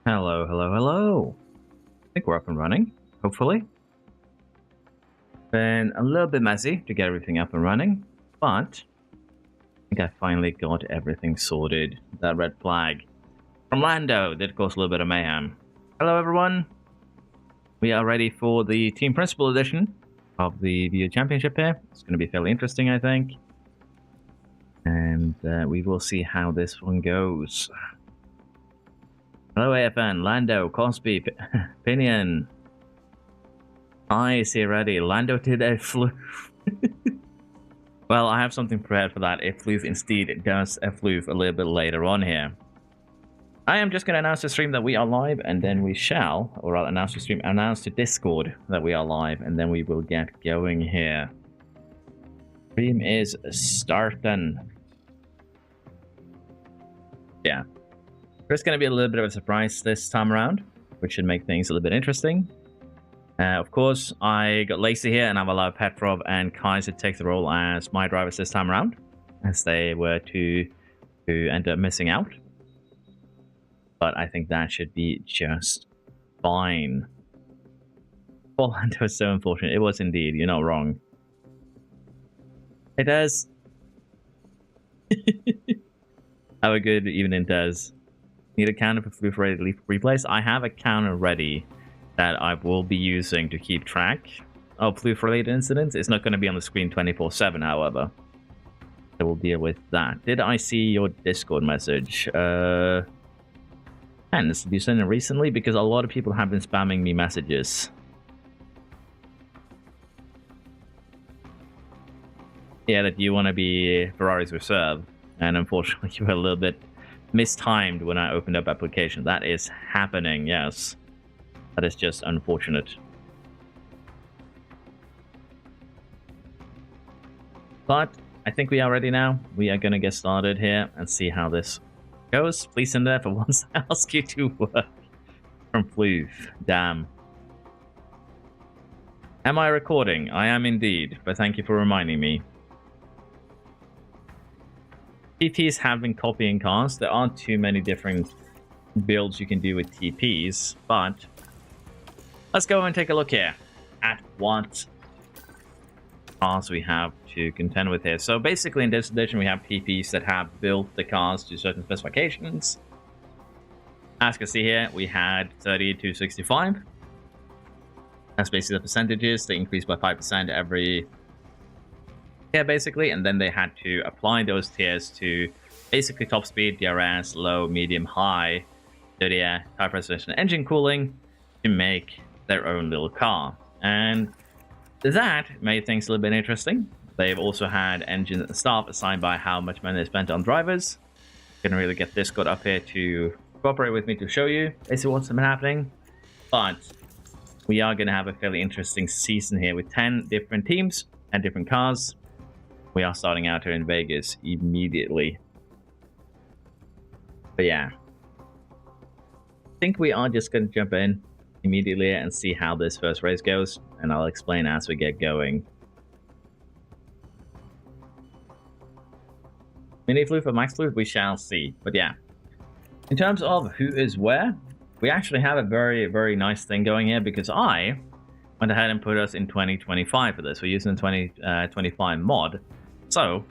Hello, hello, hello. I think we're up and running, hopefully. Been a little bit messy to get everything up and running, but I think I finally got everything sorted. That red flag from Lando did cause a little bit of mayhem. Hello, everyone. We are ready for the Team Principal edition of the Video Championship here. It's going to be fairly interesting, I think. And we will see how this one goes. Hello, AFN, Lando, Cosby, Pinion. I see already. Lando did a floof. Well, I have something prepared for that. If floof indeed does a floof a little bit later on here. I am just going to announce the stream that we are live, and then we shall, or I'll announce the stream, announce to Discord that we are live, and then we will get going here. Stream is starting. Yeah. There's going to be a little bit of a surprise this time around, which should make things a little bit interesting. Of course, I got Lacey here, and I've allowed Petrov and Kaiser to take the role as my drivers this time around, as they were to end up missing out. But I think that should be just fine. Orlando was so unfortunate. It was indeed. You're not wrong. It does. Have a good evening, Des. Need a counter for floof ready replays? I have a counter ready that I will be using to keep track of floof-related incidents. It's not going to be on the screen 24/7, however. So we'll deal with that. Did I see your Discord message? Did you send it recently? Because a lot of people have been spamming me messages. Yeah, that you want to be Ferrari's reserve. And unfortunately, you were a little bit mistimed when I opened up application. That is happening, yes. That is just unfortunate. But I think we are ready now. We are going to get started here and see how this goes. Please send there for once I ask you to work from floof. Damn. Am I recording? I am indeed, but thank you for reminding me. TPs have been copying cars. There aren't too many different builds you can do with TPs, but let's go and take a look here at what cars we have to contend with here. So basically in this edition we have TPs that have built the cars to certain specifications. As you can see here, we had 30 to 65. That's basically the percentages. They increased by 5% every tier basically, and then they had to apply those tiers to basically top speed, DRS, low, medium, high, dirty air, tire precision, engine cooling to make their own little car. And that made things a little bit interesting. They've also had engine staff assigned by how much money they spent on drivers. Gonna really get Discord up here to cooperate with me to show you basically what's been happening. But we are gonna have a fairly interesting season here with 10 different teams and different cars. We are starting out here in Vegas immediately. But yeah, I think we are just going to jump in immediately and see how this first race goes, and I'll explain as we get going. Mini floof or max floof, we shall see. But yeah, in terms of who is where, we actually have a very, very nice thing going here because I went ahead and put us in 2025 for this. We're using the 2025 mod. So,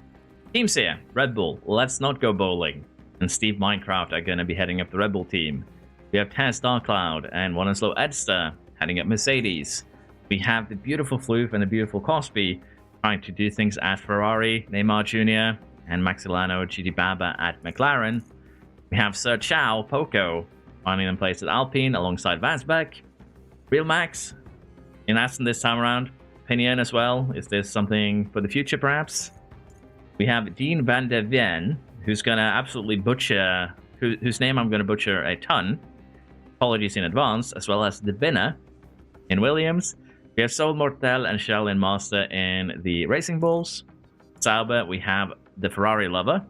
teams here, Red Bull, Let's Not Go Bowling, and Steve Minecraft are going to be heading up the Red Bull team. We have Taz Darkcloud and One and Slow Edster heading up Mercedes. We have the beautiful Floof and the beautiful Cosby trying to do things at Ferrari, Neymar Jr., and Maxilano GT Baba at McLaren. We have Sir Chow Poco finding them placed at Alpine alongside Vansbeck. Real Max in Aston this time around. Pinion as well. Is this something for the future perhaps? We have Dean van der Ven, who's going to absolutely butcher, whose name I'm going to butcher a ton. Apologies in advance, as well as Divina in Williams. We have Sol Mortel and Shell in Master in the Racing Bulls. Sauber, we have the Ferrari lover,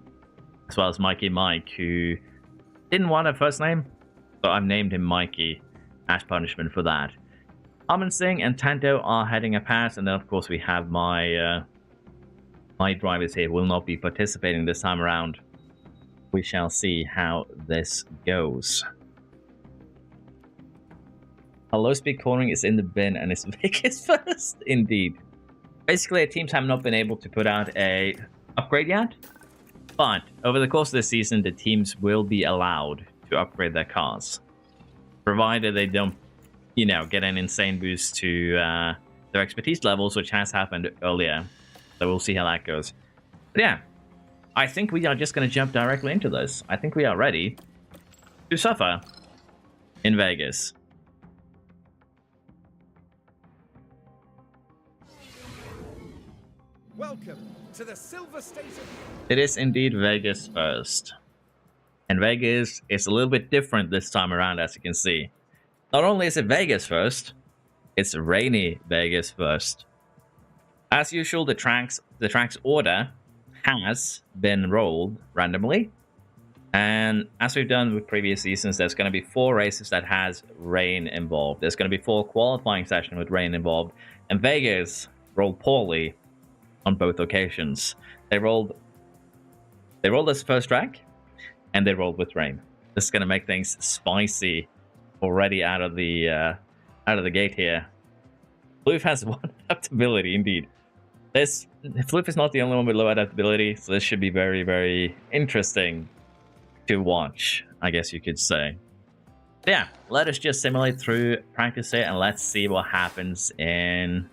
as well as Mikey Mike, who didn't want a first name, so I've named him Mikey as punishment for that. Aman Singh and Tanto are heading a pass, and then of course we have my drivers here will not be participating this time around. We shall see how this goes. A low-speed cornering is in the bin and it's Vegas first. Indeed. Basically, teams have not been able to put out a upgrade yet. But over the course of this season, the teams will be allowed to upgrade their cars. Provided they don't, you know, get an insane boost to their expertise levels, which has happened earlier. So we'll see how that goes. But yeah, I think we are just going to jump directly into this. I think we are ready to suffer in Vegas. Welcome to the Silver Station. It is indeed Vegas first. And Vegas is a little bit different this time around, as you can see. Not only is it Vegas first, it's rainy Vegas first. As usual, the track's order has been rolled randomly. And as we've done with previous seasons, there's going to be 4 races that has rain involved. There's going to be 4 qualifying sessions with rain involved. And Vegas rolled poorly on both occasions. They rolled this first track, and they rolled with rain. This is going to make things spicy already out of the gate here. Floof has 1 adaptability, indeed. Floof is not the only one with low adaptability, so this should be very, very interesting to watch, I guess you could say. But yeah, let us just simulate through, practice it, and let's see what happens in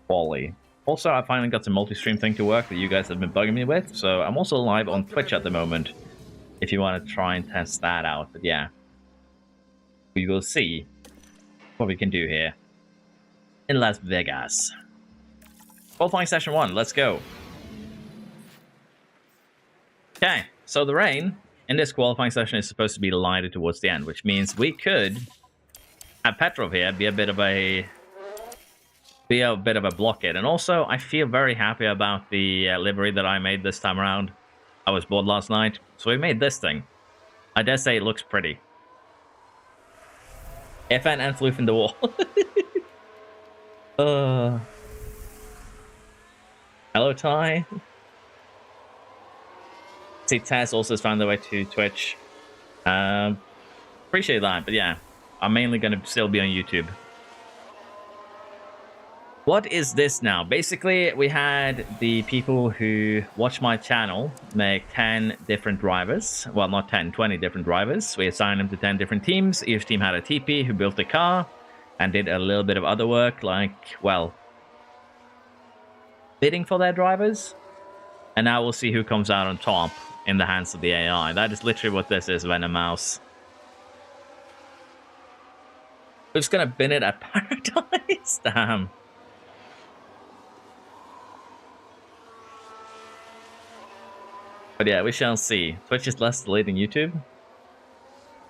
quali. Also, I finally got the multi-stream thing to work that you guys have been bugging me with, so I'm also live on Twitch at the moment, if you want to try and test that out. But yeah, we will see what we can do here in Las Vegas. Qualifying session 1, let's go. Okay, so the rain in this qualifying session is supposed to be lighter towards the end, which means we could have Petrov here be a bit of a blockade. And also, I feel very happy about the livery that I made this time around. I was bored last night, so we made this thing. I dare say it looks pretty. FN and Floof in the wall. Hello, Ty. See, Taz also has found their way to Twitch. Appreciate that, but yeah, I'm mainly going to still be on YouTube. What is this now? Basically, we had the people who watch my channel make 10 different drivers. Well, not 10, 20 different drivers. We assigned them to 10 different teams. Each team had a TP who built the car and did a little bit of other work, like, well, bidding for their drivers. And now we'll see who comes out on top in the hands of the AI. That is literally what this is, Venom Mouse. We're just gonna bin it at Paradise. Damn. But yeah, we shall see. Twitch is less delayed than YouTube.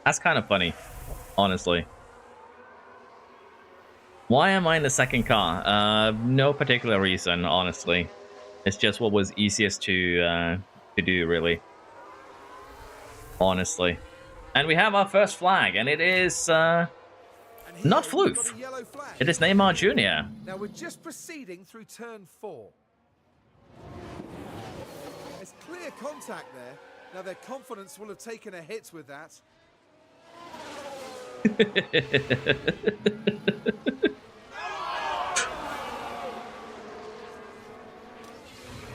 That's kind of funny, honestly. Why am I in the second car? No particular reason, honestly. It's just what was easiest to do, really. Honestly. And we have our first flag, and it is not Floof. It is Neymar Jr. Now we're just proceeding through turn 4. There's clear contact there. Now their confidence will have taken a hit with that.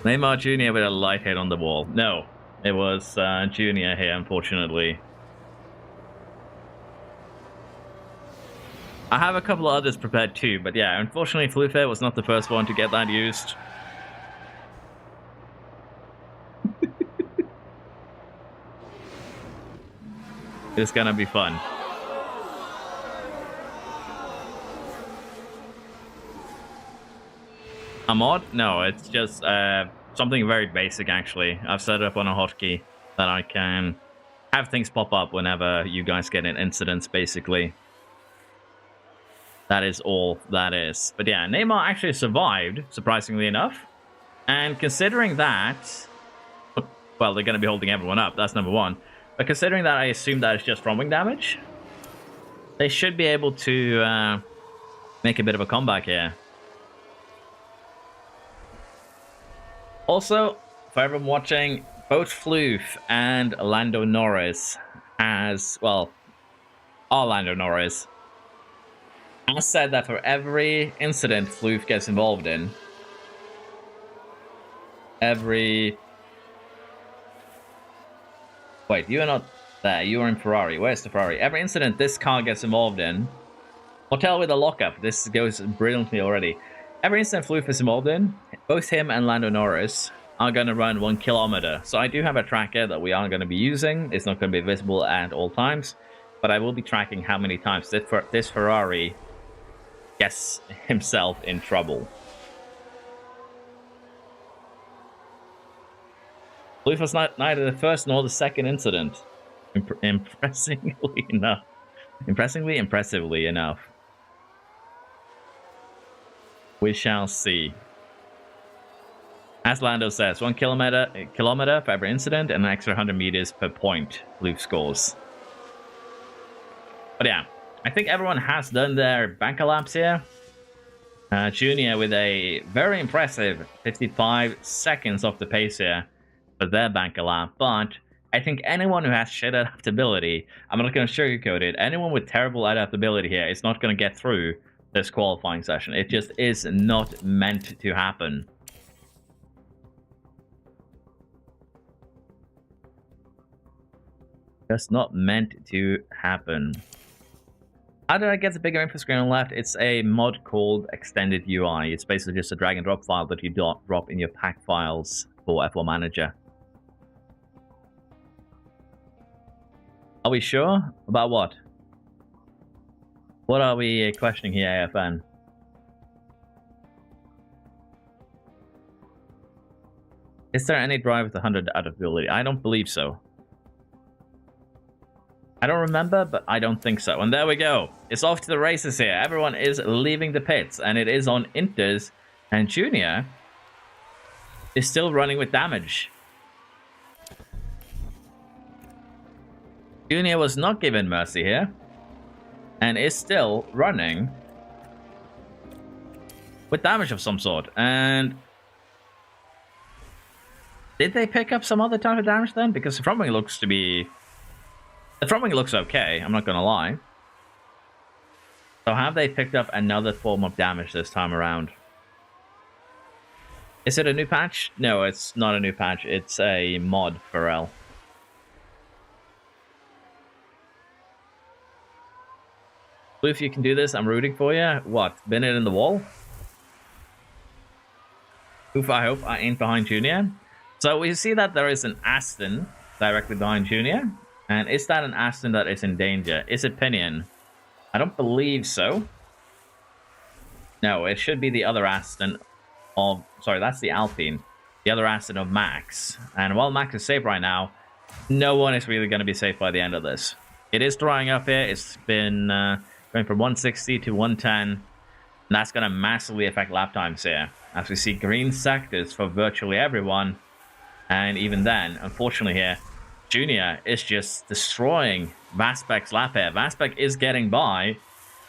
Neymar Jr. with a light hit on the wall. No, it was Junior here, unfortunately. I have a couple of others prepared too, but yeah, unfortunately Floof was not the first one to get that used. It's gonna be fun. A mod? No, it's just something very basic, actually. I've set it up on a hotkey that I can have things pop up whenever you guys get in incidents, basically. That is all that is. But yeah, Neymar actually survived, surprisingly enough. And considering that... Well, they're going to be holding everyone up, that's number one. But considering that I assume that it's just from wing damage, they should be able to make a bit of a comeback here. Also, for everyone watching, both Floof and Lando Norris has, well, our Lando Norris I said that for every incident Floof gets involved in, every... Wait, you're not there. You're in Ferrari. Where's the Ferrari? Every incident this car gets involved in... Hotel with a lockup. This goes brilliantly already. Every incident Floof is involved in, both him and Lando Norris are going to run 1 kilometer. So I do have a tracker that we are going to be using. It's not going to be visible at all times, but I will be tracking how many times this Ferrari gets himself in trouble. Floof was neither the first nor the second incident. Impressively enough. Impressively enough. We shall see. As Lando says, 1 kilometer for every incident and an extra 100 meters per point Floof scores. But yeah, I think everyone has done their banker laps here. Junior with a very impressive 55 seconds off the pace here for their banker lap. But I think anyone who has shit adaptability, I'm not going to sugarcoat it, anyone with terrible adaptability here is not going to get through this qualifying session. It just is not meant to happen. Just not meant to happen. How did I get the bigger info screen on the left? It's a mod called Extended UI. It's basically just a drag and drop file that you drop in your pack files for F1 Manager. Are we sure? About what? What are we questioning here, AFN? Is there any drive with 100 adaptability? I don't believe so. I don't remember, but I don't think so. And there we go. It's off to the races here. Everyone is leaving the pits, and it is on Inters. And Junior is still running with damage. Junior was not given mercy here, and is still running with damage of some sort. And did they pick up some other type of damage then? Because the front wing looks to be... The front wing looks okay, I'm not gonna lie. So have they picked up another form of damage this time around? Is it a new patch? No, it's not a new patch. It's a mod for L. If you can do this, I'm rooting for you. What? Bin it in the wall? Oof, I hope I ain't behind Junior. So we see that there is an Aston directly behind Junior. And is that an Aston that is in danger? Is it Pinion? I don't believe so. No, it should be the other Aston of... Sorry, that's the Alpine. The other Aston of Max. And while Max is safe right now, no one is really going to be safe by the end of this. It is drying up here. It's been going from 160 to 110. And that's going to massively affect lap times here. As we see green sectors for virtually everyone. And even then, unfortunately here, Junior is just destroying Vaspek's lap here. Vaspek is getting by,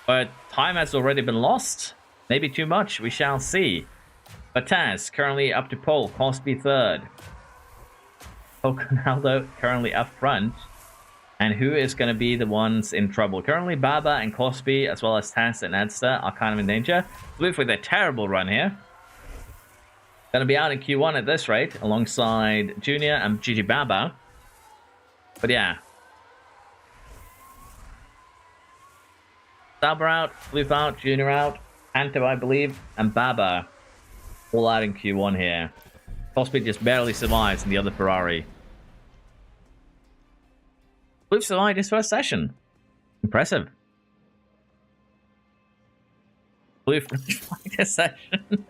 but time has already been lost. Maybe too much, we shall see. But Taz currently up to pole, Cosby third. Ronaldo currently up front. And who is going to be the ones in trouble? Currently Baba and Cosby, as well as Taz and Edster, are kind of in danger. Floof with a terrible run here. Going to be out in Q1 at this rate, alongside Junior and Gigi Baba. But yeah. Sauber out, Floof out, Junior out, Anto, I believe, and Baba all out in Q1 here. Cosby just barely survives in the other Ferrari. Floof survived his first session. Impressive. Floof survived his session.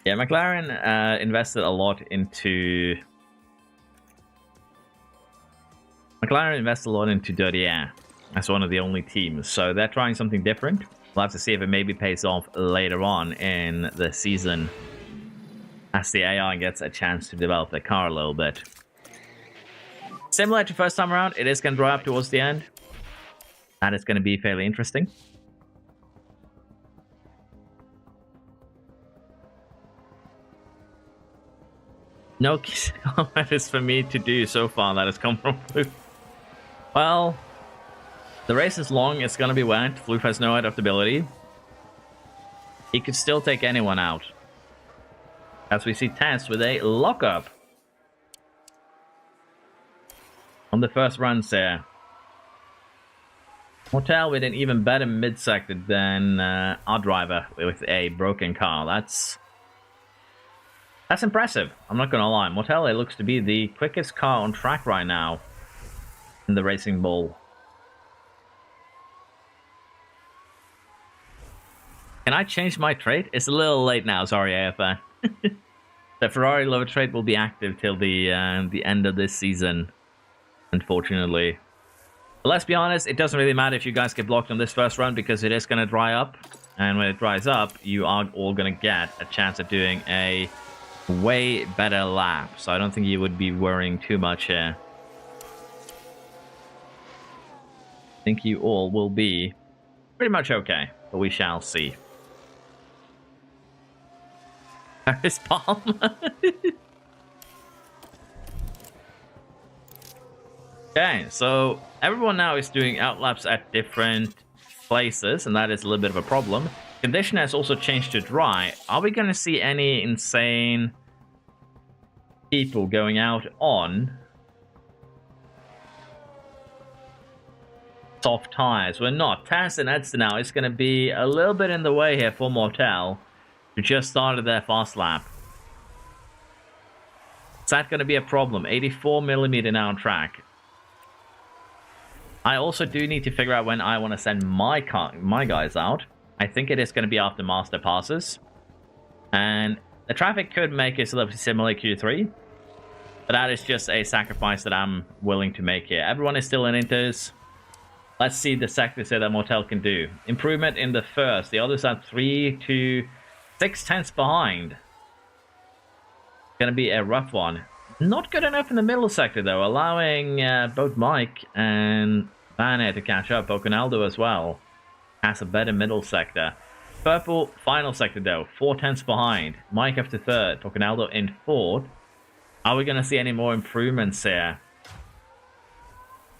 Yeah, McLaren invested a lot into... Dirty Air as one of the only teams, so they're trying something different. We'll have to see if it maybe pays off later on in the season as the AI gets a chance to develop the car a little bit. Similar to first time around, it is going to dry up towards the end. That is going to be fairly interesting. No comment is for me to do so far that has come from Blue. Well, The race is long, it's gonna be wet. Floof has no adaptability. He could still take anyone out. As we see Tess with a lockup on the first runs here. Mortel with an even better mid-sector than our driver with a broken car. That's impressive. I'm not gonna lie. Mortel looks to be the quickest car on track right now in the Racing Bull. Can I change my trait? It's a little late now. Sorry, AFA. The Ferrari lover trait will be active till the end of this season, unfortunately. But let's be honest, it doesn't really matter if you guys get blocked on this first run because it is going to dry up. And when it dries up, you are all going to get a chance at doing a way better lap. So I don't think you would be worrying too much here. I think you all will be pretty much okay, but we shall see. Paris Palm. Okay, so everyone now is doing outlaps at different places, and that is a little bit of a problem. Condition has also changed to dry. Are we going to see any insane people going out on soft tires? We're not. Taz and Edster now is going to be a little bit in the way here for Mortel, who just started their fast lap. Is that going to be a problem? 84mm now on track. I also do need to figure out when I want to send my guys out. I think it is going to be after Master passes. And the traffic could make it a little similar Q3. But that is just a sacrifice that I'm willing to make here. Everyone is still in Inters. Let's see the sectors here that Mortel can do. Improvement in the first. The others are 3 to 6 tenths behind. Gonna be a rough one. Not good enough in the middle sector though, allowing both Mike and Banner to catch up. Boconaldo as well has a better middle sector. Purple final sector though, 4 tenths behind. Mike up to third, Boconaldo in fourth. Are we gonna see any more improvements here?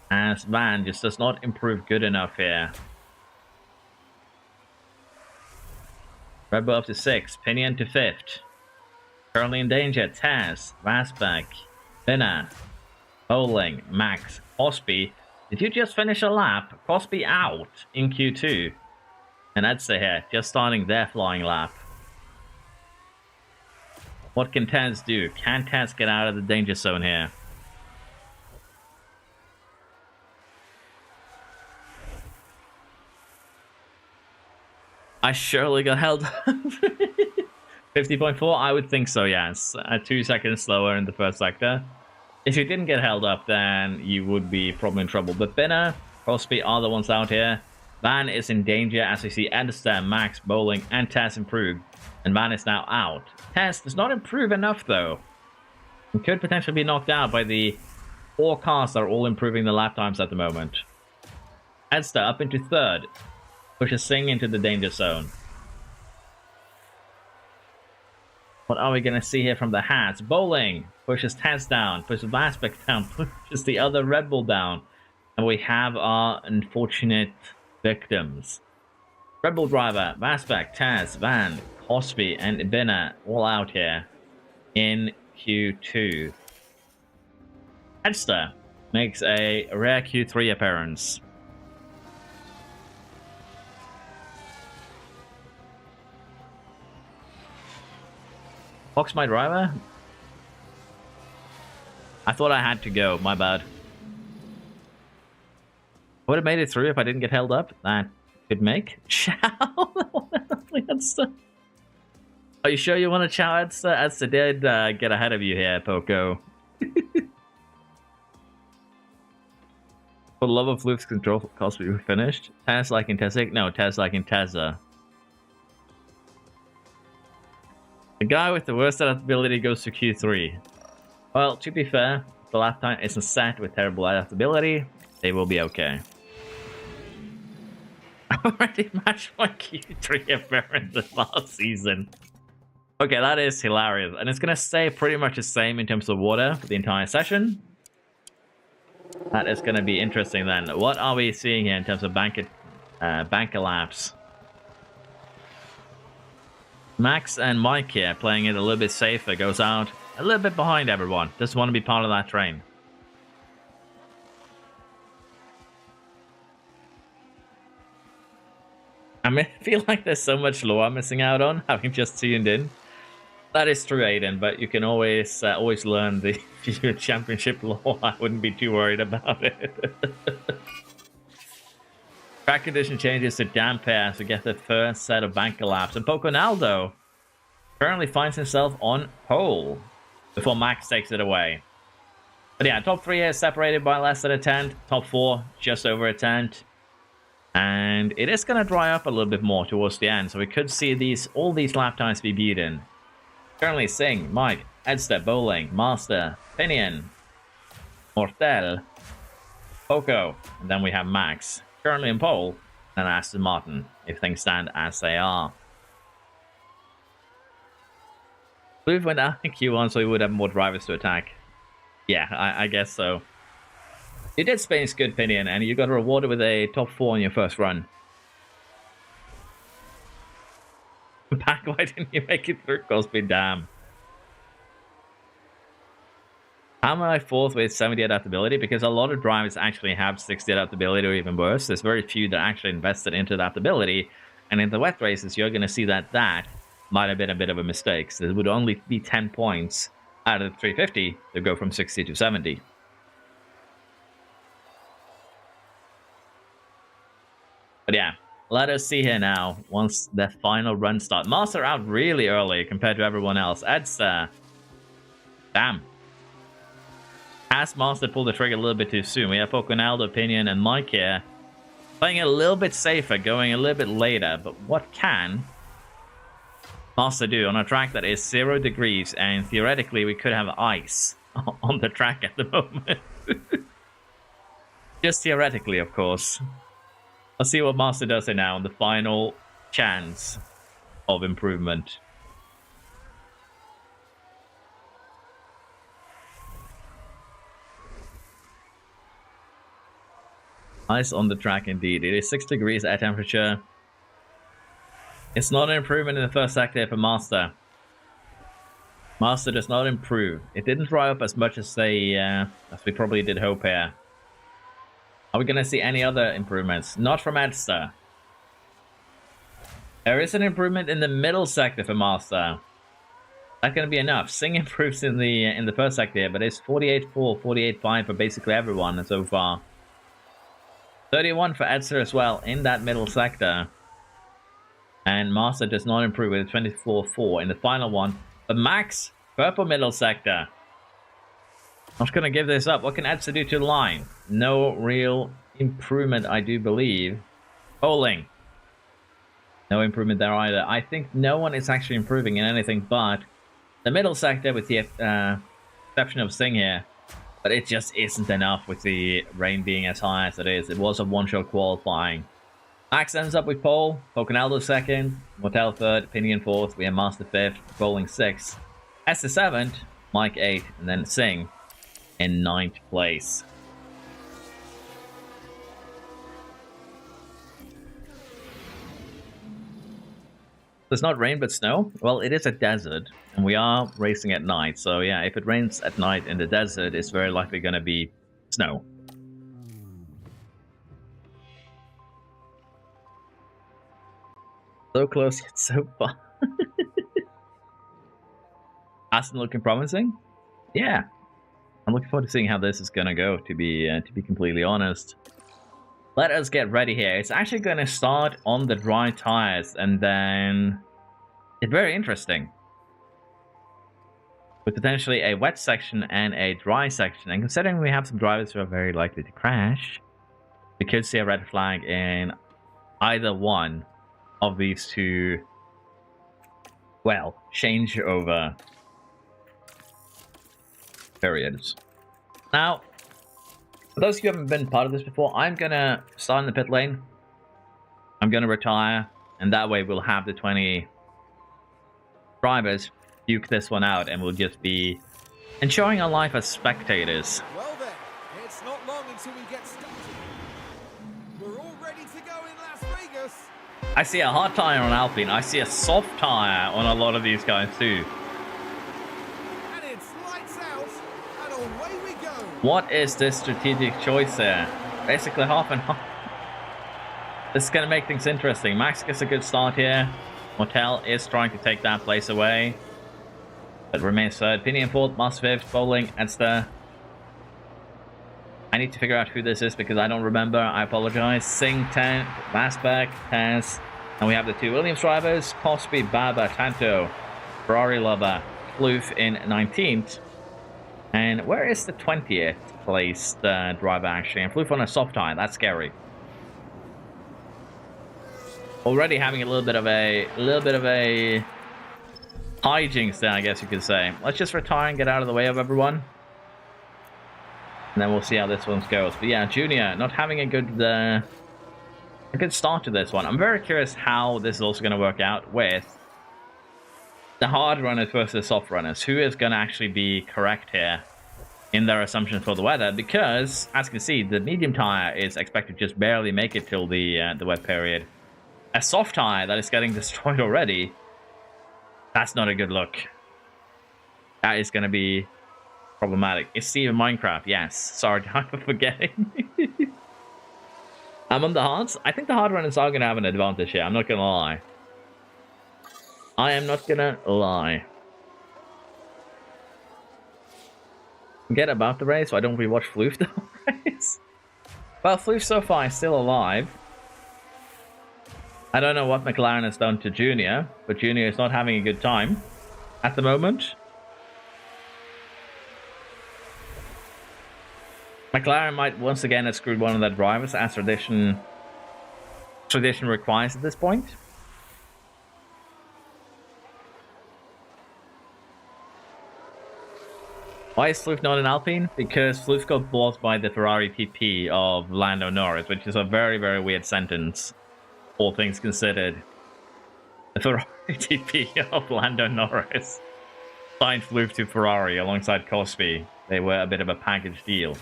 As Van just does not improve good enough here. Red Bull up to 6th, Pinion to 5th. Currently in danger, Taz, Vasbeck, Binner, Bowling, Max, Cosby. Did you just finish a lap? Cosby out in Q2. And Edster here, just starting their flying lap. What can Taz do? Can Taz get out of the danger zone here? I surely got held up. 50.4? I would think so, yes. 2 seconds slower in the first sector. If you didn't get held up, then you would be probably in trouble. But Binner, Crosby are the ones out here. Van is in danger as we see Edster, Max, Bowling, and Tess improve. And Van is now out. Tess does not improve enough, though. He could potentially be knocked out by the 4 cars that are all improving the lap times at the moment. Edster up into third. Pushes Singh into the danger zone. What are we going to see here from the hats? Bowling pushes Taz down, pushes Vasbeck down, pushes the other Red Bull down. And we have our unfortunate victims. Red Bull driver, Vasbeck, Taz, Van, Cosby, and Ibina all out here in Q2. Edster makes a rare Q3 appearance. Fox my driver? I thought I had to go, my bad. Would have made it through if I didn't get held up. That could make. Chow! Are you sure you want to chow, Edster? Edster did get ahead of you here, Poco. For the love of Floof's control cost, we were finished. Taz like in Tezzik? No, Taz like in Tezza. The guy with the worst adaptability goes to Q3. Well, to be fair, the lap time isn't set with terrible adaptability. They will be okay. I already matched my Q3 appearance this last season. Okay, that is hilarious. And it's going to stay pretty much the same in terms of water for the entire session. That is going to be interesting then. What are we seeing here in terms of banker laps? Max and Mike here playing it a little bit safer. Goes out a little bit behind everyone. Doesn't want to be part of that train. I feel like there's so much lore I'm missing out on, having just tuned in. That is true, Aiden, but you can always learn the future championship lore. I wouldn't be too worried about it. Track condition changes to Dampere to get the first set of banker laps. And Poconaldo currently finds himself on pole before Max takes it away. But yeah, top 3 here separated by less than a tenth. Top 4 just over a tenth. And it is going to dry up a little bit more towards the end. So we could see all these lap times be beaten. Currently Singh, Mike, Edster, Bowling, Master, Pinion, Mortel, Poco, and then we have Max. Currently in pole, and Aston Martin, if things stand as they are. Blue went out in Q1, so we would have more drivers to attack. Yeah, I guess so. You did Spain's good, Pinion, and you got rewarded with a top 4 on your first run. Back, why didn't you make it through, Cosby? Damn. How am I 4th with 70 adaptability? Because a lot of drivers actually have 60 adaptability or even worse. There's very few that actually invested into adaptability. And in the wet races, you're going to see that might have been a bit of a mistake. So it would only be 10 points out of 350 to go from 60 to 70. But yeah, let us see here now, once the final run starts. Master out really early compared to everyone else. Edsa. Damn. Has Master pulled the trigger a little bit too soon. We have Poconaldo, Pinion, and Mike here playing it a little bit safer, going a little bit later. But what can Master do on a track that is 0 degrees, and theoretically we could have ice on the track at the moment? Just theoretically, of course. Let's see what Master does here now on the final chance of improvement. Ice on the track indeed. It is 6 degrees at temperature. It's not an improvement in the first sector for Master. Master does not improve. It didn't dry up as much as we probably did hope here. Are we going to see any other improvements? Not from Edster. There is an improvement in the middle sector for Master. That's going to be enough. Singh improves in the first sector, but it's 48.4, 48.5 for basically everyone so far. 31 for Edster as well in that middle sector. And Master does not improve with a 24.4 in the final one. But Max, purple middle sector. I'm just going to give this up. What can Edster do to the line? No real improvement, I do believe. Bowling. No improvement there either. I think no one is actually improving in anything but the middle sector, with the exception of Singh here. But it just isn't enough with the rain being as high as it is. It was a one-shot qualifying. Max ends up with pole, Poconaldo 2nd, Mortel 3rd, Pinion 4th, we have Master 5th, Bowling 6th, Esther 7th, Mike 8th, and then Singh in 9th place. It's not rain but snow? Well, it is a desert, and we are racing at night, so yeah, if it rains at night in the desert, it's very likely going to be snow. So close yet so far. Aston looking promising? Yeah. I'm looking forward to seeing how this is going to go, to be completely honest. Let us get ready here. It's actually going to start on the dry tires, and then it's very interesting. With potentially a wet section and a dry section, and considering we have some drivers who are very likely to crash, we could see a red flag in either one of these two, well, changeover periods. Now, for those of you who haven't been part of this before, I'm going to start in the pit lane. I'm going to retire, and that way we'll have the 20 drivers duke this one out, and we'll just be enjoying our life as spectators. Well then, it's not long until we get started. We're all ready to go in Las Vegas. I see a hard tire on Alpine. I see a soft tire on a lot of these guys too. And it's lights out, and away we go. What is this strategic choice there? Basically half and half. This is going to make things interesting. Max gets a good start here. Motel is trying to take that place away. But remains third. Pinion fourth, Moss fifth, Bowling, Edster. I need to figure out who this is because I don't remember. I apologize. Singh 10th, Masbeck, Taz. And we have the two Williams drivers, Cosby, Baba, Tanto, Ferrari lover, Floof in 19th. And where is the 20th placed driver actually? And Floof on a soft tire. That's scary. Already having a little bit of a hijinks there, I guess you could say. Let's just retire and get out of the way of everyone. And then we'll see how this one goes. But yeah, Junior not having a good start to this one. I'm very curious how this is also going to work out with the hard runners versus soft runners. Who is going to actually be correct here in their assumptions for the weather? Because, as you can see, the medium tire is expected to just barely make it till the wet period. A soft tire that is getting destroyed already, that's not a good look. That is going to be problematic. Is Steve in Minecraft? Yes. Sorry for forgetting. I'm on the hards. I think the hard runners are going to have an advantage here. I'm not going to lie. I am not going to lie. Forget about the race, so I don't rewatch Floof the race. Well, Floof so far is still alive. I don't know what McLaren has done to Junior, but Junior is not having a good time at the moment. McLaren might once again have screwed one of their drivers, as tradition requires at this point. Why is Floof not in Alpine? Because Floof got bought by the Ferrari TP of Lando Norris, which is a very, very weird sentence. All things considered, the Ferrari TP of Lando Norris signed Floof to Ferrari alongside Cosby. They were a bit of a package deal.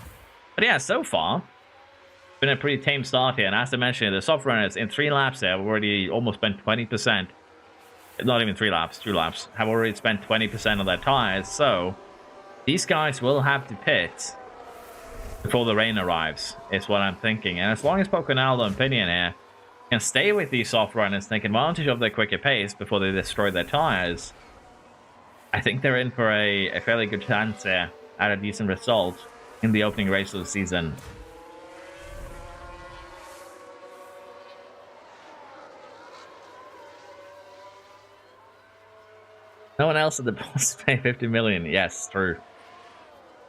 But yeah, so far, it's been a pretty tame start here. And as I mentioned, the soft runners in 3 laps there have already almost spent 20%. Not even 3 laps, 2 laps. Have already spent 20% of their tires. So these guys will have to pit before the rain arrives, is what I'm thinking. And as long as Poconaldo and Pinion here can stay with these soft runners, take advantage of their quicker pace before they destroy their tires, I think they're in for a fairly good chance here at a decent result in the opening race of the season. No one else at the boss pay 50 million. Yes, true.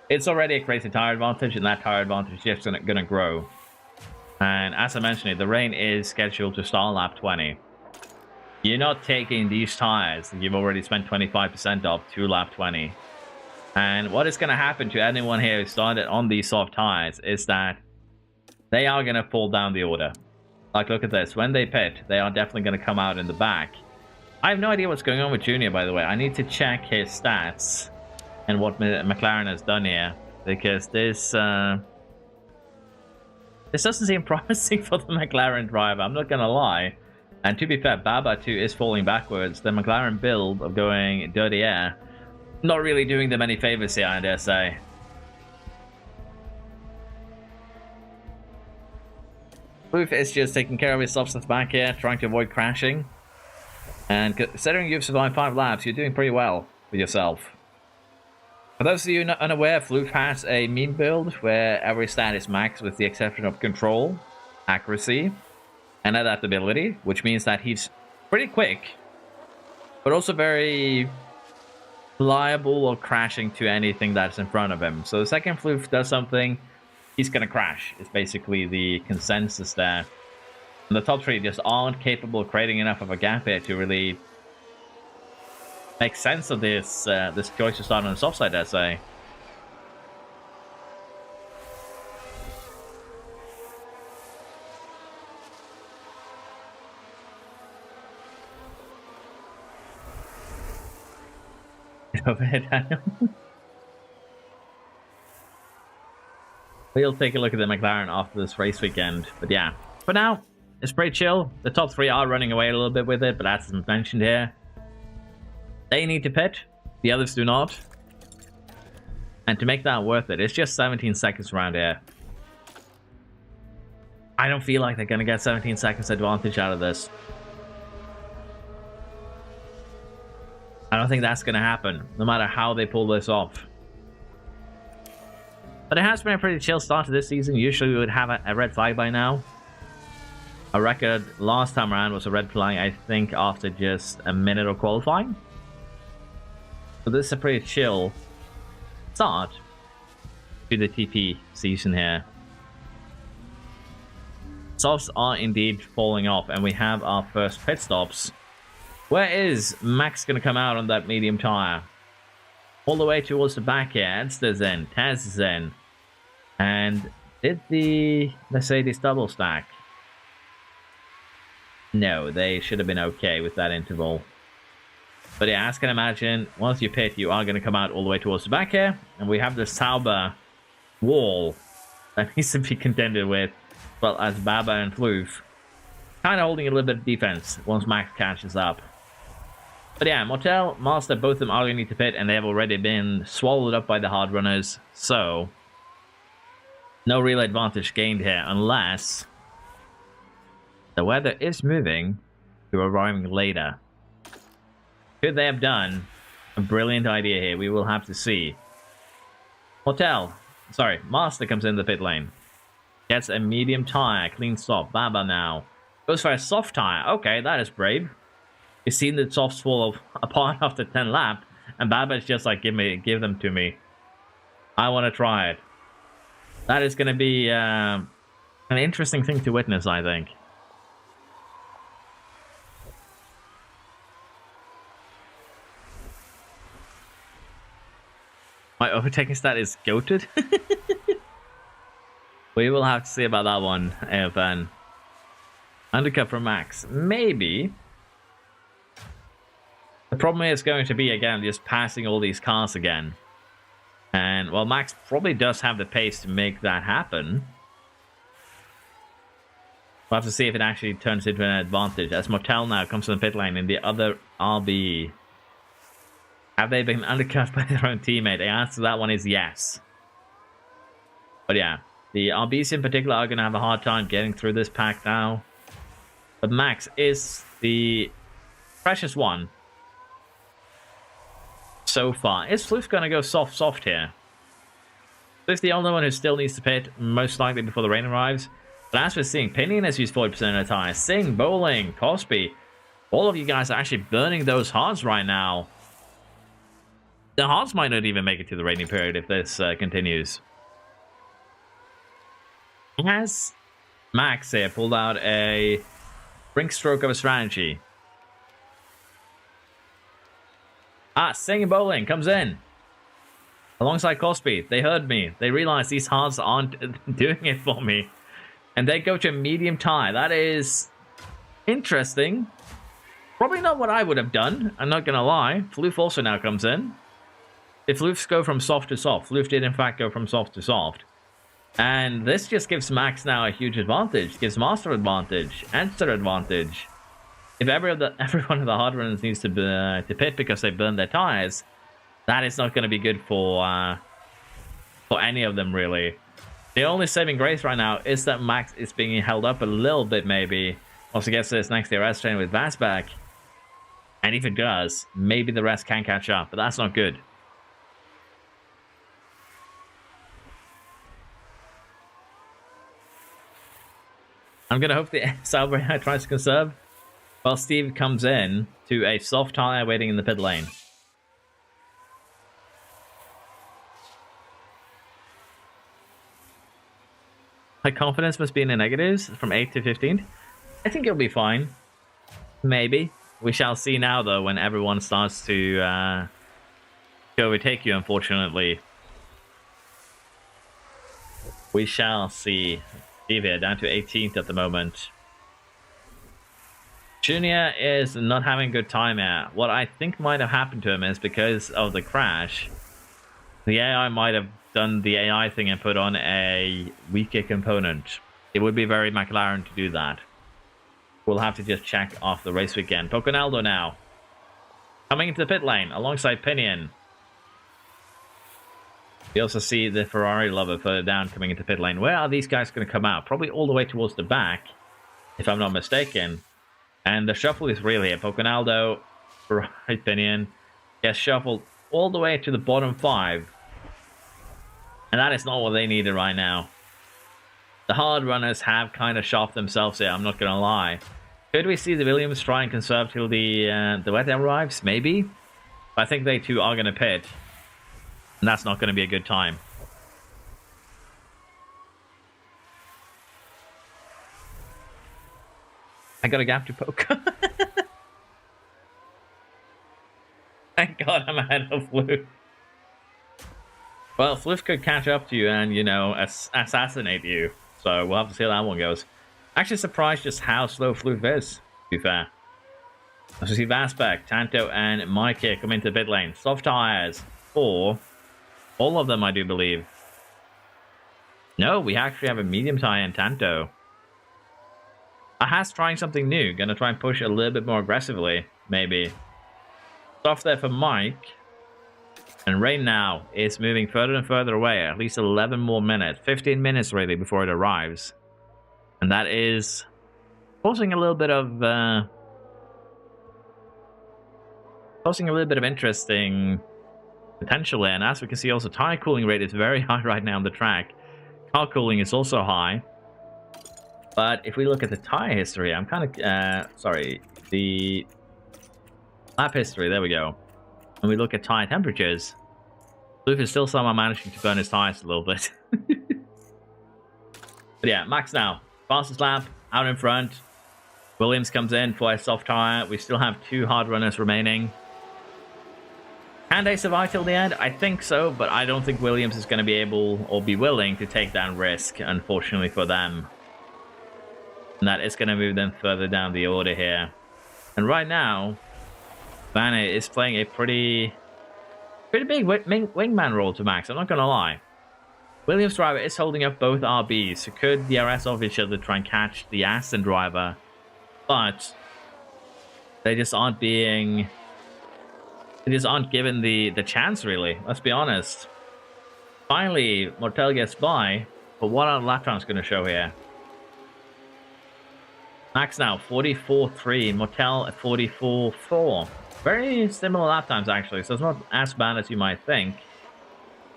It's already a crazy tire advantage, and that tire advantage is just going to grow. And as I mentioned, the rain is scheduled to start lap 20. You're not taking these tires that you've already spent 25% of to lap 20. And what is going to happen to anyone here who started on these soft tires is that they are going to fall down the order. Like, look at this. When they pit, they are definitely going to come out in the back. I have no idea what's going on with Junior, by the way. I need to check his stats and what McLaren has done here, because this doesn't seem promising for the McLaren driver, I'm not going to lie. And to be fair, Baba too is falling backwards. The McLaren build of going dirty air, not really doing them any favors here, I dare say. Floof is just taking care of his softs back here, trying to avoid crashing. And considering you've survived 5 laps, you're doing pretty well with yourself. For those of you unaware, Floof has a mean build where every stat is maxed with the exception of control, accuracy, and adaptability, which means that he's pretty quick, but also very liable of crashing to anything that's in front of him. So the second Floof does something, he's going to crash. It's basically the consensus there. And the top 3 just aren't capable of creating enough of a gap here to really make sense of this this choice to start on the soft side, I say. Over here, Daniel. But We'll take a look at the McLaren after this race weekend. But yeah, for now, it's pretty chill. The top 3 are running away a little bit with it, but as mentioned here, they need to pit. The others do not. And to make that worth it, it's just 17 seconds around here. I don't feel like they're going to get 17 seconds advantage out of this. I don't think that's going to happen, no matter how they pull this off. But it has been a pretty chill start to this season. Usually we would have a red flag by now. A record last time around was a red flag, I think, after just a minute of qualifying. So this is a pretty chill start to the TP season here. Softs are indeed falling off, and we have our first pit stops. Where is Max going to come out on that medium tire? All the way towards the back here. Edster's in, Taz is in. And did the Mercedes double stack? No, they should have been okay with that interval. But yeah, as you can imagine, once you pit, you are going to come out all the way towards the back here. And we have the Sauber wall that needs to be contended with, well as Baba and Floof. Kind of holding a little bit of defense once Max catches up. But yeah, Motel, Master, both of them are going to need to pit, and they have already been swallowed up by the hard runners. So, no real advantage gained here, unless the weather is moving to arriving later. Could they have done a brilliant idea here? We will have to see. Master comes in the pit lane. Gets a medium tire, clean stop. Baba now goes for a soft tire. Okay, that is brave. You've seen the softs fall apart after 10 laps, and Baba's just like, give them to me. I want to try it. That is going to be an interesting thing to witness, I think. My overtaking stat is goated. We will have to see about that one, Evan. Undercut from Max. Maybe. The problem is going to be, again, just passing all these cars again. And, well, Max probably does have the pace to make that happen. We'll have to see if it actually turns into an advantage. As Motel now comes to the pit lane in the other RB. Have they been undercut by their own teammate? The answer to that one is yes. But yeah, the RBs in particular are going to have a hard time getting through this pack now. But Max is the precious one so far. Is Floof going to go soft here? Fluff's the only one who still needs to pit, most likely before the rain arrives. But as we're seeing, Pinion has used 40% of the tires. Singh, Bowling, Cosby, all of you guys are actually burning those hards right now. The hards might not even make it to the rainy period if this continues. Has Max here pulled out a brink stroke of a strategy? Singh and Bowling comes in. Alongside Cosby. They heard me. They realize these hards aren't doing it for me. And they go to a medium tie. That is interesting. Probably not what I would have done. I'm not going to lie. Floof also now comes in. If Floofs go from soft to soft. Floof did in fact go from soft to soft. And this just gives Max now a huge advantage. Gives Master advantage. Answer advantage. If every one of the hard runners needs to pit because they burned their tires, that is not going to be good for any of them, really. The only saving grace right now is that Max is being held up a little bit, maybe. Also gets this next DRS train with Vass back. And if it does, maybe the rest can catch up, but that's not good. I'm going to hope the Sauber tries to conserve. While Steve comes in to a soft tire waiting in the pit lane. My confidence must be in the negatives from 8 to 15. I think it'll be fine. Maybe. We shall see now, though, when everyone starts to overtake you, unfortunately. We shall see. Steve here, down to 18th at the moment. Junior is not having a good time here. What I think might have happened to him is because of the crash, the AI might have done the AI thing and put on a weaker component. It would be very McLaren to do that. We'll have to just check off the race weekend. Poconaldo now. Coming into the pit lane alongside Pinion. We also see the Ferrari lover further down coming into pit lane. Where are these guys going to come out? Probably all the way towards the back, if I'm not mistaken. And the shuffle is real here. Poconaldo, Ferrari, Pinion gets shuffled all the way to the bottom 5. And that is not what they needed right now. The hard runners have kind of shoved themselves here, I'm not going to lie. Could we see the Williams try and conserve till the wet arrives? Maybe. But I think they too are going to pit. And that's not going to be a good time. I got a gap to poke. Thank God I'm ahead of Floof. Well, Floof could catch up to you and, you know, assassinate you. So we'll have to see how that one goes. Actually surprised just how slow Floof is, to be fair. As we see Vaspek, Tanto, and Mike here come into pit lane. Soft tires for all of them, I do believe. No, we actually have a medium tire in Tanto. Ahas trying something new. Gonna try and push a little bit more aggressively, maybe. Soft there for Mike. And Rain now is moving further and further away. At least 11 more minutes. 15 minutes, really, before it arrives. And that is causing a little bit of... causing a little bit of interesting potential there. And as we can see, also, tire cooling rate is very high right now on the track. Car cooling is also high. But if we look at the tire history, I'm kind of... sorry. The lap history, there we go. When we look at tire temperatures, Floof is still somehow managing to burn his tires a little bit. But yeah, Max now. Fastest lap, out in front. Williams comes in for a soft tire. We still have 2 hard runners remaining. Can they survive till the end? I think so, but I don't think Williams is going to be able or be willing to take that risk, unfortunately for them. And that is going to move them further down the order here. And right now, Vanna is playing a pretty big wingman role to Max, I'm not going to lie. Williams driver is holding up both RBs, so could DRS off each other try and catch the Aston driver. But they just aren't being... They just aren't given the chance, really. Let's be honest. Finally, Mortel gets by, but what are the lap times going to show here? Max now, 44.3. Mortel at 44.4. Very similar lap times, actually, so it's not as bad as you might think.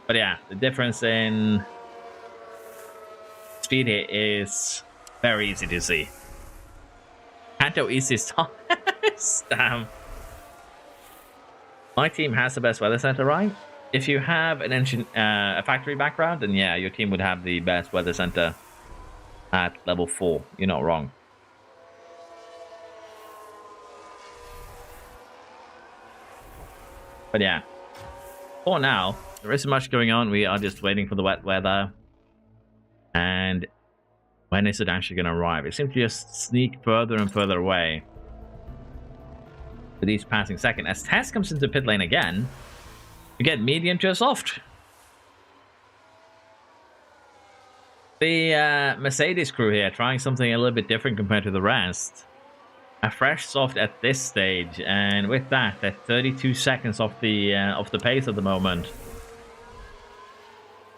But yeah, the difference in speed here is very easy to see. Kanto easiest tires. Damn. My team has the best weather center, right? If you have an engine, a factory background, then yeah, your team would have the best weather center at level 4. You're not wrong. But yeah, for now, there isn't much going on. We are just waiting for the wet weather. And when is it actually going to arrive? It seems to just sneak further and further away with each passing second. As Tess comes into pit lane again, we get medium to a soft. The Mercedes crew here trying something a little bit different compared to the rest. A fresh soft at this stage, and with that, they're 32 seconds off the pace at the moment,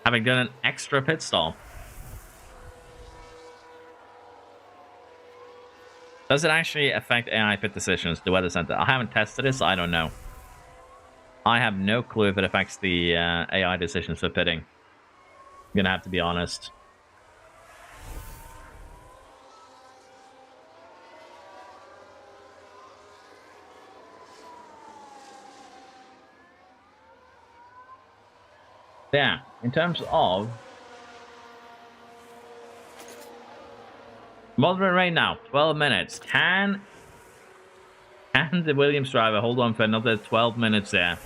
having done an extra pit stop. Does it actually affect AI pit decisions, the weather center? I haven't tested it, so I don't know. I have no clue if it affects the AI decisions for pitting. I'm gonna have to be honest. Yeah, in terms of moderate rain now, 12 minutes. Can the Williams driver hold on for another 12 minutes there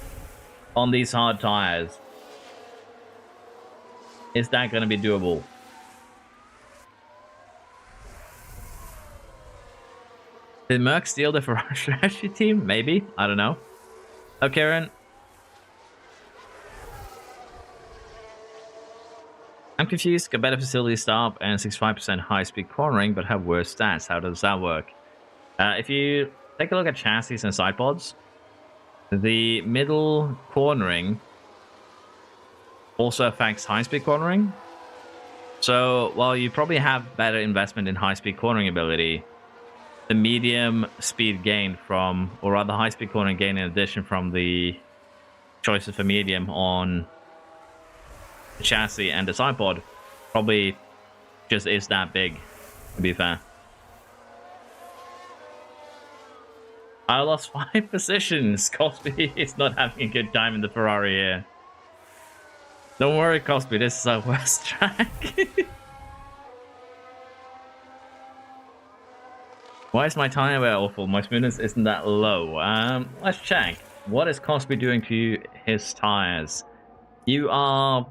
on these hard tires? Is that going to be doable? Did Merck steal the Ferrari team? Maybe. I don't know. Oh, Kieran. I'm confused. Got better facility stop and 65% high-speed cornering, but have worse stats. How does that work? If you take a look at chassis and side pods, the middle cornering also affects high-speed cornering. So while you probably have better investment in high-speed cornering ability, the medium speed gain from, or rather high-speed cornering gain in addition from the choices for medium on the chassis and the side pod probably just is that big, to be fair. I lost 5 positions. Cosby is not having a good time in the Ferrari here. Don't worry, Cosby, this is our worst track. Why is my tire wear awful? My smoothness isn't that low. Let's check. What is Cosby doing to his tires? You are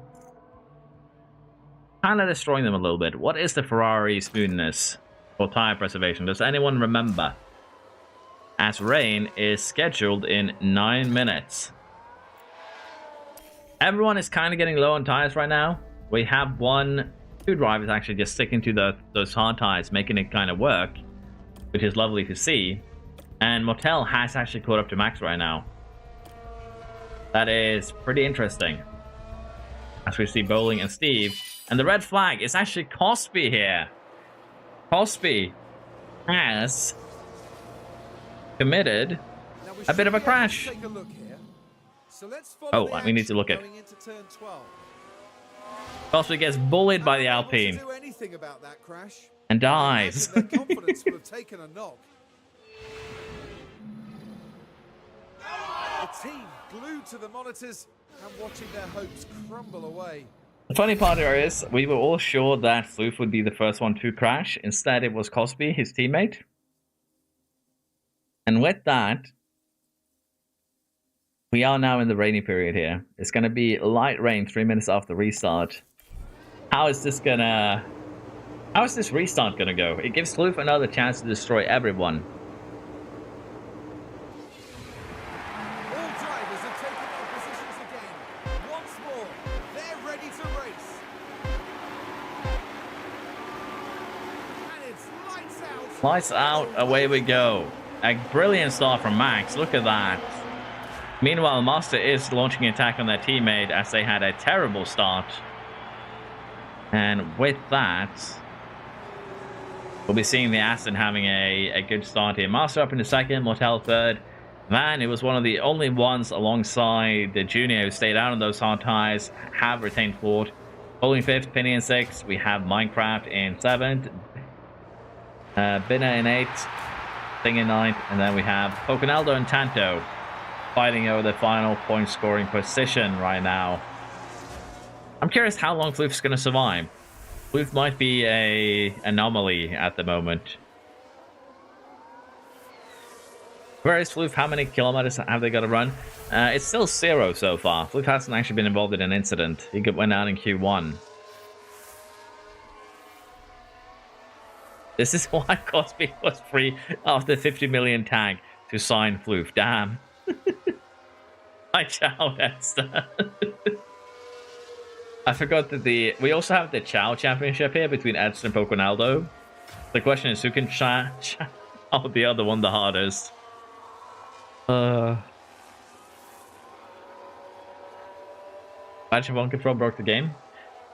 kind of destroying them a little bit. What is the Ferrari smoothness or tire preservation? Does anyone remember? As rain is scheduled in 9 minutes. Everyone is kind of getting low on tires right now. We have 2 drivers actually just sticking to those hard tires, making it kind of work, which is lovely to see. And Motel has actually caught up to Max right now. That is pretty interesting. As we see Bowling and Steve. And the red flag is actually Cosby here. Cosby has committed a bit of a crash. Oh, we need to look at it. Cosby gets bullied by the Alpine and dies. Their confidence would have taken a knock. The team glued to the monitors and watching their hopes crumble away. The funny part here is we were all sure that Floof would be the first one to crash. Instead, it was Cosby, his teammate. And with that, we are now in the rainy period here. It's going to be light rain 3 minutes after restart. How is this restart gonna go? It gives Floof another chance to destroy everyone. All drivers have taken their positions again. Once more, they're ready to race. And it's lights out. Lights out, away we go. A brilliant start from Max, look at that. Meanwhile, Master is launching an attack on their teammate as they had a terrible start. And with that, we'll be seeing the Aston having a good start here. Master up in the second, Mortel third. Van, who was one of the only ones alongside the Junior who stayed out on those hard tires, have retained fourth. Bowling fifth, Penny in sixth. We have Minecraft in seventh. Binner in eighth. Thing in ninth. And then we have Poconaldo and Tanto fighting over the final point scoring position right now. I'm curious how long Floof's going to survive. Floof might be a anomaly at the moment. Where is Floof? How many kilometers have they got to run? It's still 0 so far. Floof hasn't actually been involved in an incident. He went out in Q1. This is why Cosby was free after 50 million tag to sign Floof. Damn. I chow Esther. I forgot that we also have the Chow Championship here between Edson and Poconaldo. The question is who can chow the other one the hardest. Badge one control broke the game.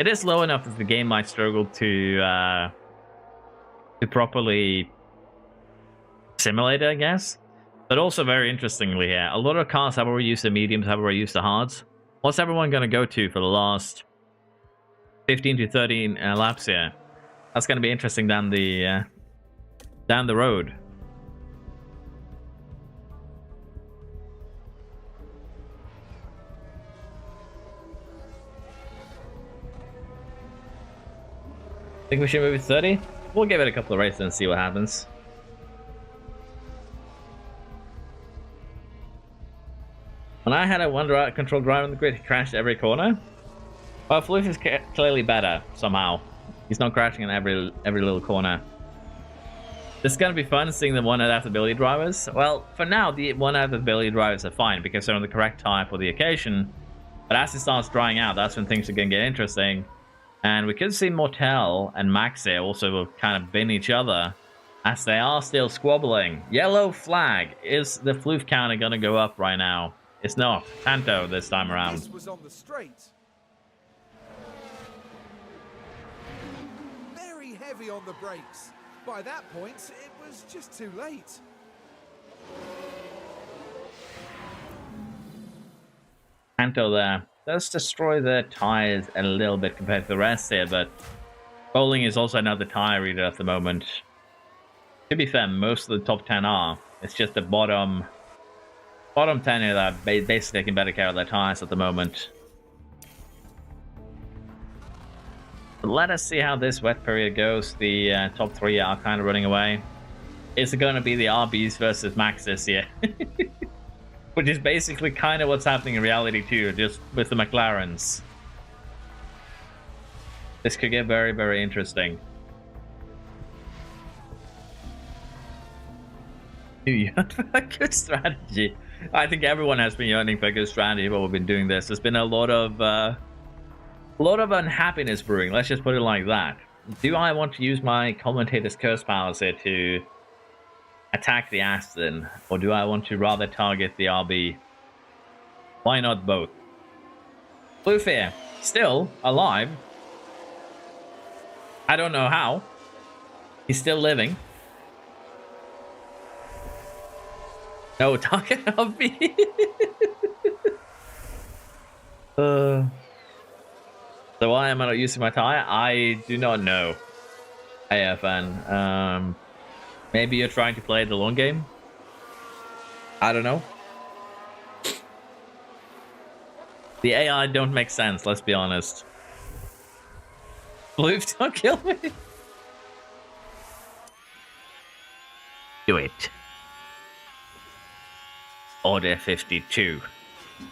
It is low enough that the game might struggle to properly simulate it, I guess. But also very interestingly here, a lot of cars have already used the mediums, have already used the hards. What's everyone going to go to for the last 15 to 13 laps here? That's going to be interesting down the road. Think we should move it to 30? We'll give it a couple of races and see what happens. When I had a one-control driver on the grid, he crashed every corner. Well, Floof is clearly better somehow. He's not crashing in every little corner. This is going to be fun seeing the one adaptability drivers. Well, for now, the one adaptability drivers are fine because they're on the correct tire for the occasion. But as it starts drying out, that's when things are going to get interesting. And we could see Mortel and Max here also kind of bin each other as they are still squabbling. Yellow flag. Is the floof counter going to go up right now? It's not. Tanto this time around. This was on the straight. Very heavy on the brakes. By that point, it was just too late. Tanto there does destroy the tires a little bit compared to the rest here, but bowling is also another tire reader at the moment. To be fair, most of the top 10 are. It's just the bottom 10 here that are basically taking better care of their tires at the moment. But let us see how this wet period goes. The top 3 are kind of running away. Is it going to be the RBs versus Max this year? Which is basically kind of what's happening in reality too, just with the McLarens. This could get very, very interesting. You yearn for a good strategy. I think everyone has been yearning for a good strategy while we've been doing this. There's been a lot of unhappiness brewing. Let's just put it like that. Do I want to use my commentator's curse powers here to attack the Aston, or do I want to rather target the RB? Why not both? Bluefear, still alive. I don't know how. He's still living. No, target RB. So why am I not using my tire? I do not know. AFN. Maybe you're trying to play the long game? I don't know. The AI don't make sense, let's be honest. Blue, don't kill me. Do it. Order 52.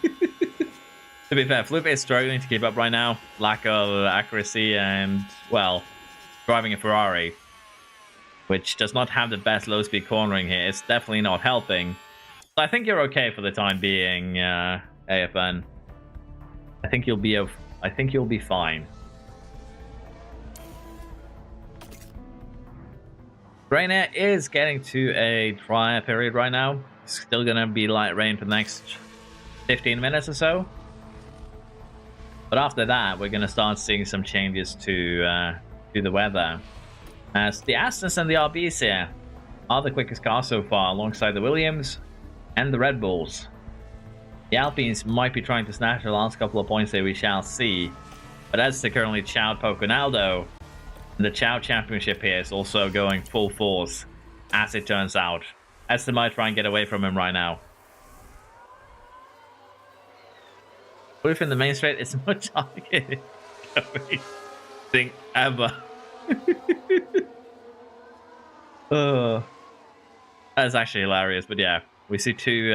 To be fair, Flupe is struggling to keep up right now. Lack of accuracy and, well, driving a Ferrari, which does not have the best low-speed cornering here. It's definitely not helping. So I think you're okay for the time being, AFN. I think you'll be fine. Rain is getting to a drier period right now. It's still gonna be light rain for the next 15 minutes or so. But after that, we're gonna start seeing some changes to the weather. As the Astons and the RBs here are the quickest cars so far, alongside the Williams and the Red Bulls. The Alpines might be trying to snatch the last couple of points there, we shall see. But as they currently chow Poconaldo, the Chow Championship here is also going full force, as it turns out. As they might try and get away from him right now. What if in the main straight it's more targeted thing ever? That's actually hilarious, but yeah, we see two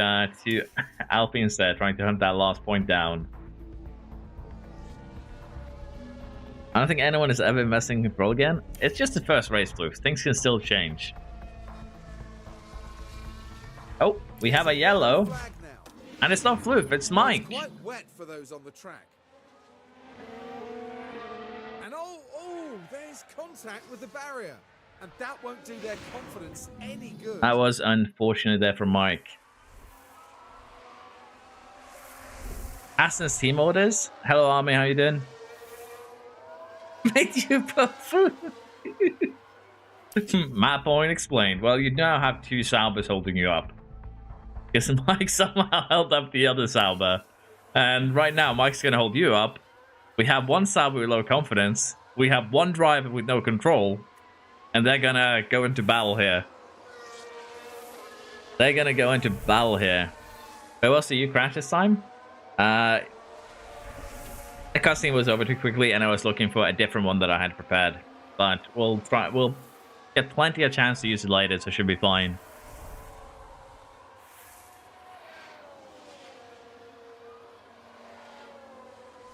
Alpines there trying to hunt that last point down. I don't think anyone has ever messing in control again. It's just the first race, Blue. Things can still change. Oh, we have a yellow. And it's not Floof, it's Mike. It's quite wet for those on the track. And oh, there's contact with the barrier. And that won't do their confidence any good. That was unfortunate there from Mike. Aston's team orders. Hello, Army, how you doing? Made you put food. My point explained. Well, you now have two Saubers holding you up. Because Mike somehow held up the other Sauber. And right now, Mike's going to hold you up. We have one Sauber with low confidence. We have one driver with no control. And they're going to go into battle here. They're going to go into battle here. Where else did you crash this time? The cutscene was over too quickly, and I was looking for a different one that I had prepared. But we'll try. We'll get plenty of chance to use it later, so it should be fine.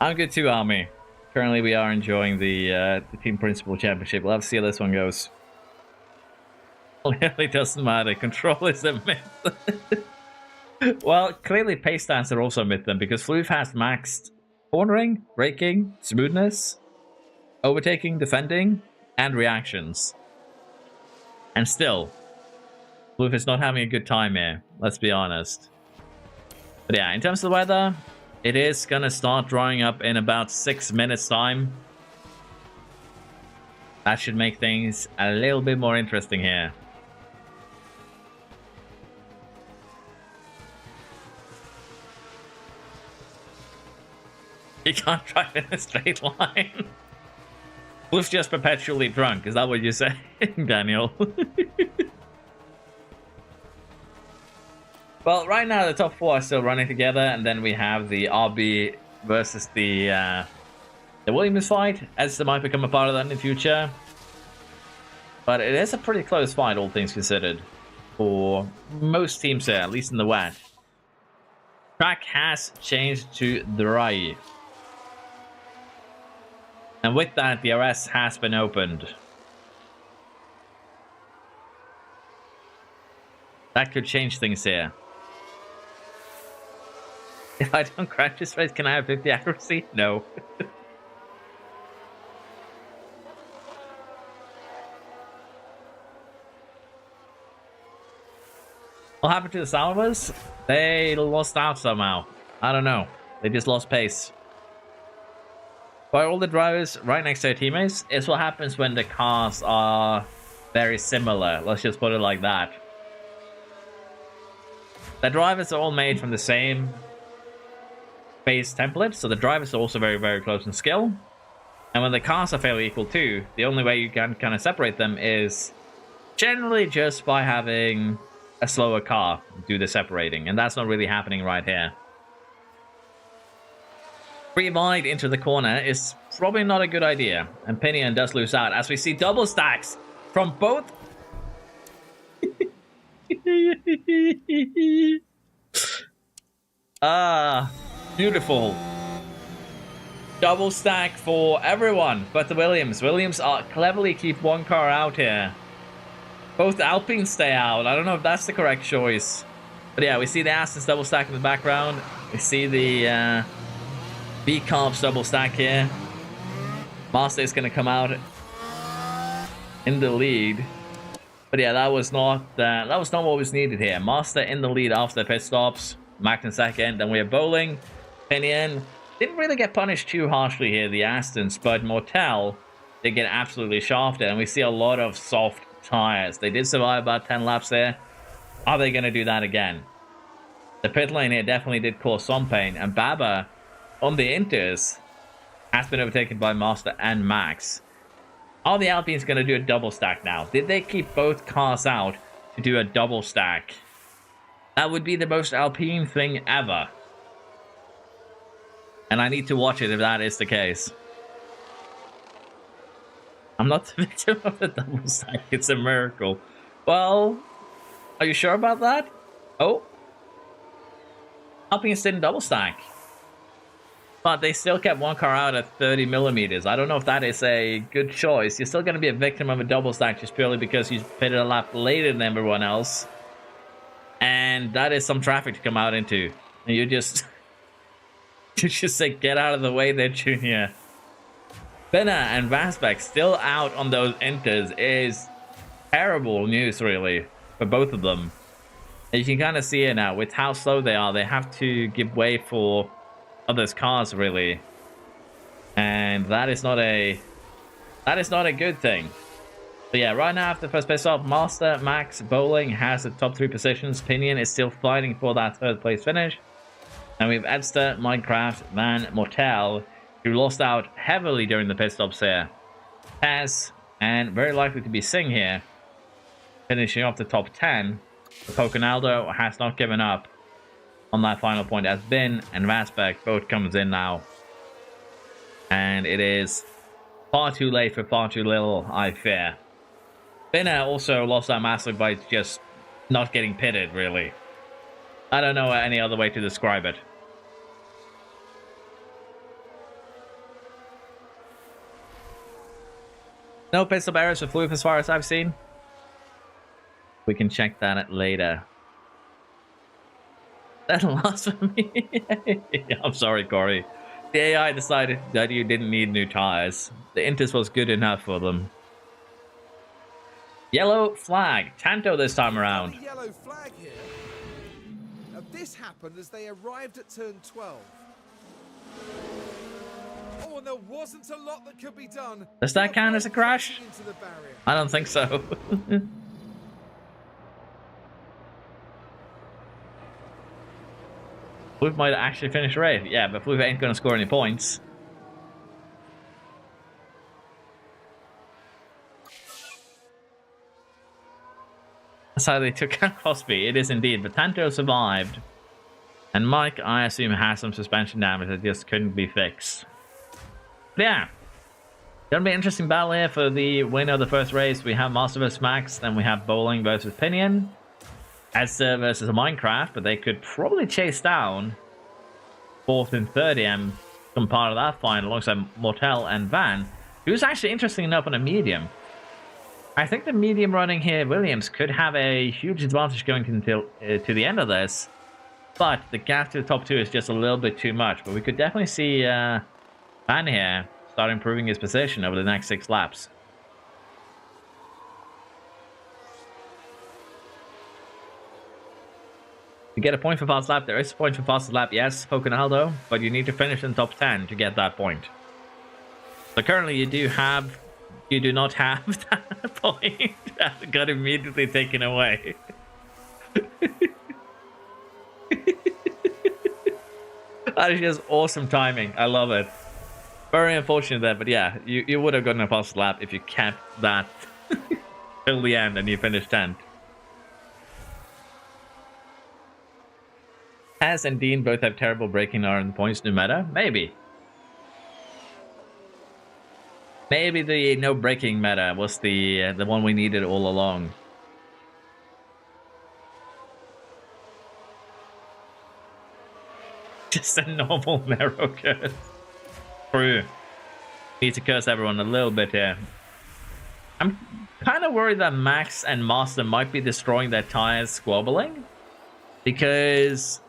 I'm good too, Army. Currently, we are enjoying the Team Principal Championship. We'll have to see how this one goes. Clearly doesn't matter. Control is a myth. Well, clearly pace stats are also a myth then, because Floof has maxed cornering, braking, smoothness. overtaking, defending, and reactions. And still, Floof is not having a good time here, let's be honest. But yeah, in terms of the weather, it is gonna start drying up in about 6 minutes time. That should make things a little bit more interesting here. You can't drive in a straight line. Floof's just perpetually drunk, is that what you're saying, Daniel? Well, right now the top 4 are still running together, and then we have the RB versus the Williams fight, as they might become a part of that in the future. But it is a pretty close fight, all things considered, for most teams here, at least in the West. Track has changed to dry. And with that, the RS has been opened. That could change things here. If I don't crash this race, can I have 50 accuracy? No. What happened to the Salvas? They lost out somehow. I don't know. They just lost pace. By all the drivers right next to their teammates, it's what happens when the cars are very similar. Let's just put it like that. The drivers are all made from the same base template, so the drivers are also very, very close in skill. And when the cars are fairly equal too, the only way you can kind of separate them is generally just by having a slower car do the separating, and that's not really happening right here. Free wide into the corner is probably not a good idea, and Pinion does lose out as we see double stacks from both. Beautiful. Double stack for everyone but the Williams. Williams cleverly keep one car out here. Both Alpines stay out. I don't know if that's the correct choice. But yeah, we see the Astons double stack in the background. We see the B-Carbs double stack here. Master is going to come out in the lead. But yeah, that was not what was needed here. Master in the lead after the pit stops. Mac in second. Then we have Bowling. Pinion didn't really get punished too harshly here, the Astons. But Mortel did get absolutely shafted. And we see a lot of soft tires. They did survive about 10 laps there. Are they going to do that again? The pit lane here definitely did cause some pain. And Baba on the Inters has been overtaken by Master and Max. Are the Alpines going to do a double stack now? Did they keep both cars out to do a double stack? That would be the most Alpine thing ever. And I need to watch it if that is the case. I'm not the victim of the double stack. It's a miracle. Well, are you sure about that? Oh. Alpines didn't double stack. But they still kept one car out at 30 millimeters. I don't know if that is a good choice. You're still going to be a victim of a double stack just purely because you pitted a lap later than everyone else. And that is some traffic to come out into. And you just... you just say, get out of the way there, Junior. Benna and Vasbeck still out on those Inters is terrible news, really, for both of them. And you can kind of see it now. With how slow they are, they have to give way for others' cars, really. And that is not a good thing. But yeah, right now after the first pit stop, Master, Max, Bowling has the top 3 positions. Pinion is still fighting for that 3rd place finish. And we have Edster, Minecraft, Van, Mortel, who lost out heavily during the pit stops here. Taz, and very likely to be Singh here, finishing off the top 10. Poconaldo has not given up on that final point, as Bin and Vasbeck both comes in now. And it is far too late for far too little, I fear. Binner also lost out massively by just not getting pitted, really. I don't know any other way to describe it. No pit stop errors for Floof as far as I've seen. We can check that later. That lost for me. I'm sorry, Corey. The AI decided that you didn't need new tires. the Intis was good enough for them. Yellow flag. Tanto this time around. Yellow flag here. Now this happened as they arrived at turn 12. Oh, and there wasn't a lot that could be done. Does that count as a crash? I don't think so. Floof might actually finish the race. Yeah, but Floof ain't going to score any points. That's how they took out Cosby. It is indeed. But Tanto survived. And Mike, I assume, has some suspension damage that just couldn't be fixed. But yeah. Gonna be an interesting battle here for the winner of the first race. We have Master vs Max, then we have Bowling versus Pinion. Esther versus Minecraft, but they could probably chase down 4th and 3rd EM some part of that fight alongside Mortel and Van, who's actually interesting enough on a medium. I think the medium running here, Williams, could have a huge advantage going until to the end of this, but the gap to the top 2 is just a little bit too much. But we could definitely see Van here start improving his position over the next 6 laps. You get a point for fast lap. There is a point for fastest lap, yes, Pocanaldo, but you need to finish in top 10 to get that point. So currently you do not have that point. That got immediately taken away. That is just awesome timing. I love it. Very unfortunate there, but yeah, you would have gotten a fast lap if you kept that till the end and you finished 10th. Taz and Dean both have terrible braking R in the points, new meta? Maybe. Maybe the no braking meta was the one we needed all along. Just a normal narrow curse. True. Need to curse everyone a little bit here. I'm kind of worried that Max and Master might be destroying their tires squabbling. Because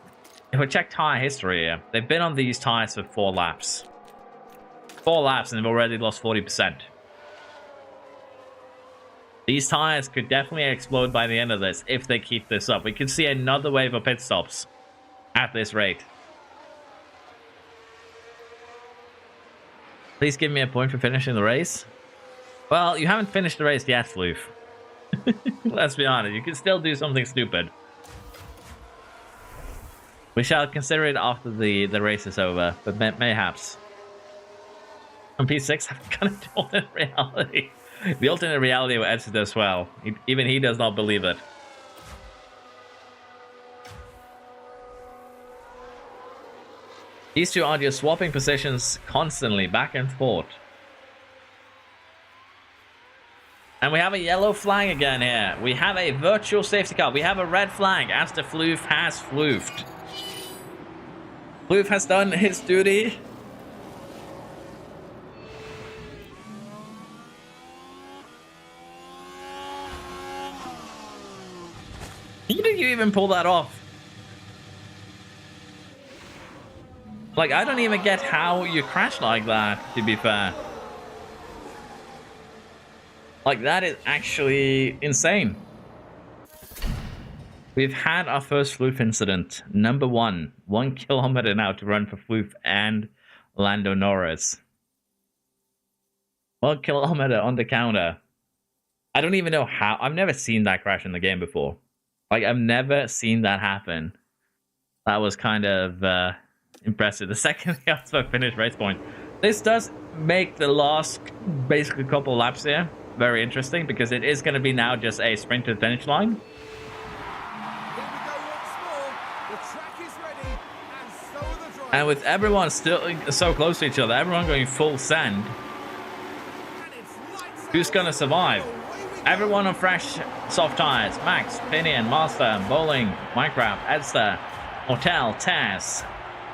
if we check tire history here, they've been on these tires for 4 laps. 4 laps and they've already lost 40%. These tires could definitely explode by the end of this if they keep this up. We could see another wave of pit stops at this rate. Please give me a point for finishing the race. Well, you haven't finished the race yet, Floof. Let's be honest, you can still do something stupid. We shall consider it after the race is over, but mayhaps. On P6, I've got an alternate reality. The alternate reality of Edson as well. Even he does not believe it. These two are just swapping positions constantly, back and forth. And we have a yellow flag again here. We have a virtual safety car. We have a red flag as the Floof has floofed. Floof has done his duty. How did you even pull that off? Like, I don't even get how you crash like that, to be fair. Like, that is actually insane. We've had our first Floof incident. Number 1. 1 kilometer now to run for Floof and Lando Norris. 1 kilometer on the counter. I don't even know how. I've never seen that crash in the game before. Like, I've never seen that happen. That was kind of impressive. The second he also finished race point. This does make the last basically couple laps here very interesting, because it is going to be now just a sprint to the finish line. And with everyone still so close to each other, everyone going full send, who's going to survive? Everyone on fresh soft tires. Max, Pinion, Master, Bowling, Minecraft, Edster, Hotel, Taz,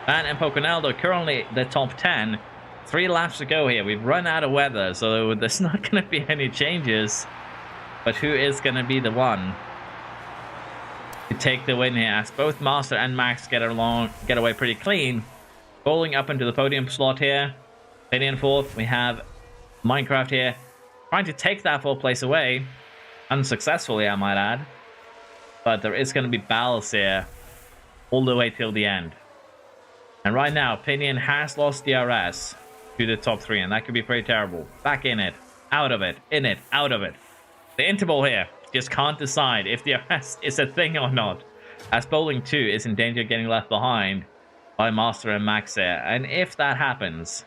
Van and Pocanaldo currently the top 10. 3 laps to go here. We've run out of weather, so there's not going to be any changes. But who is going to be the one to take the win here, as both Master and Max get away pretty clean. Bowling up into the podium slot here. Pinion 4th. We have Minecraft here, trying to take that 4th place away. Unsuccessfully, I might add. But there is going to be battles here all the way till the end. And right now, Pinion has lost DRS to the top 3, and that could be pretty terrible. Back in it, out of it, in it, out of it. The interval here just can't decide if DRS is a thing or not, as Bowling 2 is in danger of getting left behind by Master and Max here. And if that happens,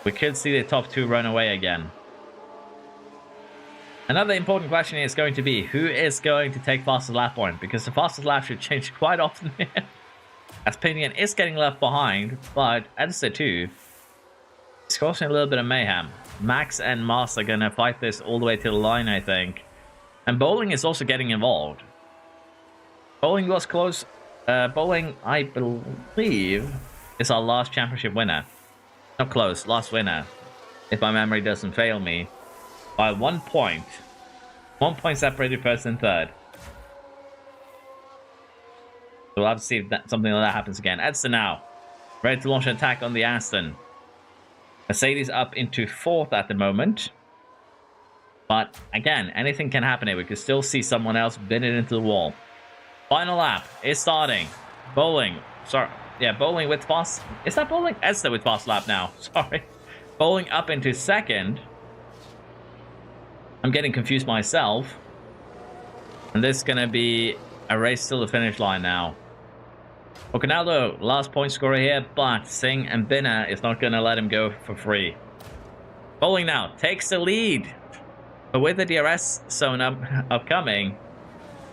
we could see the top 2 run away again. Another important question is going to be, who is going to take fastest lap point? Because the fastest lap should change quite often here. As Pinion is getting left behind, but Edster 2 is causing a little bit of mayhem. Max and Master are going to fight this all the way to the line, I think. And Bowling is also getting involved. Bowling was close. Bowling, I believe, is our last championship winner. Not close, last winner. If my memory doesn't fail me. By 1 point. 1 point separated first and third. So we'll have to see if something like that happens again. Edson now. Ready to launch an attack on the Aston. Mercedes up into 4th at the moment. But again, anything can happen here. We could still see someone else bid it into the wall. Final lap is starting. Bowling. Sorry. Yeah, Bowling with fast. Is that Bowling? Edson with fast lap now. Sorry. Bowling up into 2nd. I'm getting confused myself. And this is going to be a race till the finish line now. Oconaldo, last point scorer here, but Singh and Binna is not going to let him go for free. Bowling now takes the lead. But with the DRS zone upcoming,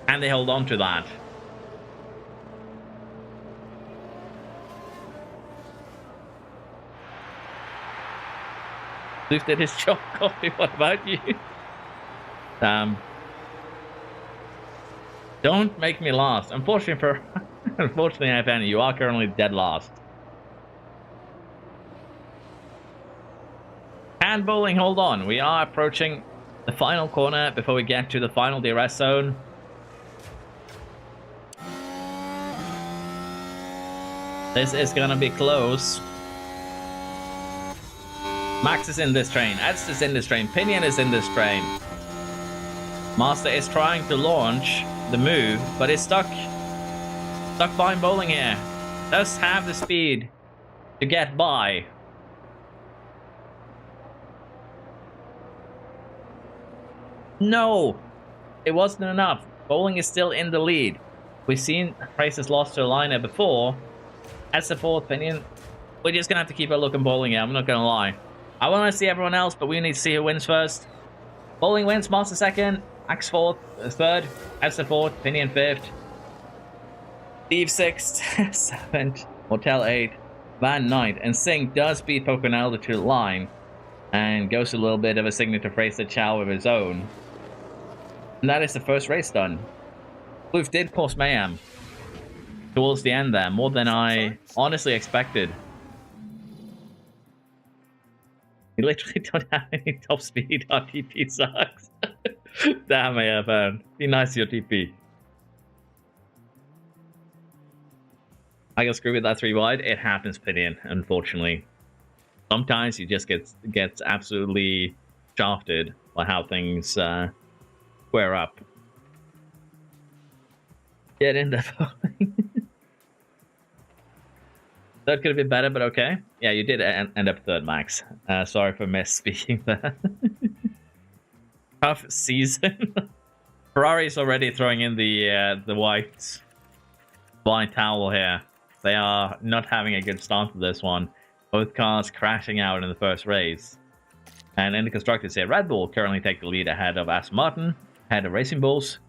and they hold on to that. Luke did his job, Coffee. What about you? Don't make me last. Unfortunately, IFN, you are currently dead last. And Bowling, hold on. We are approaching the final corner before we get to the final DRS zone. This is gonna be close. Max is in this train. Edst is in this train. Pinion is in this train. Master is trying to launch the move, but it's stuck. Stuck behind Bowling here. Does have the speed to get by. No! It wasn't enough. Bowling is still in the lead. We've seen races lost to a liner before. As the 4th Pinion, we're just gonna have to keep a look at Bowling here, I'm not gonna lie. I want to see everyone else, but we need to see who wins first. Bowling wins, Master 2nd, Axe 4th, 3rd, Esther 4th, Pinion 5th, Steve 6th, 7th, Hotel 8th, Van 9th, and Singh does beat Poconaldo to the line and goes a little bit of a signature phrase to Chow of his own. And that is the first race done. Kloof did cause mayhem towards the end there, more than I honestly expected. You literally don't have any top speed. Our TP sucks. Damn, AFN. Be nice to your TP. I got screwed with that 3 wide. It happens, Pinion, unfortunately. Sometimes you just get absolutely shafted by how things square up. Get in there. Third could have been better, but okay. Yeah, you did end up 3rd, Max. Sorry for misspeaking there. Tough season. Ferrari's already throwing in the white blind towel here. They are not having a good start to this one. Both cars crashing out in the first race. And in the constructors here, Red Bull currently take the lead ahead of Aston Martin, ahead of Racing Bulls,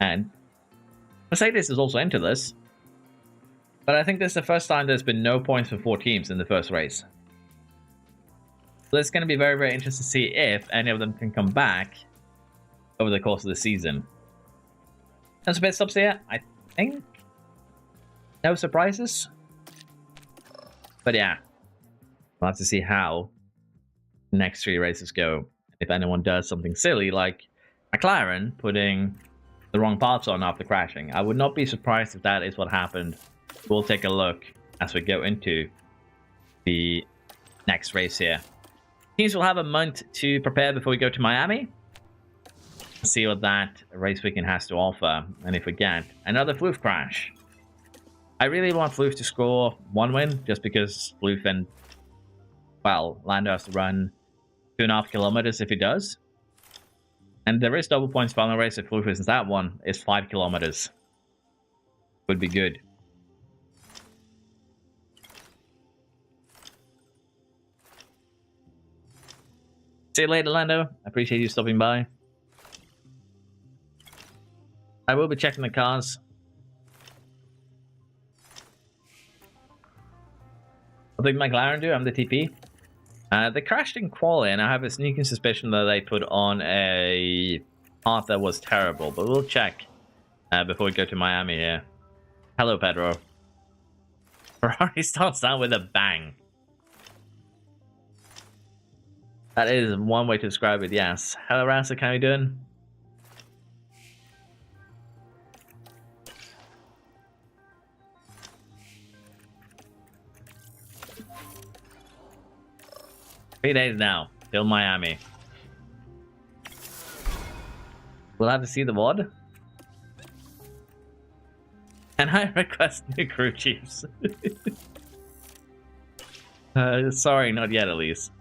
and Mercedes is also into this. But I think this is the first time there's been no points for 4 teams in the first race. So it's going to be very, very interesting to see if any of them can come back over the course of the season. And some pit stops here, I think. No surprises. But yeah, we'll have to see how the next 3 races go. If anyone does something silly like McLaren putting the wrong parts on after crashing. I would not be surprised if that is what happened. We'll take a look as we go into the next race here. Teams will have a month to prepare before we go to Miami. See what that race weekend has to offer. And if we get another Floof crash. I really want Floof to score 1 win, just because Floof and, well, Lando has to run 2.5 kilometers if he does. And there is double points final race if Floof isn't that one. It's 5 kilometers. Would be good. See you later, Lando. I appreciate you stopping by. I will be checking the cars. What did McLaren do? I'm the TP. They crashed in quali, and I have a sneaking suspicion that they put on a part that was terrible. But we'll check before we go to Miami here. Hello, Pedro. Ferrari starts out with a bang. That is one way to describe it, yes. Hello, Rasa, how are you doing? Three days now, till Miami. We'll have to see the VOD. And I request new crew chiefs. Sorry, not yet at least.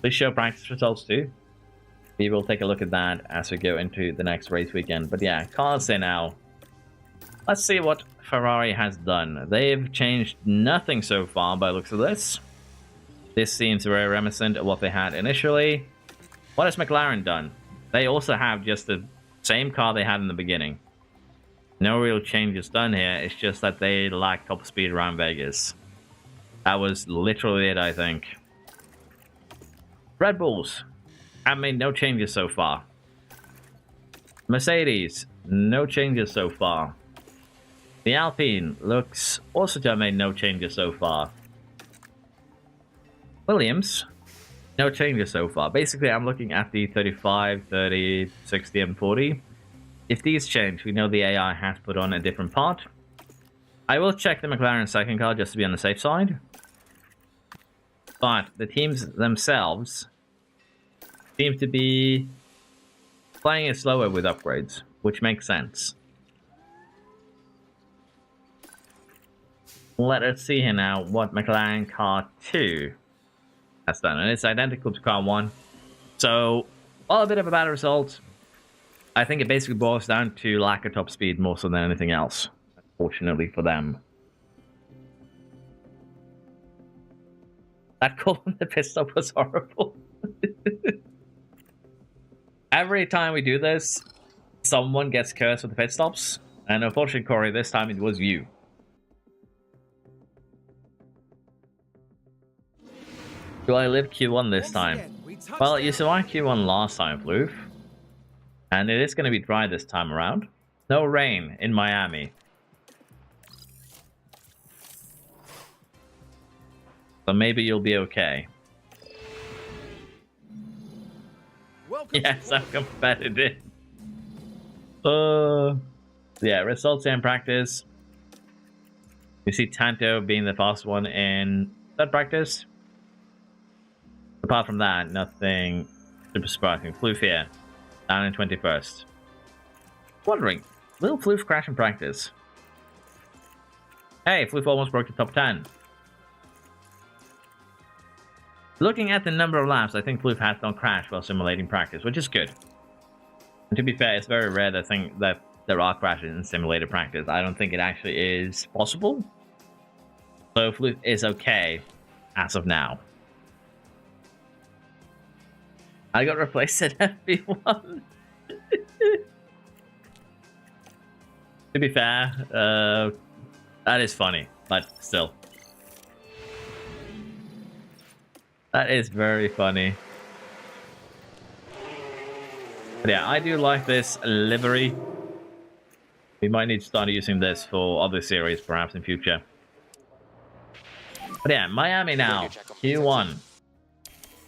Please show practice results too. We will take a look at that as we go into the next race weekend. But yeah, cars in now. Let's see what Ferrari has done. They've changed nothing so far by the looks of this. This seems very reminiscent of what they had initially. What has McLaren done? They also have just the same car they had in the beginning. No real changes done here. It's just that they lack top speed around Vegas. That was literally it, I think. Red Bulls have made no changes so far. Mercedes, no changes so far. The Alpine looks also to have made no changes so far. Williams, no changes so far. Basically, I'm looking at the 35, 30, 60, and 40. If these change, we know the AI has put on a different part. I will check the McLaren second car just to be on the safe side. But the teams themselves seem to be playing it slower with upgrades, which makes sense. Let us see here now what McLaren car 2 has done. And it's identical to car 1. So, well, a bit of a bad result. I think it basically boils down to lack of top speed more so than anything else, unfortunately for them. That call on the pit stop was horrible. Every time we do this, someone gets cursed with the pit stops. And unfortunately, Corey, this time it was you. Do I live Q1 this time? Well, you survived Q1 last time, Floof. And it is going to be dry this time around. No rain in Miami. So maybe you'll be okay. Yes, I'm competitive. Yeah, results in practice. You see Tanto being the fastest one in that practice. Apart from that, nothing super surprising. Floof here, down in 21st. Wondering, will Floof crash in practice? Hey, Floof almost broke the top 10. Looking at the number of laps, I think Floof has not crashed while simulating practice, which is good. And to be fair, it's very rare that there are crashes in simulated practice. I don't think it actually is possible. So Floof is okay as of now. I got replaced at FB1. To be fair, that is funny, but still. That is very funny. But yeah, I do like this livery. We might need to start using this for other series, perhaps in future. But yeah, Miami now, Q1.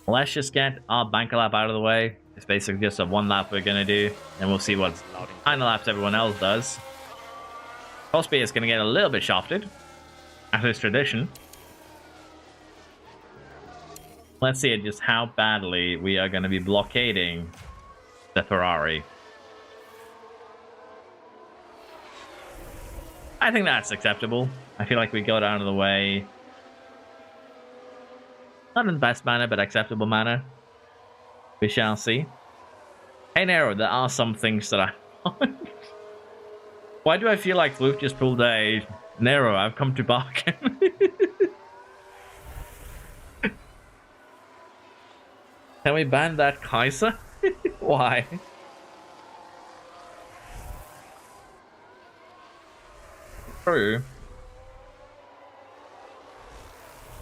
Let's just get our banker lap out of the way. It's basically just a 1 lap we're going to do, and we'll see what kind of laps everyone else does. Cosby is going to get a little bit shafted, as is tradition. Let's see just how badly we are going to be blockading the Ferrari. I think that's acceptable. I feel like we got out of the way. Not in the best manner, but acceptable manner. We shall see. Hey Nero, there are some things that I want. Why do I feel like Floof just pulled a Nero, I've come to bargain? Can we ban that Kaiser? Why? True.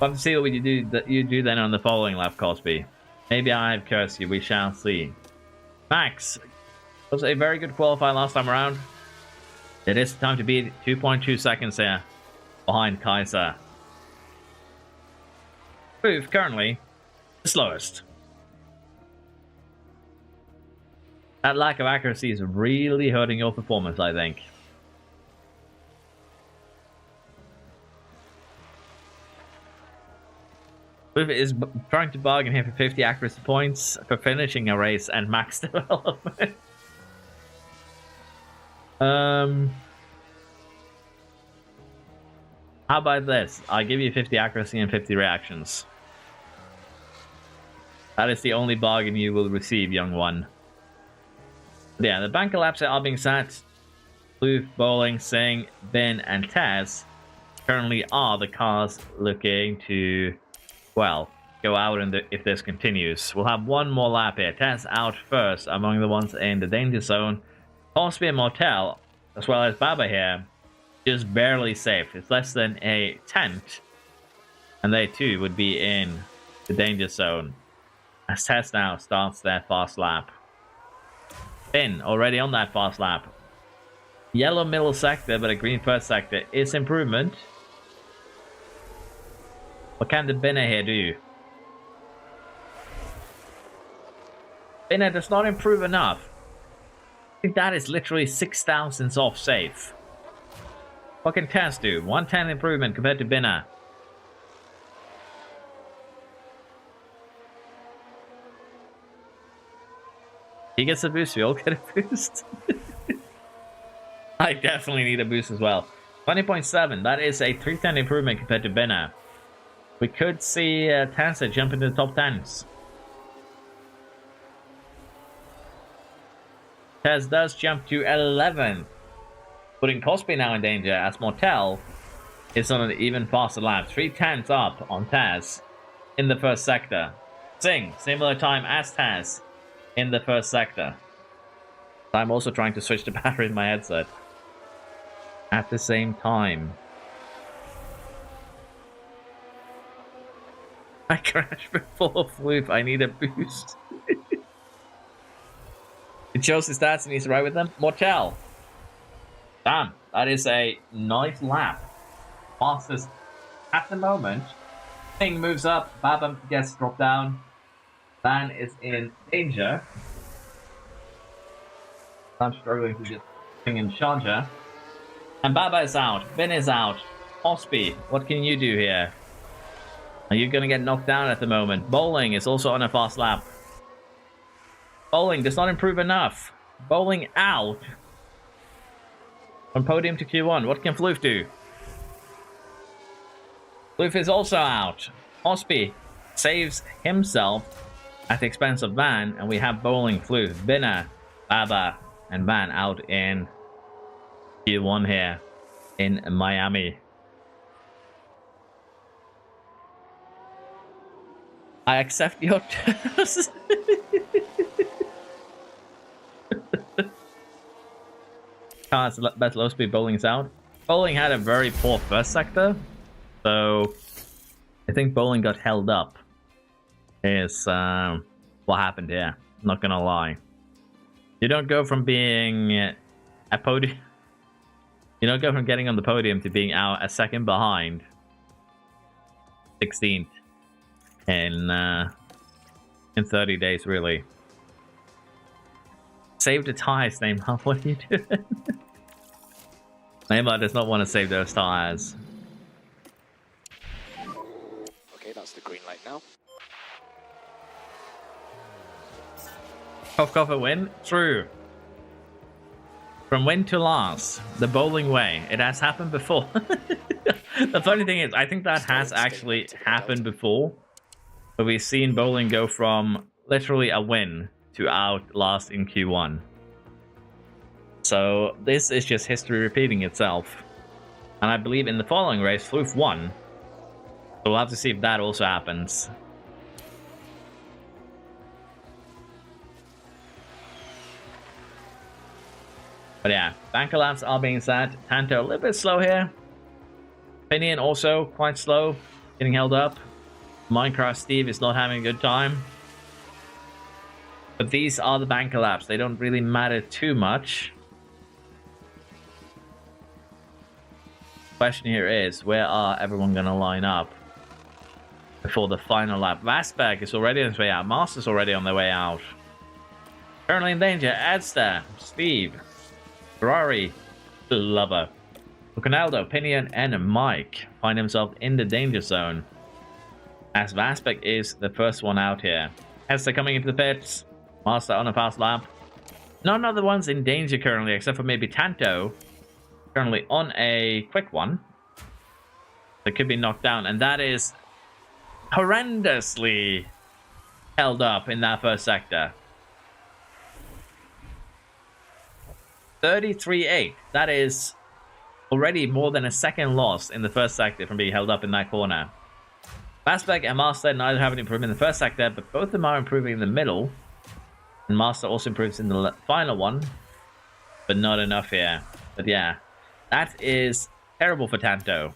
But to see what you do then on the following lap, Cosby. Maybe I have cursed you, we shall see. Max was a very good qualifier last time around. It is time to beat 2.2 seconds here behind Kaiser. Proof currently the slowest. That lack of accuracy is really hurting your performance, I think. Proof is trying to bargain here for 50 accuracy points for finishing a race and max development. How about this? I give you 50 accuracy and 50 reactions. That is the only bargain you will receive, young one. But yeah, the bank collapse are being set. Blue, Bowling, Singh, Ben, and Taz currently are the cars looking to, well, go out if this continues. We'll have one more lap here. Taz out first among the ones in the danger zone. Cosby and Motel, as well as Baba here, just barely safe. It's less than a tenth. And they too would be in the danger zone. As Taz now starts their fast lap. Finn already on that fast lap. Yellow middle sector, but a green first sector is improvement. What can the Binner here do? Binner does not improve enough. I think that is literally 6 thousandths off safe. What can Taz do? 110 improvement compared to Binner. He gets a boost, we all get a boost. I definitely need a boost as well. 20.7, that is a 310 improvement compared to Binner. We could see Taz jump into the top 10s. Taz does jump to 11, putting Cosby now in danger as Mortel is on an even faster lap. 3 tenths up on Taz in the first sector. Singh, similar time as Taz in the first sector. I'm also trying to switch the battery in my headset at the same time. I crashed before Floof. I need a boost. It shows his stats and he's right with them. Mortel. Damn, that is a nice lap. Fastest at the moment. Thing moves up. Babam gets dropped down. Van is in danger. I'm struggling to get thing in Sharjah. And Baba is out. Ben is out. Osby, what can you do here? Are you going to get knocked down at the moment? Bowling is also on a fast lap. Bowling does not improve enough. Bowling out. From podium to Q1. What can Floof do? Floof is also out. Osby saves himself at the expense of Van. And we have Bowling, Floof, Binner, Baba, and Van out in Q1 here in Miami. I accept your terms. Cars bet low speed Bowling's out. Bowling had a very poor first sector, so I think Bowling got held up. Is what happened here. Not gonna lie. You don't go from being a podium. You don't go from getting on the podium to being out a second behind. 16th in 30 days, really. Save the tires, Neymar. What are you doing? Neymar does not want to save those tires. Okay, that's the green light now. Cough, cough, a win? True. From win to loss, the bowling way. It has happened before. The funny thing is, I think that has actually happened before. But we've seen bowling go from literally a win to out last in Q1. So this is just history repeating itself. And I believe in the following race, Floof won. So we'll have to see if that also happens. But yeah, banker laps are being set. Tanto a little bit slow here. Pinion also quite slow, getting held up. Minecraft Steve is not having a good time. But these are the banker laps. They don't really matter too much. Question here is, where are everyone going to line up before the final lap? Vastberg is already on his way out. Master's already on their way out. Currently in danger, Edster, Steve, Ferrari, Lover, Ronaldo, Pinion, and Mike find himself in the danger zone. As Vastberg is the first one out here. Edster coming into the pits. Master on a fast lap. None of the ones in danger currently, except for maybe Tanto. Currently on a quick one. That could be knocked down. And that is horrendously held up in that first sector. 33-8. That is already more than a second loss in the first sector from being held up in that corner. Fastback and Master neither have an improvement in the first sector, but both of them are improving in the middle. And Master also improves in the final one, but not enough here. But yeah, that is terrible for Tanto.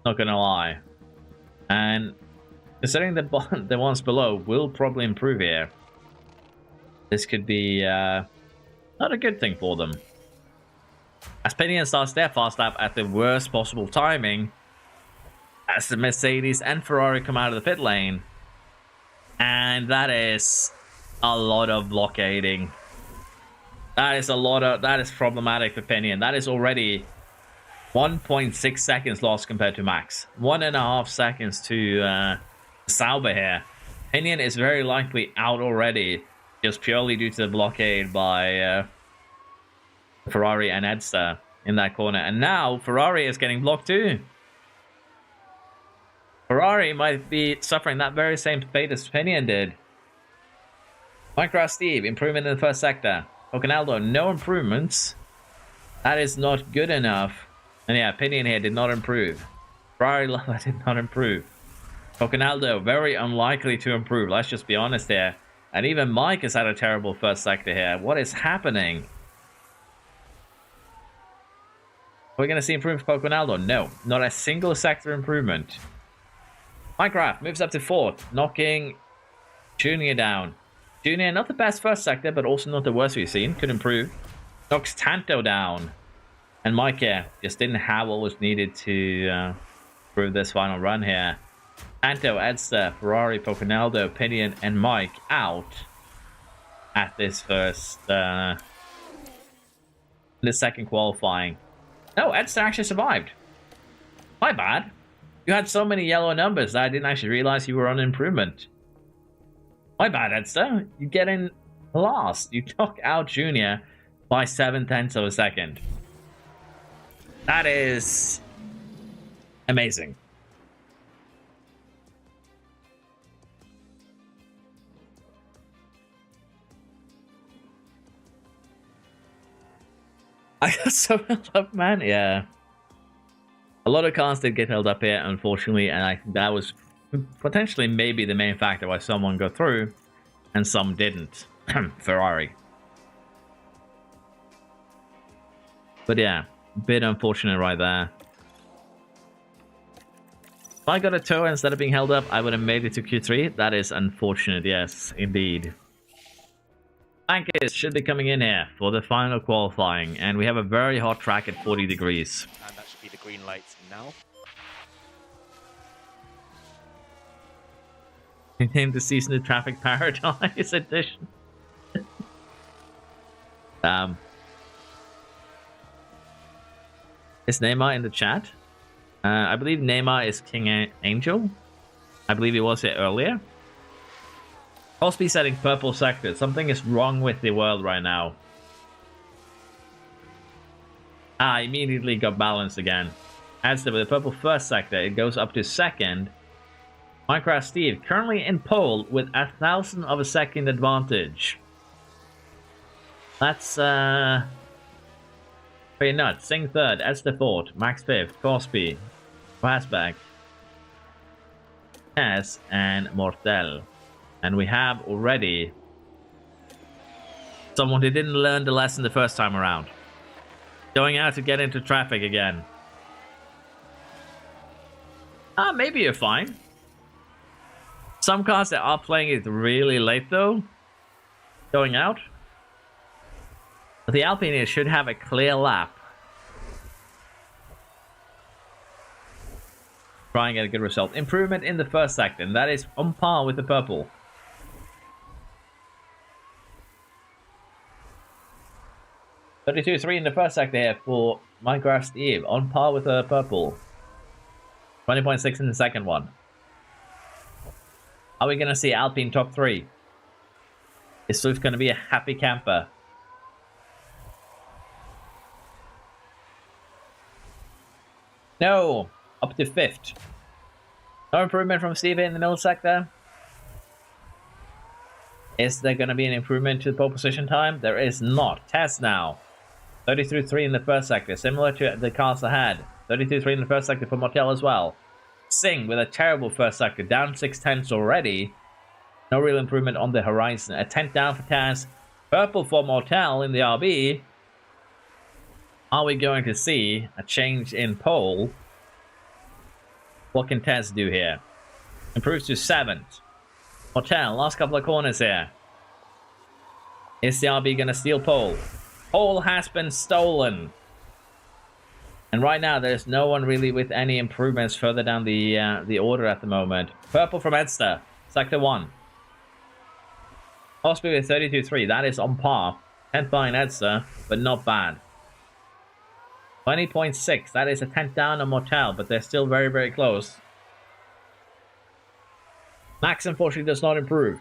Not gonna lie. And considering the ones below will probably improve here, this could be not a good thing for them. As Pinion starts their fast lap at the worst possible timing, as the Mercedes and Ferrari come out of the pit lane, and that is a lot of blockading. That is problematic for Pinion. That is already 1.6 seconds lost compared to Max. 1.5 seconds to Sauber here. Pinion is very likely out already, just purely due to the blockade by Ferrari and Edster in that corner. And now Ferrari is getting blocked too. Ferrari might be suffering that very same fate as Pinion did. Minecraft Steve, improvement in the first sector. Ronaldo, no improvements. That is not good enough. And yeah, Pinion here did not improve. Ferrari Lava did not improve. Ronaldo, very unlikely to improve. Let's just be honest here. And even Mike has had a terrible first sector here. What is happening? Are we going to see improvement for Ronaldo? No, not a single sector improvement. Minecraft moves up to 4th, knocking Junior down. Junior, not the best first sector, but also not the worst we've seen. Could improve. Knocks Tanto down. And Mike here just didn't have what was needed to prove this final run here. Tanto, Edster, Ferrari, Ronaldo, Pinion, and Mike out at this first, the second qualifying. No, Edster actually survived. My bad. You had so many yellow numbers that I didn't actually realize you were on improvement. My bad, Edster. You get in last. You knock out Junior by 0.7 of a second. That is amazing. I got so held up, man. Yeah. A lot of cars did get held up here, unfortunately, and I think that was potentially maybe the main factor why someone got through and some didn't. Ferrari. But yeah, a bit unfortunate right there. If I got a tow instead of being held up, I would have made it to Q3. That is unfortunate, yes, indeed. Bankers should be coming in here for the final qualifying, and we have a very hot track at 40 degrees. And that should be the green lights now. Named the season of Traffic Paradise edition. Is Neymar in the chat? I believe Neymar is King Angel. I believe he was here earlier. Cosby setting purple sector. Something is wrong with the world right now. Ah, immediately got balanced again. As to the purple first sector, it goes up to second. Minecraft Steve currently in pole with 1,000 of a second advantage. That's pretty nuts. Sing third, Esther fourth, Max fifth, Cosby, Fastback, Tess, and Mortel. And we have already someone who didn't learn the lesson the first time around. Going out to get into traffic again. Maybe you're fine. Some cars that are playing it really late though. Going out. But the Alpine should have a clear lap. Try and get a good result. Improvement in the first sector, and that is on par with the purple. .32.3 in the first sector here for Minecraft Steve, on par with the purple. 20.6 in the second one. Are we going to see Alpine top 3? Is Swift going to be a happy camper? No! Up to 5th. No improvement from Steve in the middle sector. Is there going to be an improvement to the pole position time? There is not. Test now. 33.3 in the first sector, similar to the cars ahead. 32.3 in the first sector for Motel as well. Sing with a terrible first sector, down 6/10 already. No real improvement on the horizon. A 10th down for Taz. Purple for Motel in the RB. Are we going to see a change in pole? What can Taz do here? Improves to 7th. Motel, last couple of corners here. Is the RB going to steal pole? Pole has been stolen. And right now, there's no one really with any improvements further down the order at the moment. Purple from Edster, sector 1. Cosby with 32.3, that is on par. 10th by Edster, but not bad. 20.6, that is a 10th down on Motel, but they're still very, very close. Max, unfortunately, does not improve.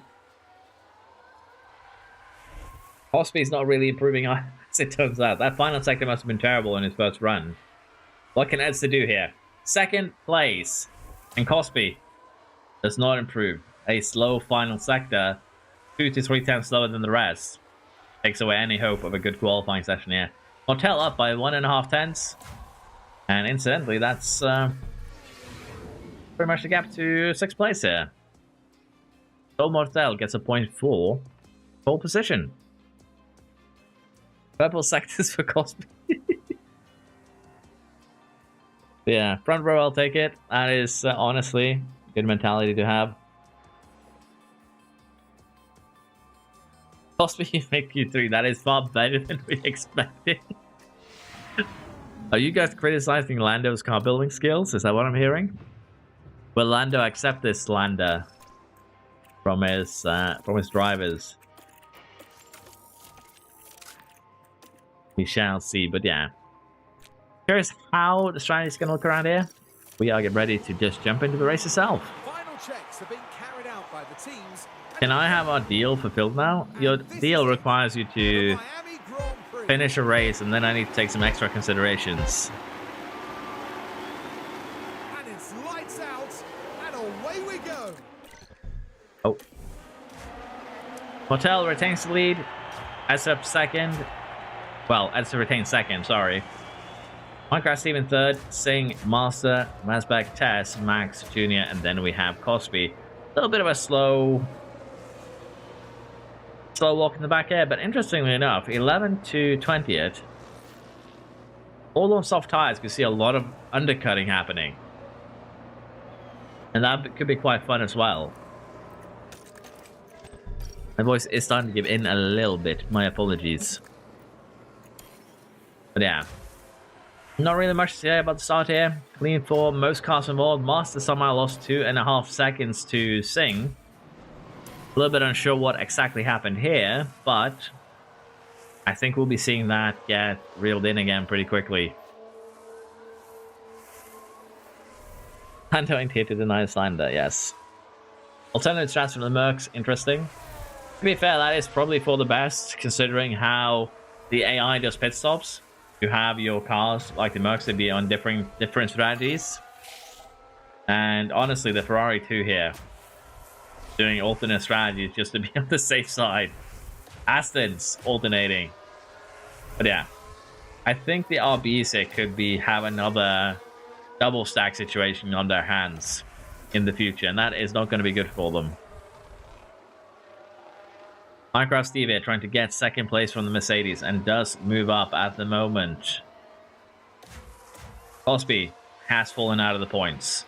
Cosby's not really improving, as it turns out. That final sector must have been terrible in his first run. What can Edster do here? Second place. And Cosby does not improve. A slow final sector, 2 to 3 times slower than the rest. Takes away any hope of a good qualifying session here. Motel up by 1.5 tenths. And incidentally, that's pretty much the gap to 6th place here. So Motel gets a 0.4 pole position. Purple sectors for Cosby. Yeah, front row, I'll take it. That is honestly good mentality to have. Cosby make Q3. That is far better than we expected. Are you guys criticizing Lando's car building skills? Is that what I'm hearing? Will Lando accept this slander from his drivers? We shall see, but yeah. Curious how the strategy is going to look around here. We are getting ready to just jump into the race itself. Final checks are being carried out by the teams. Can I have our deal fulfilled now? Your deal requires you to finish a race, and then I need to take some extra considerations. And it's lights out, and away we go. Oh. Motel retains the lead. Edster up second. Well, Edster retains second, sorry. Minecraft Steven third, Sing, Master, Mazbek, Tess, Max, Jr., and then we have Cosby. A little bit of a slow walk in the back air, but interestingly enough, 11 to 20th, all on soft tires, we see a lot of undercutting happening. And that could be quite fun as well. My voice is starting to give in a little bit, my apologies. But yeah. Not really much to say about the start here. Clean for most cars involved. Master somehow lost 2.5 seconds to Sing. A little bit unsure what exactly happened here, but I think we'll be seeing that get reeled in again pretty quickly. I'm going here to deny slander, yes. Alternative strats from the Mercs, interesting. To be fair, that is probably for the best, considering how the AI does pit stops. You have your cars, like the Mercs, to be on different strategies. And honestly, the Ferrari 2 here, doing alternate strategies just to be on the safe side. Aston's alternating. But yeah, I think the RBs here could have another double stack situation on their hands in the future, and that is not going to be good for them. Minecraft Steve here trying to get second place from the Mercedes and does move up at the moment. Cosby has fallen out of the points.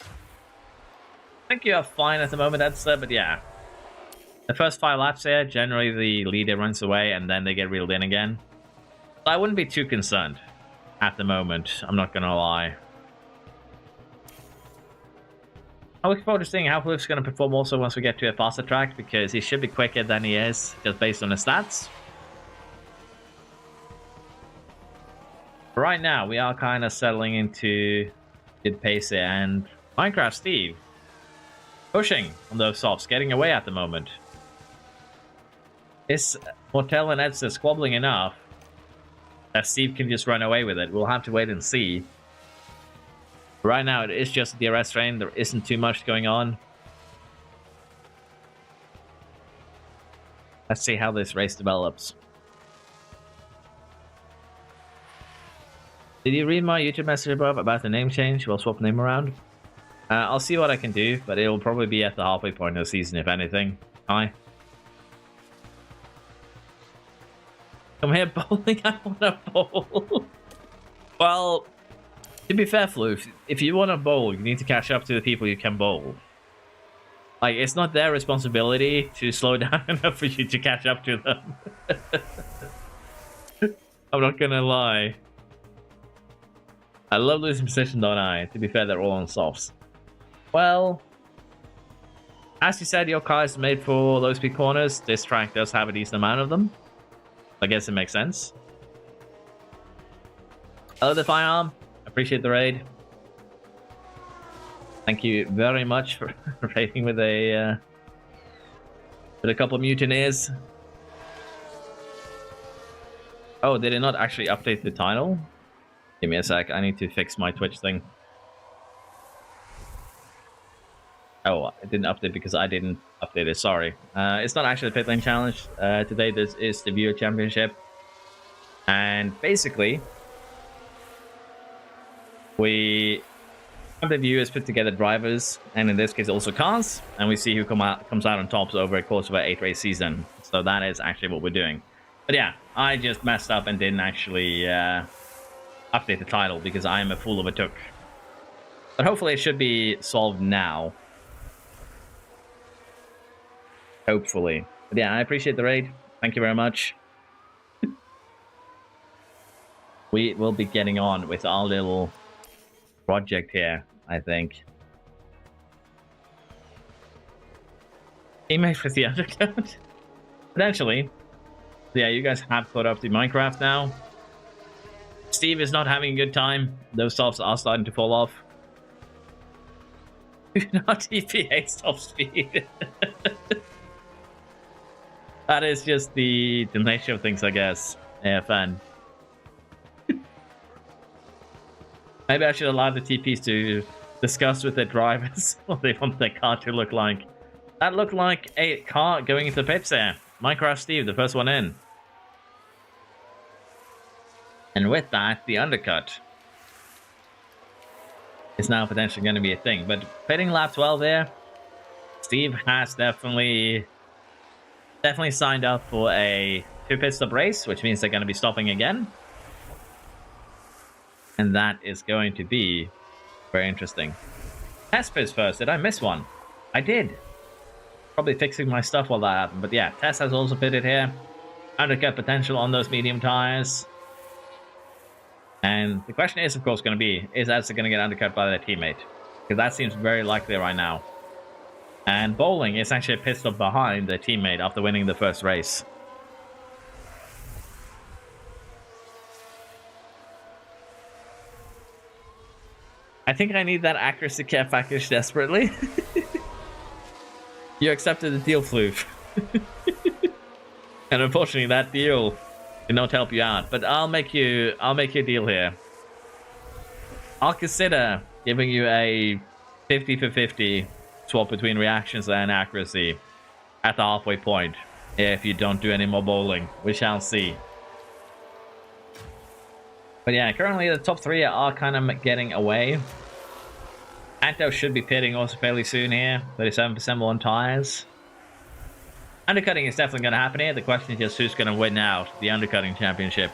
I think you're fine at the moment, but yeah. The first 5 laps here, generally the leader runs away and then they get reeled in again. So I wouldn't be too concerned at the moment, I'm not gonna lie. I'm looking forward to seeing how Fluke's going to perform also once we get to a faster track, because he should be quicker than he is, just based on the stats. Right now, we are kind of settling into good pace here, and Minecraft Steve pushing on those softs, getting away at the moment. Is Mortel and Edson squabbling enough that Steve can just run away with it? We'll have to wait and see. Right now, it is just a DRS train. There isn't too much going on. Let's see how this race develops. Did you read my YouTube message above about the name change? We'll swap name around. I'll see what I can do, but it'll probably be at the halfway point of the season, if anything. Hi. Come here, bowling. I want to bowl. Well, to be fair, Flu, if you want to bowl, you need to catch up to the people you can bowl. Like, it's not their responsibility to slow down enough for you to catch up to them. I'm not gonna lie. I love losing position, don't I? To be fair, they're all on softs. Well, as you said, your car is made for low speed corners. This track does have a decent amount of them. I guess it makes sense. Hello, the firearm. Appreciate the raid. Thank you very much for raiding with a couple of mutineers. Oh, did it not actually update the title? Give me a sec. I need to fix my Twitch thing. Oh, it didn't update because I didn't update it. Sorry. It's not actually a pit lane challenge. Today, this is the viewer championship, and basically, we have the viewers put together drivers, and in this case also cars, and we see who comes out on top over a course of an 8-race season. So that is actually what we're doing. But yeah, I just messed up and didn't actually update the title because I am a fool of a took. But hopefully it should be solved now. Hopefully. But yeah, I appreciate the raid. Thank you very much. We will be getting on with our little project here, I think. Teammate with the undercut? Potentially. Yeah, you guys have caught up to Minecraft now. Steve is not having a good time. Those softs are starting to fall off. Do not TPA stop speed. That is just the nature of things, I guess. Yeah, fun. Maybe I should allow the TPs to discuss with their drivers what they want their car to look like. That looked like a car going into the pits there. Minecraft Steve, the first one in. And with that, the undercut is now potentially going to be a thing. But pitting lap 12 there, Steve has definitely signed up for a 2-pit stop race, which means they're going to be stopping again. And that is going to be very interesting. Test pits first. Did I miss one? I did. Probably fixing my stuff while that happened. But yeah, Tess has also pitted here. Undercut potential on those medium tires. And the question is, of course, going to be, is Edson going to get undercut by their teammate? Because that seems very likely right now. And Bowling is actually a pit stop behind their teammate after winning the first race. I think I need that accuracy care package desperately. You accepted the deal, Floof. And unfortunately, that deal did not help you out. But I'll make you a deal here. I'll consider giving you a 50 for 50 swap between reactions and accuracy at the halfway point if you don't do any more bowling. We shall see. But yeah, currently the top three are kind of getting away. Anto should be pitting also fairly soon here. 37% more on tires. Undercutting is definitely going to happen here. The question is just who's going to win out the undercutting championship.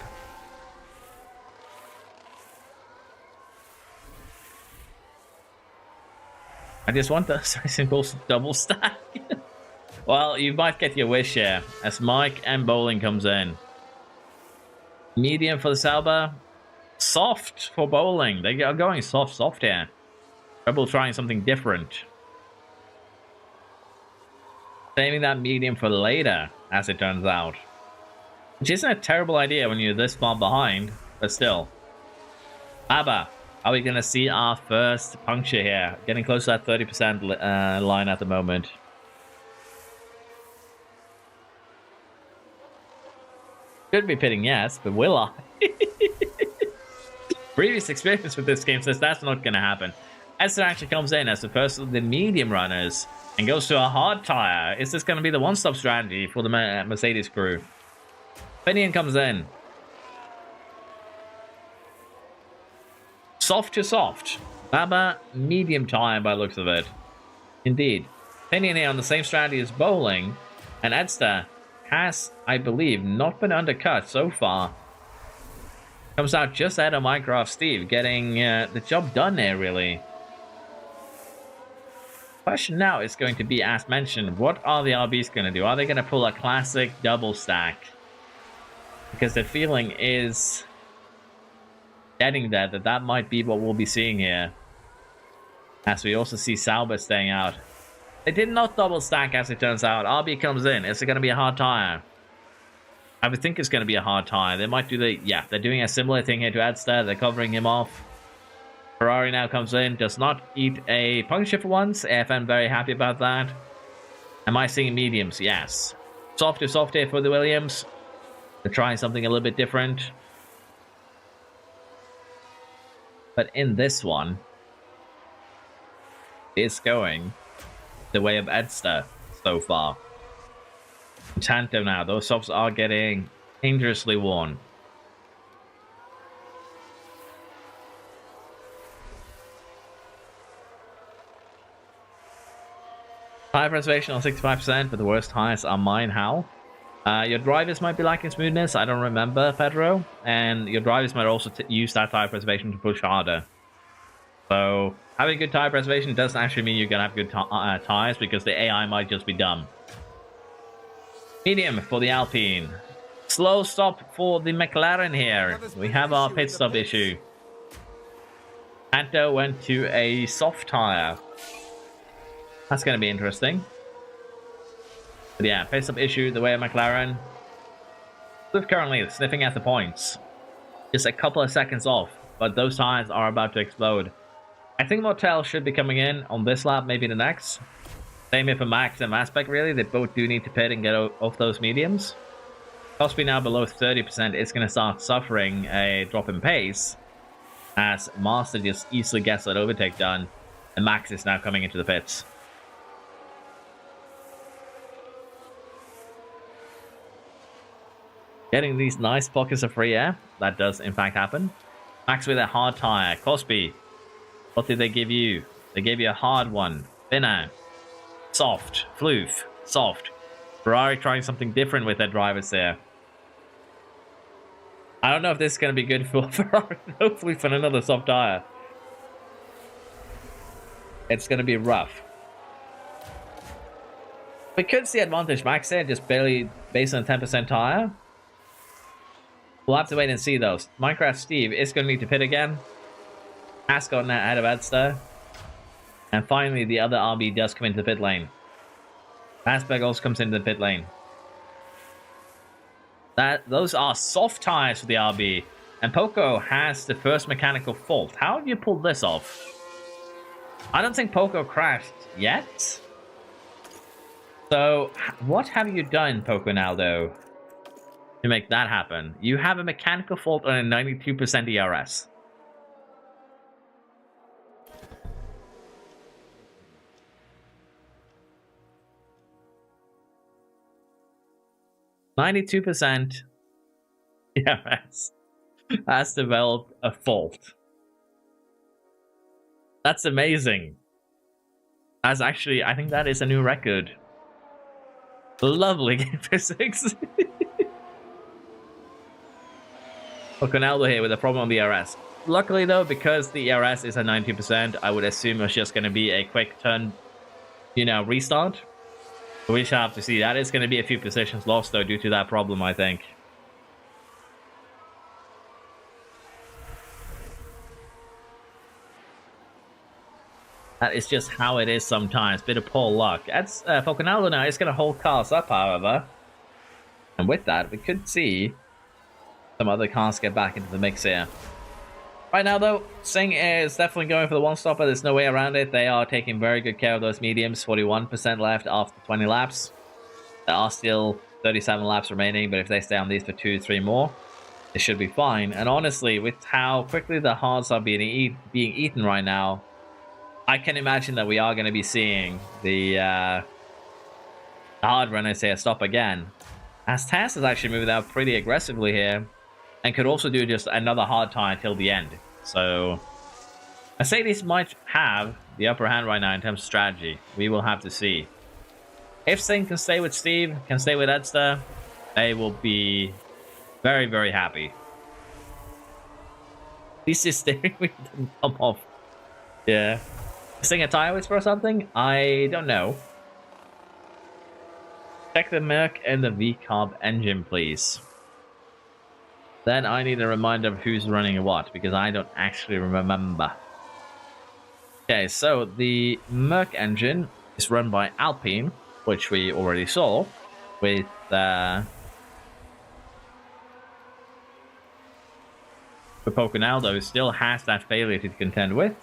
I just want the simple double stack. Well, you might get your wish here as Mike and Bowling comes in. Medium for the Sauber. Soft for Bowling. They are going soft here. Rebel trying something different. Saving that medium for later, as it turns out. Which isn't a terrible idea when you're this far behind, but still. Abba, are we going to see our first puncture here? Getting close to that 30% line at the moment. Should be pitting yes, but will I? Previous experience with this game says that's not going to happen. Esther actually comes in as the first of the medium runners and goes to a hard tire. Is this going to be the one-stop strategy for the Mercedes crew? Finian comes in. Soft to soft. Baba, medium tire by the looks of it. Indeed. Finian here on the same strategy as Bowling. And Edster has, I believe, not been undercut so far. Comes out just ahead of Minecraft Steve, getting the job done there, really. Question now is going to be, as mentioned, what are the RBs going to do? Are they going to pull a classic double stack? Because the feeling is getting there that might be what we'll be seeing here. As we also see Sauber staying out. They did not double stack, as it turns out. RB comes in. Is it going to be a hard tire? I would think it's going to be a hard tire. They might do the... Yeah, they're doing a similar thing here to Adster. They're covering him off. Ferrari now comes in, does not eat a puncture for once. AFM very happy about that. Am I seeing mediums? Yes. Soft here for the Williams. They're trying something a little bit different. But in this one, it's going the way of Edster so far. Tanto now, those softs are getting dangerously worn. Tire preservation on 65%, but the worst tires are mine. How? Your drivers might be lacking smoothness. I don't remember, Pedro. And your drivers might also use that tire preservation to push harder. So, having good tire preservation doesn't actually mean you're going to have good tires, because the AI might just be dumb. Medium for the Alpine. Slow stop for the McLaren here. We have our pit stop issue. Anto went to a soft tire. That's going to be interesting. But yeah, pit stop issue the way of McLaren. We're currently sniffing at the points. Just a couple of seconds off, but those tires are about to explode. I think Motel should be coming in on this lap, maybe the next. Same here for Max and Aspect, really. They both do need to pit and get off those mediums. Top speed now below 30%. It's going to start suffering a drop in pace as Master just easily gets that overtake done. And Max is now coming into the pits. Getting these nice pockets of free air. That does, in fact, happen. Max with a hard tire. Cosby, what did they give you? They gave you a hard one. Thinner. Soft. Floof. Soft. Ferrari trying something different with their drivers there. I don't know if this is going to be good for Ferrari. Hopefully for another soft tire. It's going to be rough. We could see advantage Max there, just barely based on a 10% tire. We'll have to wait and see, though. Minecraft Steve is going to need to pit again. Has gotten ahead of Edster. And finally, the other RB does come into the pit lane. Asberg also comes into the pit lane. Those are soft tires for the RB. And Poco has the first mechanical fault. How do you pull this off? I don't think Poco crashed yet. So, what have you done, Poconaldo, to make that happen? You have a mechanical fault on a 92% ERS. %, ERS has developed a fault. That's amazing. That's actually, I think that is a new record. Lovely game physics. Ronaldo here with a problem on the ERS. Luckily though, because the ERS is at 90%, I would assume it's just going to be a quick turn, restart. We shall have to see. That is going to be a few positions lost though due to that problem, I think. That is just how it is sometimes. Bit of poor luck. That's Falconaldo now is going to hold cars up, however. And with that, we could see some other cars get back into the mix here. Right now, though, Singh is definitely going for the one-stopper. There's no way around it. They are taking very good care of those mediums. 41% left after 20 laps. There are still 37 laps remaining, but if they stay on these for 2-3 more, it should be fine. And honestly, with how quickly the hards are being eaten right now, I can imagine that we are going to be seeing the hard runners here stop again. As Taz is actually moving out pretty aggressively here, and could also do just another hard tire until the end. So, Mercedes might have the upper hand right now in terms of strategy. We will have to see. If Singh can stay with Steve, can stay with Edster, they will be very, very happy. This is steering wheel didn't come off. Yeah. Sing a tire whisper or something? I don't know. Check the Merc and the V-carb engine, please. Then I need a reminder of who's running what, because I don't actually remember. Okay, so the Merc engine is run by Alpine, which we already saw, with Poconaldo, who still has that failure to contend with.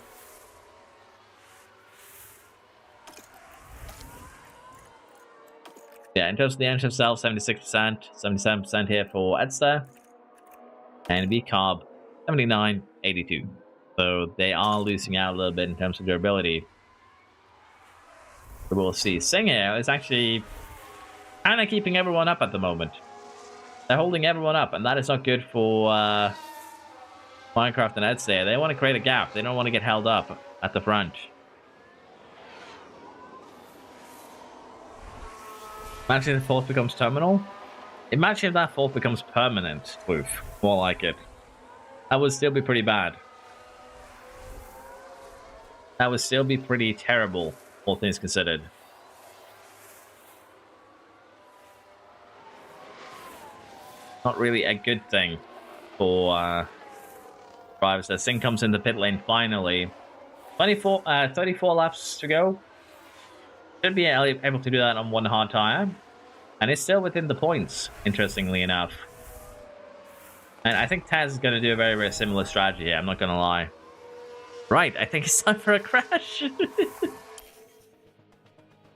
Yeah, in terms of the engine itself, 76%, 77% here for Edster. And V-carb, 79, 82. So they are losing out a little bit in terms of durability. But we'll see. Singer is actually kind of keeping everyone up at the moment. They're holding everyone up, and that is not good for Minecraft and Edster. They want to create a gap. They don't want to get held up at the front. Imagine if fault becomes terminal. Imagine if that fault becomes permanent, Kloof. More like it. That would still be pretty bad. That would still be pretty terrible, all things considered. Not really a good thing for drivers. As Singh comes in the pit lane finally. 34 laps to go. Should be able to do that on one hard tire. And it's still within the points, interestingly enough. And I think Taz is going to do a very, very similar strategy here. I'm not going to lie. Right, I think it's time for a crash.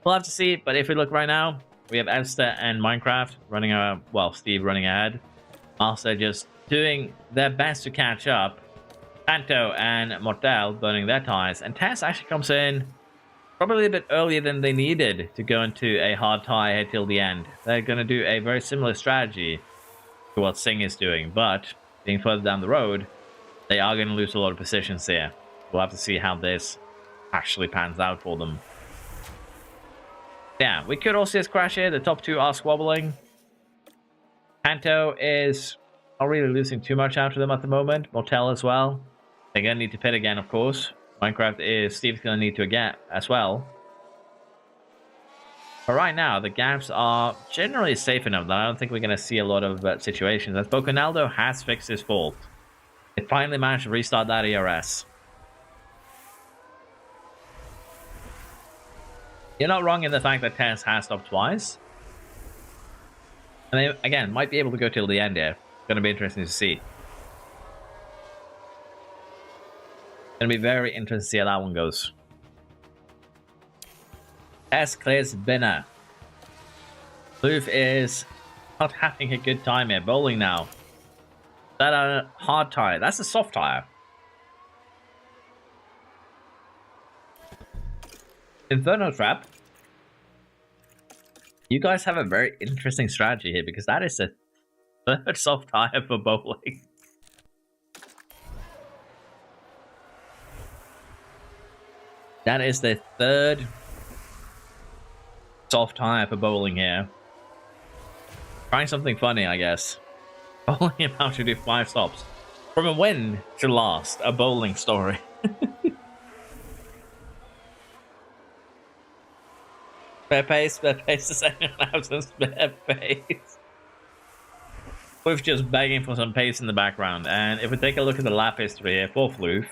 We'll have to see. But if we look right now, we have Edster and Minecraft running, Steve running ahead. Also just doing their best to catch up. Panto and Mortel burning their tires. And Taz actually comes in probably a bit earlier than they needed to go into a hard tire here till the end. They're going to do a very similar strategy to what Singh is doing, but being further down the road, they are going to lose a lot of positions here. We'll have to see how this actually pans out for them. Yeah, we could also just crash here. The top two are squabbling. Panto is not really losing too much out of them at the moment. Mortel as well. They're going to need to pit again, of course. Minecraft is Steve's going to need to get as well. But right now, the gaps are generally safe enough that I don't think we're going to see a lot of situations. As Poconaldo has fixed his fault. It finally managed to restart that ERS. You're not wrong in the fact that Taz has stopped twice. And they, again, might be able to go till the end here. It's going to be interesting to see. Going to be very interesting to see how that one goes. S clears winner. Floof is not having a good time here. Bowling now. Is that a hard tire? That's a soft tire. Inferno Trap. You guys have a very interesting strategy here because that is a third soft tire for bowling. That is the third soft tire for bowling here. Trying something funny, I guess. Bowling about to do 5 stops. From a win to last, a bowling story. Spare pace, does anyone have some spare pace? Floof just begging for some pace in the background. And if we take a look at the lap history here for Floof,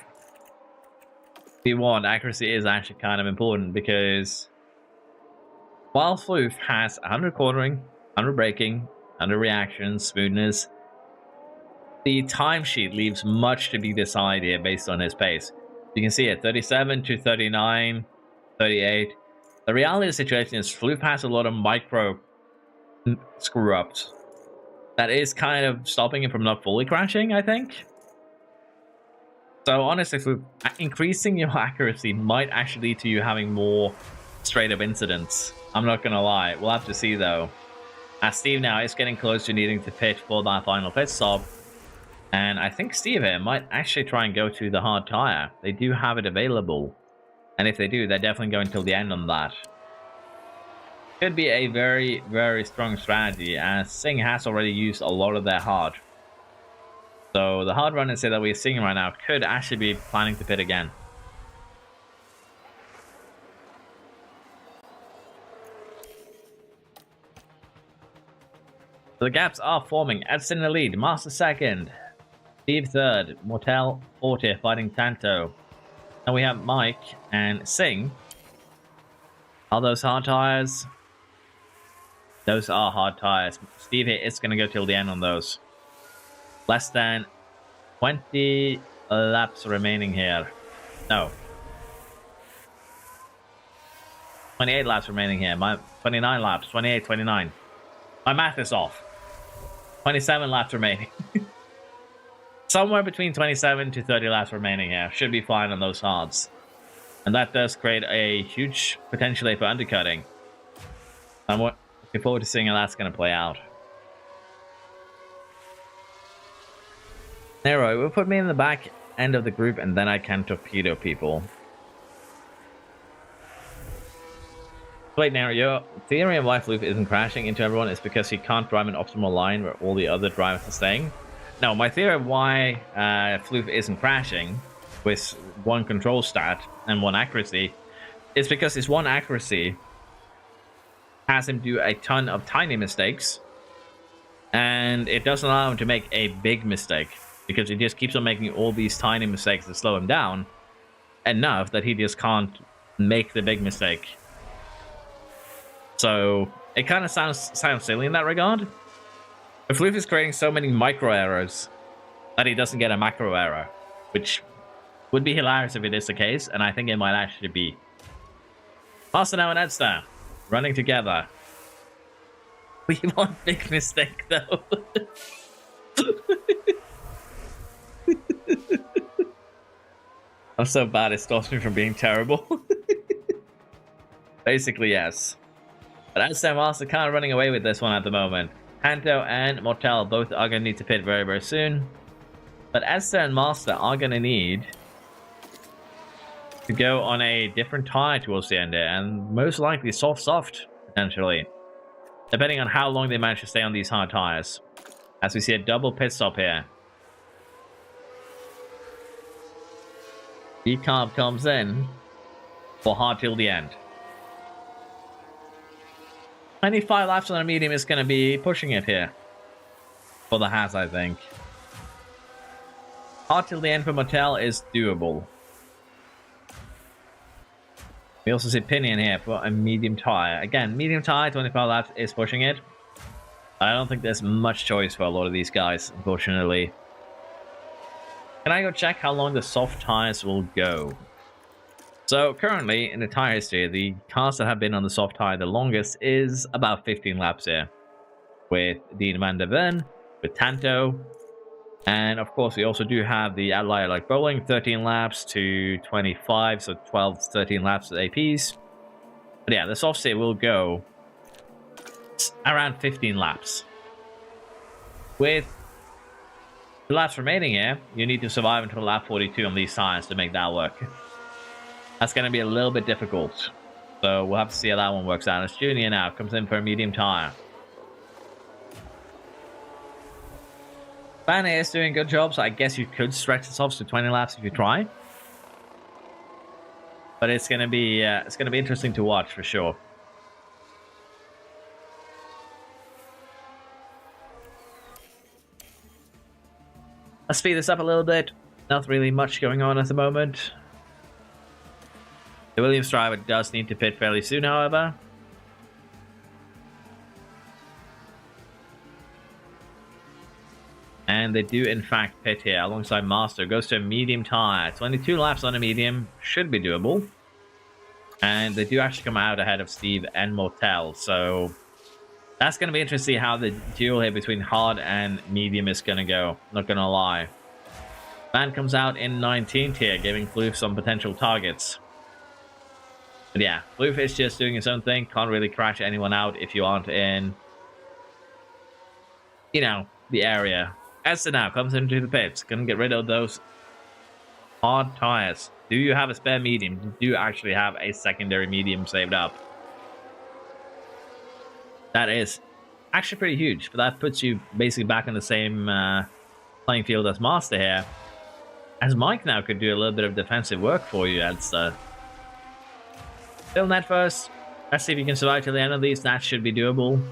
P1 accuracy is actually kind of important because while Floof has 100 cornering, 100 braking, 100 reactions, smoothness, the timesheet leaves much to be decided here based on his pace. You can see it, 37 to 39, 38. The reality of the situation is Floof has a lot of micro screw-ups. That is kind of stopping him from not fully crashing, I think. So honestly, increasing your accuracy might actually lead to you having more straight-up incidents. I'm not gonna lie. We'll have to see though. As Steve now is getting close to needing to pit for that final pit stop. And I think Steve here might actually try and go to the hard tire. They do have it available. And if they do, they're definitely going till the end on that. Could be a very, very strong strategy, as Singh has already used a lot of their hard. So the hard runners that we're seeing right now could actually be planning to pit again. So the gaps are forming. Edson in the lead, Master second, Steve third, Mortel fourth here fighting Tanto. And we have Mike and Singh. Are those hard tires? Those are hard tires. Steve here is going to go till the end on those. Less than 20 laps remaining here. No. 28 laps remaining here. 29 laps. 28, 29. My math is off. 27 laps remaining. Somewhere between 27 to 30 laps remaining here. Should be fine on those hards. And that does create a huge potential for undercutting. I'm looking forward to seeing how that's going to play out. Nero, will put me in the back end of the group and then I can torpedo people. Wait, Nero, your theory of why Floof isn't crashing into everyone is because he can't drive an optimal line where all the other drivers are staying? No, my theory of why Floof isn't crashing with one control stat and one accuracy is because his one accuracy has him do a ton of tiny mistakes and it doesn't allow him to make a big mistake because he just keeps on making all these tiny mistakes that slow him down enough that he just can't make the big mistake. So it kind of sounds silly in that regard. But Floof is creating so many micro errors that he doesn't get a macro error, which would be hilarious if it is the case, and I think it might actually be. Master now and Edster running together. We want big mistake though. I'm so bad it stops me from being terrible. Basically, yes. But Edster and Master kind of running away with this one at the moment. Hanto and Mortel both are going to need to pit very, very soon. But Edster and Master are going to need to go on a different tire towards the end there, and most likely soft, potentially. Depending on how long they manage to stay on these hard tires. As we see a double pit stop here. Decarb comes in for hard till the end. 25 laps on a medium is going to be pushing it here. For the Haas, I think. Hard till the end for Motel is doable. We also see Pinion here for a medium tire. Again, medium tire, 25 laps is pushing it. I don't think there's much choice for a lot of these guys, unfortunately. Can I go check how long the soft tires will go? So currently in the tire history, the cars that have been on the soft tire the longest is about 15 laps here. With Dean van der Ven, with Tanto, and of course we also do have the outlier like Bowling, 13 laps to 25, so 12, 13 laps with APs. But yeah, the soft state will go around 15 laps. With the laps remaining here, you need to survive until lap 42 on these tires to make that work. That's going to be a little bit difficult. So we'll have to see how that one works out. As Junior now comes in for a medium tire. Van is doing a good job, so I guess you could stretch this off to 20 laps if you try. But it's going to be interesting to watch for sure. Let's speed this up a little bit. Not really much going on at the moment. The Williams driver does need to pit fairly soon, however. And they do, in fact, pit here alongside Master. Goes to a medium tire. 22 laps on a medium. Should be doable. And they do actually come out ahead of Steve and Motel. So that's going to be interesting to see how the duel here between hard and medium is going to go. Not going to lie. Van comes out in 19th here, giving Floof some potential targets. But yeah, Floof is just doing his own thing. Can't really crash anyone out if you aren't in, you know, the area. Esther now comes into the pits. Gonna get rid of those hard tires. Do you have a spare medium? Do you actually have a secondary medium saved up? That is actually pretty huge, but that puts you basically back in the same playing field as Master here. As Mike now could do a little bit of defensive work for you, Esther. Still net first. Let's see if you can survive till the end of these. That should be doable.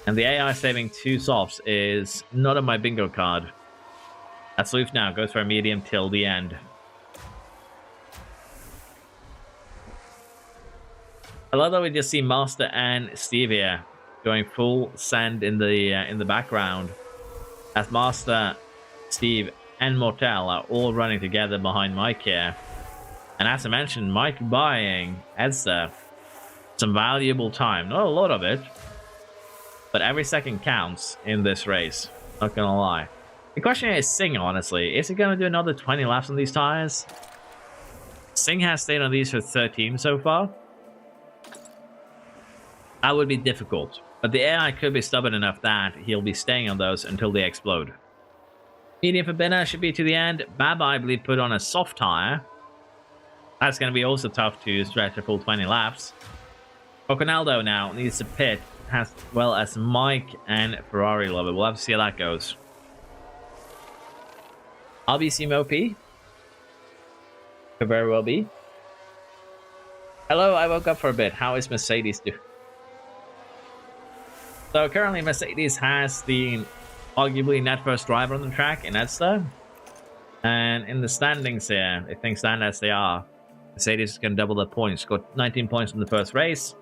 And the AI saving 2 softs is not on my bingo card. That's Loof now. Goes for a medium till the end. I love that we just see Master and Steve here going full send in the background. As Master, Steve, and Mortel are all running together behind Mike here. And as I mentioned, Mike buying Edsa some valuable time. Not a lot of it, but every second counts in this race. Not gonna lie. The question is Singh, honestly. Is he gonna do another 20 laps on these tires? Singh has stayed on these for 13 so far. That would be difficult. But the AI could be stubborn enough that he'll be staying on those until they explode. Medium for Binner should be to the end. Baba, I believe, put on a soft tire. That's going to be also tough to stretch a full 20 laps. Coconaldo now needs to pit, as well as Mike and Ferrari Lover. We'll have to see how that goes. RBC Mopey. Could very well be. Hello, I woke up for a bit. How is Mercedes doing? So currently Mercedes has the arguably net first driver on the track in Edster. And in the standings here, if things stand as they are, Mercedes is going to double their points. Scored 19 points in the first race.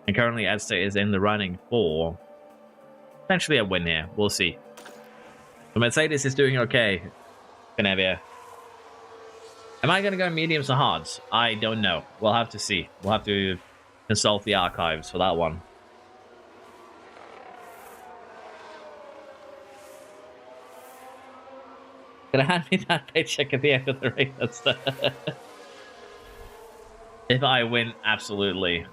And currently Edster is in the running for potentially a win here. We'll see. But Mercedes is doing okay. Canavia. Am I going to go mediums or hards? I don't know. We'll have to see. We'll have to consult the archives for that one. Gonna hand me that paycheck at the end of the race. That's the if I win, absolutely.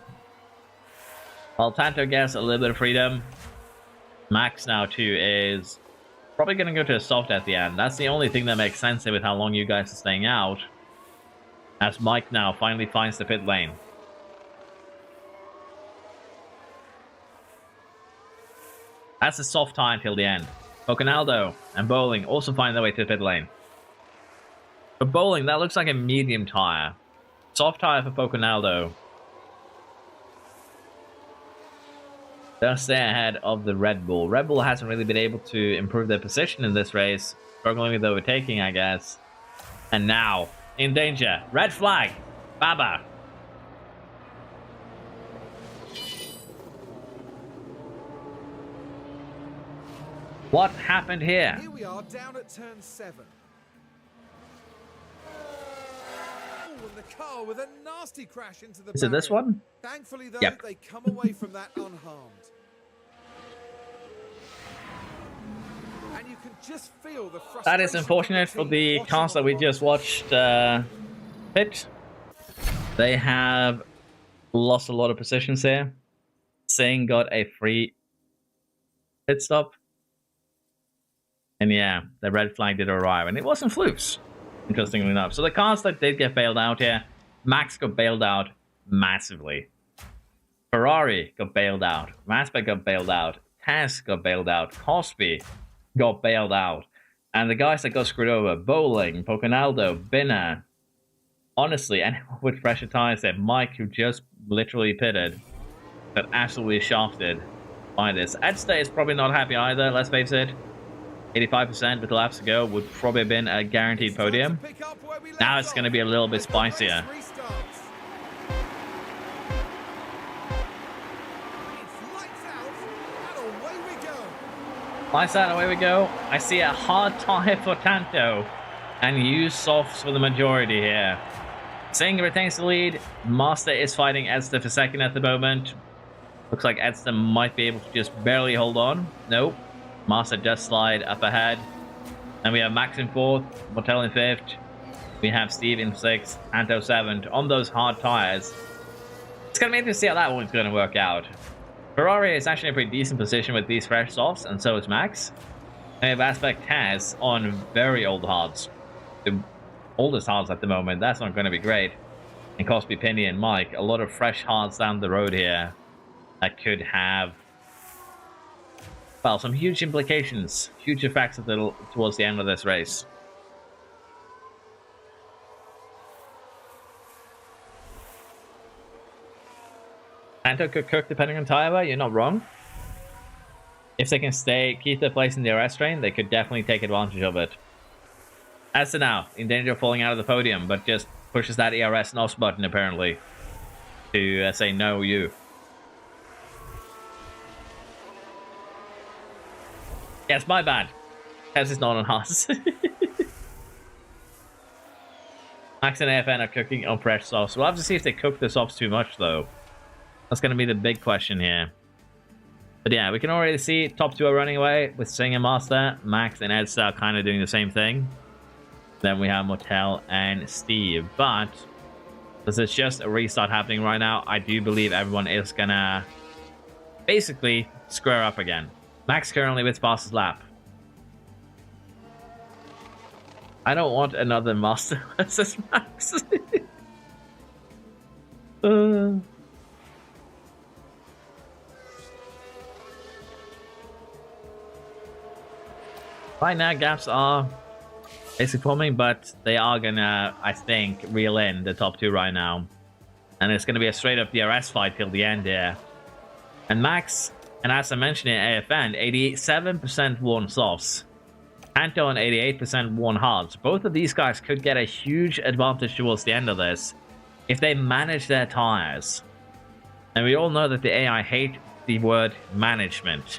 Well, Tanto gets a little bit of freedom. Max now too is probably gonna go to a soft at the end. That's the only thing that makes sense here with how long you guys are staying out. As Mike now finally finds the pit lane. That's a soft tie until the end. Coconaldo and Bowling also find their way to the pit lane. For Bowling, that looks like a medium tire. Soft tire for Coconaldo. They'll stay ahead of the Red Bull. Red Bull hasn't really been able to improve their position in this race. Struggling with overtaking, I guess. And now, in danger. Red flag. Baba. What happened here? Here we are down at turn 7. the car with a nasty crash into the Is it this barrier. one? Thankfully, though, Yep. they come away from that unharmed. And you can just feel the frustration. That is unfortunate for the cars that we just watched pit. They have lost a lot of positions here. Singh got a free pit stop. And yeah, the red flag did arrive. And it wasn't flukes, interestingly enough. So the cars that did get bailed out here, Max got bailed out massively. Ferrari got bailed out. Rosberg got bailed out. Tess got bailed out. Cosby got bailed out. And the guys that got screwed over, Bowling, Pocanaldo, Binner, honestly, anyone with fresher tires there, Mike, who just literally pitted, got absolutely shafted by this. Edster is probably not happy either, let's face it. 85% with laps to go would probably have been a guaranteed podium. Now it's going to be a little bit spicier. Lights out, away we go. I see a hard tire for Tanto and use softs for the majority here. Singh retains the lead. Master is fighting Edster for second at the moment. Looks like Edster might be able to just barely hold on. Nope. Master just slide up ahead. And we have Max in fourth, Motel in fifth. We have Steve in sixth, Tanto seventh. On those hard tires. It's going to be interesting to see how that one's going to work out. Ferrari is actually in a pretty decent position with these fresh softs, and so is Max. And we have Aspect Taz on very old hards. The oldest hards at the moment. That's not going to be great. And Cosby, Penny, and Mike. A lot of fresh hards down the road here that could have, well, some huge implications, huge effects towards the end of this race. Tanto could cook depending on tire wear, you're not wrong. If they can keep their place in the RS train, they could definitely take advantage of it. As to now, in danger of falling out of the podium, but just pushes that ERS NOS button apparently to say no, you. Yes, my bad. Tez is not on Haas. Max and AFN are cooking on fresh softs. We'll have to see if they cook the softs too much, though. That's going to be the big question here. But yeah, we can already see top two are running away with Singh and Master. Max and Edster are kind of doing the same thing. Then we have Motel and Steve. But this is just a restart happening right now. I do believe everyone is going to basically square up again. Max currently with fastest lap. I don't want another Master versus Max. Right now, gaps are basically forming, but they are gonna, I think, reel in the top two right now. And it's gonna be a straight up DRS fight till the end here. And Max, and as I mentioned in AFN, 87% won softs. Tanto and 88% won hards. Both of these guys could get a huge advantage towards the end of this if they manage their tires. And we all know that the AI hate the word management.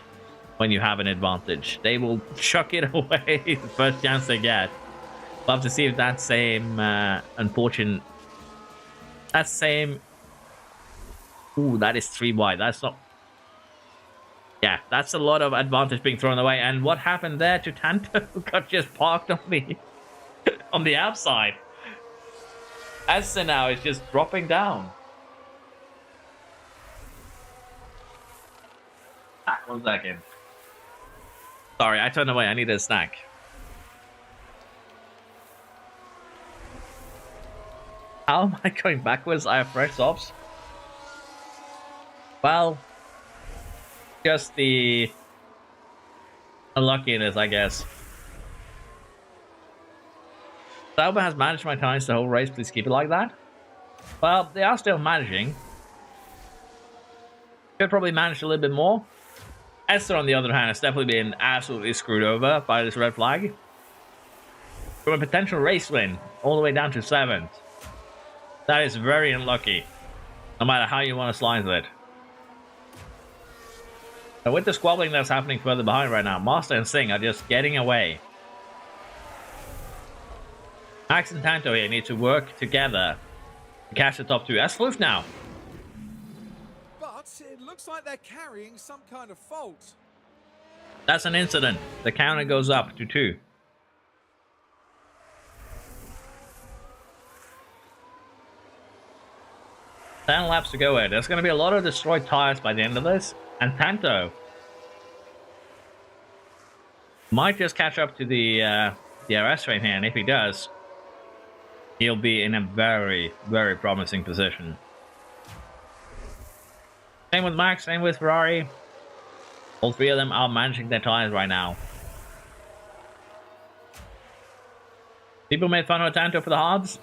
When you have an advantage, they will chuck it away the first chance they get. We'll have to see if that same unfortunate, that same, ooh, that is 3 wide. That's not, yeah, that's a lot of advantage being thrown away. And what happened there to Tanto, who got just parked on the on the outside? Edster now is just dropping down. Ah, 1 second. Sorry, I turned away. I needed a snack. How am I going backwards? I have fresh softs. Well, just the unluckiness, I guess. Sauber has managed my tires the whole race. Please keep it like that. Well, they are still managing. Could probably manage a little bit more. Edster, on the other hand, has definitely been absolutely screwed over by this red flag. From a potential race win, all the way down to 7th. That is very unlucky, no matter how you want to slice it. But with the squabbling that's happening further behind right now, Master and Singh are just getting away. Max and Tanto here need to work together Catch the top two. That's Floof now. But it looks like they're carrying some kind of fault. That's an incident. The counter goes up to 2. Ten laps to go here. There's going to be a lot of destroyed tires by the end of this. And Tanto might just catch up to the RS train here. And if he does, he'll be in a very, very promising position. Same with Max, same with Ferrari. All three of them are managing their tires right now. People made fun of Tanto for the hards.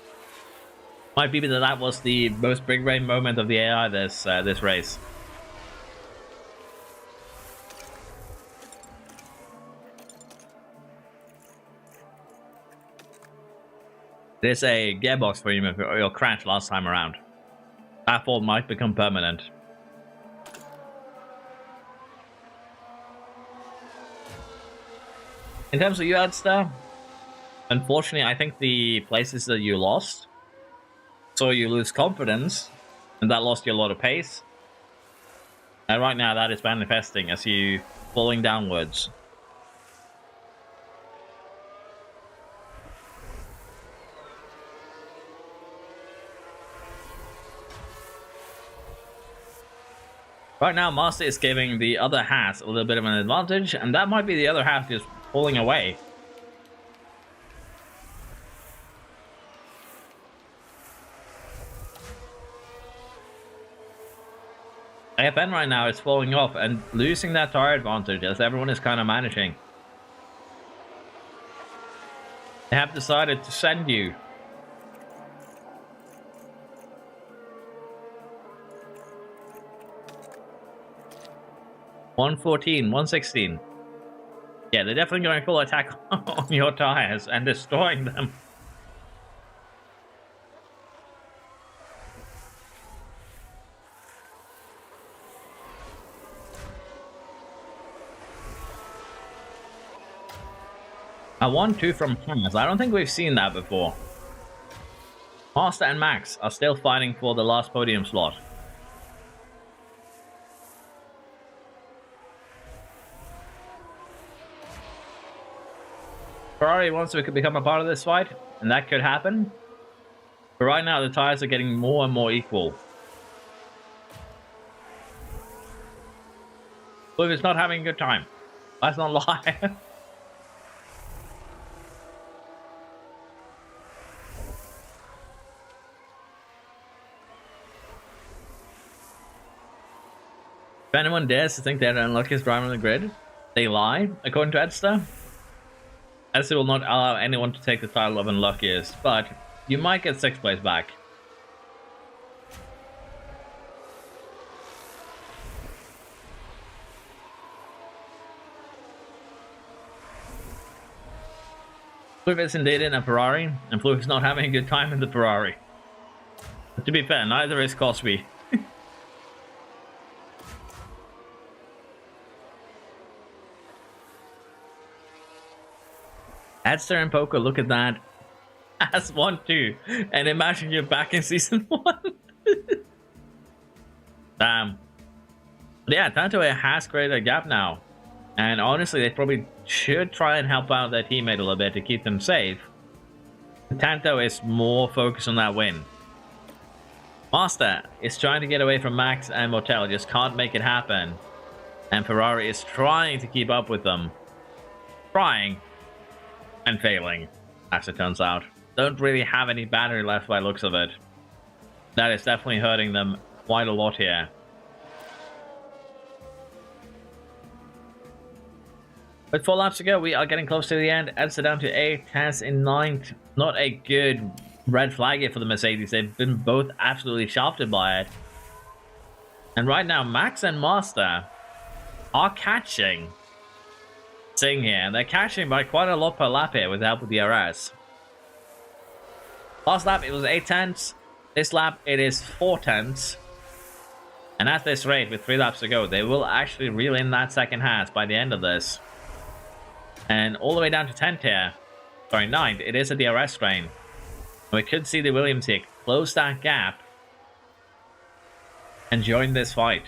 Might be that was the most big brain moment of the AI this race. There's a gearbox for you if you'll crash last time around. That fault might become permanent. In terms of you, Adster, unfortunately, I think the places that you lost, so you lose confidence, and that lost you a lot of pace. And right now, that is manifesting as you falling downwards. Right now, Master is giving the other half a little bit of an advantage, and that might be the other half just pulling away. AFN right now is falling off and losing that tire advantage as everyone is kind of managing. They have decided to send you. $114, $116. Yeah, they're definitely going full attack on your tires and destroying them. A 1-2 from Haas. I don't think we've seen that before. Master and Max are still fighting for the last podium slot. Ferrari wants to become a part of this fight, and that could happen. But right now, the tires are getting more and more equal. Blue is not having a good time. Let's not lie. If anyone dares to think they're the unluckiest driver on the grid, they lie, according to Edster. Edster will not allow anyone to take the title of unluckiest, but you might get 6th place back. Floof is indeed in a Ferrari, and Floof is not having a good time in the Ferrari. But to be fair, neither is Cosby. Adster and Poker, look at that. As 1-2. And imagine you're back in season 1. Damn. But yeah, Tanto has created a gap now. And honestly, they probably should try and help out their teammate a little bit to keep them safe. Tanto is more focused on that win. Master is trying to get away from Max and Motel, just can't make it happen. And Ferrari is trying to keep up with them. Trying. And failing, as it turns out. Don't really have any battery left by the looks of it. That is definitely hurting them quite a lot here. With 4 laps to go, we are getting close to the end. Edster down to 8, Taz in 9th. Not a good red flag here for the Mercedes. They've been both absolutely shafted by it. And right now, Max and Master are catching Sing here, and they're catching by quite a lot per lap here with the help of the RS. Last lap it was 8 tenths. This lap it is 4 tenths. And at this rate, with 3 laps to go, they will actually reel in that second half by the end of this. And all the way down to 10th here, sorry, 9th, it is a DRS train. We could see the Williams here close that gap and join this fight,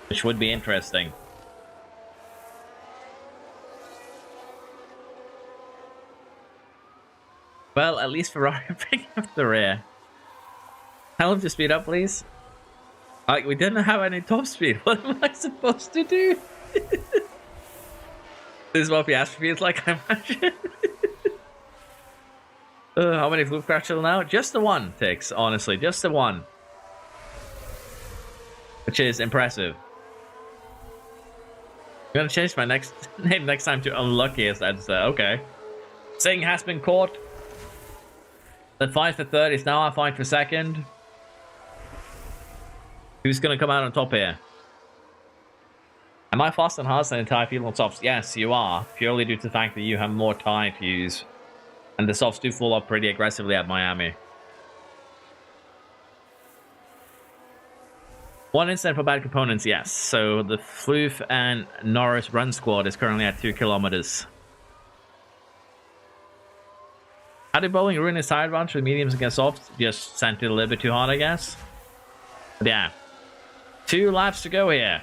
which would be interesting. Well, at least Ferrari picking up the rear. Tell him to speed up, please. Like, we didn't have any top speed. What am I supposed to do? This is what Piastri feels like, I imagine. How many flip crashes now? Just the one ticks, honestly. Just the one. Which is impressive. I'm gonna change my next name next time to Unluckiest. Okay. Singh has been caught. The fight for third is now our fight for second. Who's gonna come out on top here? Am I fast and hard than the entire field on softs? Yes, you are. Purely due to the fact that you have more tire to use. And the softs do fall off pretty aggressively at Miami. One incident for bad components, yes. So the Floof and Norris run squad is currently at 2 kilometers. How did Bowling ruin his tire advantage with mediums against softs? Just sent it a little bit too hard, I guess. But yeah. 2 laps to go here.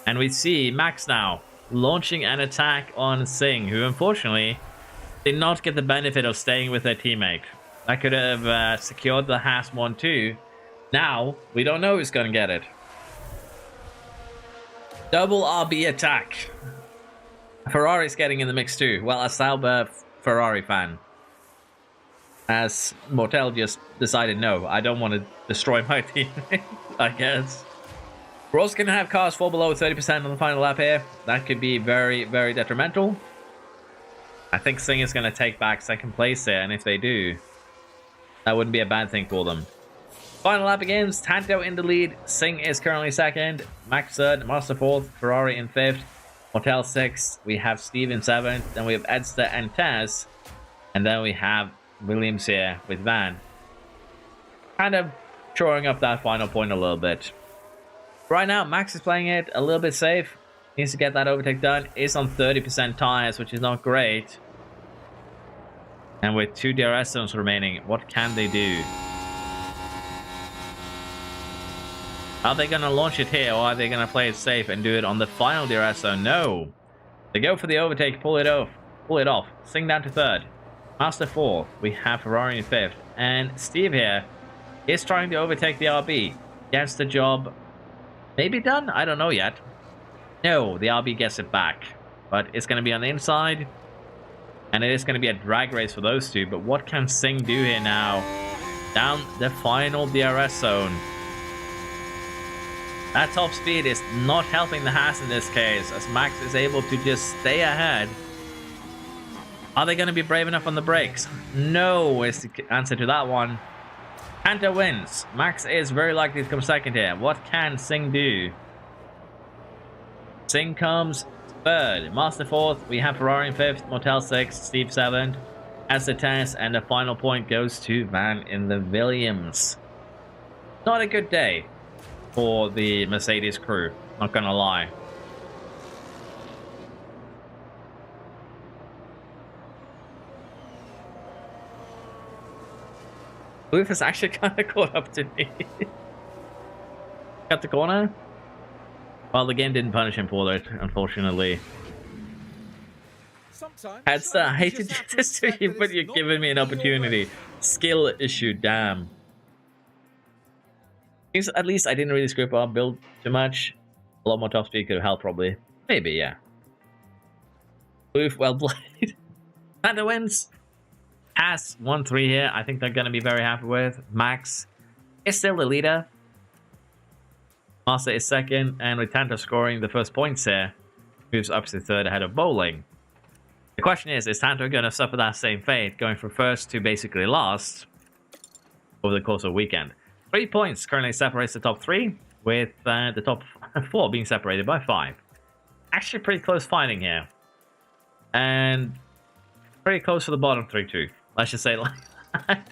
And we see Max now launching an attack on Singh, who unfortunately did not get the benefit of staying with their teammate. That could have secured the Haas 1-2. Now, we don't know who's going to get it. Double RB attack. Ferrari's getting in the mix too. Well, a Sauber Ferrari fan. As Motel just decided, no, I don't want to destroy my teammate, I guess. We're also going to have cars fall below 30% on the final lap here. That could be very, very detrimental. I think Singh is going to take back second place here, and if they do, that wouldn't be a bad thing for them. Final lap begins. Tanto in the lead. Singh is currently second. Max third. Master fourth. Ferrari in fifth. Motel sixth. We have Steve in seventh. Then we have Edster and Taz. And then we have Williams here with Van. Kind of shoring up that final point a little bit. Right now, Max is playing it a little bit safe. Needs to get that overtake done. Is on 30% tires, which is not great. And with 2 DRS zones remaining, what can they do? Are they going to launch it here, or are they going to play it safe and do it on the final DRS zone? No. They go for the overtake, pull it off. Sing down to third. Master fourth. We have Ferrari in fifth. And Steve here is trying to overtake the RB. Gets the job maybe done? I don't know yet. No, the RB gets it back. But it's going to be on the inside. And it is going to be a drag race for those two. But what can Singh do here now? Down the final DRS zone. That top speed is not helping the Haas in this case, as Max is able to just stay ahead. Are they going to be brave enough on the brakes? No is the answer to that one. Tanto wins. Max is very likely to come second here. What can Singh do? Singh comes third. Master fourth. We have Ferrari in fifth. Motel sixth. Steve seventh. As the test, and the final point goes to Van in the Williams. Not a good day for the Mercedes crew, not gonna lie. Booth is actually kind of caught up to me. Cut the corner. Well, the game didn't punish him for it, unfortunately. Headster, I hate to do this to you, but you're giving me an opportunity. Skill issue, damn. At least I didn't really screw up our build too much. A lot more top speed could have helped, probably. Maybe, yeah. Oof, well played. Panda wins. Haas 1-3 here. I think they're going to be very happy with. Max is still the leader. Master is second. And with Tanto scoring the first points here, moves up to third ahead of Bowling. The question is Tanto going to suffer that same fate, going from first to basically last over the course of the weekend? 3 points currently separates the top 3, with the top 4 being separated by 5. Actually pretty close fighting here. And pretty close to the bottom 3 too. Let's just say like that.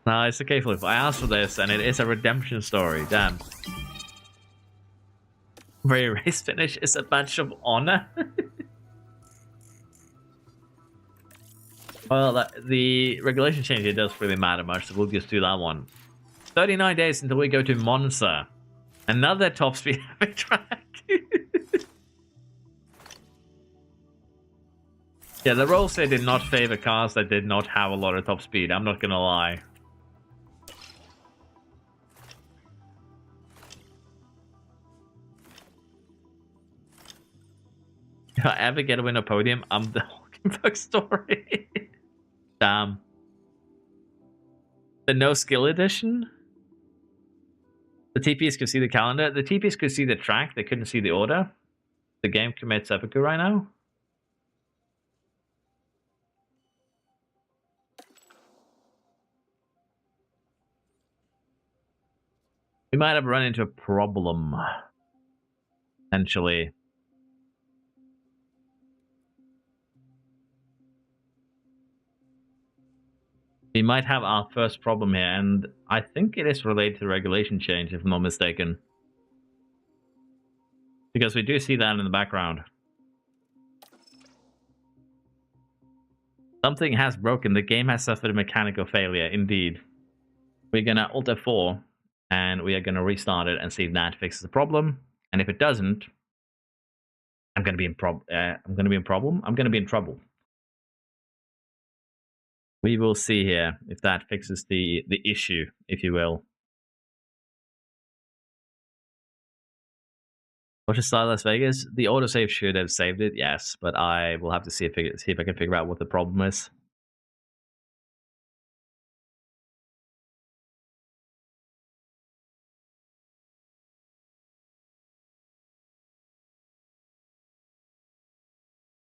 No, it's okay, Flip. I asked for this, and it is a redemption story. Damn. Very race finish is a badge of honor. Well, the regulation change here does really matter much, so we'll just do that one. 39 days until we go to Monza. Another top speed epic track. Yeah, the rules here did not favor cars that did not have a lot of top speed, I'm not gonna lie. If I ever get to win a podium, I'm the Hulkenberg story. Damn. The no skill edition? The TPs could see the calendar. The TPs could see the track. They couldn't see the order. The game commits seppuku right now. We might have run into a problem. Potentially. We might have our first problem here, and I think it is related to regulation change, if I'm not mistaken. Because we do see that in the background. Something has broken. The game has suffered a mechanical failure, indeed. We're gonna Alt F4, and we are gonna restart it and see if that fixes the problem. And if it doesn't, I'm gonna be in trouble. We will see here if that fixes the issue, if you will. What is start Las Vegas? The autosave should have saved it, yes, but I will have to see if I can figure out what the problem is.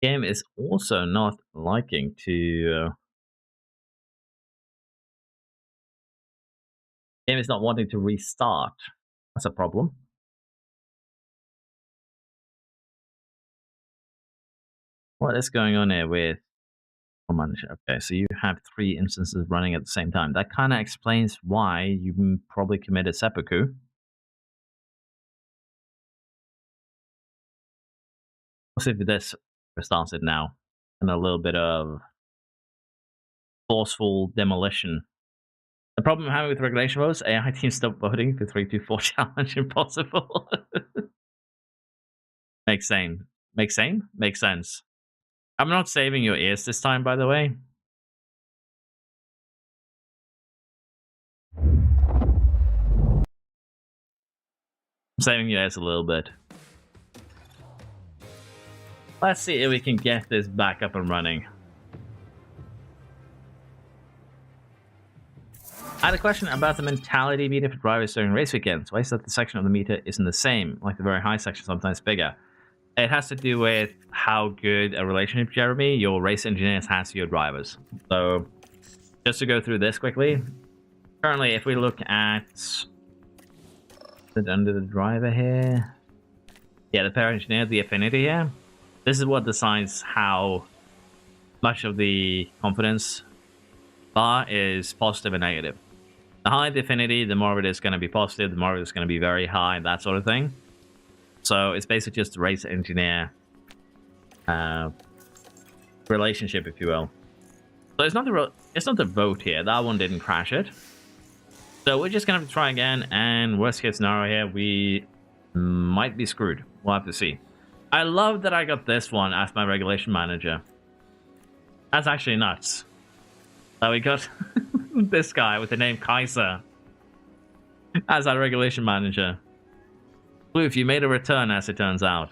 Game is also not liking to. Game is not wanting to restart. That's a problem. What is going on here with? Okay, so you have 3 instances running at the same time. That kind of explains why you probably committed seppuku. Let's see if this restarts it now. And a little bit of forceful demolition. The problem I'm having with regulation votes, AI teams stop voting for 324 challenge impossible. Makes sense. Makes sense? Makes sense. I'm not saving your ears this time, by the way. I'm saving your ears a little bit. Let's see if we can get this back up and running. I had a question about the mentality meter for drivers during race weekends. Why is that the section of the meter isn't the same, like the very high section, sometimes bigger? It has to do with how good a relationship, Jeremy, your race engineers has to your drivers. So, just to go through this quickly. Currently, if we look at under the driver here, yeah, the pair engineer, the affinity here. This is what decides how much of the confidence bar is positive and negative. The higher the affinity, the more of it is going to be positive, the more of it is going to be very high, that sort of thing. So it's basically just a race engineer relationship, if you will. So it's not the vote here. That one didn't crash it. So we're just going to have to try again, and worst case scenario here, we might be screwed. We'll have to see. I love that I got this one as my regulation manager. That's actually nuts. So we got this guy with the name Kaiser as our regulation manager. Kloof, you made a return, as it turns out.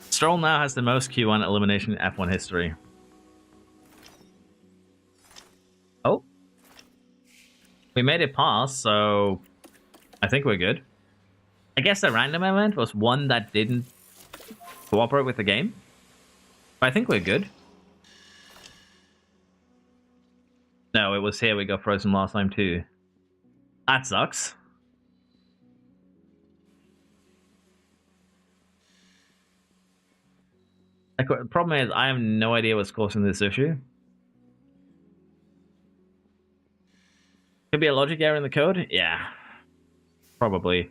Stroll now has the most Q1 elimination in F1 history. Oh. We made it past, so I think we're good. I guess the random event was one that didn't cooperate with the game. But I think we're good. No, it was here we got frozen last time too. That sucks. The problem is I have no idea what's causing this issue. Could be a logic error in the code? Yeah. Probably.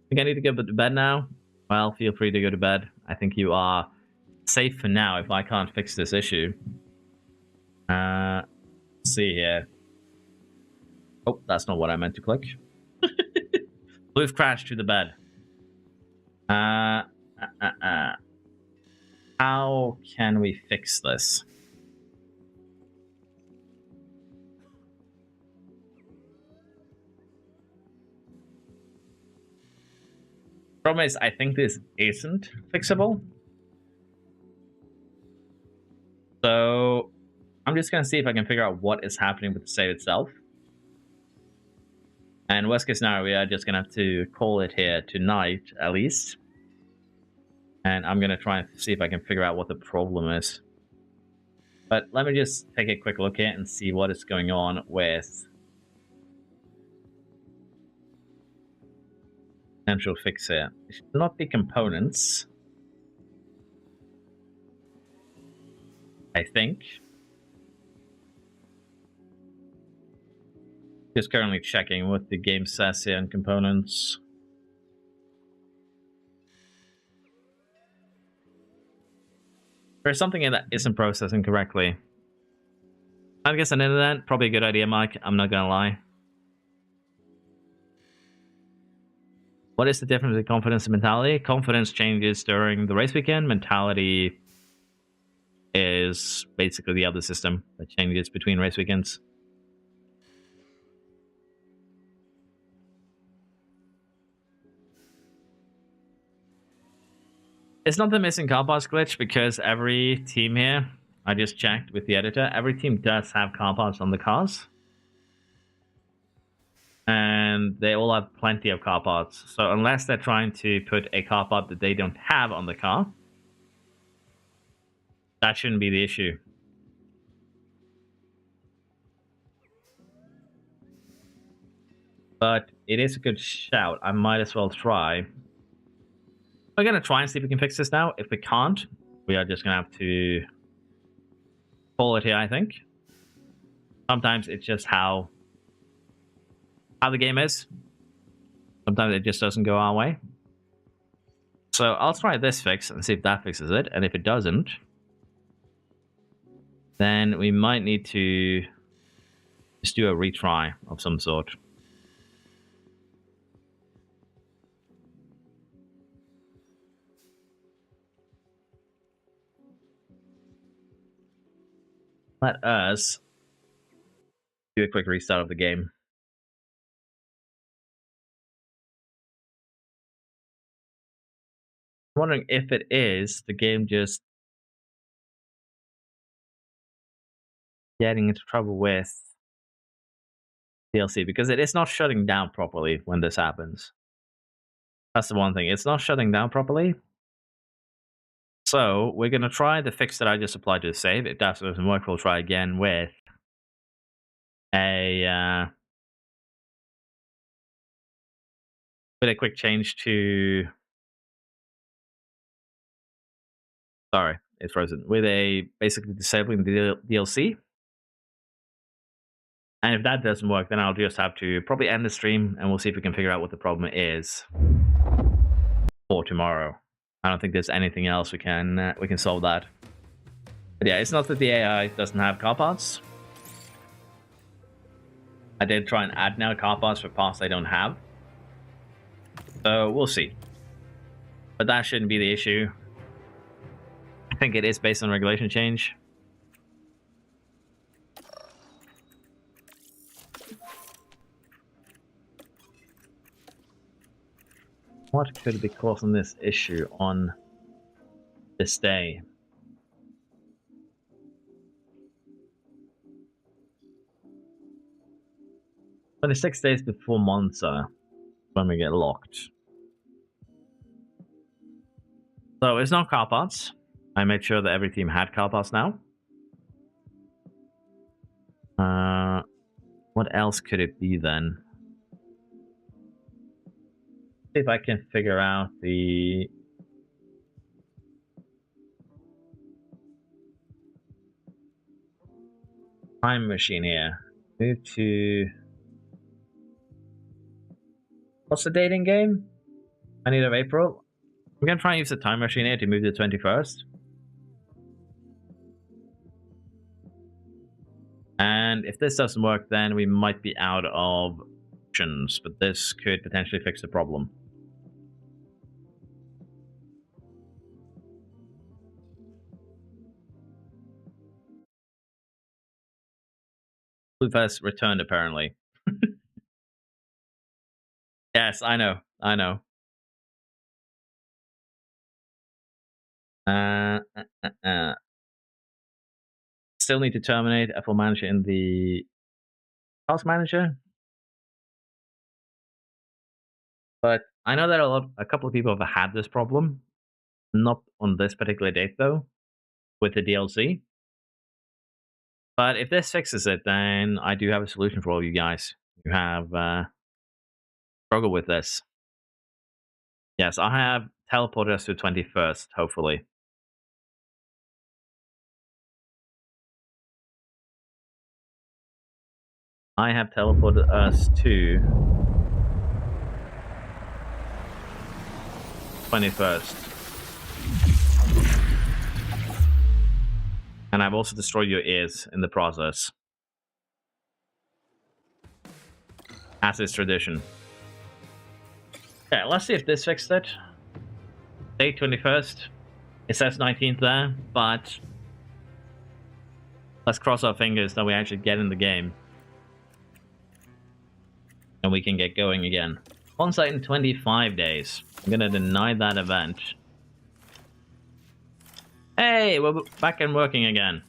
I think I need to go to bed now. Well, feel free to go to bed. I think you are safe for now if I can't fix this issue. Let's see here. Oh, that's not what I meant to click. We've crashed to the bed. How can we fix this? Problem is, I think this isn't fixable. So I'm just going to see if I can figure out what is happening with the save itself. And worst case scenario, we are just going to have to call it here tonight, at least. And I'm going to try and see if I can figure out what the problem is. But let me just take a quick look here and see what is going on with potential fix here. It should not be components, I think. Just currently checking what the game says here on components. There's something in that isn't processing correctly. I guess an internet, probably a good idea, Mike. I'm not gonna lie. What is the difference between confidence and mentality? Confidence changes during the race weekend. Mentality is basically the other system that changes between race weekends. It's not the missing car parts glitch because every team here, I just checked with the editor, every team does have car parts on the cars. And they all have plenty of car parts. So unless they're trying to put a car part that they don't have on the car, that shouldn't be the issue. But it is a good shout. I might as well try. We're going to try and see if we can fix this now. If we can't, we are just going to have to call it here, I think. Sometimes it's just how the game is. Sometimes it just doesn't go our way. So I'll try this fix and see if that fixes it. And if it doesn't, then we might need to just do a retry of some sort. Let us do a quick restart of the game. I'm wondering if it is the game just getting into trouble with DLC, because it is not shutting down properly when this happens. That's the one thing. It's not shutting down properly. So we're going to try the fix that I just applied to the save. If that doesn't work, we'll try again with a quick change to... Sorry, it's frozen. With a basically disabling the DLC. And if that doesn't work, then I'll just have to probably end the stream, and we'll see if we can figure out what the problem is for tomorrow. I don't think there's anything else we can solve that. But yeah, it's not that the AI doesn't have car parts. I did try and add now car parts for parts they don't have. So we'll see. But that shouldn't be the issue. I think it is based on regulation change. What could be causing this issue on this day? Only 6 days before Monza, when we get locked. So it's not car parts. I made sure that every team had car parts now. What else could it be then? See if I can figure out the... time machine here. Move to... What's the date in game? 20th of April. I'm gonna try and use the time machine here to move to the 21st. And if this doesn't work, then we might be out of options, but this could potentially fix the problem. Blue has returned, apparently. Yes, I know. I know. Uh, uh, Still need to terminate F1 Manager in the House Manager. But I know that a couple of people have had this problem. Not on this particular date, though, with the DLC. But if this fixes it, then I do have a solution for all you guys who have struggled with this. Yes, I have teleported us to 21st, hopefully. I have teleported us to 21st. And I've also destroyed your ears in the process. As is tradition. Okay, let's see if this fixed it. Date 21st. It says 19th there, but let's cross our fingers that we actually get in the game. And we can get going again. On-site in 25 days. I'm gonna deny that event. Hey, we're back and working again.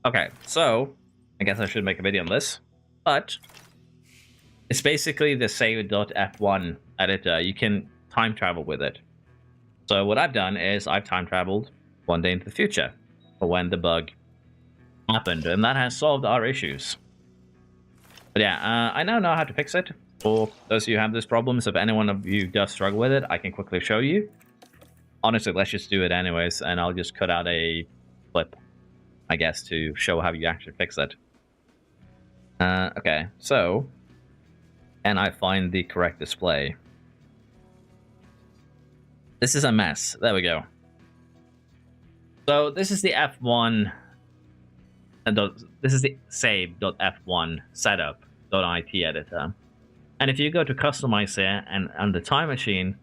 Okay, so I guess I should make a video on this, but it's basically the save.f1 editor. You can time travel with it. So what I've done is I've time traveled one day into the future for when the bug happened, and that has solved our issues. But yeah, I now know how to fix it. For those of you who have this problem, so if anyone of you does struggle with it, I can quickly show you. Honestly, let's just do it anyways, and I'll just cut out a clip, I guess, to show how you actually fix it. Okay, so, and I find the correct display. This is a mess. There we go. So this is the F1, this is the save.f1 setup.it editor. And if you go to customize here and on the time machine,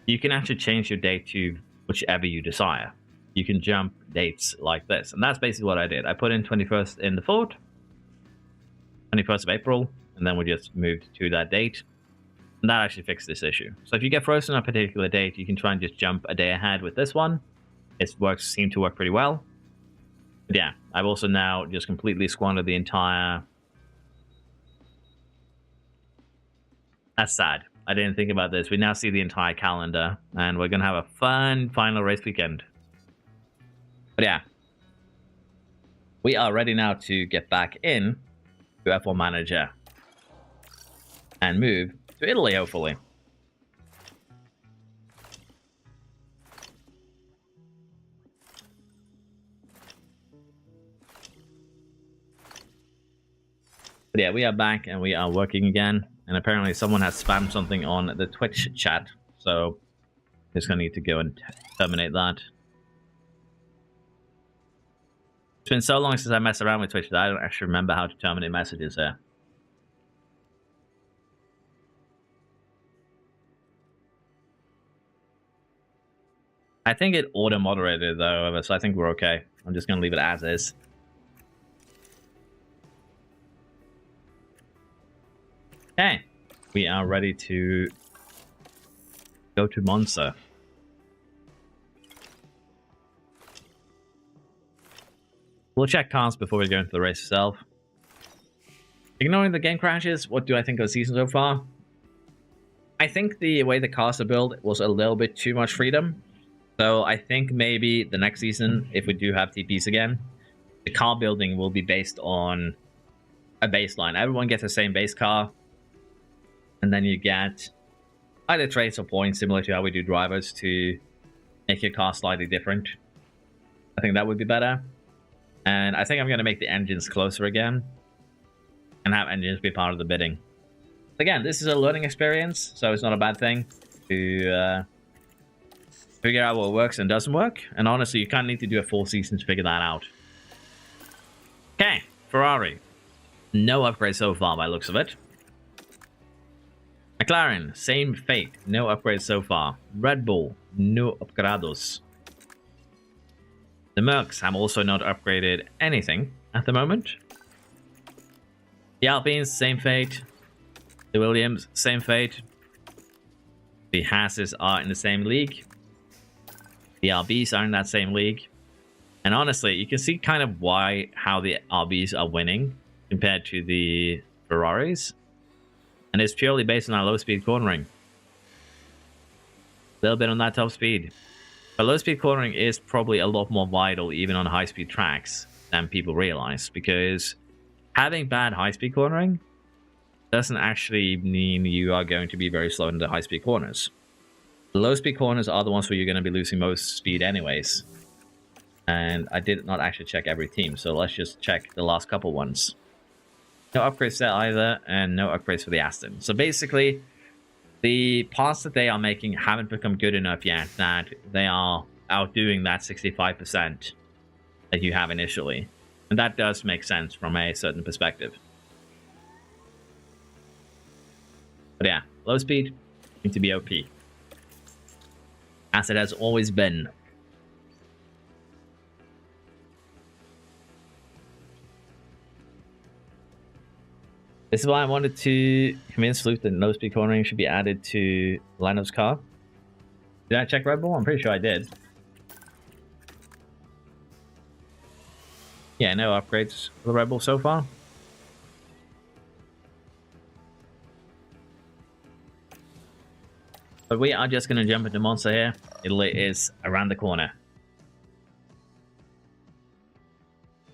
you can actually change your date to whichever you desire. You can jump dates like this. And that's basically what I did. I put in 21st in the default, 21st of April, and then we just moved to that date. And that actually fixed this issue. So if you get frozen on a particular date, you can try and just jump a day ahead with this one. It seemed to work pretty well. But yeah, I've also now just completely squandered the entire... That's sad. I didn't think about this. We now see the entire calendar, and we're going to have a fun final race weekend. But yeah, we are ready now to get back in to F1 Manager and move to Italy, hopefully. But yeah, we are back and we are working again. And apparently someone has spammed something on the Twitch chat. So just gonna need to go and terminate that. It's been so long since I messed around with Twitch that I don't actually remember how to terminate messages there. I think it auto-moderated though, so I think we're okay. I'm just gonna leave it as is. Okay, we are ready to go to Monza. We'll check cars before we go into the race itself. Ignoring the game crashes, what do I think of the season so far? I think the way the cars are built was a little bit too much freedom. So I think maybe the next season, if we do have TPs again, the car building will be based on a baseline. Everyone gets the same base car. And then you get either traits or points, similar to how we do drivers, to make your car slightly different. I think that would be better. And I think I'm going to make the engines closer again. And have engines be part of the bidding. Again, this is a learning experience, so it's not a bad thing to figure out what works and doesn't work. And honestly, you kind of need to do a full season to figure that out. Okay, Ferrari. No upgrade so far by the looks of it. McLaren, same fate. No upgrades so far. Red Bull, no upgrados. The Mercs have also not upgraded anything at the moment. The Alpines, same fate. The Williams, same fate. The Hasses are in the same league. The RBs are in that same league. And honestly, you can see kind of how the RBs are winning compared to the Ferraris. And it's purely based on our low-speed cornering. A little bit on that top speed. But low-speed cornering is probably a lot more vital even on high-speed tracks than people realize. Because having bad high-speed cornering doesn't actually mean you are going to be very slow in the high-speed corners. The low-speed corners are the ones where you're going to be losing most speed anyways. And I did not actually check every team, so let's just check the last couple ones. No upgrades there either, and no upgrades for the Aston. So basically, the parts that they are making haven't become good enough yet that they are outdoing that 65% that you have initially. And that does make sense from a certain perspective. But yeah, low speed seems to be OP. As it has always been. This is why I wanted to convince Luke that low speed cornering should be added to Lano's car. Did I check Red Bull? I'm pretty sure I did. Yeah, no upgrades for the Red Bull so far. But we are just going to jump into Monza here. Italy is around the corner.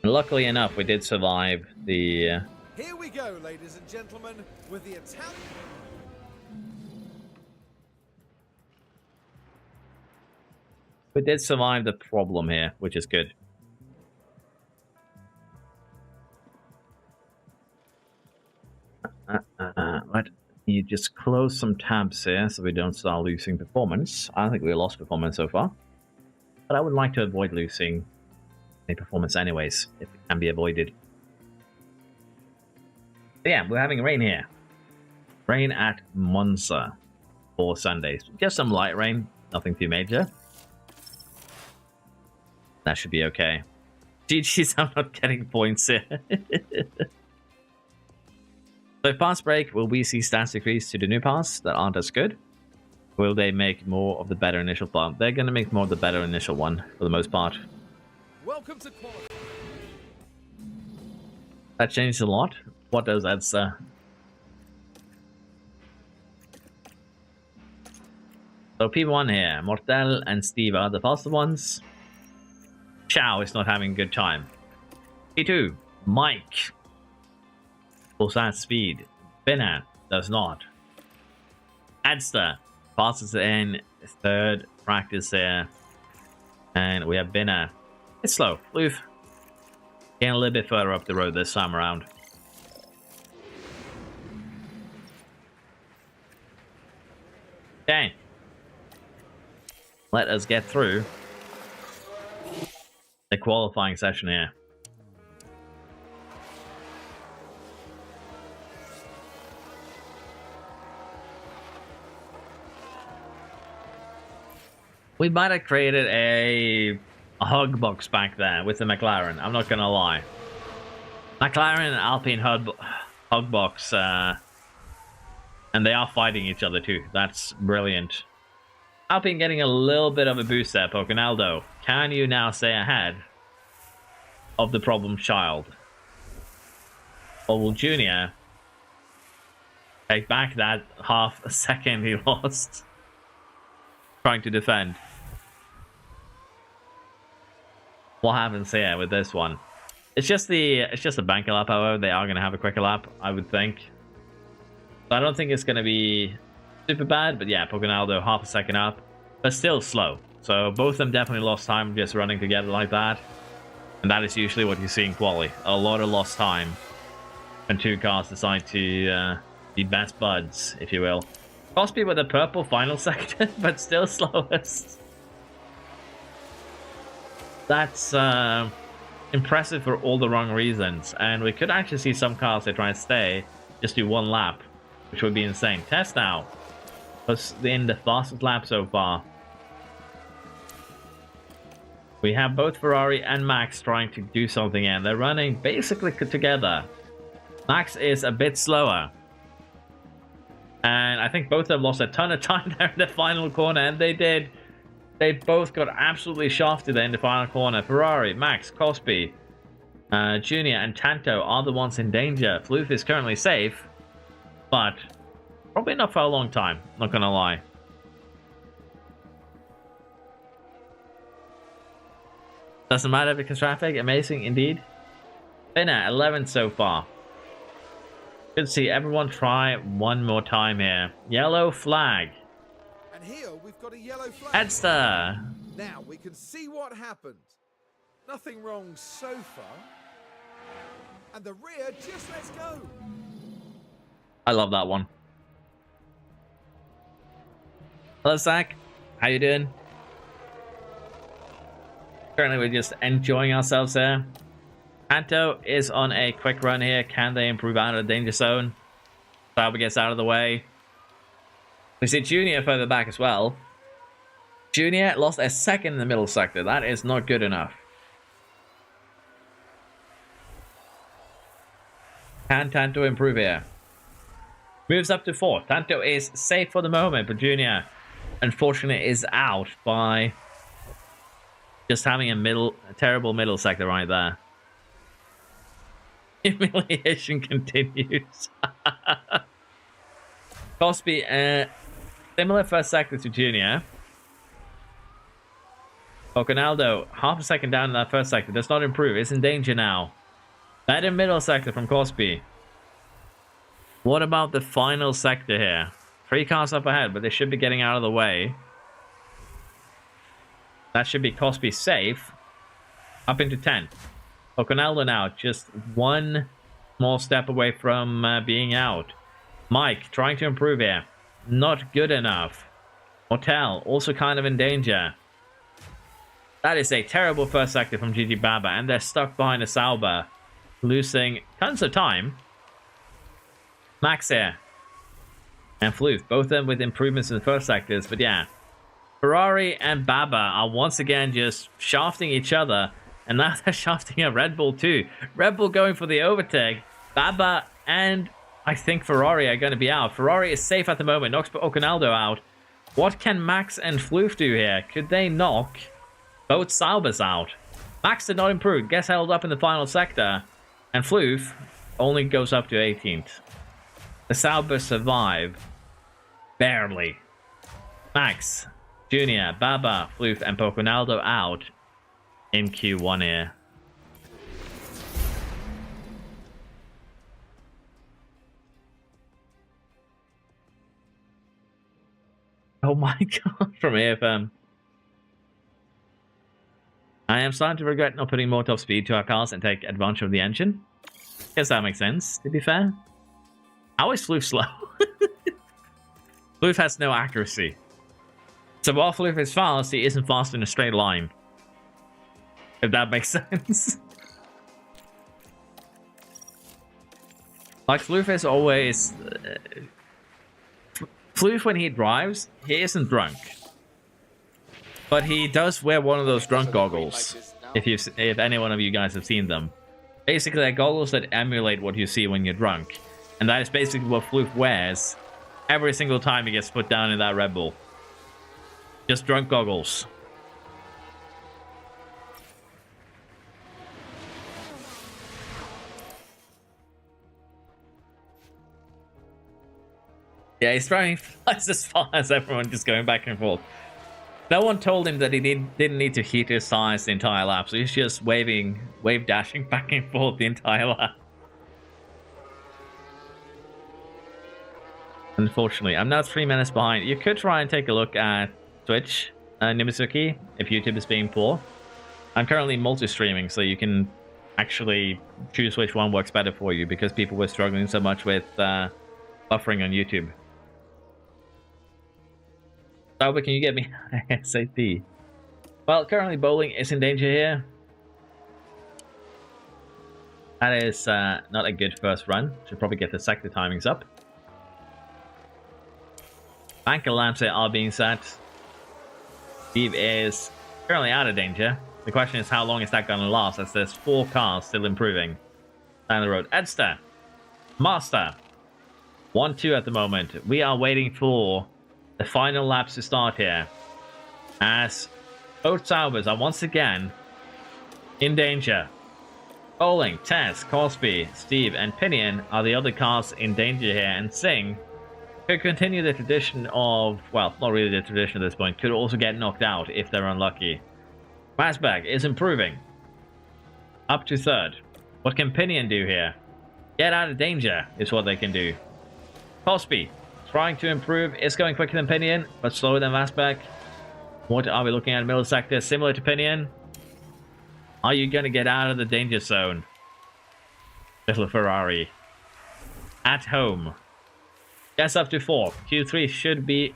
And luckily enough, we did survive the... Here we go, ladies and gentlemen, with the Italian... We did survive the problem here, which is good. Let me just close some tabs here so we don't start losing performance. I don't think we lost performance so far. But I would like to avoid losing any performance anyways, if it can be avoided. But yeah, we're having rain here. Rain at Monza for Sundays. Just some light rain, nothing too major. That should be okay. GG's, I'm not getting points here. So pass break, will we see stats decrease to the new pass that aren't as good? Will they make more of the better initial one? They're going to make more of the better initial one for the most part. Welcome to quality. That changed a lot. What does that say? So P1 here, Mortel and Steve are the faster ones. Chow is not having a good time. P2, Mike. Pulls that speed. Binner does not. Adster passes it in third practice there. And we have Binner. It's slow. Loof. Getting a little bit further up the road this time around. Okay. Let us get through the qualifying session here. We might have created a hug box back there with the McLaren. I'm not gonna lie. McLaren and Alpine hug box, and they are fighting each other too. That's brilliant. Alpine getting a little bit of a boost there, Pocanaldo. Can you now stay ahead of the problem child? Or will Junior take back that half a second he lost trying to defend? What happens here with this one? It's just a banker lap, however. They are going to have a quicker lap, I would think. So I don't think it's going to be super bad, but yeah, Pocanaldo half a second up, but still slow. So both of them definitely lost time just running together like that. And that is usually what you see in quali. A lot of lost time when two cars decide to be best buds, if you will. Crosby with a purple final sector, but still slowest. That's impressive for all the wrong reasons. And we could actually see some cars that try and stay, just do one lap, which would be insane. Test now. Plus in the fastest lap so far. We have both Ferrari and Max trying to do something, and they're running basically together. Max is a bit slower. And I think both of them lost a ton of time there in the final corner, and they did. They both got absolutely shafted there in the final corner. Ferrari, Max, Cosby, Junior, and Tanto are the ones in danger. Floof is currently safe, but probably not for a long time, not gonna lie. Doesn't matter because traffic, amazing indeed. Winner, 11 so far. Good to see everyone try one more time here. Yellow flag. And here we've got a yellow flag. Edster. Now we can see what happened. Nothing wrong so far. And the rear just lets go. I love that one. Hello, Zach. How you doing? Currently, we're just enjoying ourselves there. Anto is on a quick run here. Can they improve out of the danger zone? Sauber gets out of the way. We see Junior further back as well. Junior lost a second in the middle sector. That is not good enough. Can Tanto improve here? Moves up to 4th. Tanto is safe for the moment, but Junior, unfortunately, is out by just having a terrible middle sector right there. Humiliation continues. Cosby, similar first sector to Junior. Oconaldo, half a second down in that first sector. Does not improve. Is in danger now. Better middle sector from Cosby. What about the final sector here? 3 cars up ahead, but they should be getting out of the way. That should be Cosby safe. Up into 10th. Oconaldo now, just one more step away from being out. Mike, trying to improve here. Not good enough. Hotel, also kind of in danger. That is a terrible first sector from Gigi Baba, and they're stuck behind a Sauber, losing tons of time. Max here. And Floof, both of them with improvements in the first sectors, but yeah. Ferrari and Baba are once again just shafting each other, and now they're shafting a Red Bull too. Red Bull going for the overtake. Baba and I think Ferrari are going to be out. Ferrari is safe at the moment. Knocks Oconaldo out. What can Max and Floof do here? Could they knock both Saubers out? Max did not improve. Gets held up in the final sector. And Floof only goes up to 18th. The Saubers survive. Barely. Max, Junior, Baba, Floof, and Oconaldo out in Q1 here. Oh my god, from AFM. I am starting to regret not putting more top speed to our cars and take advantage of the engine. Guess that makes sense, to be fair. How is Floof slow? Floof has no accuracy. So while Floof is fast, he isn't fast in a straight line. If that makes sense. Like, Floof is always... Floof, when he drives, he isn't drunk. But he does wear one of those drunk goggles. If any one of you guys have seen them. Basically, they're goggles that emulate what you see when you're drunk. And that is basically what Floof wears every single time he gets put down in that Red Bull. Just drunk goggles. Yeah, he's throwing flies as far as everyone, just going back and forth. No one told him that he didn't need to heat his tires the entire lap, so he's just wave dashing back and forth the entire lap. Unfortunately, I'm now 3 minutes behind. You could try and take a look at Twitch, Nimisuki, if YouTube is being poor. I'm currently multi-streaming, so you can actually choose which one works better for you, because people were struggling so much with buffering on YouTube. Sauber, can you get me SAP? Well, currently bowling is in danger here. That is not a good first run. Should probably get the sector timings up. Banker lamps are being set. Steve is currently out of danger. The question is, how long is that going to last, as there's 4 cars still improving down the road. Edster, Master, 1-2 at the moment. We are waiting for the final laps to start here, as both Saubers are once again in danger. Bowling, Tess, Cosby, Steve, and Pinion are the other cars in danger here, and Singh could continue the tradition of, well, not really the tradition at this point, could also get knocked out if they're unlucky. Masbag is improving. Up to 3rd. What can Pinion do here? Get out of danger is what they can do. Cosby, trying to improve, is going quicker than Pinion, but slower than Masbag. What are we looking at? Middle sector, similar to Pinion. Are you going to get out of the danger zone? Little Ferrari. At home. Yes, up to 4. Q3 should be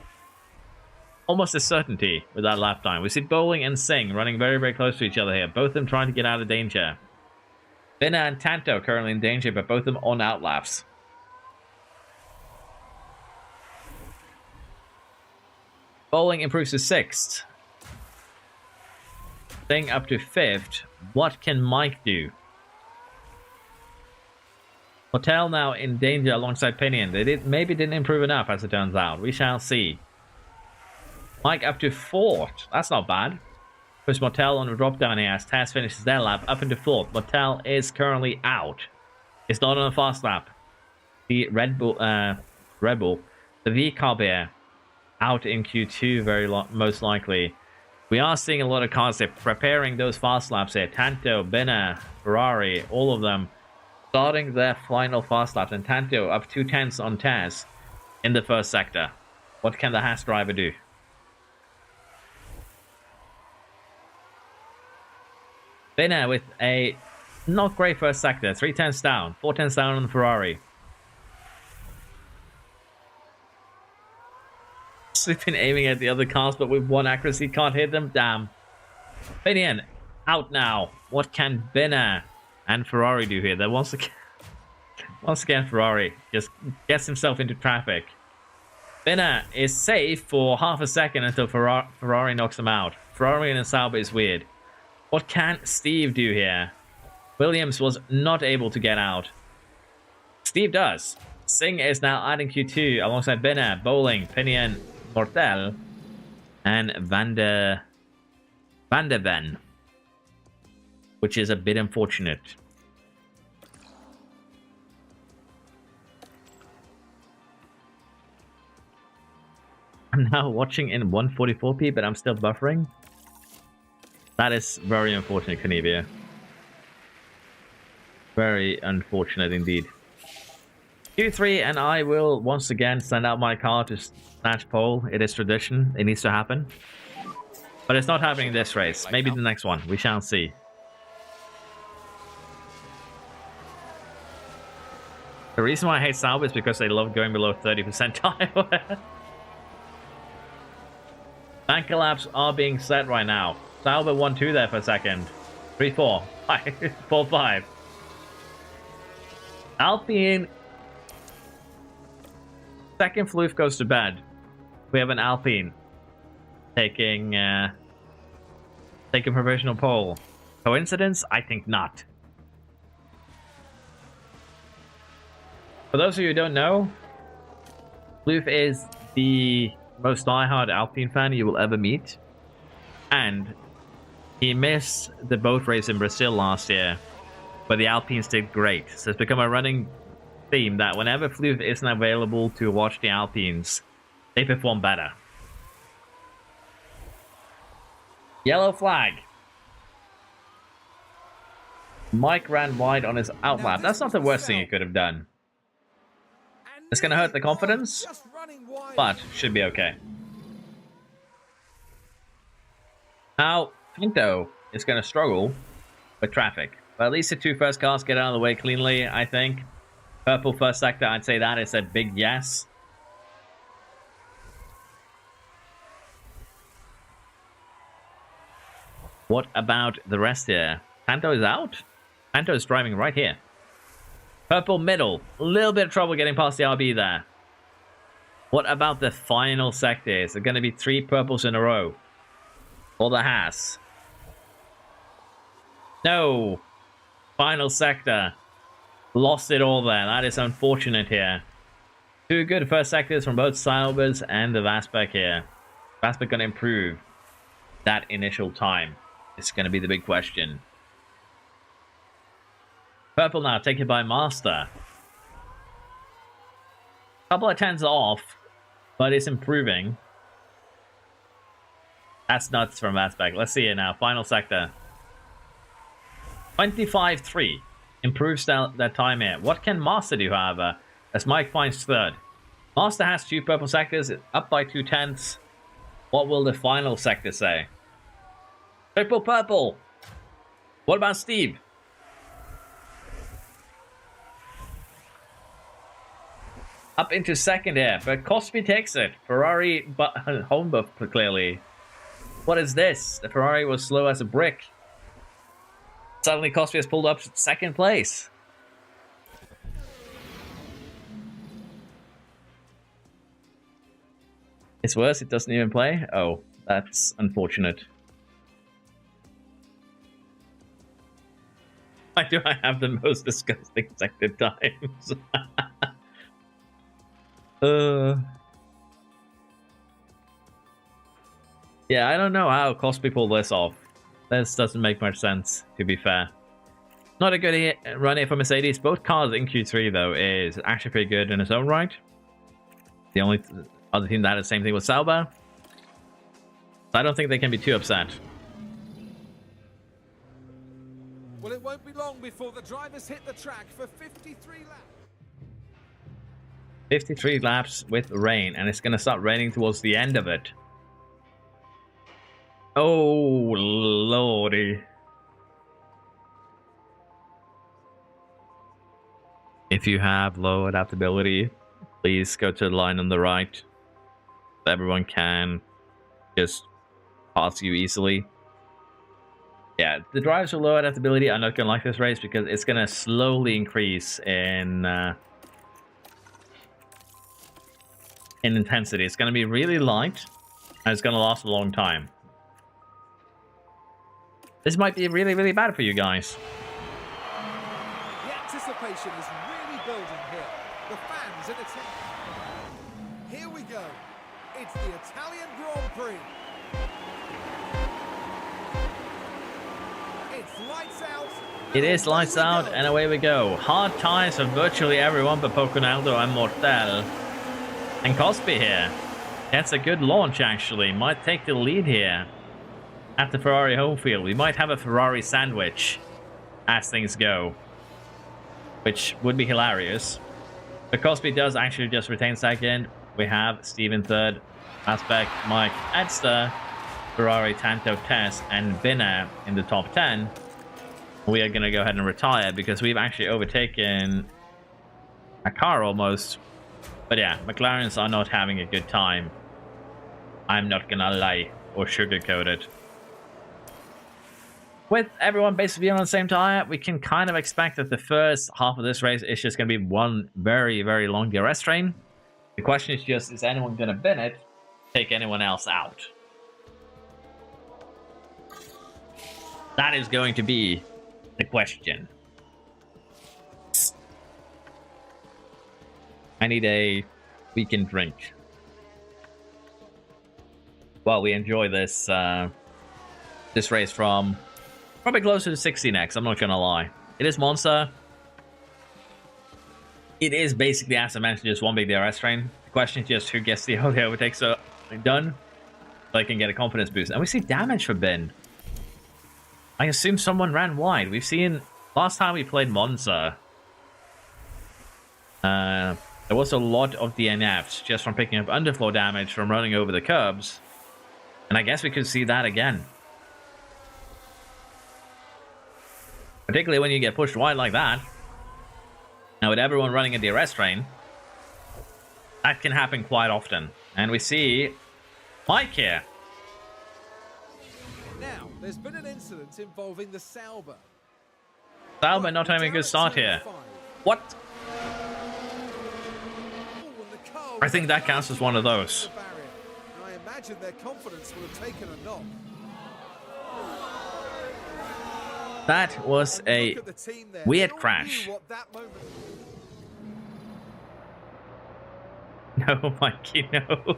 almost a certainty with that lap time. We see Bowling and Singh running very, very close to each other here. Both of them trying to get out of danger. Bina and Tanto currently in danger, but both of them on out laps. Bowling improves to 6th. Singh up to 5th. What can Mike do? Hotel now in danger alongside Pinion. They maybe didn't improve enough, as it turns out. We shall see. Mike up to 4th. That's not bad. Push Motel on the drop down here as Taz finishes their lap up into 4th. Motel is currently out. It's not on a fast lap. The Red Bull, the V-Carb here, out in Q2 most likely. We are seeing a lot of cars there preparing those fast laps here. Tanto, Bina, Ferrari, all of them starting their final fast laps. And Tanto up 2/10 on Taz in the first sector. What can the Haas driver do? Bina with a not great first sector. 3/10 down, 4/10 down on the Ferrari. We've been aiming at the other cars, but with 1 accuracy can't hit them. Damn. Pinion out now. What can Bina and Ferrari do here? They once again Ferrari just gets himself into traffic. Bina is safe for half a second until Ferrari knocks him out. Ferrari in a Sauber is weird. What can Steve do here? Williams was not able to get out. Steve does. Singh is now adding Q2 alongside Bina, Bowling, Pinion, Mortel, and Van der Ven, which is a bit unfortunate. I'm now watching in 144p, but I'm still buffering. That is very unfortunate, Canevia. Very unfortunate indeed. Q3 and I will once again send out my car to snatch pole. It is tradition. It needs to happen. But it's not happening this race. Maybe the next one. We shall see. The reason why I hate Sauber is because they love going below 30% tire. Banker laps are being set right now. Sauber 1-2 there for a second. 3-4. 4-5. Alpine. Second Floof goes to bed. We have an Alpine taking provisional pole. Coincidence? I think not. For those of you who don't know, Floof is the most diehard Alpine fan you will ever meet, and he missed the boat race in Brazil last year, but the Alpines did great. So it's become a running theme that whenever Floof isn't available to watch the Alpines, they perform better. Yellow flag. Mike ran wide on his outlap. That's not the worst thing he could have done. It's going to hurt the confidence, but should be okay. Now, Pinto is going to struggle with traffic, but at least the 2 first cars get out of the way cleanly, I think. Purple first sector, I'd say that is a big yes. What about the rest here? Panto is out? Panto is driving right here. Purple middle. A little bit of trouble getting past the RB there. What about the final sector? Is it going to be 3 purples in a row? Or the Haas? No. Final sector. Lost it all there. That is unfortunate here. 2 good first sectors from both Saubers and the Vastberg here. Vastberg going to improve that initial time. It's going to be the big question. Purple now taken by Master. Couple of 10s off, but it's improving. That's nuts from Vastberg. Let's see it now. Final sector. 25-3. Improves that time here. What can Master do, however, as Mike finds 3rd? Master has 2 purple sectors, up by 2 tenths. What will the final sector say? Triple purple. What about Steve? Up into 2nd here, but Cosby takes it. Ferrari, but home buff clearly. What is this? The Ferrari was slow as a brick. Suddenly Cosby has pulled up to 2nd place. It's worse, it doesn't even play? Oh, that's unfortunate. Why do I have the most disgusting sector times? Yeah, I don't know how Cosby pulled this off. This doesn't make much sense, to be fair. Not a good run here for Mercedes. Both cars in Q3, though, is actually pretty good in its own right. The only other team that had the same thing was Sauber. I don't think they can be too upset. Well, it won't be long before the drivers hit the track for 53 laps. 53 laps with rain, and it's going to start raining towards the end of it. Oh, lordy. If you have low adaptability, please go to the line on the right. Everyone can just pass you easily. Yeah, the drivers with low adaptability are not going to like this race because it's going to slowly increase in intensity. It's going to be really light, and it's going to last a long time. This might be really, really bad for you guys. The anticipation is really building here. The fans in attendance. Here we go. It's the Italian Grand Prix. It's lights out. It is lights out, and away we go. Hard times for virtually everyone but Poconaldo and Mortel. And Cosby here. That's a good launch, actually. Might take the lead here at the Ferrari home field. We might have a Ferrari sandwich as things go, which would be hilarious. But Cosby does actually just retain 2nd. We have Steven 3rd, Asbeck, Mike, Edster, Ferrari, Tanto, Tess, and Binner in the top 10. We are going to go ahead and retire because we've actually overtaken a car almost. But yeah, McLarens are not having a good time. I'm not going to lie or sugarcoat it. With everyone basically on the same tire, we can kind of expect that the first half of this race is just going to be one very, very long DRS train. The question is just, is anyone going to bin it, take anyone else out? That is going to be the question. I need a weekend drink while we enjoy this this race from probably closer to 60 next. I'm not gonna lie. It is Monza. It is basically, as I mentioned, just one big DRS train. The question is just who gets the early overtake so done, so I can get a confidence boost. And we see damage for Ben. I assume someone ran wide. We've seen last time we played Monza. There was a lot of DNFs just from picking up underflow damage from running over the curbs. And I guess we could see that again. Particularly when you get pushed wide like that. Now with everyone running a DRS train, that can happen quite often. And we see Mike here. Now, there's been an incident involving the Sauber. Sauber not having a good start here. What? Oh, and the car I think that counts as one of those. the barrier. And I imagine their confidence will have taken a knock. That was And a look at the team there. weird They all crash. knew what that moment. No, Mikey, no.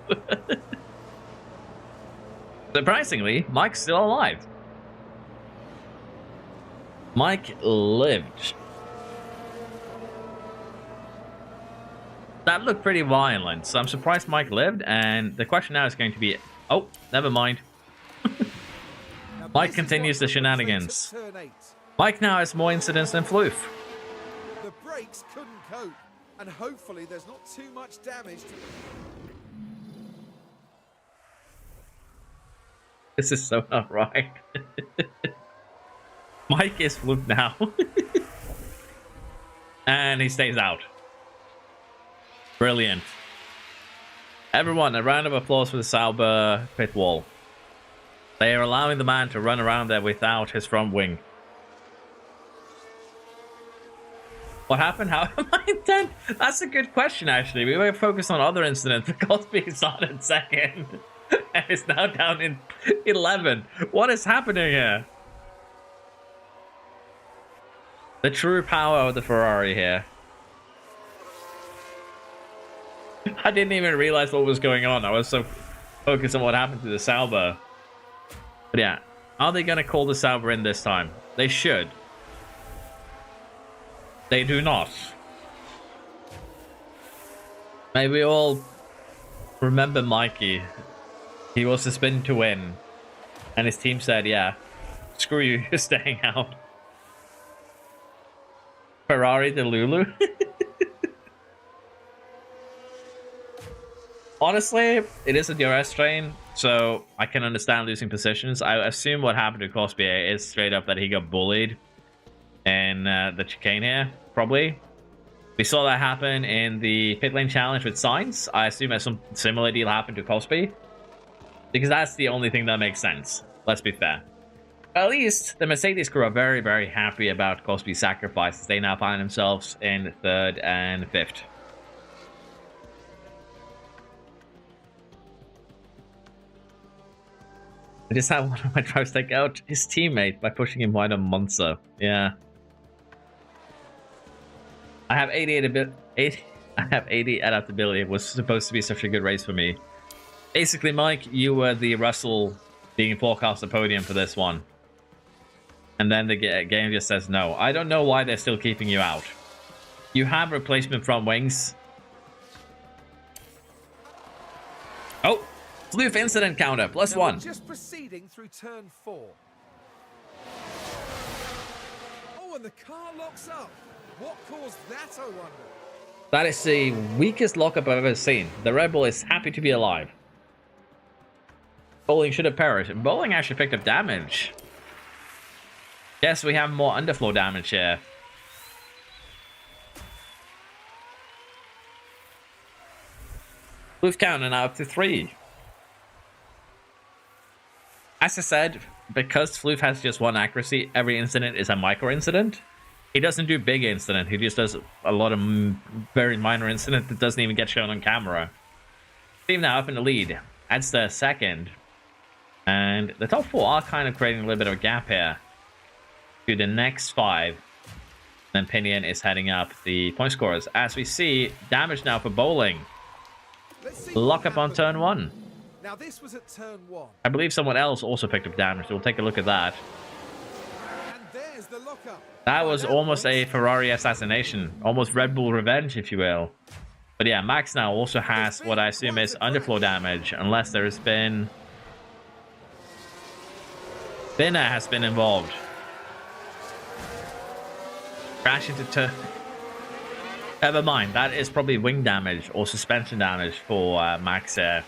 Surprisingly, Mike's still alive. Mike lived. That looked pretty violent, so I'm surprised Mike lived, and the question now is going to be... Oh, never mind. Now, Mike this is continues what the happened shenanigans. to turn 8. Mike now has more incidents than Floof. The brakes couldn't cope, and hopefully there's not too much damage to... This is so not right. Mike is Floof now. And he stays out. Brilliant. Everyone, a round of applause for the Sauber pit wall. They are allowing the man to run around there without his front wing. What happened? How am I in 10th? That's a good question, actually. We were focused on other incidents. The Cosby started second. And it's now down in 11. What is happening here? The true power of the Ferrari here. I didn't even realize what was going on. I was so focused on what happened to the Sauber. But yeah, are they going to call the Sauber in this time? They should. They do not. May we all remember Mikey. He was the spin to win. And his team said, yeah, screw you, you're staying out. Ferrari the Lulu. Honestly, it is a DRS train, so I can understand losing positions. I assume what happened to Cosby is straight up that he got bullied in the chicane here, probably. We saw that happen in the pit lane challenge with Sainz. I assume that some similar deal happened to Cosby, because that's the only thing that makes sense. Let's be fair. At least the Mercedes crew are very, very happy about Cosby's sacrifices. They now find themselves in 3rd and 5th. I just had one of my drivers take out his teammate by pushing him wide on Monza. Yeah. I have 80 adaptability. It was supposed to be such a good race for me. Basically, Mike, you were the Russell being forecast the podium for this one. And then the game just says no. I don't know why they're still keeping you out. You have replacement front wings. Oh! Floof incident counter, +1. We're just proceeding through turn 4. Oh, and the car locks up. What caused that, I wonder? That is the weakest lockup I've ever seen. The Red Bull is happy to be alive. Bowling should have perished. Bowling actually picked up damage. Yes, we have more underflow damage here. Floof counter now up to 3. As I said, because Floof has just 1 accuracy, every incident is a micro incident. He doesn't do big incident. He just does a lot of very minor incident that doesn't even get shown on camera. Team now up in the lead. Adds the 2nd. And the top 4 are kind of creating a little bit of a gap here to the next 5. Then Pinion is heading up the point scorers. As we see, damage now for Bowling. Lock up on turn 1. Now this was at turn 1. I believe someone else also picked up damage, so we'll take a look at that. And there's the lockup. That was almost a Ferrari assassination. Almost Red Bull revenge, if you will. But yeah, Max now also has what I assume is underflow damage, unless there has been... Binner has been involved. Crash into turn... Never mind, that is probably wing damage or suspension damage for Max here.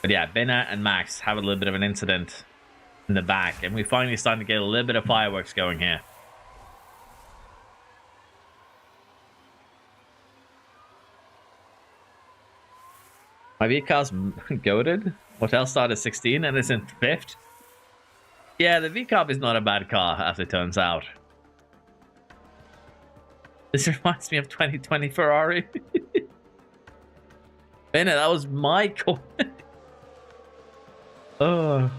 But yeah, Binner and Max have a little bit of an incident in the back, and we're finally starting to get a little bit of fireworks going here. My V-car's goated. What else started 16 and it's in 5th? Yeah, the V-Carb is not a bad car, as it turns out. This reminds me of 2020 Ferrari. Bennett, that was my comment. Oh,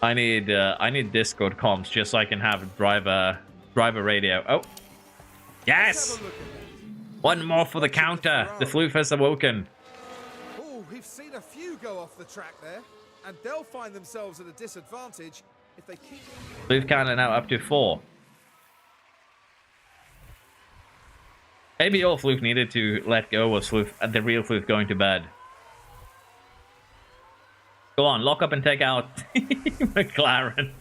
I need Discord comms just so I can have driver radio. Oh, yes! One more for the counter. The floof has awoken. Oh, we've seen a few go off the track there, and they'll find themselves at a disadvantage if they keep. Floof counter now up to 4. Maybe all Floof needed to let go was Floof, the real Floof going to bed. Go on, lock up and take out McLaren.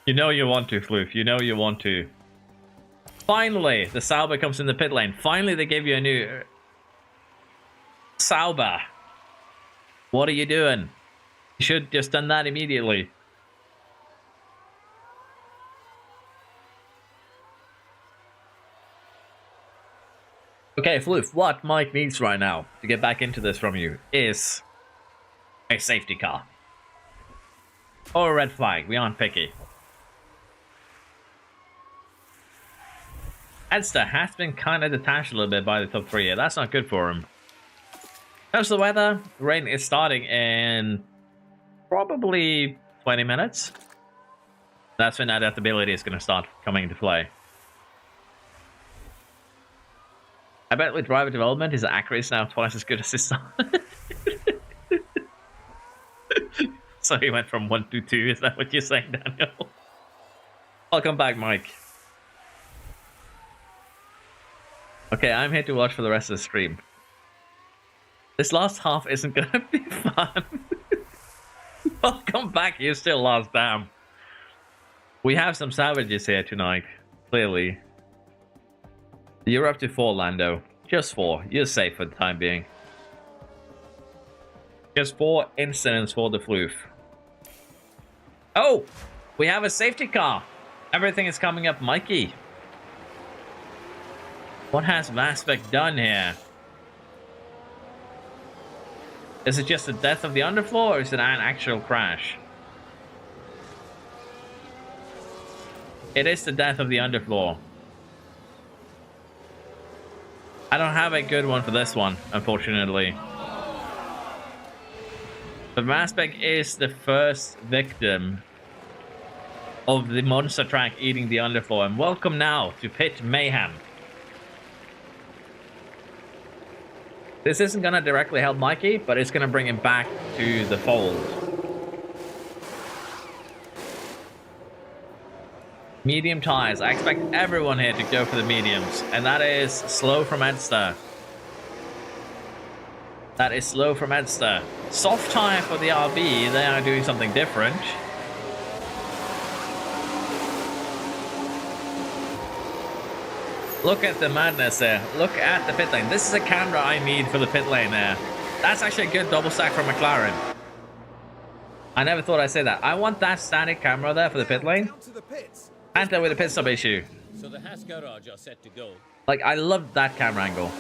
You know you want to, Floof. You know you want to. Finally, the Sauber comes in the pit lane. Finally, they gave you a new Sauber. What are you doing? You should just done that immediately. Okay, Floof, what Mike needs right now to get back into this from you is a safety car. Or a red flag. We aren't picky. Edster has been kind of detached a little bit by the top 3 here. That's not good for him. As the weather, rain is starting in probably 20 minutes. That's when adaptability is going to start coming into play. I bet with driver development, his accuracy is now twice as good as his son. So he went from 1 to 2. Is that what you're saying, Daniel? Welcome back, Mike. Okay, I'm here to watch for the rest of the stream. This last half isn't gonna be fun. Welcome back, you still lost, damn. We have some savages here tonight, clearly. You're up to 4, Lando. Just 4. You're safe for the time being. Just 4 incidents for the floof. Oh! We have a safety car! Everything is coming up Mikey. What has Vaspek done here? Is it just the death of the underfloor, or is it an actual crash? It is the death of the underfloor. I don't have a good one for this one, unfortunately. But Vaspek is the first victim of the monster track eating the underfloor. And welcome now to Pit Mayhem. This isn't going to directly help Mikey, but it's going to bring him back to the fold. Medium tires. I expect everyone here to go for the mediums. And that is slow from Edster. That is slow from Edster. Soft tire for the RB. They are doing something different. Look at the madness there. Look at the pit lane. This is a camera I need for the pit lane there. That's actually a good double stack from McLaren. I never thought I'd say that. I want that static camera there for the pit lane. Panther with a pit stop issue. So the Haas garage are set to go. Like, I love that camera angle.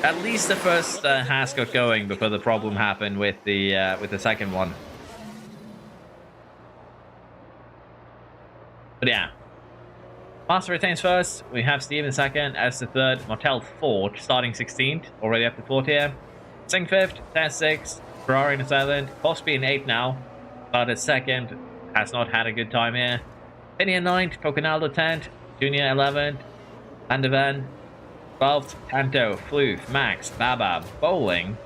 At least the first Haas got going before the problem happened with the second one. But yeah. Master retains first. We have Steve in second as the third. Martel fourth, starting 16th. Already up to 4th here. Singh 5th, Tess 6th. Ferrari in 7th. Bosby in 8th now. Started 2nd. Has not had a good time here. Penny in 9th. Coconaldo 10th. Junior 11th. Landevan 12th. Tanto, Floof, Max, Baba, Bowling,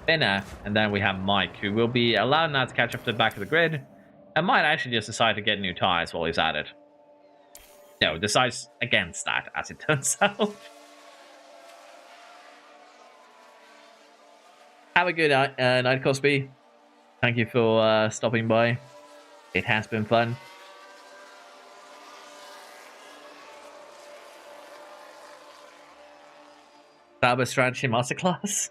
Finna, and then we have Mike, who will be allowed now to catch up to the back of the grid and might actually just decide to get new tires while he's at it. No, decides against that, as it turns out. Have a good night, Cosby. Thank you for stopping by. It has been fun. Sauber strategy masterclass.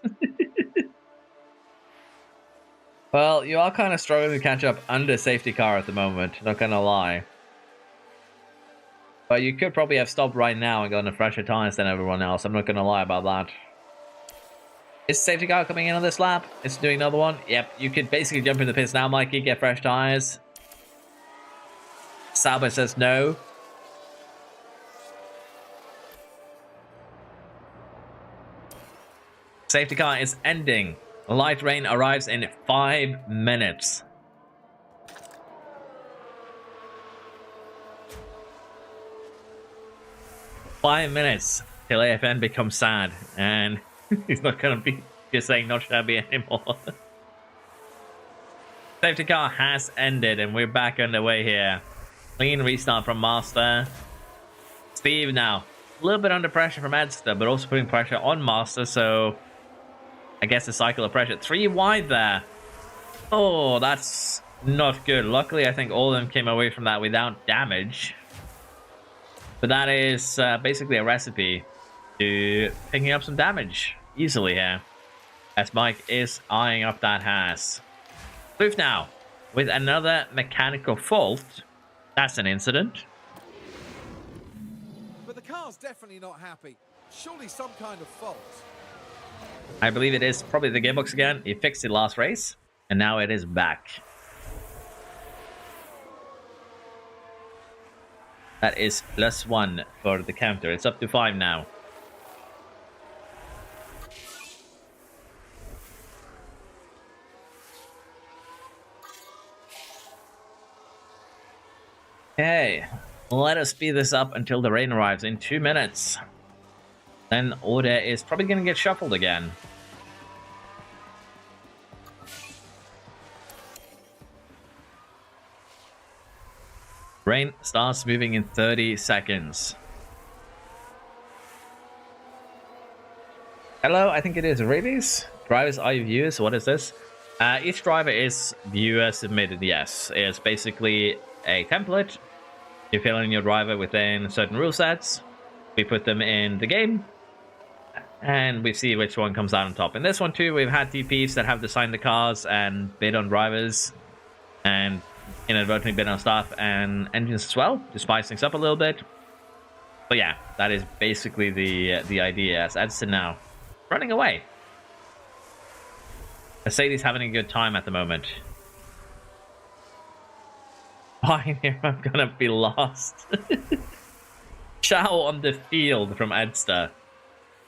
Well, you are kind of struggling to catch up under safety car at the moment, not gonna lie. But you could probably have stopped right now and gotten a fresher tires than everyone else. I'm not gonna lie about that. Is safety car coming in on this lap? It's doing another one. Yep, you could basically jump in the pits now, Mikey, get fresh tires. Sauber says no. Safety car is ending. Light rain arrives in 5 minutes. Five minutes till AFN becomes sad, and he's not gonna be just saying not shabby anymore. Safety car has ended, and we're back underway here. Clean restart from Master. Steve now. A little bit under pressure from Edster, but also putting pressure on Master, so I guess a cycle of pressure. 3 wide there. Oh, that's not good. Luckily, I think all of them came away from that without damage. But that is basically a recipe to picking up some damage easily here. As Mike is eyeing up that Haas. Floof now with another mechanical fault. That's an incident. But the car's definitely not happy. Surely some kind of fault. I believe it is probably the gearbox again. He fixed it last race, and now it is back. That is +1 for the counter. It's up to 5 now. Okay, let us speed this up until the rain arrives in 2 minutes. Then order is probably going to get shuffled again. Rain starts moving in 30 seconds. Hello, I think it is Rabies. Drivers are you viewers? What is this? Each driver is viewer submitted, yes. It's basically a template. You fill in your driver within certain rule sets. We put them in the game. And we see which one comes out on top. In this one too, we've had DPs that have designed the cars and bid on drivers. And inadvertently bid on stuff and engines as well, to spice things up a little bit. But yeah, that is basically the idea. As Edson now running away. Mercedes having a good time at the moment. Fine, here I'm gonna be lost. Chow on the field from Edster.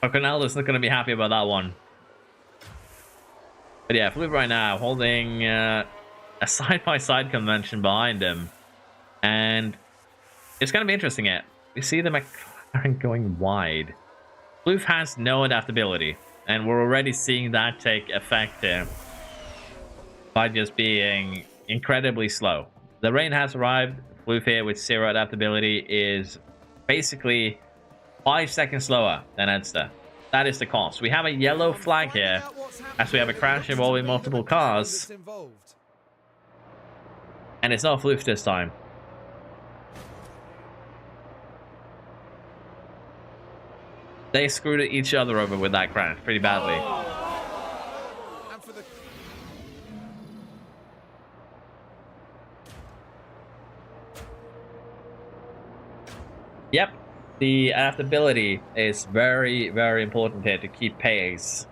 Ronaldo's not gonna be happy about that one. But yeah, Flip right now holding a side-by-side convention behind him, and it's going to be interesting. We see the McLaren going wide. Floof has no adaptability, and we're already seeing that take effect here by just being incredibly slow. The rain has arrived. Floof here with 0 adaptability is basically 5 seconds slower than Edster. That is the cost. We have a yellow flag here as we have a crash involving multiple cars. And it's not Floof this time. They screwed each other over with that crash pretty badly. Yep, the adaptability is very, very important here to keep pace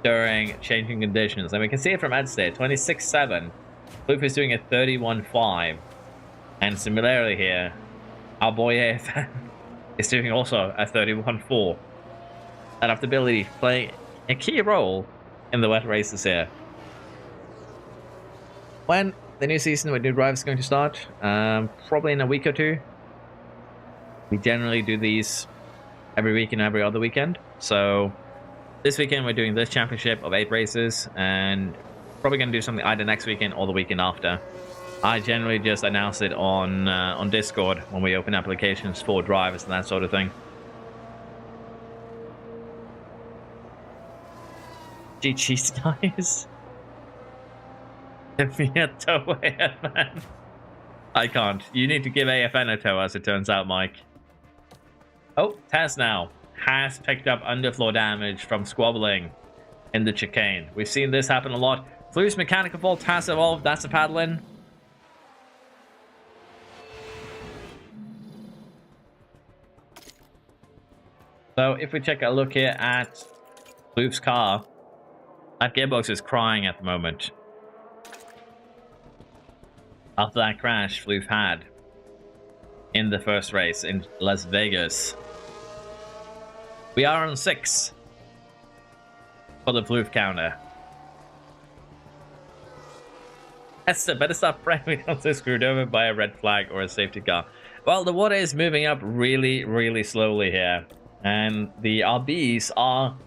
during changing conditions. And we can see it from Edstead, 26.7. Floof is doing a 31.5. And similarly here, our boy AFN is doing also a 31.4. Adaptability playing a key role in the wet races here. When the new season with new drivers is going to start, probably in a week or two. We generally do these every week and every other weekend. So this weekend we're doing this championship of 8 races, and probably going to do something either next weekend or the weekend after. I generally just announce it on Discord when we open applications for drivers and that sort of thing. GG's guys. Give me a tow, AFN. I can't. You need to give AFN a tow, as it turns out, Mike. Oh, Taz now has picked up underfloor damage from squabbling in the chicane. We've seen this happen a lot. Flu's mechanical fault has evolved. That's a paddle in. So if we take a look here at Flu's car, that gearbox is crying at the moment. After that crash Floof had in the first race in Las Vegas. We are on 6. for the Floof counter. Esther, better stop praying we don't get screwed over by a red flag or a safety car. Well, the water is moving up really, really slowly here. And the RBs are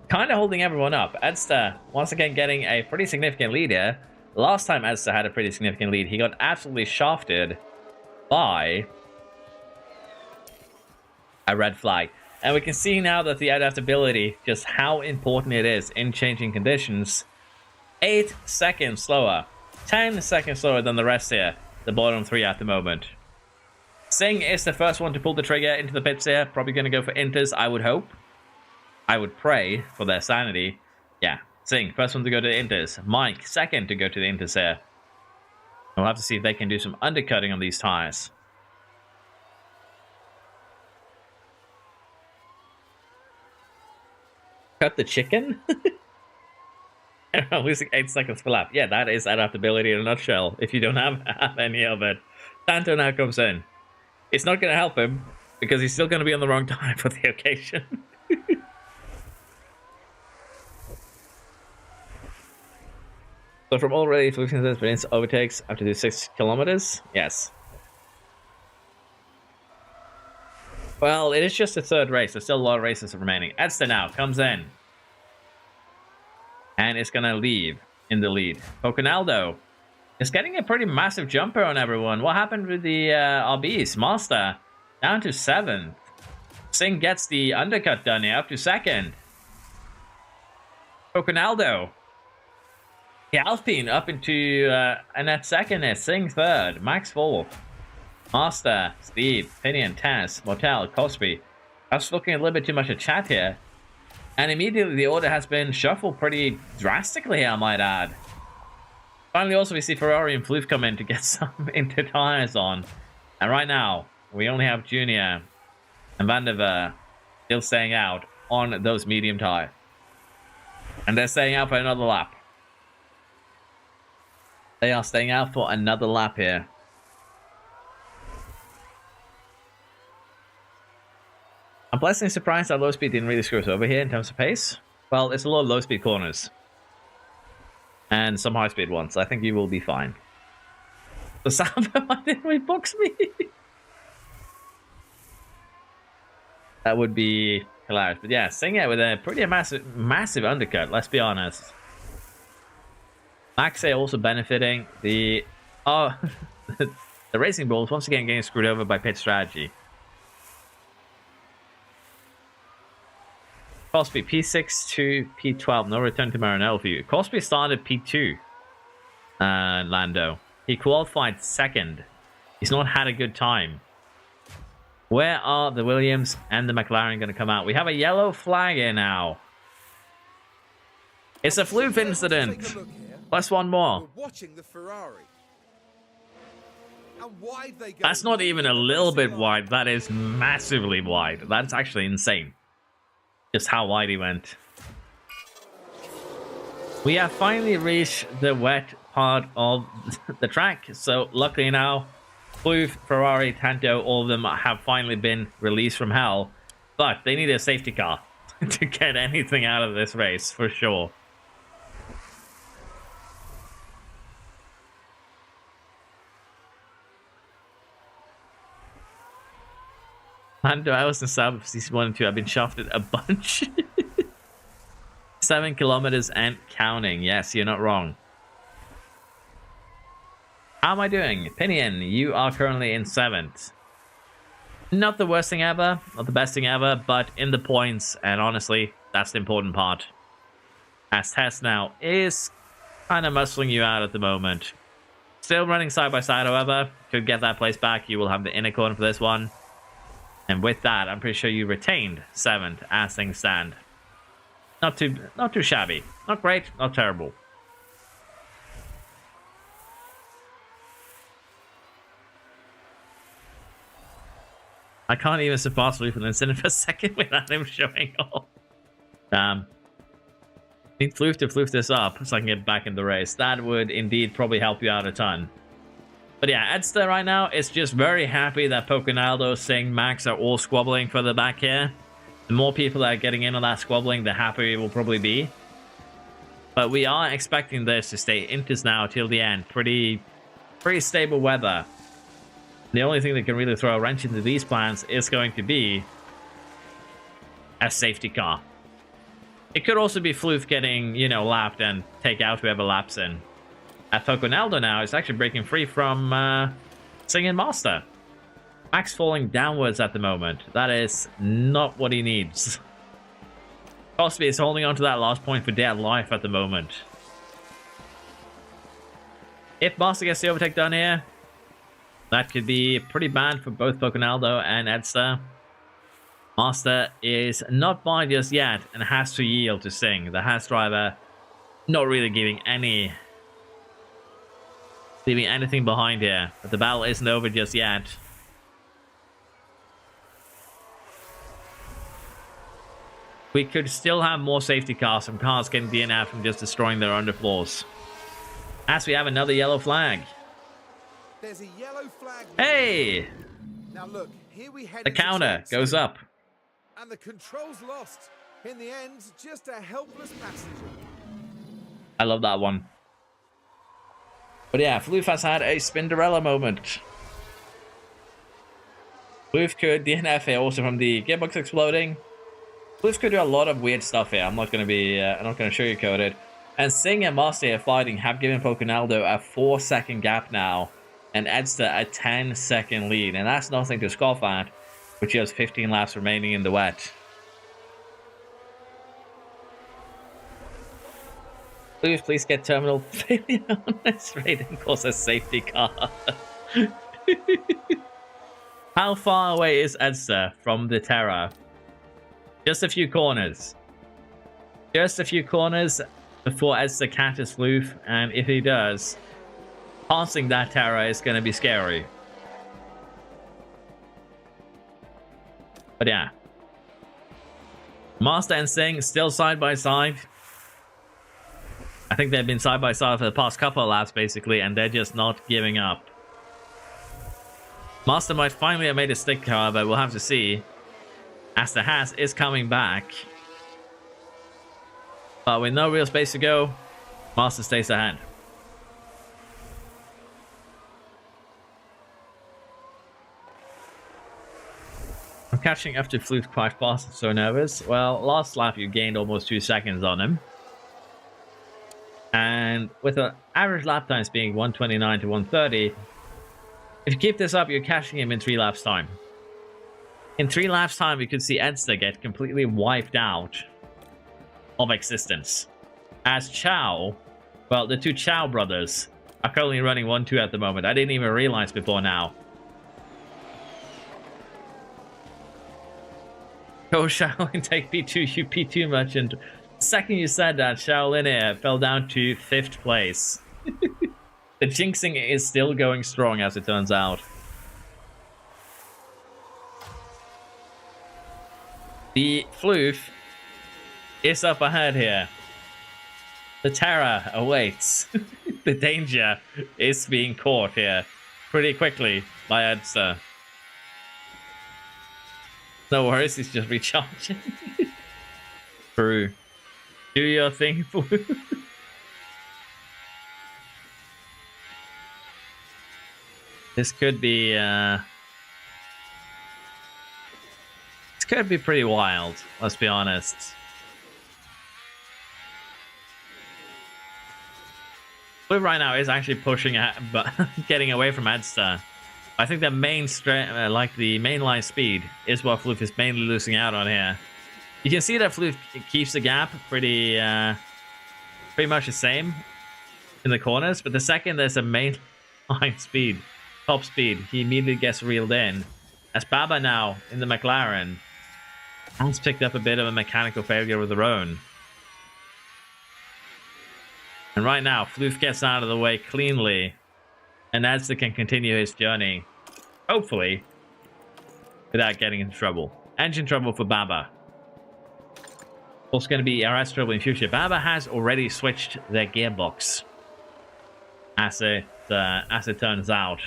kind of holding everyone up. Edster, once again, getting a pretty significant lead here. Last time Edster had a pretty significant lead, he got absolutely shafted by a red flag. And we can see now that the adaptability, just how important it is in changing conditions. 8 seconds slower. 10 seconds slower than the rest here. The bottom 3 at the moment. Singh is the first one to pull the trigger into the pits here. Probably going to go for inters, I would hope. I would pray for their sanity. Yeah, Singh, first one to go to the inters. Mike, second to go to the inters here. We'll have to see if they can do some undercutting on these tires. Cut the chicken? Losing 8 seconds per lap. Yeah, that is adaptability in a nutshell. If you don't have any of it. Santo now comes in. It's not going to help him because he's still going to be on the wrong time for the occasion. So from already 15 minutes overtakes up to 6 kilometers. Yes. Well, it is just a third race. There's still a lot of races remaining. Edster now comes in. And it's going to leave in the lead. Poconaldo is getting a pretty massive jumper on everyone. What happened with the RBs? Master down to 7th. Singh gets the undercut done here up to 2nd. Poconaldo. The Alpine up into Annette 2nd. Singh 3rd. Max 4th. Master, Steve, Pinion, Taz, Motel, Cosby. I was looking a little bit too much at chat here. And immediately the order has been shuffled pretty drastically, I might add. Finally, also, we see Ferrari and Floof come in to get some inter tires on. And right now, we only have Junior and Van der Ver still staying out on those medium tire. And they're staying out for another lap. They are staying out for another lap here. I'm pleasantly surprised that low speed didn't really screw us over here in terms of pace. Well, it's a lot of low speed corners. And some high speed ones. I think you will be fine. The Samba, why didn't we box me? That would be hilarious. But yeah, Singh with a pretty massive undercut, let's be honest. Maxe also benefiting. The the Racing Bulls once again getting screwed over by pit strategy. Cosby, P6 to P12. No return to Maranello for you. Cosby started P2. Lando. He qualified 2nd. He's not had a good time. Where are the Williams and the McLaren going to come out? We have a yellow flag here now. It's a Floof incident. Plus one more. We're watching the Ferrari. And wide they go. That's not even a little bit wide. That is massively wide. That's actually insane. Just how wide he went. We have finally reached the wet part of the track. So luckily now, Floof, Ferrari, Tanto, all of them have finally been released from hell. But they need a safety car to get anything out of this race, for sure. Lando, I was in South Season 1 and 2. I've been shafted a bunch. 7 kilometers and counting. Yes, you're not wrong. How am I doing? Pinion, you are currently in 7th. Not the worst thing ever, not the best thing ever, but in the points, and honestly, that's the important part. As Tess now is kind of muscling you out at the moment. Still running side by side, however. Could get that place back. You will have the inner corner for this one. And with that, I'm pretty sure you retained 7th as things stand. Not too shabby. Not great, not terrible. I can't even surpass Floof an incident for a second without him showing off. I need Floof to Floof this up so I can get back in the race. That would indeed probably help you out a ton. But yeah, Edster right now is just very happy that Poconaldo, Singh, Max are all squabbling further back here. The more people that are getting in on that squabbling, the happier it will probably be. But we are expecting this to stay intas now till the end. Pretty stable weather. The only thing that can really throw a wrench into these plans is going to be a safety car. It could also be Floof getting, you know, lapped and take out whoever laps in. Toconaldo now is actually breaking free from Singing Master. Max falling downwards at the moment. That is not what he needs. Cosby is holding on to that last point for dear life at the moment. If Master gets the overtake done here, that could be pretty bad for both Toconaldo and Edster. Master is not by just yet and has to yield to Sing. The Haas driver not really leaving anything behind here. But the battle isn't over just yet. We could still have more safety cars, some cars getting DNF from just destroying their underfloors. As we have another yellow flag. There's a yellow flag. Hey! Now look, here we head The into counter turn goes two. up. And the control's lost. In the end, just a helpless passenger. I love that one. But yeah, Floof has had a Spinderella moment. Floof could DNF here also from the gearbox exploding. Floof could do a lot of weird stuff here. I'm not going to sugarcoat it. And Sing and Master here fighting have given Toconaldo a 4-second gap now. And Edster a 10-second lead. And that's nothing to scoff at, which has 15 laps remaining in the wet. Please get terminal failure on this rating cause a safety car. How far away is Edster from the Terra? Just a few corners. Just a few corners before Edster catches Floof, and if he does, passing that Terra is going to be scary. But yeah. Master and Sing still side by side. I think they've been side by side for the past couple of laps, basically, and they're just not giving up. Master might finally have made a stick, however, we'll have to see. As the Haas is coming back. But with no real space to go, Master stays ahead. I'm catching up to Floof quite fast, I'm so nervous. Well, last lap you gained almost 2 seconds on him. And with the average lap times being 129 to 130, if you keep this up, you're catching him in 3 laps time. In 3 laps time, we could see Edster get completely wiped out of existence. As Chow, well, the 2 Chow brothers are currently running 1-2 at the moment. I didn't even realize before now. Go Shaolin, take P2, you P2 merchant. The second you said that, Shaolin here fell down to 5th place. The jinxing is still going strong, as it turns out. The Floof is up ahead here. The Terra awaits. The danger is being caught here pretty quickly by Edster. No worries, he's just recharging. True. Do your thing, Floof. This could be could be pretty wild, let's be honest. Floof right now is actually pushing at, but getting away from Edster. I think the main the mainline speed is what Floof is mainly losing out on here. You can see that Floof keeps the gap pretty much the same in the corners, but the second there's a mainline speed, top speed, he immediately gets reeled in. As Baba now in the McLaren has picked up a bit of a mechanical failure of their own. And right now, Floof gets out of the way cleanly, and Edster can continue his journey, hopefully, without getting into trouble. Engine trouble for Baba. Also going to be RS trouble in future. Baba has already switched their gearbox, as it turns out.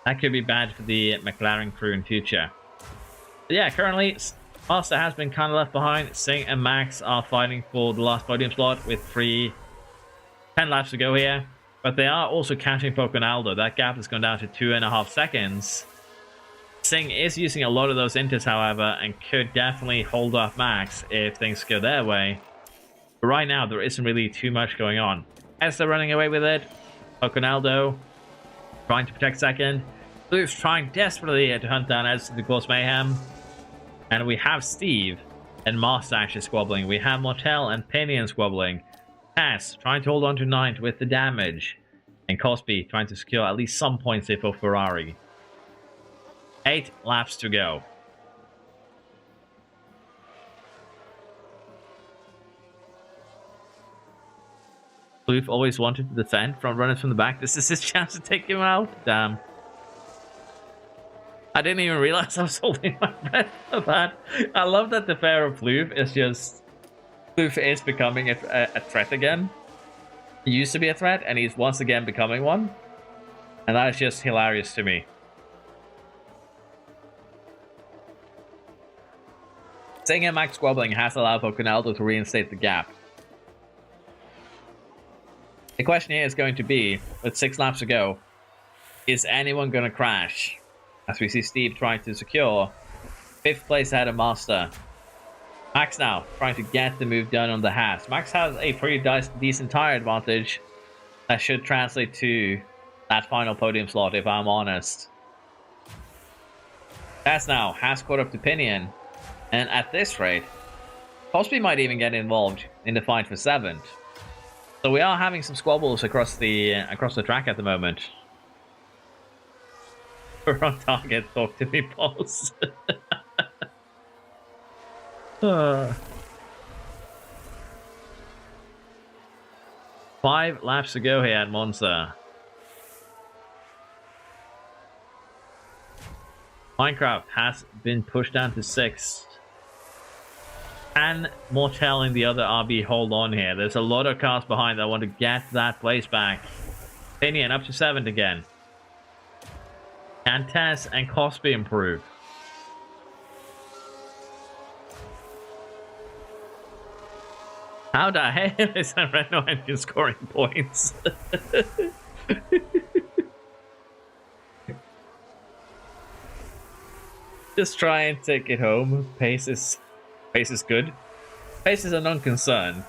That could be bad for the McLaren crew in future. But yeah, currently Master has been kind of left behind. Singh and Max are fighting for the last podium slot with 10 laps to go here. But they are also catching Poconaldo. That gap has gone down to 2.5 seconds. Singh is using a lot of those inters, however, and could definitely hold off Max if things go their way. But right now, there isn't really too much going on. Esther running away with it. Poconaldo trying to protect second. Blue's trying desperately to hunt down Esther to cause mayhem. And we have Steve and Master actually squabbling. We have Mortel and Pinion squabbling. Tess trying to hold on to 9th with the damage. And Cosby trying to secure at least some points here for Ferrari. 8 laps to go. Blue always wanted to defend from runners from the back. This is his chance to take him out. Damn. I didn't even realize I was holding my breath for that. I love that the Pharaoh Floof is just... Floof is becoming a threat again. He used to be a threat, and he's once again becoming one. And that is just hilarious to me. Singh and Max squabbling has allowed Poconaldo to reinstate the gap. The question here is going to be, with 6 laps to go, is anyone going to crash? As we see Steve trying to secure 5th place ahead of Master. Max now trying to get the move done on the Haas. Max has a pretty decent tire advantage that should translate to that final podium slot, if I'm honest. That's now has caught up to Pinion, and at this rate, Cosby might even get involved in the fight for 7th. So we are having some squabbles across the track at the moment. We're on target. Talk to me, boss. 5 laps to go here at Monza. Minecraft has been pushed down to 6th. Can Mortel and the other RB hold on here? There's a lot of cars behind that want to get that place back. Pinion up to 7th again. Can Tess and Cosby improve? How the hell is that Renault engine scoring points? Just try and take it home. Pace is good. Pace is a non-concern.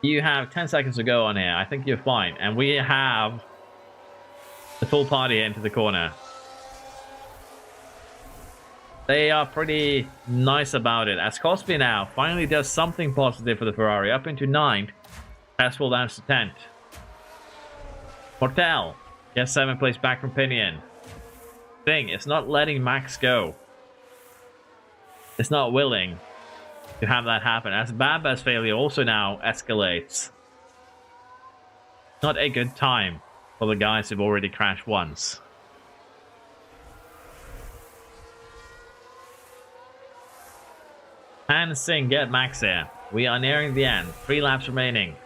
You have 10 seconds to go on here. I think you're fine. And we have the full party into the corner. They are pretty nice about it. As Cosby now finally does something positive for the Ferrari. Up into 9th. Passwell down to 10th. Mortel gets 7th place back from Pinion. Thing is not letting Max go. It's not willing to have that happen. As Baba's failure also now escalates. Not a good time for the guys who've already crashed once. And Singh get Max here. We are nearing the end. 3 laps remaining.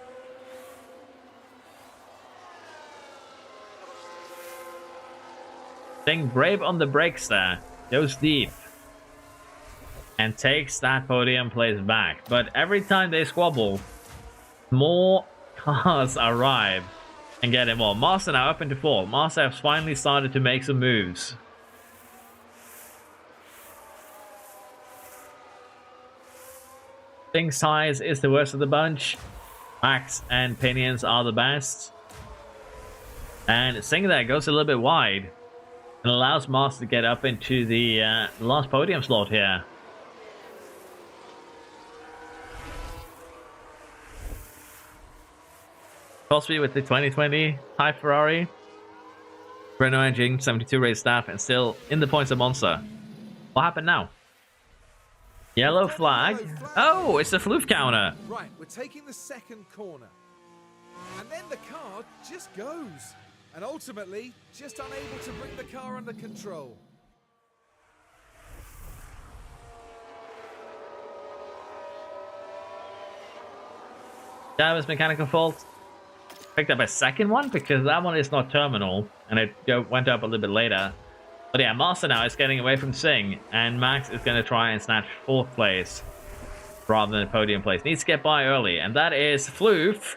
Singh brave on the brakes there. Goes deep. And takes that podium place back. But every time they squabble, more cars arrive and get involved. Master now up into 4th. Master has finally started to make some moves. Singh's tires is the worst of the bunch. Max and Pinions are the best. And Singh there goes a little bit wide. And allows Master to get up into the last podium slot here. Cosby with the 2020 Type Ferrari. Renault engine, 72 race staff, and still in the points of Monza. What happened now? Yellow flag. Oh, it's a floof counter. Right, we're taking the 2nd corner. And then the car just goes. And ultimately, just unable to bring the car under control. That was mechanical fault. Picked up a second one because that one is not terminal. And it went up a little bit later. But yeah, Master now is getting away from Singh, and Max is going to try and snatch 4th place rather than a podium place. Needs to get by early, and that is Floof.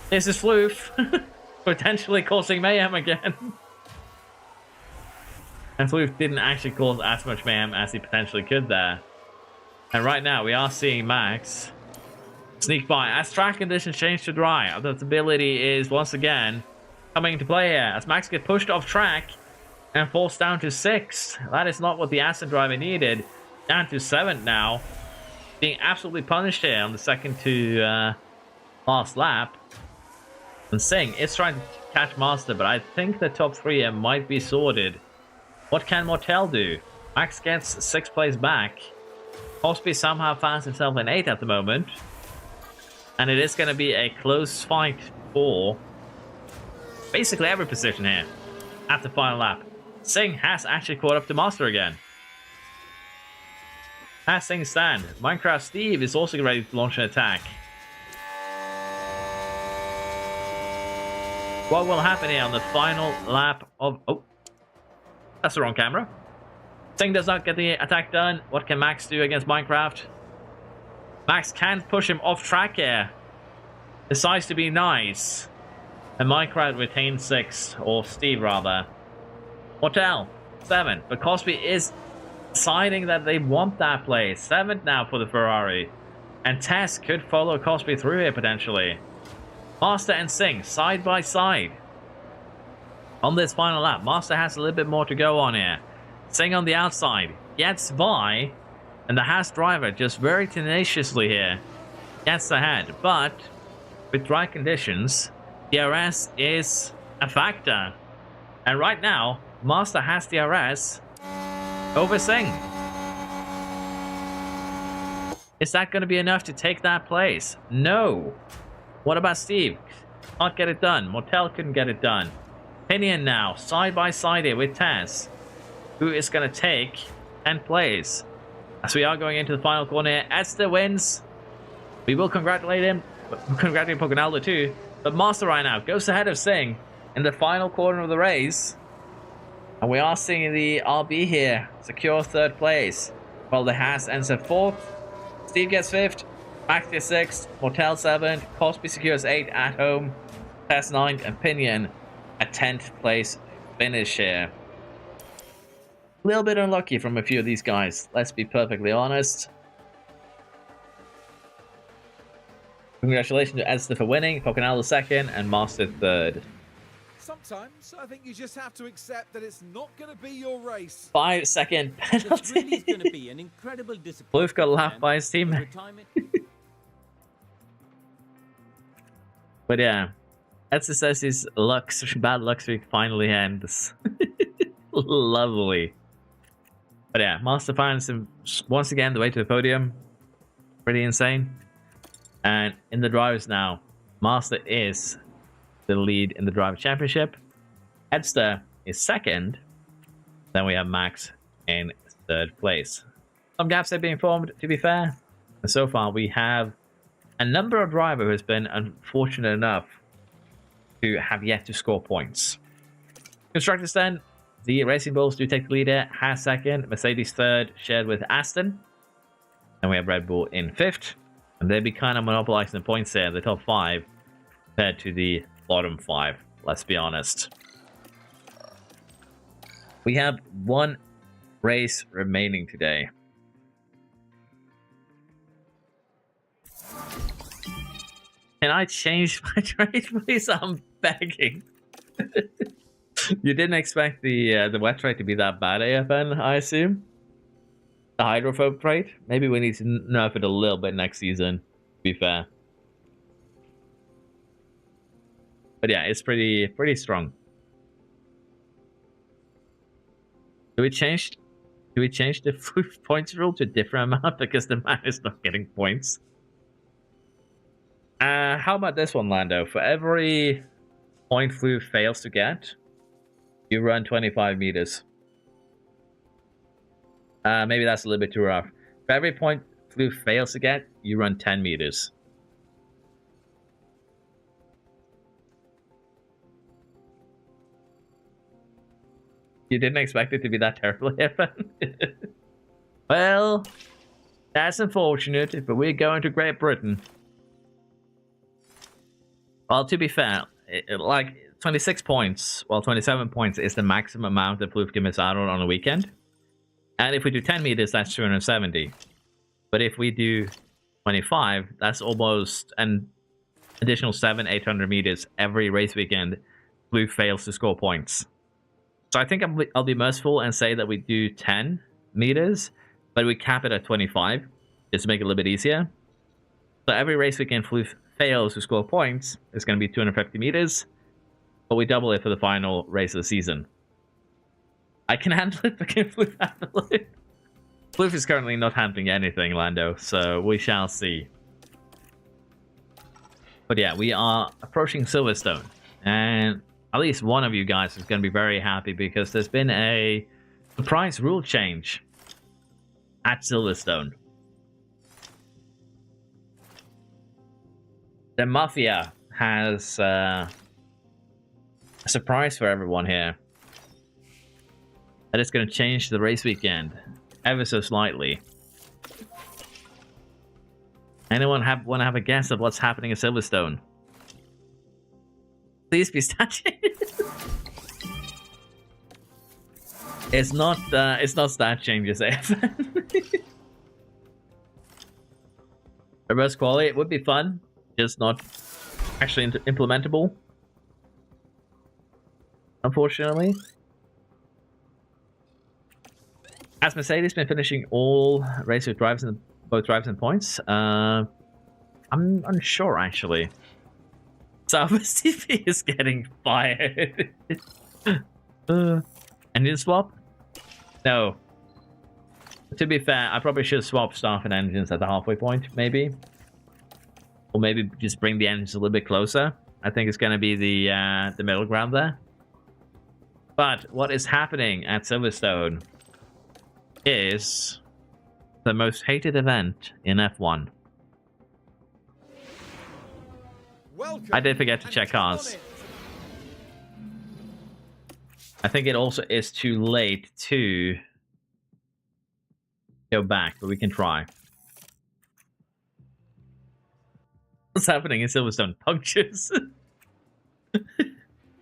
This is Floof, potentially causing mayhem again. And Floof didn't actually cause as much mayhem as he potentially could there. And right now, we are seeing Max sneak by. As track conditions change to dry, adaptability is once again coming into play here. As Max gets pushed off track and falls down to 6th. That is not what the Aston driver needed. Down to 7th now. Being absolutely punished here on the second to last lap. And Singh is trying to catch Master, but I think the top 3 here might be sorted. What can Mortel do? Max gets 6th place back. Cosby somehow finds himself in 8th at the moment. And it is going to be a close fight for basically every position here at the final lap. Singh has actually caught up to Master again. As things stand, Minecraft Steve is also ready to launch an attack. What will happen here on the final lap of... Oh, that's the wrong camera. Singh does not get the attack done. What can Max do against Minecraft? Max can't push him off track here. Decides to be nice. And Minecraft retains 6th, or Steve rather. Mortel, 7th. But Cosby is deciding that they want that place. 7th now for the Ferrari. And Tess could follow Cosby through here potentially. Master and Singh side by side. On this final lap, Master has a little bit more to go on here. Singh on the outside gets by, and the Haas driver just very tenaciously here gets ahead. But with dry conditions, DRS is a factor. And right now, Master has DRS over Singh. Is that going to be enough to take that place? No. What about Steve? Can't get it done. Mortel couldn't get it done. Pinion now, side by side here with Taz, who is going to take 10th place. As we are going into the final corner, Esther wins. We will congratulate him. Congratulate Pogonaldo too. But Master right now goes ahead of Singh in the final corner of the race. And we are seeing the RB here secure 3rd place. While the Haas ends at 4th. Steve gets 5th. Max gets 6th. Mortel 7th. Cosby secures 8th at home. Tess 9th. And Pinion a 10th place finish here. A little bit unlucky from a few of these guys, let's be perfectly honest. Congratulations to Esther for winning, Pocanaldo 2nd, and Master 3rd. Sometimes I think you just have to accept that it's not going to be your race. 5-second It's penalty. really going to be an incredible disappointment. Blue's got laughed by his teammate. Retirement. But yeah, Esther says his bad luck streak finally ends. Lovely. But yeah, Master finds him once again the way to the podium. Pretty insane. And in the drivers now, Master is the lead in the driver championship. Edster is 2nd. Then we have Max in 3rd place. Some gaps are being formed, to be fair. And so far, we have a number of drivers who has been unfortunate enough to have yet to score points. Constructors then, the Racing Bulls do take the lead here. Haas 2nd, Mercedes 3rd, shared with Aston. And we have Red Bull in 5th. And they'll be kind of monopolizing the points there, the top 5, compared to the bottom 5, let's be honest. We have one race remaining today. Can I change my trade, please? I'm begging. You didn't expect the wet trade to be that bad, AFN, I assume? The hydrophobe trade? Maybe we need to nerf it a little bit next season, to be fair. But yeah, it's pretty strong. Do we change the points rule to a different amount because the man is not getting points? How about this one, Lando? For every point Floof fails to get, you run 25 meters. Maybe that's a little bit too rough. For every point Floof fails to get, you run 10 meters. You didn't expect it to be that terrible, Evan? Well, that's unfortunate, but we're going to Great Britain. Well, to be fair, like 26 points, well, 27 points is the maximum amount that Floof can miss out on a weekend. And if we do 10 meters, that's 270. But if we do 25, that's almost an additional 800 meters every race weekend. Floof fails to score points. So I think I'll be merciful and say that we do 10 meters, but we cap it at 25, just to make it a little bit easier. So every race weekend Floof fails to score points, it's going to be 250 meters, but we double it for the final race of the season. I can handle it, but can Floof handle it? Floof is currently not handling anything, Lando, so we shall see. But yeah, we are approaching Silverstone, and at least one of you guys is going to be very happy because there's been a surprise rule change at Silverstone. The Mafia has a surprise for everyone here. That is going to change the race weekend ever so slightly. Anyone want to have a guess of what's happening at Silverstone? Please be stat changes. It's not stat changes, Evan. Reverse quality, it would be fun, just not actually implementable. Unfortunately. Has Mercedes been finishing all races with drives and both drives and points? I'm unsure actually. Southwest TV is getting fired. Engine swap? No. To be fair, I probably should swap staff and engines at the halfway point, maybe. Or maybe just bring the engines a little bit closer. I think it's going to be the middle ground there. But what is happening at Silverstone is the most hated event in F1. Welcome. I did forget to check cars. I think it also is too late to go back, but we can try. What's happening in Silverstone? Punctures.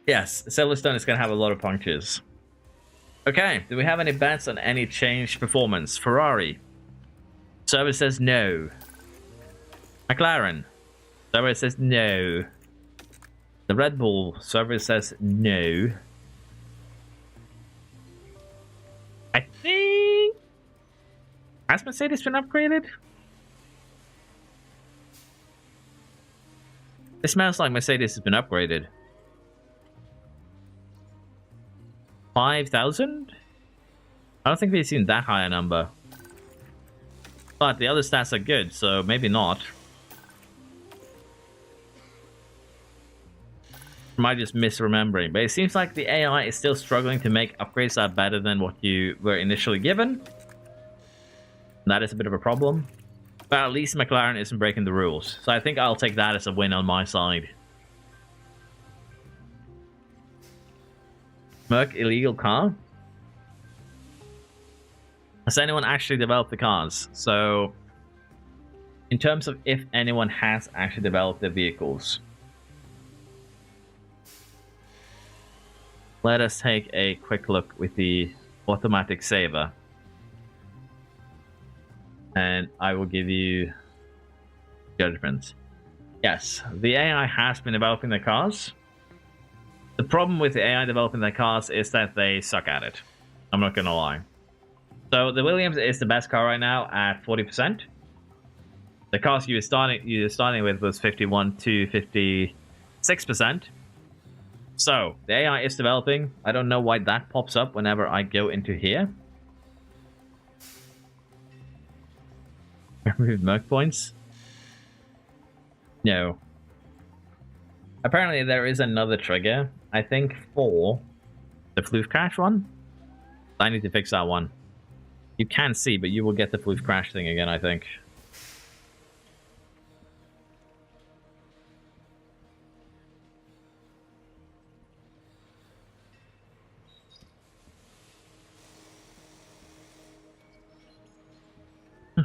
Yes, Silverstone is going to have a lot of punctures. Okay, do we have any bets on any changed performance? Ferrari. Server says no. McLaren. Server says no. The Red Bull server says no. I think... Has Mercedes been upgraded? It smells like Mercedes has been upgraded. 5,000? I don't think we've seen that high a number. But the other stats are good, so maybe not. Am I just misremembering? But it seems like the AI is still struggling to make upgrades that are better than what you were initially given. That is a bit of a problem. But at least McLaren isn't breaking the rules. So I think I'll take that as a win on my side. Merc illegal car? Has anyone actually developed the cars? So, in terms of if anyone has actually developed the vehicles, let us take a quick look with the automatic saver. And I will give you judgment. Yes, the AI has been developing the cars. The problem with the AI developing the cars is that they suck at it. I'm not gonna lie. So the Williams is the best car right now at 40%. The cars you were starting with was 51 to 56%. So the AI is developing. I don't know why that pops up whenever I go into here. Remove Merc points? No. Apparently there is another trigger, I think, for the Floof crash one. I need to fix that one. You can see, but you will get the Floof crash thing again, I think.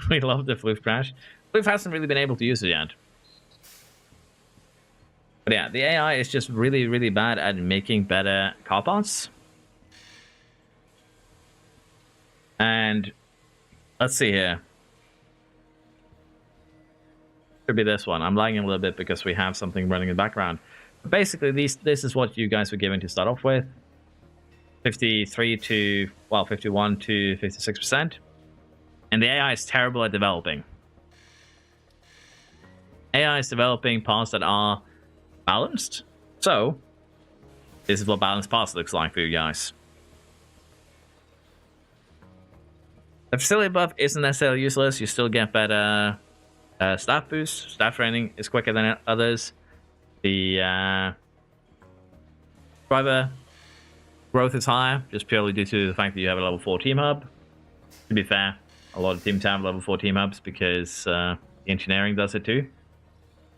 We love the Floof crash. Floof hasn't really been able to use it yet. But yeah, the AI is just really, really bad at making better car parts. And let's see here. Could be this one. I'm lagging a little bit because we have something running in the background. But basically, this is what you guys were given to start off with. 51 to 56%. And the AI is terrible at developing. AI is developing parts that are balanced. So, this is what balanced parts looks like for you guys. The facility buff isn't necessarily useless. You still get better staff boost. Staff training is quicker than others. The driver growth is higher, just purely due to the fact that you have a level 4 team hub. To be fair, a lot of teams have level 4 team hubs because the engineering does it too.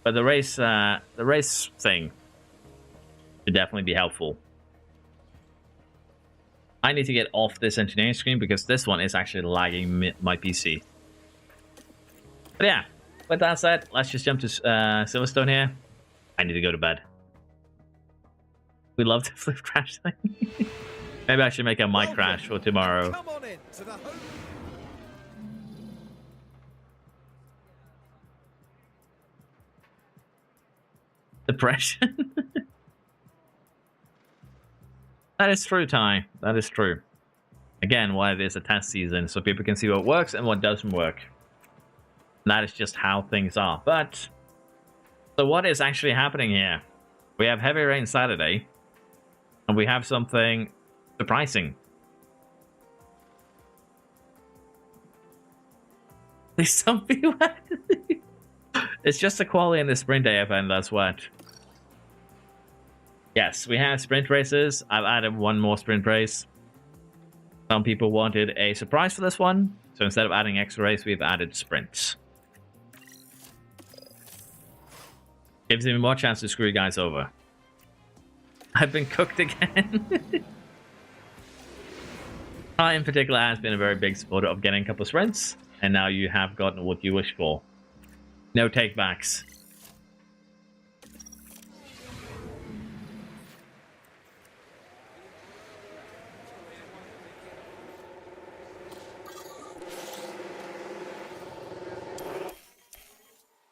But the race thing should definitely be helpful. I need to get off this engineering screen because this one is actually lagging my PC. But yeah, with that said, let's just jump to Silverstone here. I need to go to bed. We love the flip crash thing. Maybe I should make a mic crash for tomorrow. Come on in to the home. Depression. That is true, Ty. That is true. Again, why it is a test season, so people can see what works and what doesn't work. And that is just how things are. But, so what is actually happening here? We have heavy rain Saturday, and we have something surprising. There's something wet. It's just a quality in the sprint day event that's wet. Yes, we have sprint races. I've added one more sprint race. Some people wanted a surprise for this one, so instead of adding extra race, we've added sprints. Gives me more chance to screw you guys over. I've been cooked again. I, in particular, has been a very big supporter of getting a couple sprints, and now you have gotten what you wish for. No takebacks.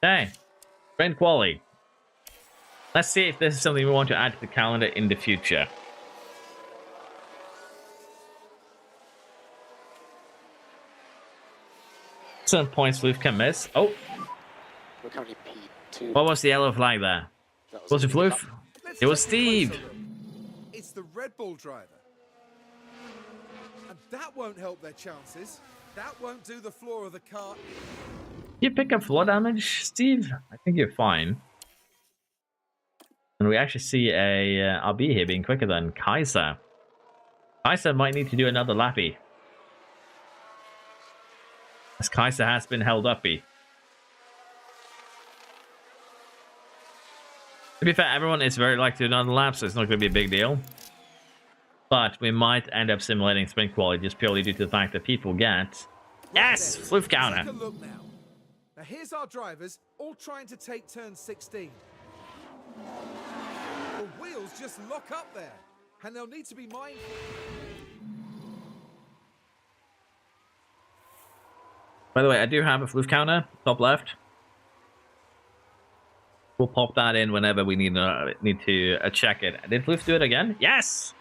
Okay, sprint quality. Let's see if this is something we want to add to the calendar in the future. Some points Floof can miss. Oh, We're currently P2. what was the yellow flag there? Was it Floof? Let's It was take a closer Steve. look. It's the Red Bull driver. And that won't help their chances. That won't do the floor of the car. You pick up floor damage, Steve? I think you're fine. And we actually see a RB here being quicker than Kaiser. Kaiser might need to do another lappy. As Kaiser has been held uppy. To be fair, everyone is very likely to do another lap, so it's not going to be a big deal. But we might end up simulating sprint quality just purely due to the fact that people get... Yes! Floof counter! Take a look now. Now here's our drivers all trying to take turn 16. The wheels just lock up there, and they'll need to be mindful. By the way, I do have a floof counter, top left. We'll pop that in whenever we need to check it. Did Floof do it again? Yes!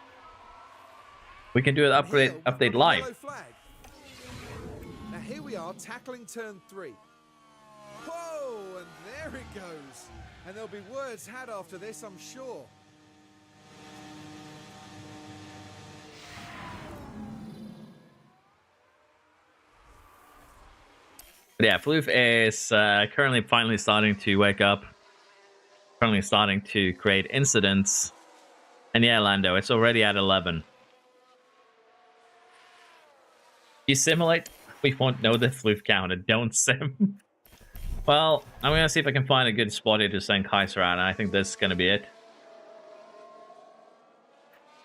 We can do an Here, update we've got a live. yellow flag. Now here we are tackling turn 3. Whoa, and there it goes. And there'll be words had after this, I'm sure. But yeah, Floof is currently finally starting to wake up. Currently starting to create incidents. And yeah, Lando, it's already at 11. You simulate? We won't know the Floof counter. Don't sim. Well, I'm going to see if I can find a good spot here to send Kaiser out. And I think this is going to be it.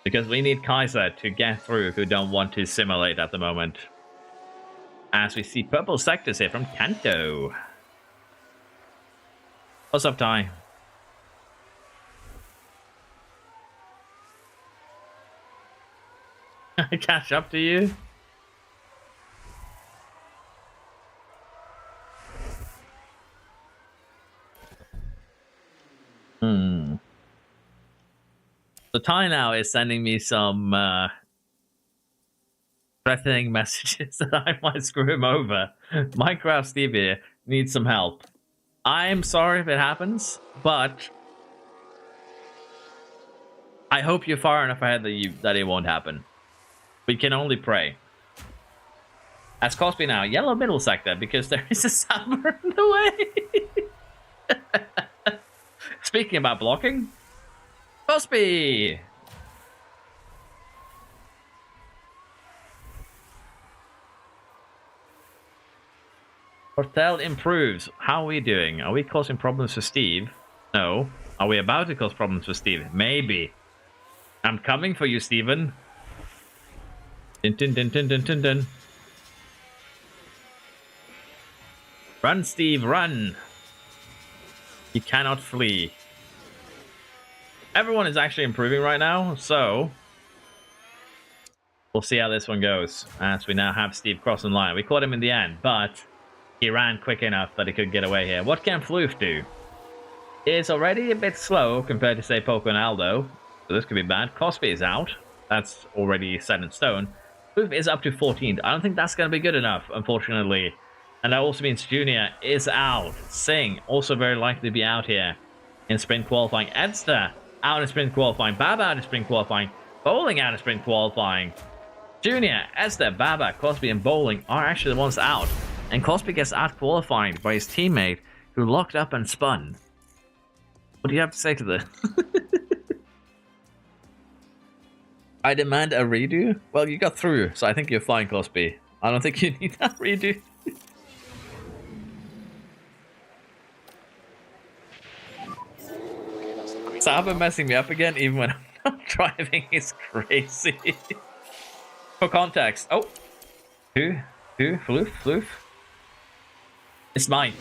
Because we need Kaiser to get through who don't want to simulate at the moment. As we see purple sectors here from Kanto. What's up, Ty? Catch up to you? So Ty now is sending me some threatening messages that I might screw him over. Minecraft Steve here needs some help. I'm sorry if it happens, but I hope you're far enough ahead that it won't happen. We can only pray. As Cosby now, yellow middle sector, because there is a summer in the way. Speaking about blocking, Cosby! Hotel improves. How are we doing? Are we causing problems for Steve? No. Are we about to cause problems for Steve? Maybe. I'm coming for you, Steven. Dun, dun, dun, dun, dun, dun, dun. Run, Steve, run. You cannot flee. Everyone is actually improving right now, so we'll see how this one goes. As we now have Steve crossing the line. We caught him in the end, but he ran quick enough that he could get away here. What can Floof do? It's already a bit slow compared to, say, Poco and Aldo. So this could be bad. Cosby is out. That's already set in stone. Floof is up to 14th. I don't think that's going to be good enough, unfortunately. And that also means Junior is out. Singh, also very likely to be out here in sprint qualifying. Edster, out in sprint qualifying. Baba out in sprint qualifying. Bowling out in sprint qualifying. Junior, Esther, Baba, Cosby, and Bowling are actually the ones out. And Cosby gets out-qualified by his teammate who locked up and spun. What do you have to say to this? I demand a redo? Well, you got through, so I think you're fine, Cosby. I don't think you need that redo. Saba messing me up again, even when I'm not driving, is crazy. For context, oh, who, Floof? It's Mike.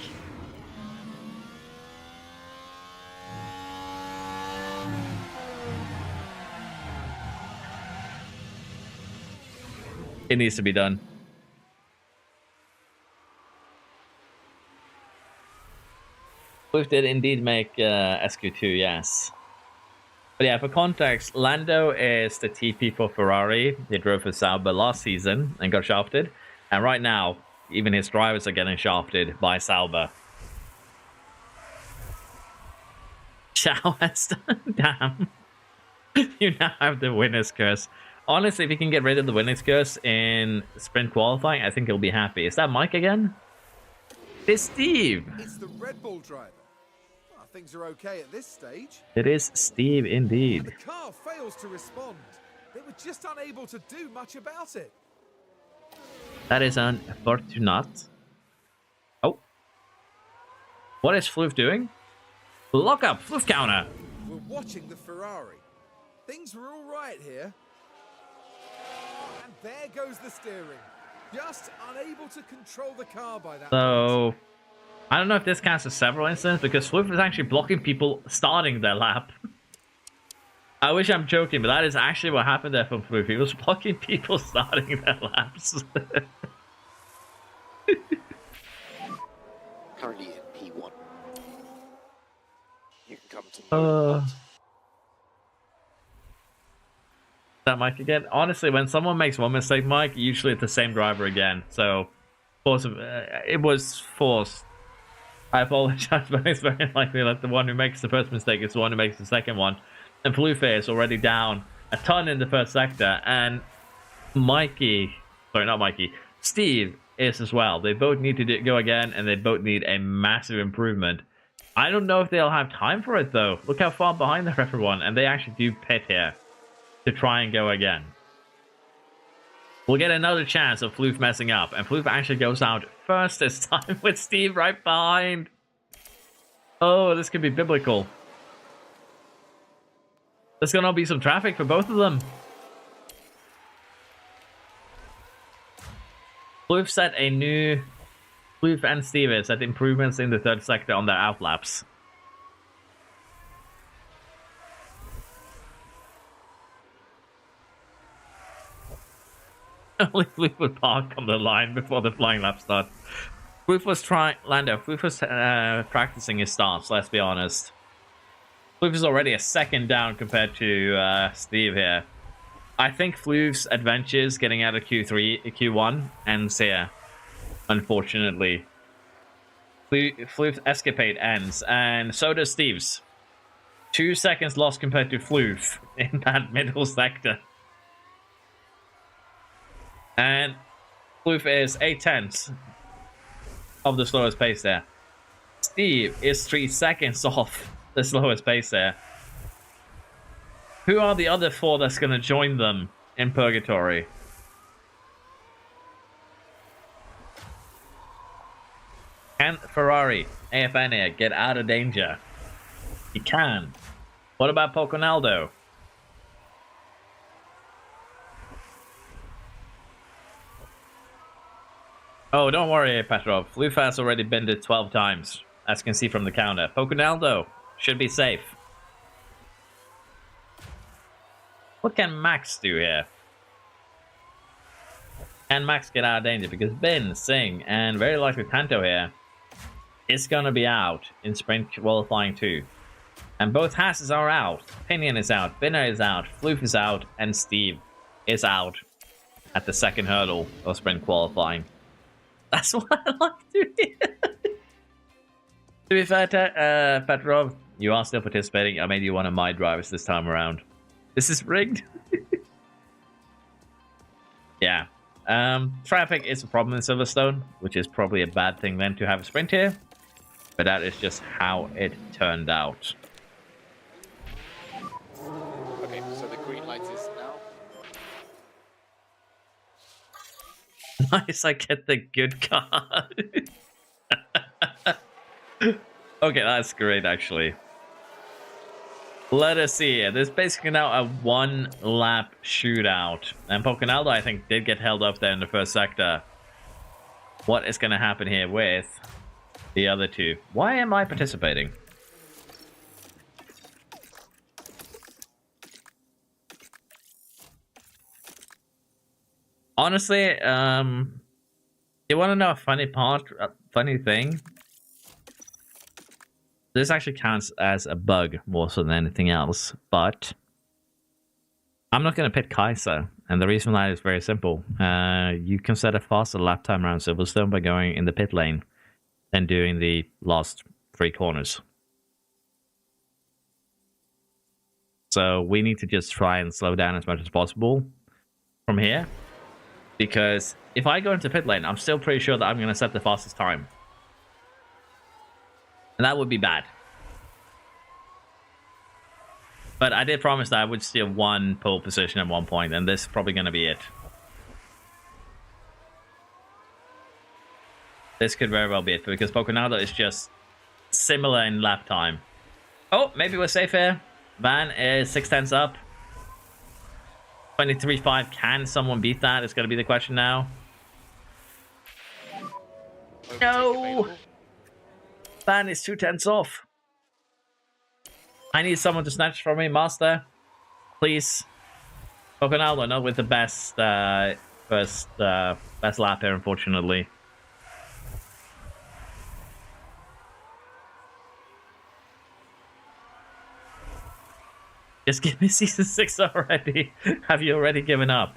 It needs to be done. Floof did indeed make SQ2, yes. But yeah, for context, Lando is the TP for Ferrari. He drove for Sauber last season and got shafted. And right now, even his drivers are getting shafted by Sauber. Ciao, Esther. Damn. You now have the winner's curse. Honestly, if you can get rid of the winner's curse in sprint qualifying, I think he'll be happy. Is that Mike again? It's Steve. It's the Red Bull driver. Well, things are okay at this stage. It is Steve indeed. The car fails to respond. They were just unable to do much about it. That is unfortunate. Oh. What is Floof doing? Lock up, Floof counter. We're watching the Ferrari. Things were all right here. And there goes the steering. Just unable to control the car by that So, I don't know if this counts as several incidents, because Floof is actually blocking people starting their lap. I wish I'm joking, but that is actually what happened there from Floof. He was blocking people starting their laps. Currently in P1. You can come to That Mike again? Honestly, when someone makes one mistake, Mike, usually it's the same driver again. So, it was forced. I apologize, but it's very likely that the one who makes the first mistake is the one who makes the second one. And Blueface is already down a ton in the first sector, and Steve is as well. They both need to go again, and they both need a massive improvement. I don't know if they'll have time for it, though. Look how far behind they're everyone, and they actually do pit here to try and go again. We'll get another chance of Floof messing up, and Floof actually goes out first this time with Steve right behind. Oh, this could be biblical. There's gonna be some traffic for both of them. Floof set a new... Floof and Steve set improvements in the third sector on their outlaps. Only Floof would park on the line before the flying lap starts. Floof was practicing his starts, let's be honest. Floof is already a second down compared to Steve here. I think Floof's adventures getting out of Q1 ends here, unfortunately. Floof's escapade ends, and so does Steve's. 2 seconds lost compared to Floof in that middle sector. And Floof is 8/10 of the slowest pace there. Steve is 3 seconds off the slowest pace there. Who are the other 4 that's going to join them in Purgatory? Can Ferrari, AFN here, get out of danger? He can. What about Poconaldo? Oh, don't worry, Petrov. Floof has already been it 12 times, as you can see from the counter. Poconaldo should be safe. What can Max do here? Can Max get out of danger? Because Bin, Singh, and very likely Tanto here is going to be out in sprint qualifying too. And both Hasses are out. Pinion is out, Binner is out, Floof is out, and Steve is out at the second hurdle of sprint qualifying. That's what I like to hear. To be fair, Petrov, you are still participating. I made you one of my drivers this time around. This is rigged. Yeah. Traffic is a problem in Silverstone, which is probably a bad thing then to have a sprint here. But that is just how it turned out. Okay, so the green light is now. Nice, I get the good card. Okay, that's great, actually. Let us see here. There's basically now a 1-lap shootout. And Poconaldo, I think, did get held up there in the first sector. What is going to happen here with the other two? Why am I participating? Honestly, you want to know a funny thing? This actually counts as a bug more so than anything else, but I'm not going to pit Kaiser, and the reason why is very simple. You can set a faster lap time around Silverstone by going in the pit lane than doing the last 3 corners. So we need to just try and slow down as much as possible from here, because if I go into pit lane, I'm still pretty sure that I'm going to set the fastest time. And that would be bad. But I did promise that I would steal 1 pole position at one point, and this is probably going to be it. This could very well be it, because Poconaldo is just similar in lap time. Oh, maybe we're safe here. Van is 6/10 up. 23.5. Can someone beat that? It's going to be the question now. No! Van is 2/10 off. I need someone to snatch from me, Master. Please. Poconaldo, not with the best best lap here, unfortunately. Just give me season 6 already. Have you already given up?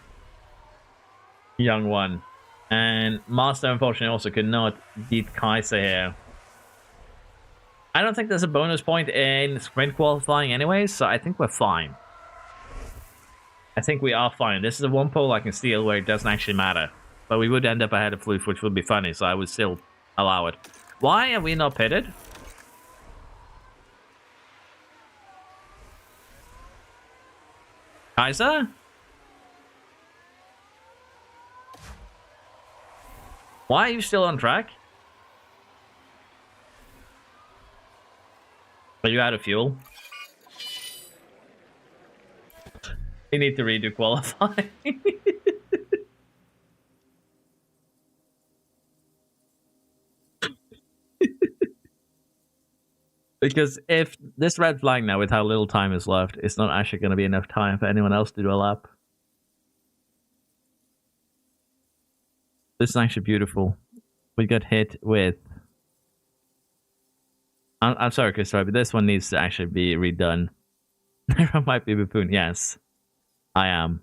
Young one. And Master, unfortunately, also could not beat Kaiser here. I don't think there's a bonus point in sprint qualifying anyways, so I think we're fine. I think we are fine. This is a 1 pole I can steal where it doesn't actually matter. But we would end up ahead of Floof, which would be funny, so I would still allow it. Why are we not pitted? Kaiser? Why are you still on track? Are you out of fuel? We need to redo qualifying. Because if this red flag now, with how little time is left, it's not actually going to be enough time for anyone else to do a lap. This is actually beautiful. We got hit with... I'm sorry, Christopher, but this one needs to actually be redone. There might be Buffoon. Yes, I am.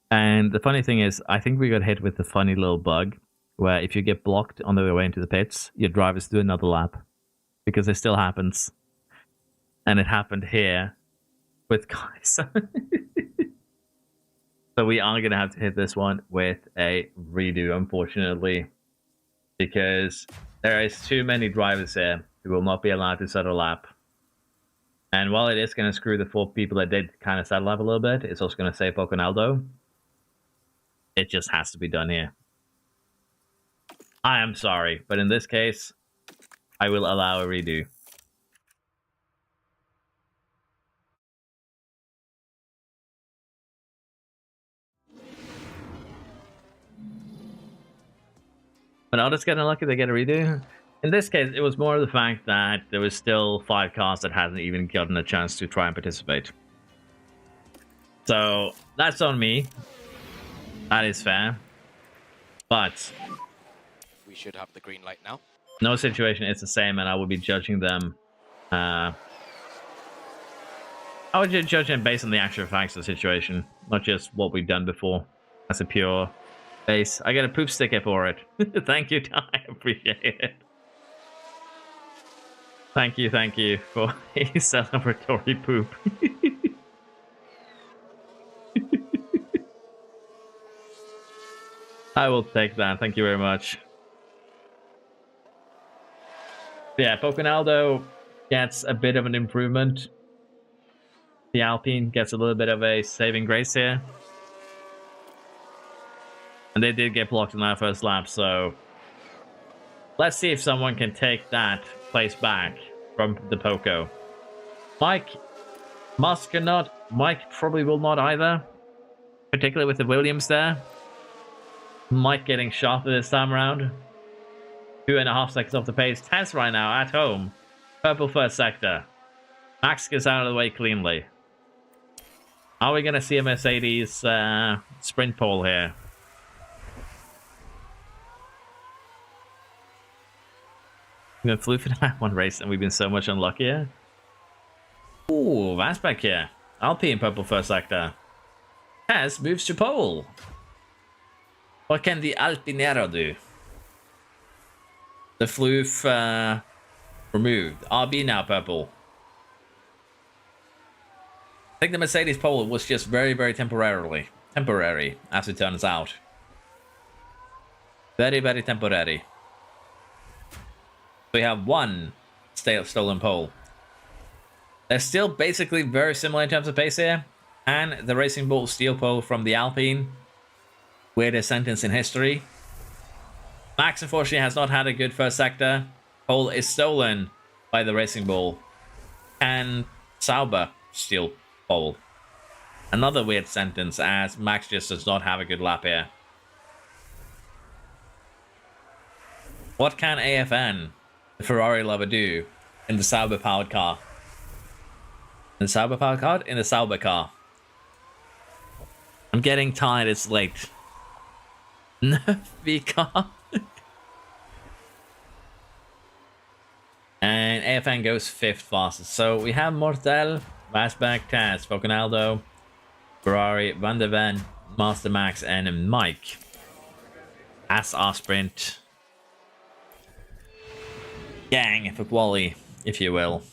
And the funny thing is, I think we got hit with the funny little bug where if you get blocked on the way into the pits, your drivers do another lap. Because it still happens. And it happened here with guys. So we are going to have to hit this one with a redo, unfortunately. Because there is too many drivers here who will not be allowed to set a lap. And while it is going to screw the 4 people that did kind of set a lap a little bit, it's also going to save Poconaldo. It just has to be done here. I am sorry, but in this case, I will allow a redo. But I'll just get unlucky they get a redo. In this case, it was more of the fact that there was still 5 cars that hadn't even gotten a chance to try and participate. So, that's on me. That is fair. But We should have the green light now. no situation is the same, and I will be judging them. I would judge them based on the actual facts of the situation, not just what we've done before. That's a pure base. I get a poop sticker for it. Thank you, Ty. I appreciate it. Thank you for a celebratory poop. I will take that. Thank you very much. Yeah, Poconaldo gets a bit of an improvement. The Alpine gets a little bit of a saving grace here. And they did get blocked in that first lap, so... Let's see if someone can take that place back from the Poco. Mike Musk cannot. Mike probably will not either. Particularly with the Williams there. Mike getting sharper this time around. 2.5 seconds off the pace. Tess right now at home. Purple first sector. Max gets out of the way cleanly. Are we going to see a Mercedes sprint pole here? We've been flew for that one race and we've been so much unluckier. Ooh, Vasbeck here. Alpine purple first sector. Tess moves to pole. What can the Alpinero do? The floof removed. RB now purple. I think the Mercedes pole was just very, very temporary, as it turns out. Very, very temporary. We have one stolen pole. They're still basically very similar in terms of pace here. And the Racing Bull steel pole from the Alpine. Weirdest sentence in history. Max, unfortunately, has not had a good first sector. Pole is stolen by the Racing Bull. And Sauber steel pole. Another weird sentence, as Max just does not have a good lap here. What can AFN, the Ferrari lover, do in the Sauber powered car? In the Sauber powered car? In the Sauber car. I'm getting tired, it's late. Nerfy car. And AFN goes 5th fastest. So we have Mortel, Vasbeck, Taz, Poconaldo, Ferrari, Van der Ven, Master Max, and Mike. As our sprint gang for quali, if you will.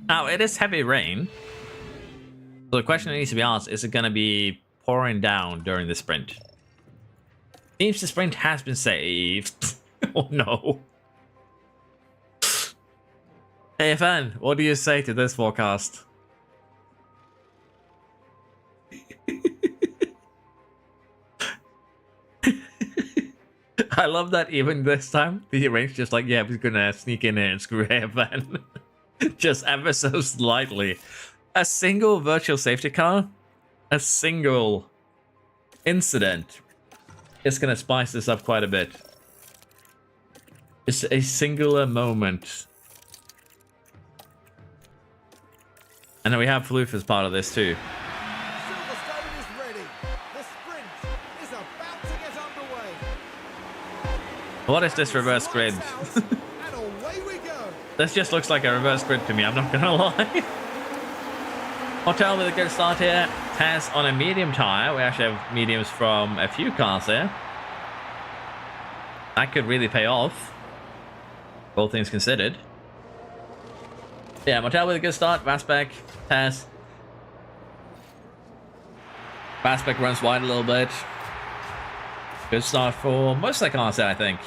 Now, it is heavy rain. So the question that needs to be asked, is it going to be pouring down during the sprint? Seems the sprint has been saved. Oh no. AFN, what do you say to this forecast? I love that even this time, the range just like, yeah, we're gonna sneak in here and screw AFN. Just ever so slightly. A single virtual safety car, a single incident is gonna spice this up quite a bit. It's a singular moment. And then we have Floof as part of this too. Silverstone is ready. The sprint is about to get underway. What is this reverse grid? Lights out, and away we go. This just looks like a reverse grid to me, I'm not gonna lie. Hotel with a good start here. Taz on a medium tire. We actually have mediums from a few cars here. That could really pay off, all things considered. Yeah, Motel with a good start. Vasbeck, Taz. Vasbeck runs wide a little bit. Good start for most of the cars there, I think.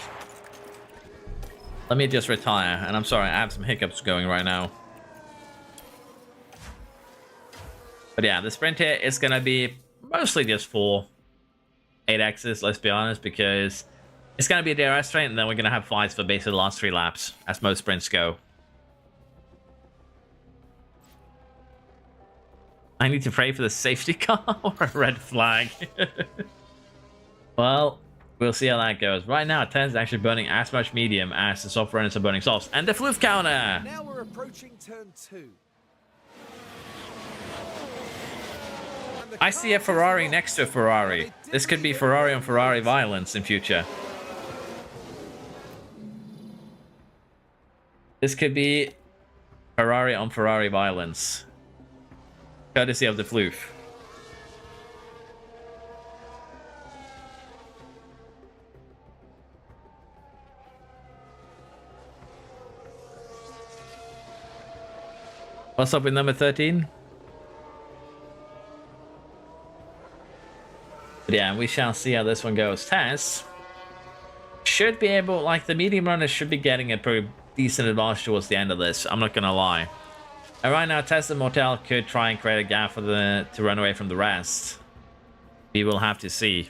Let me just retire. And I'm sorry, I have some hiccups going right now. But yeah, the sprint here is going to be mostly just for 8Xs, let's be honest, because it's going to be a DRS train, and then we're going to have fights for basically the last 3 laps, as most sprints go. I need to pray for the safety car or a red flag. Well, we'll see how that goes. Right now, 10 is actually burning as much medium as the soft runners are burning softs. And the floof counter! Now we're approaching turn 2. I see a Ferrari next to a Ferrari. This could be Ferrari on Ferrari violence in future. This could be Ferrari on Ferrari violence. Courtesy of the floof. What's up with number 13? But yeah, we shall see how this one goes. Taz should be able, like, the medium runners should be getting a pretty decent advantage towards the end of this. I'm not gonna lie. And right now, Taz and Mortel could try and create a gap for to run away from the rest. We will have to see.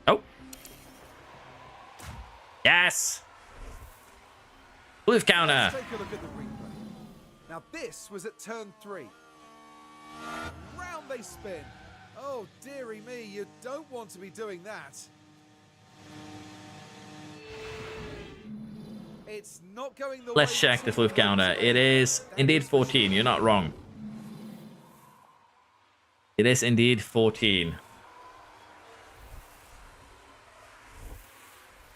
Oh, yes, floof counter. Let's take a look at the replay. Now this was at turn 3. Round they spin. Oh, dearie me, you don't want to be doing that. It's not going the Let's way check the it's floof supposed counter. to. It is indeed 14. You're not wrong. It is indeed 14.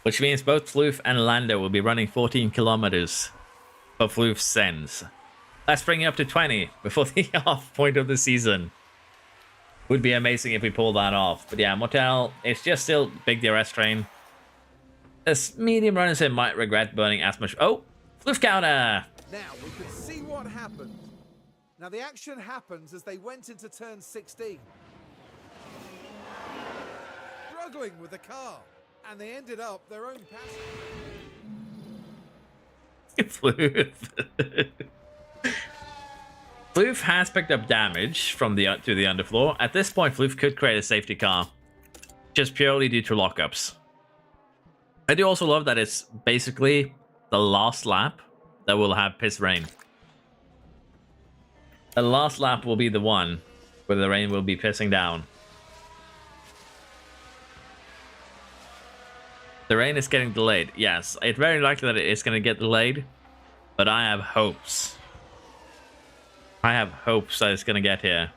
Which means both Floof and Lando will be running 14 kilometers for Floof's sends. Let's bring it up to 20 before the half point of the season. Would be amazing if we pull that off. But yeah, Motel, it's just still big DRS train. This medium runners here might regret burning as much. Oh, floof counter. Now we can see what happened. Now the action happens as they went into turn 16. Struggling with the car, and they ended up their own passenger. Floof. Floof has picked up damage from the to the underfloor. At this point, Floof could create a safety car, just purely due to lockups. I do also love that it's basically the last lap that will have piss rain. The last lap will be the one where the rain will be pissing down. The rain is getting delayed. Yes, it's very likely that it is going to get delayed, but I have hopes. I have hopes that it's going to get here.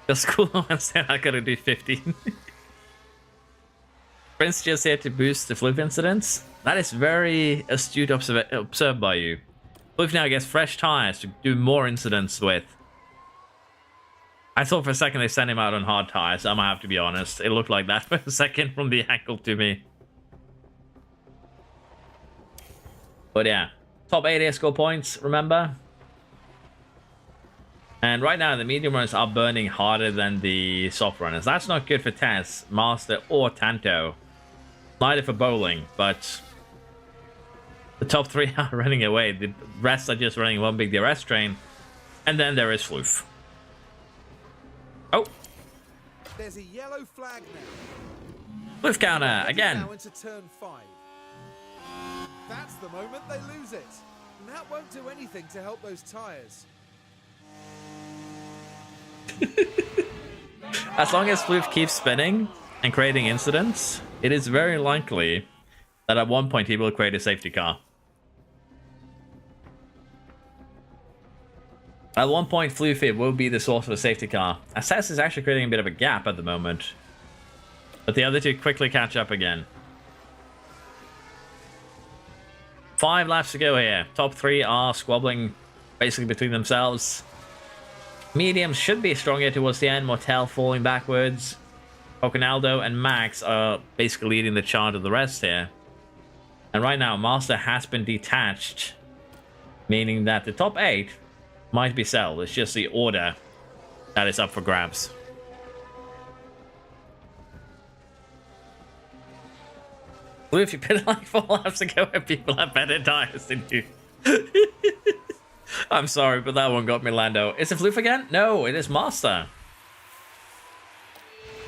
Just cool ones that are going to do 15. Prince just here to boost the floof incidents. That is very astute observed by you. Floof now gets fresh tires to do more incidents with. I thought for a second they sent him out on hard tires. I'm gonna have to be honest. It looked like that for a second from the angle to me. But yeah, top 8 score points, remember? And right now, the medium runners are burning harder than the soft runners. That's not good for Taz, Master, or Tanto. Neither for bowling, but the top 3 are running away. The rest are just running one big DRS train. And then there is Floof. Oh. There's a yellow flag now. Floof counter, again. Now into turn 5. That's the moment they lose it. And that won't do anything to help those tires. As long as Floof keeps spinning and creating incidents, it is very likely that at one point he will create a safety car. At one point, Floofy will be the source of a safety car. Assess is actually creating a bit of a gap at the moment. But the other two quickly catch up again. 5 laps to go here. Top 3 are squabbling basically between themselves. Mediums should be stronger towards the end. Mortel falling backwards. Poconaldo and Max are basically leading the charge of the rest here. And right now, Master has been detached. Meaning that the top 8 might be settled. It's just the order that is up for grabs. Blue, if you've been like 4 laps ago and people have better tires than you. I'm sorry, but that one got me, Lando. Is it Floof again? No, it is Master.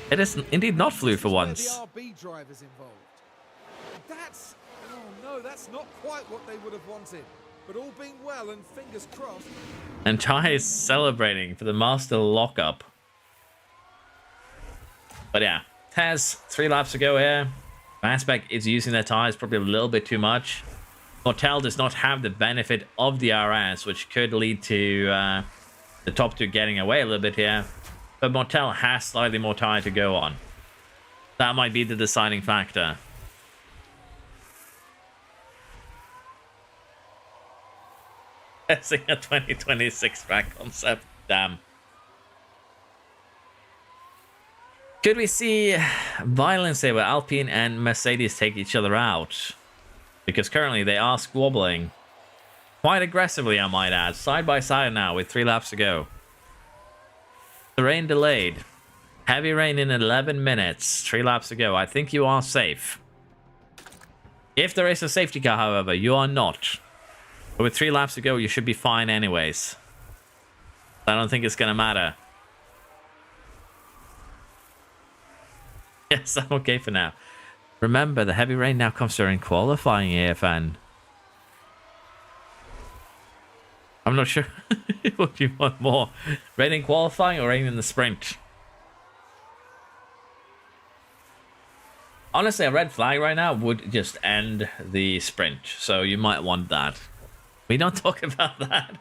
It is indeed not Floof for once. The RB drivers involved. That's... oh no, that's not quite what they would have wanted. But all being well and fingers crossed. And Ty is celebrating for the Master lockup. But yeah, Taz, 3 laps to go here. Aspect is using their tires probably a little bit too much. Mortel does not have the benefit of the RS, which could lead to the top 2 getting away a little bit here. But Mortel has slightly more tire to go on. That might be the deciding factor. Testing a 2026 track concept. Damn. Could we see violence here where Alpine and Mercedes take each other out? Because currently they are squabbling. Quite aggressively, I might add. Side by side now with 3 laps to go. The rain delayed. Heavy rain in 11 minutes. 3 laps to go. I think you are safe. If there is a safety car, however, you are not. But with 3 laps to go, you should be fine anyways. I don't think it's going to matter. Yes, I'm okay for now. Remember, the heavy rain now comes during qualifying, AFN. I'm not sure what you want more. Rain in qualifying or rain in the sprint? Honestly, a red flag right now would just end the sprint. So you might want that. We don't talk about that.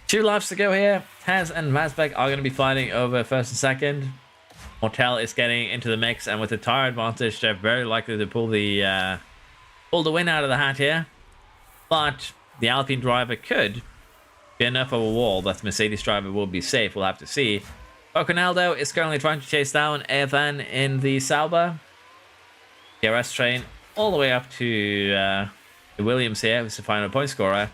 2 laps to go here. Taz and Mazbek are going to be fighting over first and second. Mortel is getting into the mix, and with the tire advantage, they're very likely to pull the win out of the hat here. But the Alpine driver could be enough of a wall that the Mercedes driver will be safe. We'll have to see. Poconaldo is currently trying to chase down AFN in the Sauber. DRS train all the way up to the Williams here, who's the final point scorer,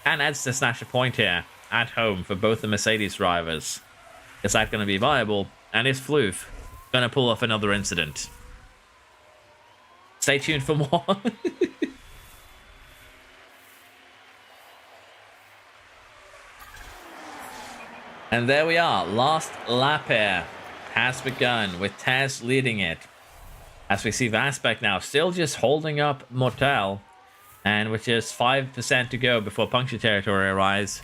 and adds to snatch a point here at home for both the Mercedes drivers. Is that going to be viable? And is Floof going to pull off another incident? Stay tuned for more. And there we are. Last lap here has begun with Taz leading it. As we see Vaspek now still just holding up Mortel. And with just 5% to go before puncture territory arrives.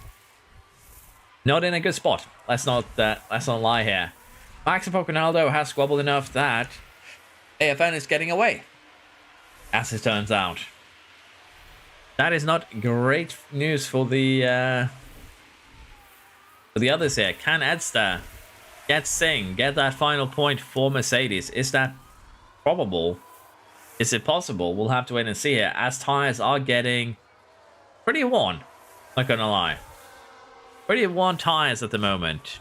Not in a good spot. Let's not lie here. Max and Poconaldo has squabbled enough that AFN is getting away, as it turns out. That is not great news for the others here. Can Edster get Singh, get that final point for Mercedes? Is that probable? Is it possible? We'll have to wait and see here, as tires are getting pretty worn. Not gonna lie. Pretty worn tires at the moment.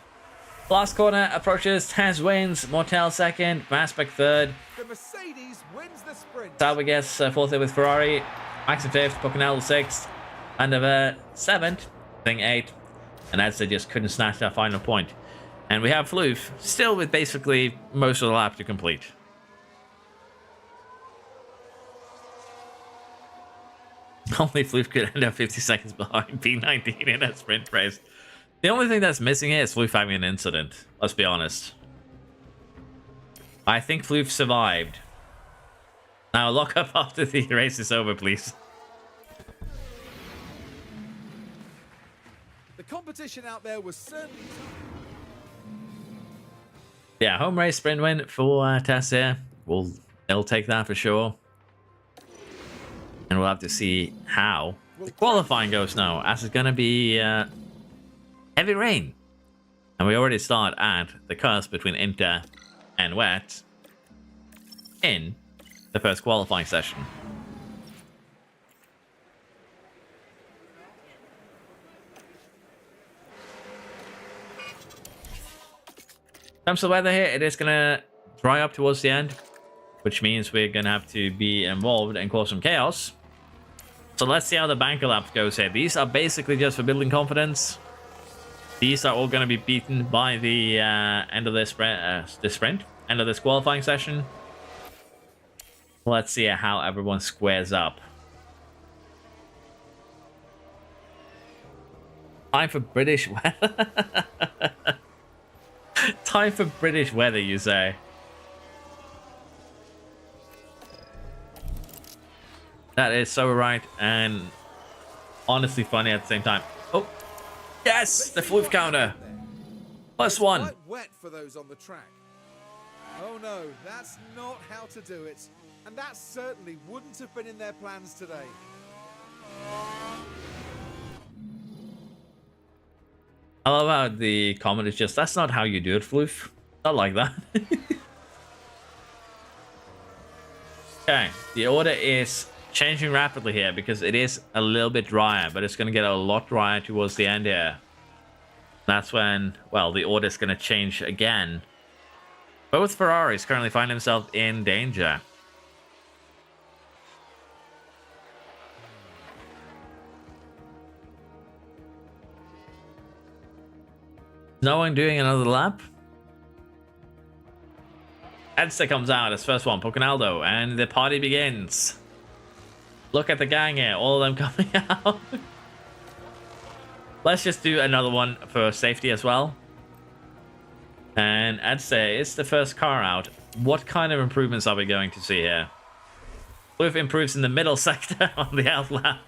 Last corner approaches. Taz wins. Mortel second. Maspek third. The Mercedes wins the sprint. Sauber gets fourth with Ferrari. Max in fifth. Poconello sixth. Vandover seventh. Thing eighth. And Edster just couldn't snatch that final point. And we have Floof still with basically most of the lap to complete. Only Floof could end up 50 seconds behind P19 in that sprint race. The only thing that's missing here is Floof having an incident. Let's be honest. I think Floof survived. Now lock up after the race is over, please. The competition out there was certainly... Yeah, home race sprint win for Tess here. We'll they'll take that for sure. And we'll have to see how the qualifying goes now, as it's going to be heavy rain. And we already start at the cusp between Inter and wet in the first qualifying session. In terms of weather here, it is going to dry up towards the end, which means we're going to have to be involved and cause some chaos. So let's see how the banker laps goes here. These are basically just for building confidence. These are all going to be beaten by the end of this sprint, end of this qualifying session. Let's see how everyone squares up. Time for British weather. Time for British weather, you say? That is so right, and honestly funny at the same time. Oh, yes, the floof counter. +1. Quite wet for those on the track. Oh no, that's not how to do it. And that certainly wouldn't have been in their plans today. I love how the comment is just, that's not how you do it, floof. Not like that. Okay, the order is changing rapidly here because it is a little bit drier, but it's going to get a lot drier towards the end here. That's when, well, the order is going to change again. Both Ferraris currently find themselves in danger. No one doing another lap. Edster comes out as first one, Pocanaldo, and the party begins. Look at the gang here, all of them coming out. Let's just do another one for safety as well. And Edster is the first car out. What kind of improvements are we going to see here? Floof improves in the middle sector on the out lap.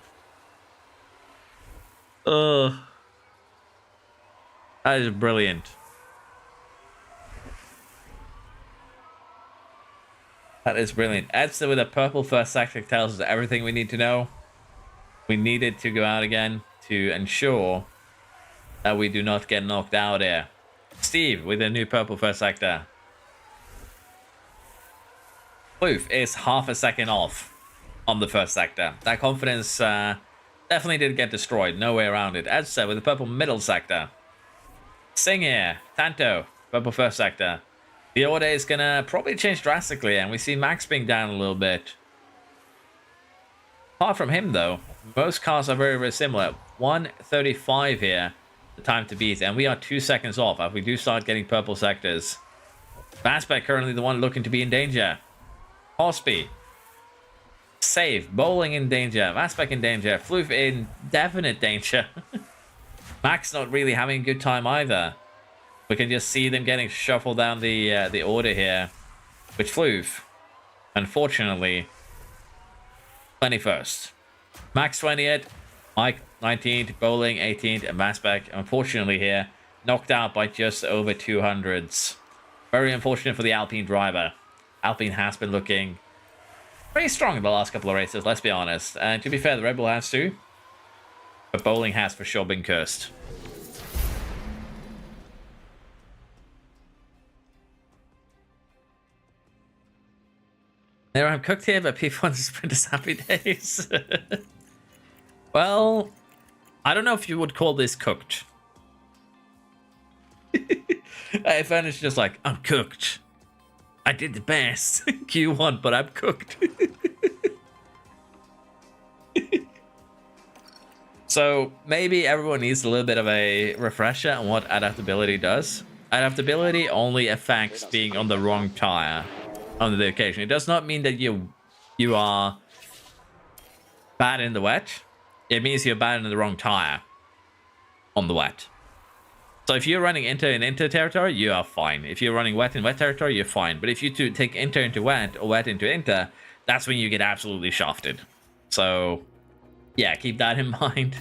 Ugh. That is brilliant. That is brilliant. Edster with a purple first sector tells us everything we need to know. We needed to go out again to ensure that we do not get knocked out here. Steve with a new purple first sector. Floof is half a second off on the first sector. That confidence definitely did get destroyed. No way around it. Edster with a purple middle sector. Sing here, Tanto, purple first sector. The order is gonna probably change drastically, and we see Max being down a little bit. Apart from him, though, most cars are very, very similar. 1:35 here, the time to beat, and we are 2 seconds off if we do start getting purple sectors. Fastback currently the one looking to be in danger. Horsby. Safe. Bowling in danger. Fastback in danger. Floof in definite danger. Max not really having a good time either. We can just see them getting shuffled down the order here. Which Floof, unfortunately, 21st. Max 20th, Mike 19th, Bowling 18th, and Fastback, unfortunately here, knocked out by just over 200s. Very unfortunate for the Alpine driver. Alpine has been looking pretty strong in the last couple of races, let's be honest. And to be fair, the Red Bull has too. But Bowling has for sure been cursed. There, I'm cooked here, but people want to sprint as happy days. Well, I don't know if you would call this cooked. If it's just like, I'm cooked. I did the best. Q1, but I'm cooked. So maybe everyone needs a little bit of a refresher on what adaptability does. Adaptability only affects being on the wrong tire on the occasion. It does not mean that you are bad in the wet. It means you're bad in the wrong tire on the wet. So if you're running Inter in Inter territory, you are fine. If you're running wet in wet territory, you're fine. But if you take Inter into wet or wet into Inter, that's when you get absolutely shafted. So yeah, keep that in mind.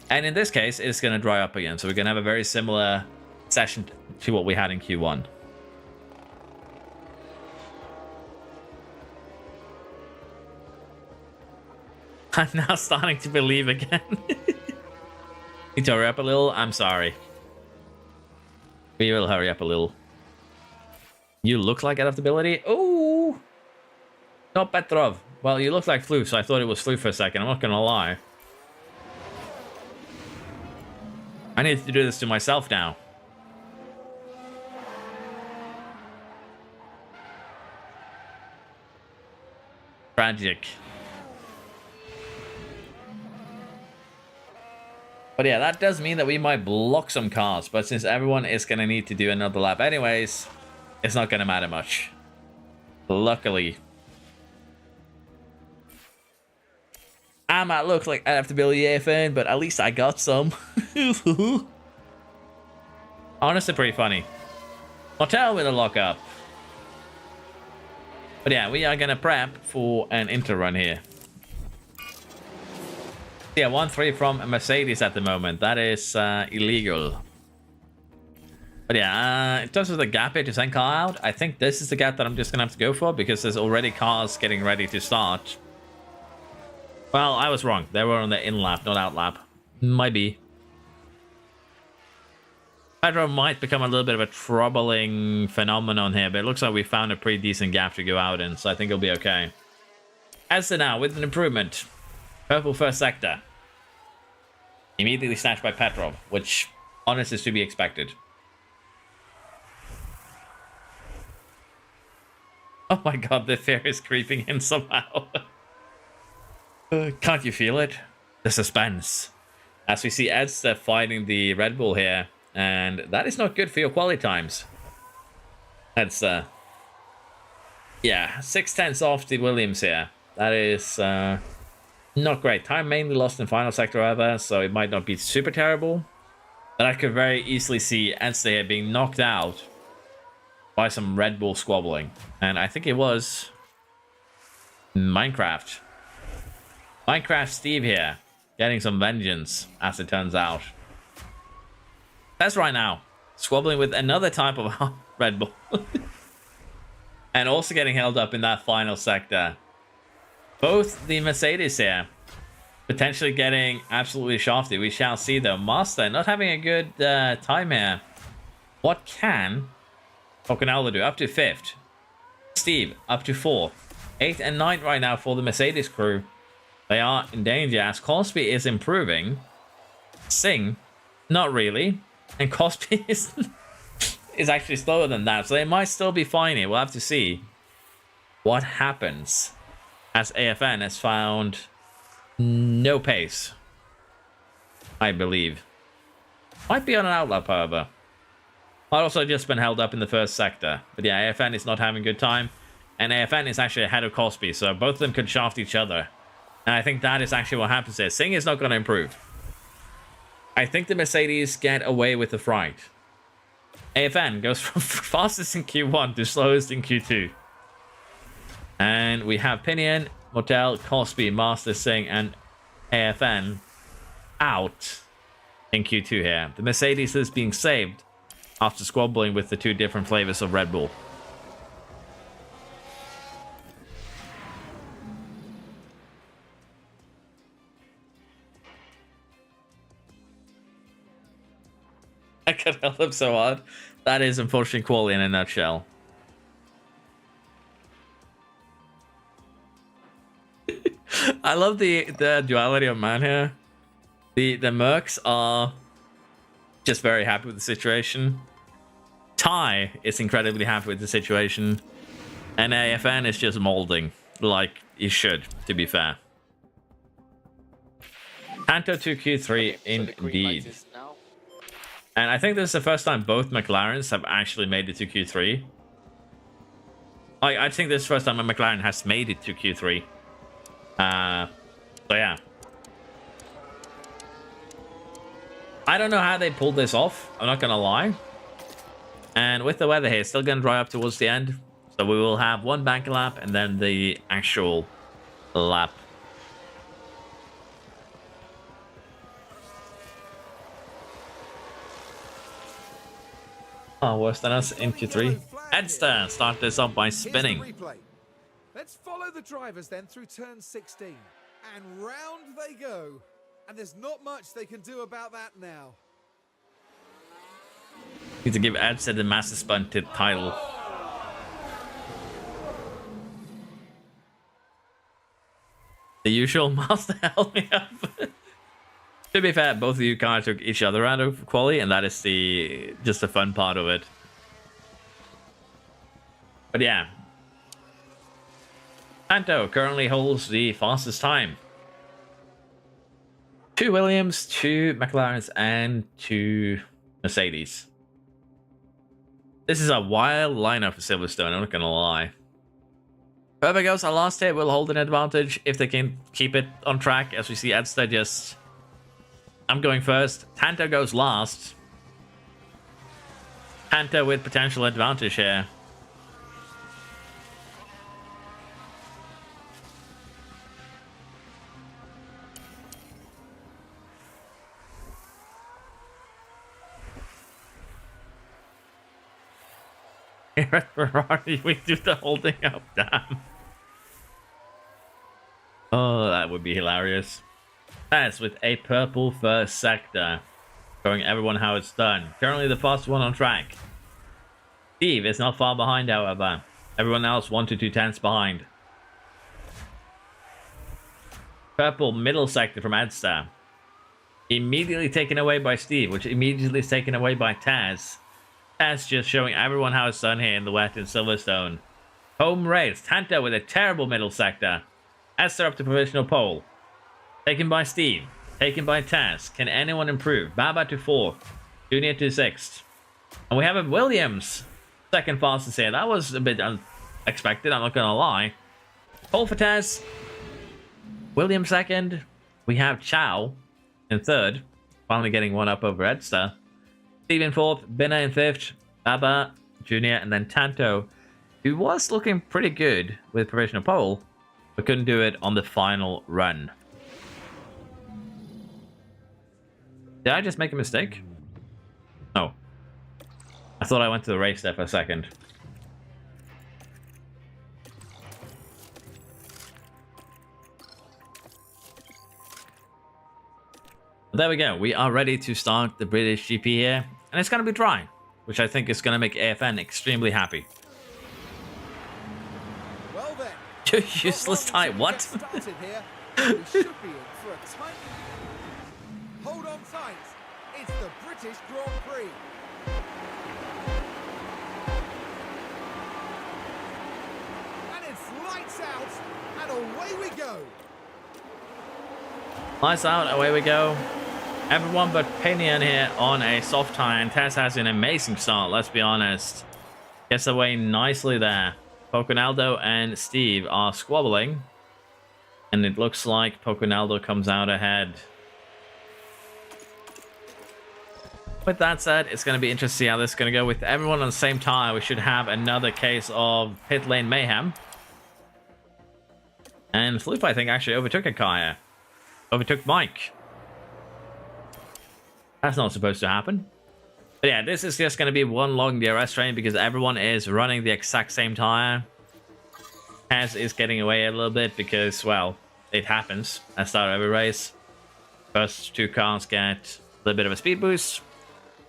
And in this case, it's going to dry up again. So we're going to have a very similar session to what we had in Q1. I'm now starting to believe again. Need to hurry up a little? I'm sorry. We will hurry up a little. You look like adaptability? Oh! Not Petrov. Well, you look like Flu, so I thought it was Flu for a second. I'm not gonna lie. I need to do this to myself now. Tragic. But yeah, that does mean that we might block some cars. But since everyone is going to need to do another lap anyways, it's not going to matter much. Luckily. I might look like adaptability AFN, but at least I got some. Honestly, pretty funny. Hotel with a lockup. But yeah, we are going to prep for an inter-run here. Yeah, 1-3 from Mercedes at the moment. That is illegal. But yeah, in terms of the gap here to send car out, I think this is the gap that I'm just going to have to go for because there's already cars getting ready to start. Well, I was wrong. They were on the in lap, not out lap. Might be. Pedro might become a little bit of a troubling phenomenon here, but it looks like we found a pretty decent gap to go out in, so I think it'll be okay. As to now, with an improvement. Purple first sector. Immediately snatched by Petrov, which honestly is to be expected. Oh my god, the fear is creeping in somehow. Can't you feel it? The suspense. As we see Eds fighting the Red Bull here, and that is not good for your quality times. That's, yeah, 6/10 off the Williams here. That is, not great. Time mainly lost in final sector, however, so it might not be super terrible. But I could very easily see Eds here being knocked out by some Red Bull squabbling. And I think it was Minecraft. Minecraft Steve here, getting some vengeance, as it turns out. That's right now. Squabbling with another type of Red Bull. And also getting held up in that final sector. Both the Mercedes here, potentially getting absolutely shafted. We shall see though. Master not having a good time here. What can Occanello do? Up to 5th. Steve, up to 4th. 8th and 9th right now for the Mercedes crew. They are in danger as Cosby is improving. Singh, not really. And Cosby is actually slower than that. So they might still be fine here. We'll have to see what happens. As AFN has found no pace. I believe. Might be on an outlap, however. Might also just been held up in the first sector. But yeah, AFN is not having a good time. And AFN is actually ahead of Cosby. So both of them could shaft each other. And I think that is actually what happens here. Singh is not going to improve. I think the Mercedes get away with the fright. AFN goes from fastest in Q1 to slowest in Q2. And we have Pinion, Motel, Cosby, Master, Singh, and AFN out in Q2 here. The Mercedes is being saved after squabbling with the two different flavors of Red Bull. I could help him so hard. That is unfortunately quality in a nutshell. I love the duality of man here. The Mercs are just very happy with the situation. Ty is incredibly happy with the situation. And AFN is just molding like he should, to be fair. Tanto 2Q3 indeed. And I think this is the first time both McLarens have actually made it to Q3. I think this is the first time a McLaren has made it to Q3. So yeah. I don't know how they pulled this off. I'm not gonna lie. And with the weather here, it's still gonna dry up towards the end. So we will have one bank lap and then the actual lap. Oh, worse than us in Q3. Edster start this up by spinning. Let's follow the drivers then through turn 16. And round they go. And there's not much they can do about that now. Need to give Edster the Master Spun title. The usual Master held me up. To be fair, both of you kind of took each other out of quality, and that is just the fun part of it. But yeah. Tanto currently holds the fastest time. 2 Williams, 2 McLarens, and 2 Mercedes. This is a wild lineup for Silverstone, I'm not gonna lie. Whoever goes our last hit will hold an advantage if they can keep it on track, as we see Edster just... I'm going first. Tanto goes last. Tanto with potential advantage here. Here at Ferrari, we do the holding up, damn. Oh, that would be hilarious. That's with a purple first sector, showing everyone how it's done. Currently the fastest one on track. Steve is not far behind, however. Everyone else 1 to 2 tenths behind. Purple middle sector from Edster. Immediately taken away by Steve, which immediately is taken away by Taz. Taz just showing everyone how it's done here in the wet in Silverstone. Home race. Tanto with a terrible middle sector. Edster up to provisional pole. Taken by Steve. Taken by Taz. Can anyone improve? Baba to 4th. Junior to 6th. And we have a Williams. Second fastest here. That was a bit unexpected, I'm not going to lie. Pole for Taz. Williams second. We have Chow in 3rd. Finally getting one up over Edster. Steve in 4th. Binna in 5th. Baba, Junior, and then Tanto, who was looking pretty good with provisional pole, but couldn't do it on the final run. Did I just make a mistake? Oh. I thought I went to the race there for a second. There we go. We are ready to start the British GP here. And it's going to be dry, which I think is going to make AFN extremely happy. Well then. Useless tie. What? Started here. We should be in for a tight... Hold on tight. It's the British Grand Prix. And it's lights out, and away we go. Lights out, away we go. Everyone but Pinion here on a soft tire, and Tess has an amazing start, let's be honest. Gets away nicely there. Poconaldo and Steve are squabbling, and it looks like Poconaldo comes out ahead. With that said, it's going to be interesting to see how this is going to go. With everyone on the same tire, we should have another case of pit lane mayhem. And Floop, I think, actually overtook a car here. Overtook Mike. That's not supposed to happen. But yeah, this is just going to be one long DRS train because everyone is running the exact same tire. Taz is getting away a little bit because, well, it happens at the start of every race. First 2 cars get a little bit of a speed boost.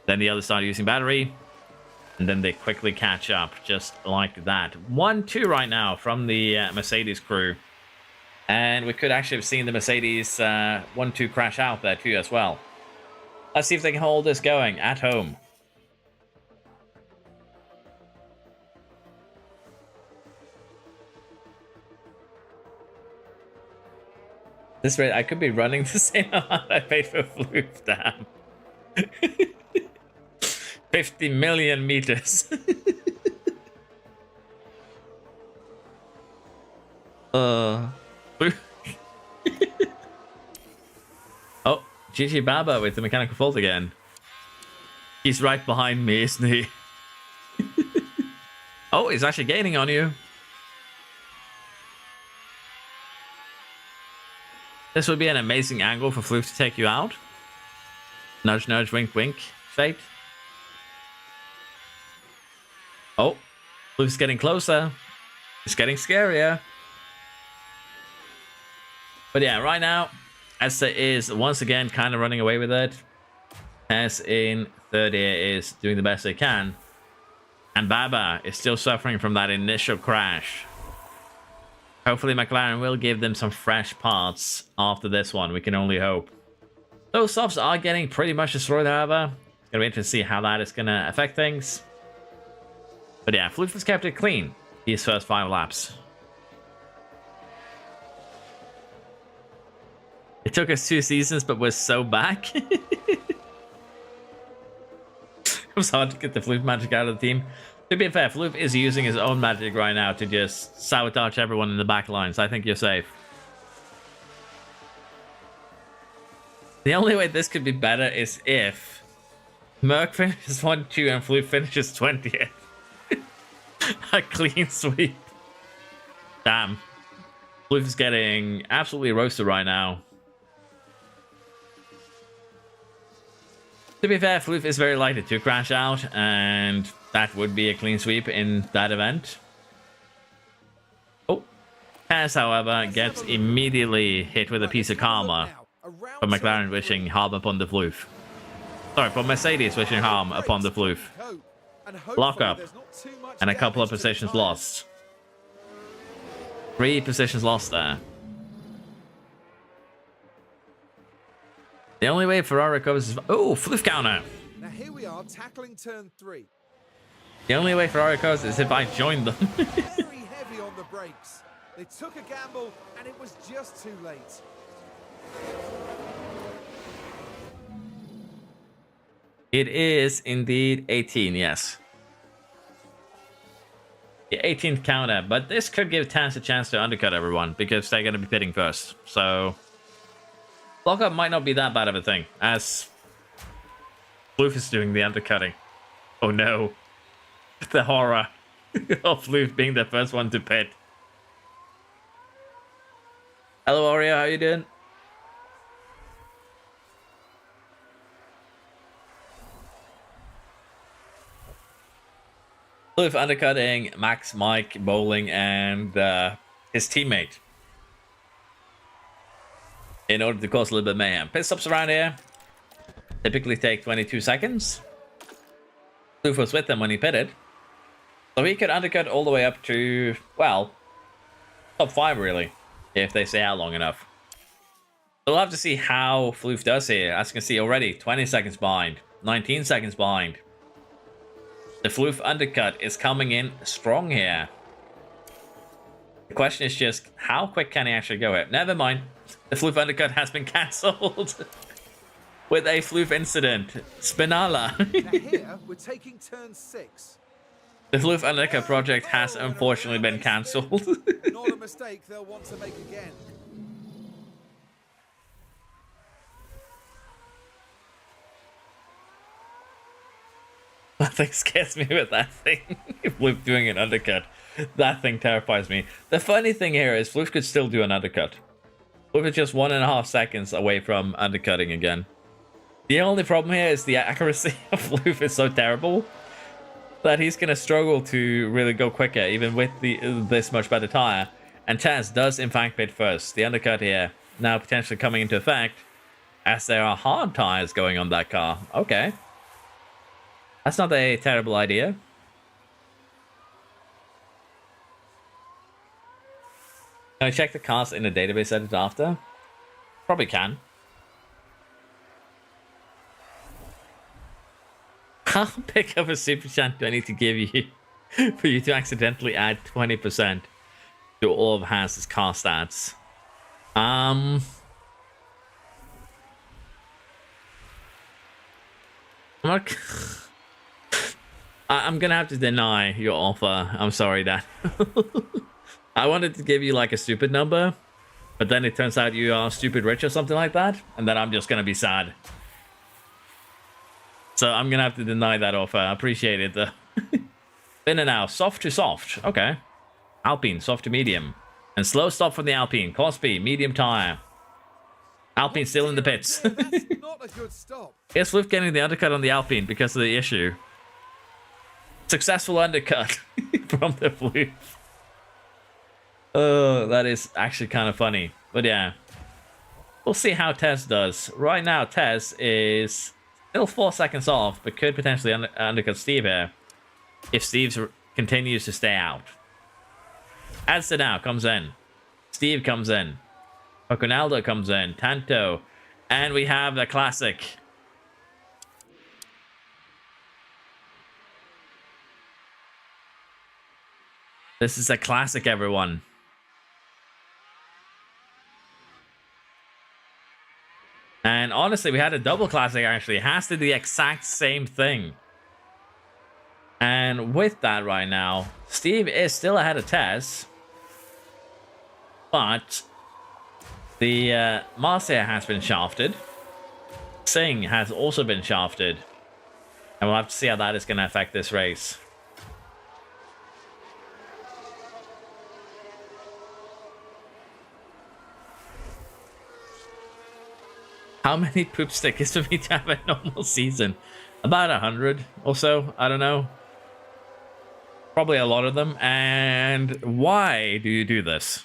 Then the others start using battery. And then they quickly catch up, just like that. 1-2 right now from the Mercedes crew. And we could actually have seen the Mercedes 1-2 crash out there too as well. Let's see if they can hold this going at home. This rate, I could be running the same amount I paid for Floop, damn. 50 million meters. Oh, GG Baba with the mechanical fault again. He's right behind me, isn't he? Oh, he's actually gaining on you. This would be an amazing angle for Floop to take you out. Nudge, nudge, wink, wink. Fate. Oh, Floop's getting closer. It's getting scarier. But yeah, right now, Esther is once again kind of running away with it. As in third year is doing the best they can. And Baba is still suffering from that initial crash. Hopefully McLaren will give them some fresh parts after this one. We can only hope. Those softs are getting pretty much destroyed, however. It's going to be interesting to see how that is going to affect things. But yeah, Floof has kept it clean these first 5 laps. It took us 2 seasons, but we're so back. It was hard to get the Floof magic out of the team. To be fair, Floof is using his own magic right now to just sabotage everyone in the back lines. I think you're safe. The only way this could be better is if Merc finishes 1-2 and Floof finishes 20th. A clean sweep. Damn. Floof is getting absolutely roasted right now. To be fair, Floof is very likely to crash out, and that would be a clean sweep in that event. Oh. Taz, however, gets immediately hit with a piece of karma from McLaren wishing harm upon the Floof. Sorry, from Mercedes wishing harm upon the Floof. Lock up. And a couple of positions lost. 3 positions lost there. The only way Ferrari recovers is... Oh, Floof counter! Now here we are tackling turn 3. The only way Ferrari recovers is if I join them. Very heavy on the brakes. They took a gamble and it was just too late. It is indeed 18, yes. The 18th counter, but this could give Taz a chance to undercut everyone because they're going to be pitting first. So, lockup might not be that bad of a thing as Floof is doing the undercutting. Oh no, the horror of Floof being the first one to pit. Hello, Oreo, how you doing? Floof undercutting Max, Mike, Bowling, and his teammate in order to cause a little bit of mayhem. Pit stops around here typically take 22 seconds. Floof was with them when he pitted, so he could undercut all the way up to, well, top 5 really, if they stay out long enough. We'll have to see how Floof does here. As you can see already, 20 seconds behind, 19 seconds behind. The Floof undercut is coming in strong here. The question is just, how quick can he actually go here? Never mind. The Floof undercut has been cancelled with a Floof incident. Spinala. Now here we're taking turn 6. The Floof undercut project has unfortunately been cancelled. Not a mistake they'll want to make again. Nothing scares me with that thing. Floof doing an undercut. That thing terrifies me. The funny thing here is Floof could still do an undercut. Floof is just 1.5 seconds away from undercutting again. The only problem here is the accuracy of Floof is so terrible that he's going to struggle to really go quicker, even with this much better tire. And Taz does in fact pit first. The undercut here now potentially coming into effect as there are hard tires going on that car. Okay. That's not a terrible idea. Can I check the cars in the database edit after? Probably can. How big of a super chat do I need to give you for you to accidentally add 20% to all of Haas's car stats? I'm not... I'm gonna have to deny your offer. I'm sorry, Dad. I wanted to give you like a stupid number, but then it turns out you are stupid rich or something like that, and then I'm just gonna be sad. So I'm gonna have to deny that offer. I appreciate it though. In and out, soft to soft. Okay. Alpine, soft to medium. And slow stop from the Alpine. Class B, medium tire. Alpine still in the pits. That's not a good stop. Here's Floof getting the undercut on the Alpine because of the issue. Successful undercut from the Floof. Oh, that is actually kind of funny. But yeah, We'll see how Tess does. Right now, Tess is still 4 seconds off, but could potentially undercut Steve here if Steve continues to stay out. Adster now comes in. Steve comes in. Ronaldo comes in. Tanto. And we have the classic. This is a classic, everyone. And honestly, we had a double classic, actually. It has to do the exact same thing. And with that right now, Steve is still ahead of Tess. But the Marcia has been shafted. Singh has also been shafted. And we'll have to see how that is going to affect this race. How many poop stickers for me to have a normal season? About 100 or so. I don't know. Probably a lot of them. And why do you do this?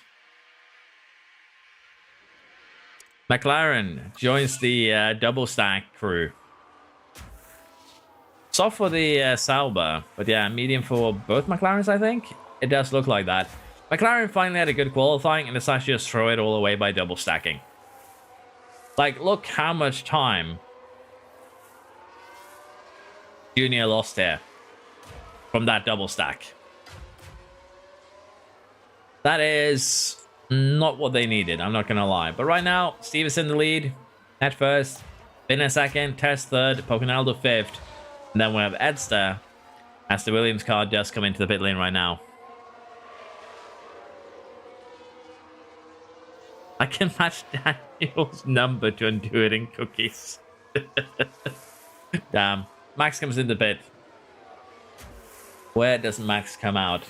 McLaren joins the double stack crew. Soft for the Sauber, but yeah, medium for both McLarens, I think. It does look like that. McLaren finally had a good qualifying and decided to just throw it all away by double stacking. Like, look how much time Junior lost here from that double stack. That is not what they needed, I'm not going to lie. But right now, Steve is in the lead. At first, Finn second, Tess third, Pocanaldo fifth. And then we have Edster as the Williams car just come into the pit lane right now. I can match Daniel's number to undo it in cookies. Damn. Max comes in the pit. Where does Max come out?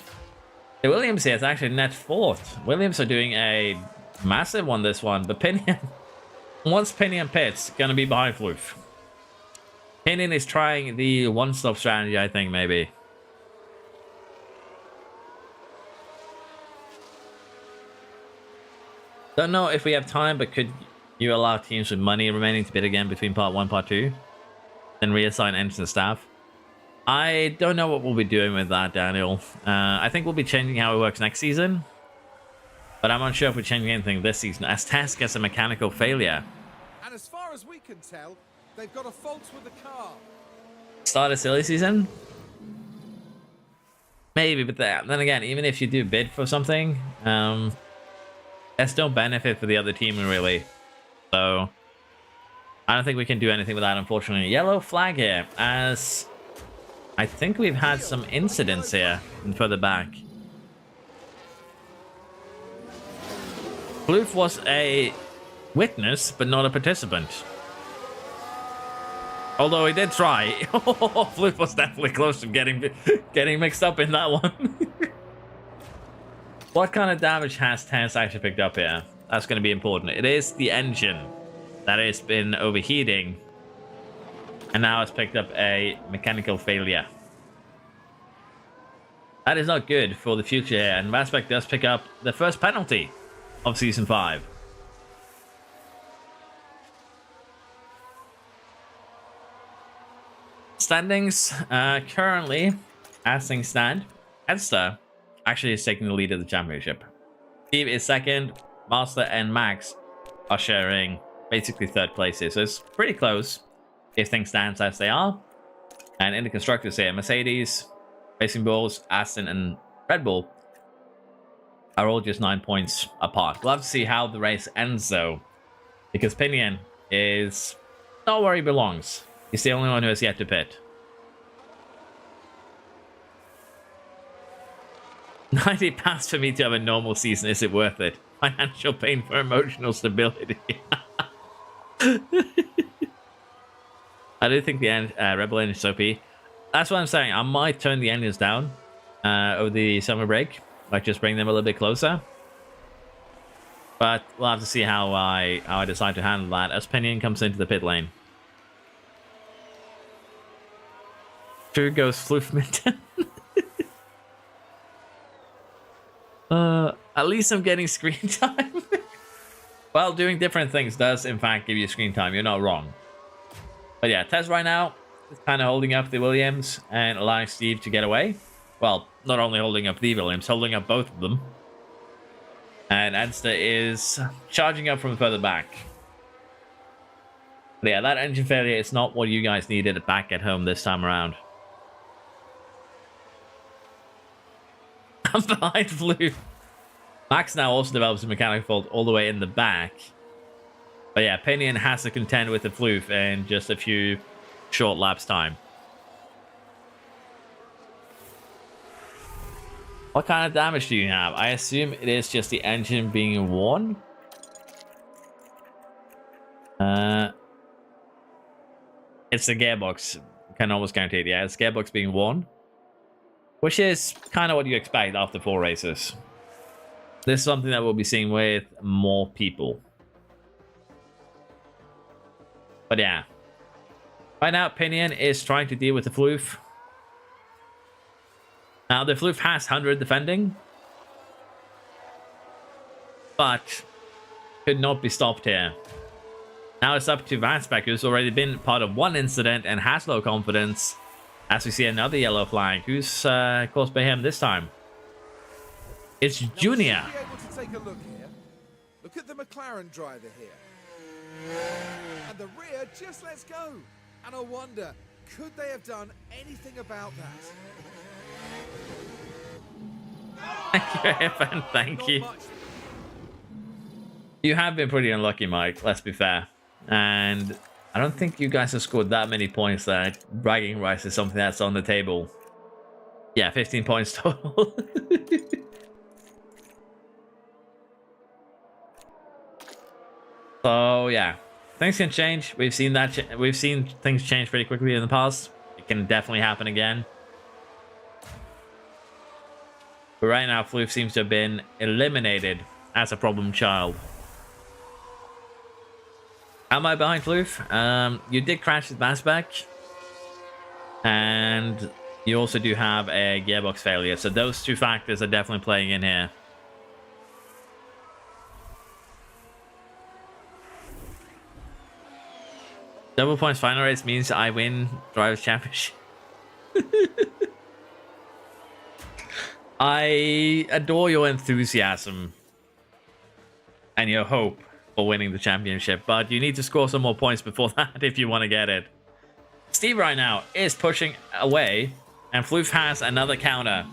The Williams here is actually net fourth. Williams are doing a massive one this one. But Pinion, once Pinion pits, gonna be behind Floof. Pinion is trying the one-stop strategy, I think, maybe. Don't know if we have time, but could you allow teams with money remaining to bid again between part 1 and part 2? Then reassign engine staff? I don't know what we'll be doing with that, Daniel. I think we'll be changing how it works next season. But I'm unsure if we're changing anything this season, as Tess gets a mechanical failure. And as far as we can tell, they've got a fault with the car. Start a silly season? Maybe, but then again, even if you do bid for something, there's no benefit for the other team, really. So, I don't think we can do anything with that, unfortunately. Yellow flag here, as I think we've had some incidents here and further back. Floof was a witness, but not a participant. Although he did try. Floof was definitely close to getting mixed up in that one. What kind of damage has Tess actually picked up here? That's going to be important. It is the engine that has been overheating. And now it's picked up a mechanical failure. That is not good for the future here. And Maspec does pick up the first penalty of Season 5. Standings currently, as things stand, Edster actually is taking the lead of the championship. Steve is second. Master and Max are sharing basically third places. So it's pretty close if things stand as they are. And in the constructors here, Mercedes, Racing Bulls, Aston, and Red Bull are all just 9 points apart. We'll have to see how the race ends, though, because Pinion is not where he belongs. He's the only one who has yet to pit. 90 pounds for me to have a normal season. Is it worth it? Financial pain for emotional stability. I do think the Rebel engine is OP. That's what I'm saying. I might turn the engines down over the summer break. Like, just bring them a little bit closer. But we'll have to see how I decide to handle that as Pinion comes into the pit lane. True goes Floofminton. At least I'm getting screen time. Well, doing different things does, in fact, give you screen time. You're not wrong. But yeah, Tez right now is kind of holding up the Williams and allowing Steve to get away. Well, not only holding up the Williams, holding up both of them. And Edster is charging up from further back. But yeah, that engine failure is not what you guys needed back at home this time around. I'm behind Floof. Max now also develops a mechanical fault all the way in the back. But yeah, Pinion has to contend with the Floof in just a few short laps time. What kind of damage do you have? I assume it is just the engine being worn. It's the gearbox. Can almost guarantee it. Yeah, it's gearbox being worn. Which is kind of what you expect after 4 races. This is something that we'll be seeing with more people. But yeah. Right now, Pinion is trying to deal with the Floof. Now, the Floof has 100 defending. But could not be stopped here. Now it's up to Vansbeck, who's already been part of one incident and has low confidence. As we see another yellow flag. Who's caused by him this time? It's Junior. Be able to take a look here. Look at the McLaren driver here. And the rear just lets go. And I wonder, could they have done anything about that? Thank you, Evan. Thank Not you. much. You have been pretty unlucky, Mike. Let's be fair. And I don't think you guys have scored that many points that bragging rights is something that's on the table. Yeah, 15 points total. So yeah, things can change. We've seen that. We've seen things change pretty quickly in the past. It can definitely happen again. But right now, Floof seems to have been eliminated as a problem child. Am I behind Floof? You did crash with Vansbeck. And you also do have a gearbox failure. So those two factors are definitely playing in here. Double points final race means I win Drivers' Championship. I adore your enthusiasm and your hope for winning the championship, but you need to score some more points before that if you want to get it. Steve right now is pushing away, and Floof has another counter.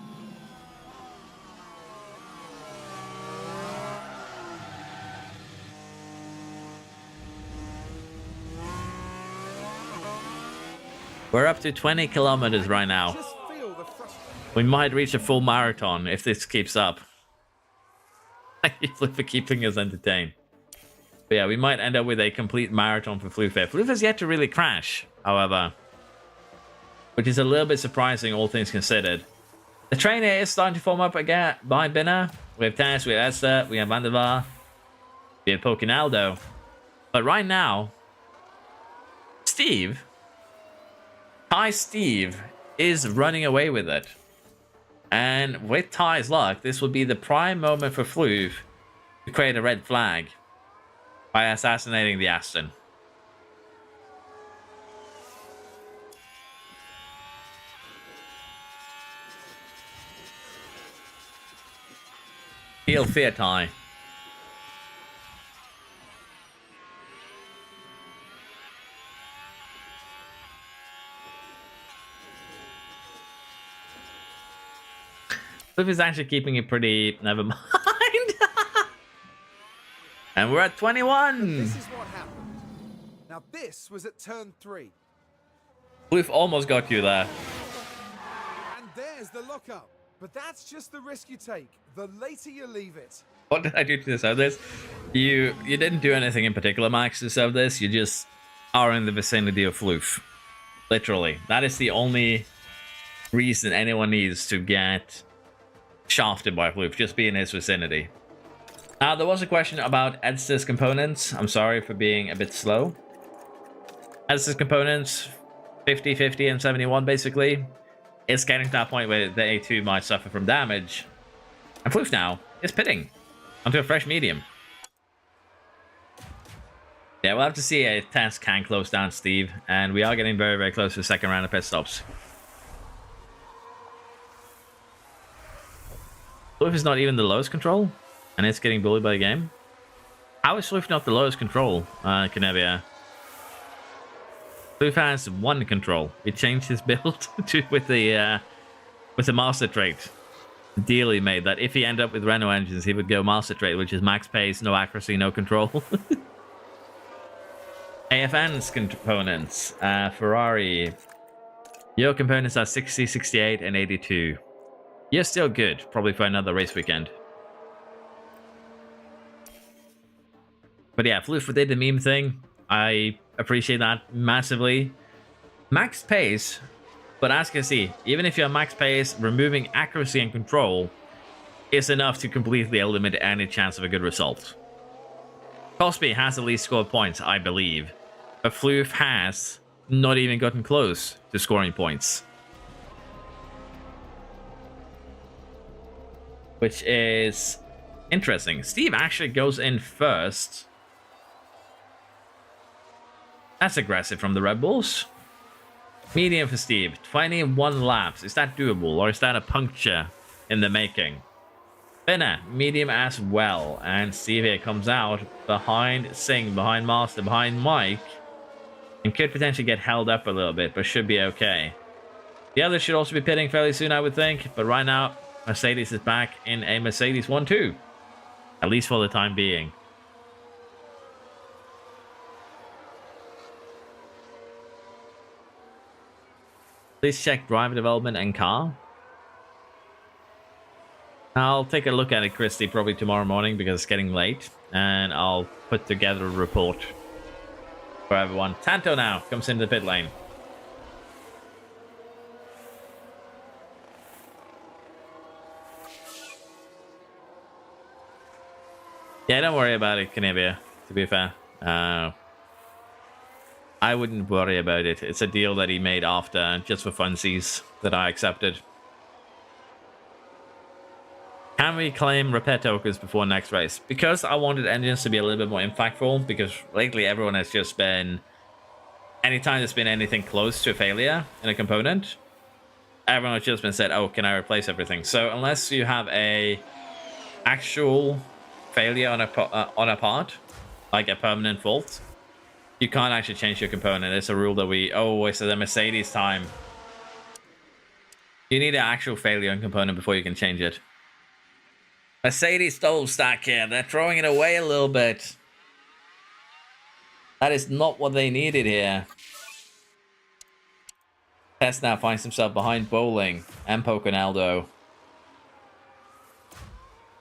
We're up to 20 kilometers right now. Just feel the frustration. We might reach a full marathon if this keeps up. Thank you, Floof, for keeping us entertained. But yeah, we might end up with a complete marathon for Floof here. Floof has yet to really crash, however. Which is a little bit surprising, all things considered. The train here is starting to form up again behind Binner. We have Tess, we have Esther, we have Van der Vaar, we have Pokinaldo. But right now, Steve is running away with it. And with Ty's luck, this will be the prime moment for Floof to create a red flag by assassinating the Aston. Feel fear, Ty. Floof is actually keeping it pretty... Never mind. And we're at 21. This is what happened. Now this was at turn 3. Floof almost got you there. And there's the lockup. But that's just the risk you take. The later you leave it. What did I do to deserve this? You didn't do anything in particular, Max, to deserve this. You just are in the vicinity of Floof. Literally. That is the only reason anyone needs to get shafted by Floof. Just be in his vicinity. There was a question about Edster's components. I'm sorry for being a bit slow. Edster's components, 50, 50, and 71, basically. It's getting to that point where the A2 might suffer from damage. And Floof now is pitting onto a fresh medium. Yeah, we'll have to see if Tess can close down Steve, and we are getting very, very close to the second round of pit stops. Swift is not even the lowest control, and it's getting bullied by the game. How is Swift not the lowest control, Canevia? Swift has one control. He changed his build with the master trait. The deal he made that if he ended up with Renault engines, he would go master trait, which is max pace, no accuracy, no control. AFN's components. Ferrari. Your components are 60, 68, and 82. You're still good, probably for another race weekend. But yeah, Floof did the meme thing. I appreciate that massively. Max pace, but as you can see, even if you're max pace, removing accuracy and control is enough to completely eliminate any chance of a good result. Cosby has at least scored points, I believe. But Floof has not even gotten close to scoring points. Which is interesting. Steve actually goes in first. That's aggressive from the Red Bulls. Medium for Steve. 21 laps. Is that doable? Or is that a puncture in the making? Finna, medium as well. And Steve here comes out behind Singh, behind Master, behind Mike. And could potentially get held up a little bit, but should be okay. The others should also be pitting fairly soon, I would think. But right now, Mercedes is back in a Mercedes 1-2. At least for the time being. Please check driver development and car. I'll take a look at it, Christy, probably tomorrow morning because it's getting late. And I'll put together a report for everyone. Tanto now comes into the pit lane. Yeah, don't worry about it, Canavia, to be fair. I wouldn't worry about it. It's a deal that he made after, just for funsies, that I accepted. Can we claim repair tokens before next race? Because I wanted engines to be a little bit more impactful, because lately everyone has just been... Anytime there's been anything close to a failure in a component, everyone has just been said, oh, can I replace everything? So unless you have a actual failure on a part, like a permanent fault, you can't actually change your component. It's a rule that it's the Mercedes time. You need an actual failure on component before you can change it. Mercedes stole stack here. They're throwing it away a little bit. That is not what they needed here. Tess now finds himself behind Bowling and Poconaldo.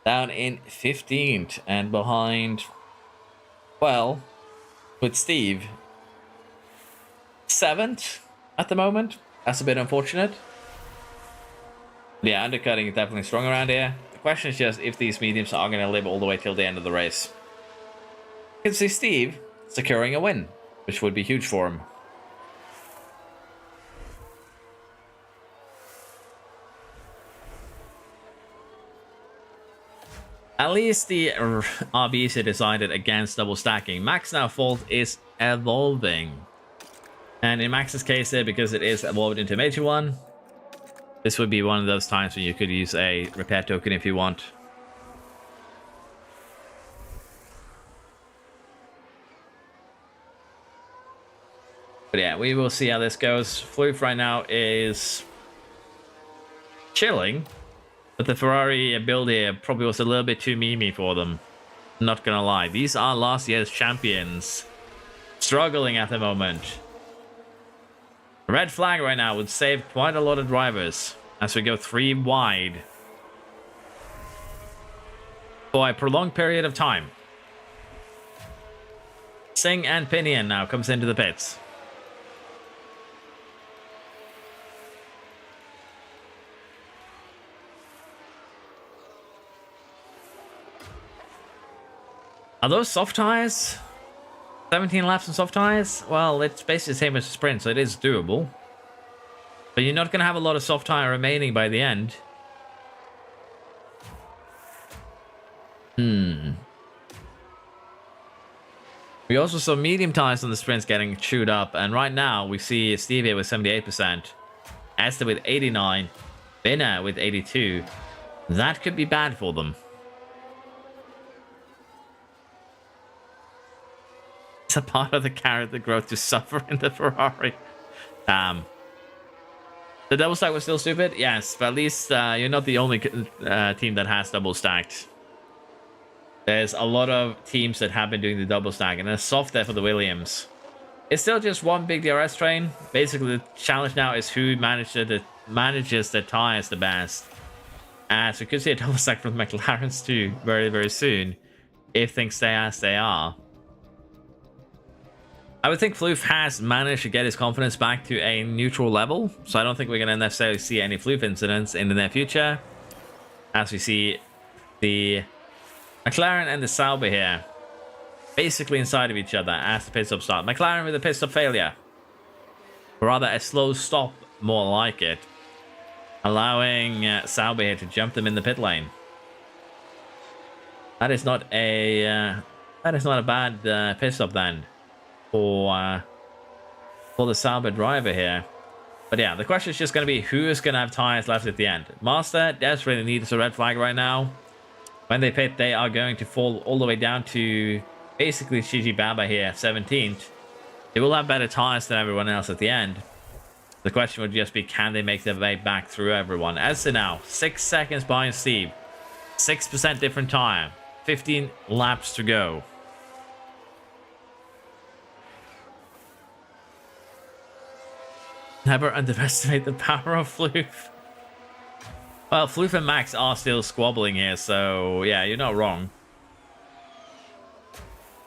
Down in 15th and behind, well, with Steve 7th at the moment. That's a bit unfortunate. Yeah, undercutting is definitely strong around here. The question is just if these mediums are going to live all the way till the end of the race. You can see Steve securing a win, which would be huge for him. At least the RBs decided against double stacking. Max now fault is evolving. And in Max's case there, because it is evolved into a major one, this would be one of those times when you could use a repair token if you want. But yeah, we will see how this goes. Floof right now is chilling. But the Ferrari build here probably was a little bit too memey for them. Not gonna lie. These are last year's champions. Struggling at the moment. A red flag right now would save quite a lot of drivers as we go 3 wide for a prolonged period of time. Singh and Pinion now comes into the pits. Are those soft tires? 17 laps on soft tires? Well, it's basically the same as a sprint, so it is doable. But you're not going to have a lot of soft tire remaining by the end. We also saw medium tires on the sprints getting chewed up, and right now we see Steve here with 78%, Esther with 89, Binner with 82. That could be bad for them. It's a part of the character growth to suffer in the Ferrari. The double stack was still stupid? Yes, but at least you're not the only team that has double stacked. There's a lot of teams that have been doing the double stack, and it's soft there for the Williams. It's still just one big DRS train. Basically, the challenge now is who manages the tires the best. So we could see a double stack from the McLarens too very, very soon, if things stay as they are. I would think Floof has managed to get his confidence back to a neutral level, so I don't think we're going to necessarily see any Floof incidents in the near future. As we see the McLaren and the Sauber here basically inside of each other as the pit stop start. McLaren with a pit stop failure, or rather a slow stop, more like it, allowing Sauber here to jump them in the pit lane. That is not a bad pit stop then for the Sauber driver here. But yeah, the question is just going to be who is going to have tires left at the end. Master desperately needs a red flag right now. When they pit, they are going to fall all the way down to basically Gigi Baba here, 17th. They will have better tires than everyone else at the end. The question would just be, can they make their way back through everyone? As to now, 6 seconds behind Steve. 6% different tire. 15 laps to go. Never underestimate the power of Floof. Well, Floof and Max are still squabbling here, so yeah, you're not wrong.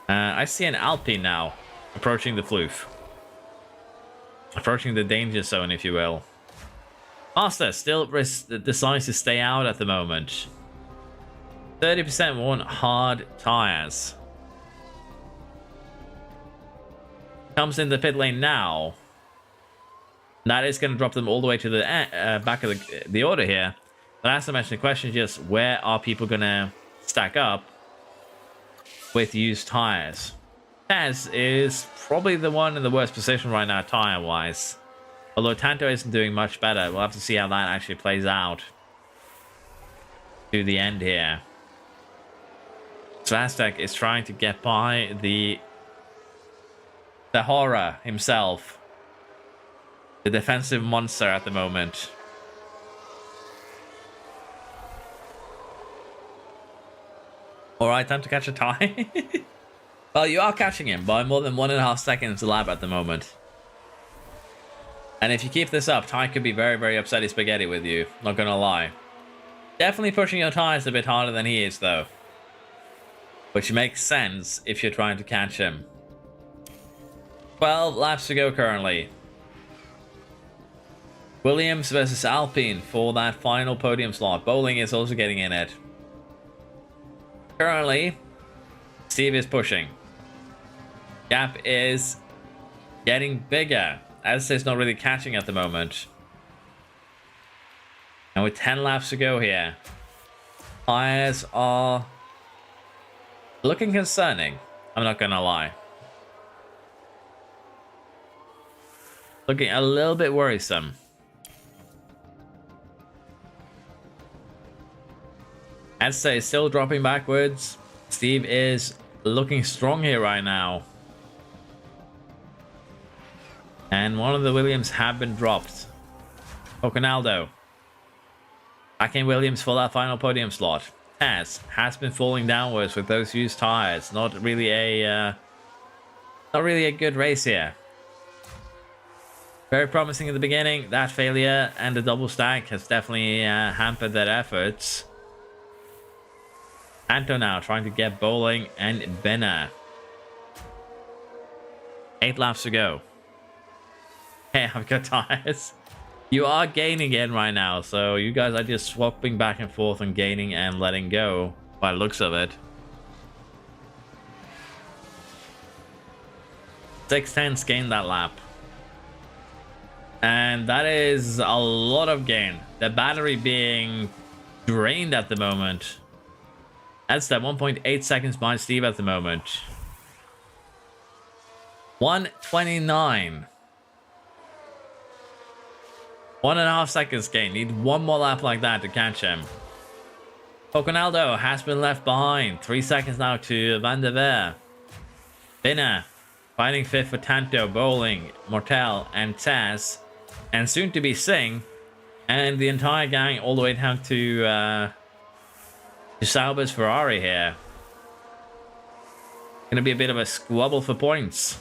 I see an Alpine now approaching the Floof. Approaching the danger zone, if you will. Master still decides to stay out at the moment. 30% want hard tires. Comes in the pit lane now. That is going to drop them all the way to the back of the order here. But as I mentioned, the question is just where are people going to stack up with used tires? Tez is probably the one in the worst position right now tire-wise. Although Tanto isn't doing much better. We'll have to see how that actually plays out to the end here. Svastek is trying to get by the horror himself. The defensive monster at the moment. Alright, time to catch a tie. Well, you are catching him by more than 1.5 seconds a lap at the moment. And if you keep this up, Ty could be very, very upsetty spaghetti with you. Not gonna lie. Definitely pushing your tires a bit harder than he is, though. Which makes sense if you're trying to catch him. 12 laps to go currently. Williams versus Alpine for that final podium slot. Bowling is also getting in it. Currently, Steve is pushing. Gap is getting bigger. As is not really catching at the moment. And with 10 laps to go here, tires are looking concerning. I'm not gonna lie. Looking a little bit worrisome. Edsa is still dropping backwards. Steve is looking strong here right now. And one of the Williams have been dropped. Oconaldo. Back in Williams for that final podium slot. Taz has been falling downwards with those used tires. Not really a good race here. Very promising in the beginning. That failure and the double stack has definitely hampered their efforts. Anto now trying to get Bowling and Benner. 8 laps to go. Hey, I've got tires. You are gaining in right now, so you guys are just swapping back and forth and gaining and letting go by the looks of it. 6/10 gained that lap. And that is a lot of gain. The battery being drained at the moment. That's that 1.8 seconds behind Steve at the moment. 129. 1.5 seconds gain. Need one more lap like that to catch him. Coconaldo has been left behind. 3 seconds now to Van der Veer. Binner fighting fifth for Tanto, Bowling, Mortel, and Taz. And soon to be Singh. And the entire gang all the way down to Sauber's Ferrari here. Gonna be a bit of a squabble for points.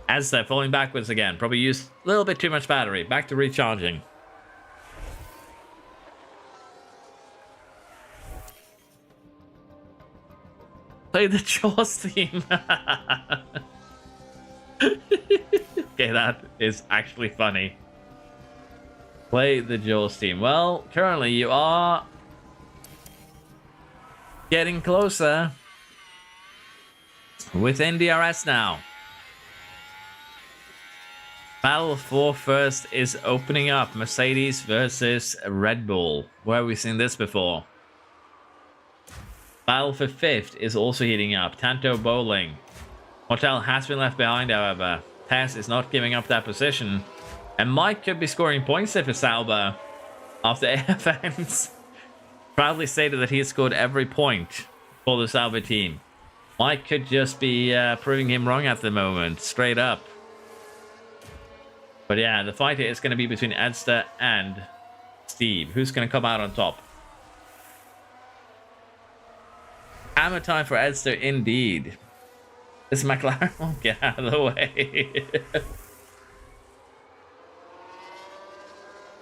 As they're falling backwards again. Probably used a little bit too much battery. Back to recharging. Play the Jaws theme. Okay, that is actually funny. Play the Jaws theme. Well, currently you are getting closer. Within DRS now. Battle for first is opening up. Mercedes versus Red Bull. Where have we seen this before? Battle for fifth is also heating up. Tanto, Bowling. Hotel has been left behind, however. Tess is not giving up that position. And Mike could be scoring points here for Sauber after AFN's proudly stated that he has scored every point for the Sauber team. Mike could just be proving him wrong at the moment, straight up. But yeah, the fight here is going to be between Edster and Steve. Who's going to come out on top? Hammer time for Edster, indeed. This McLaren won't get out of the way.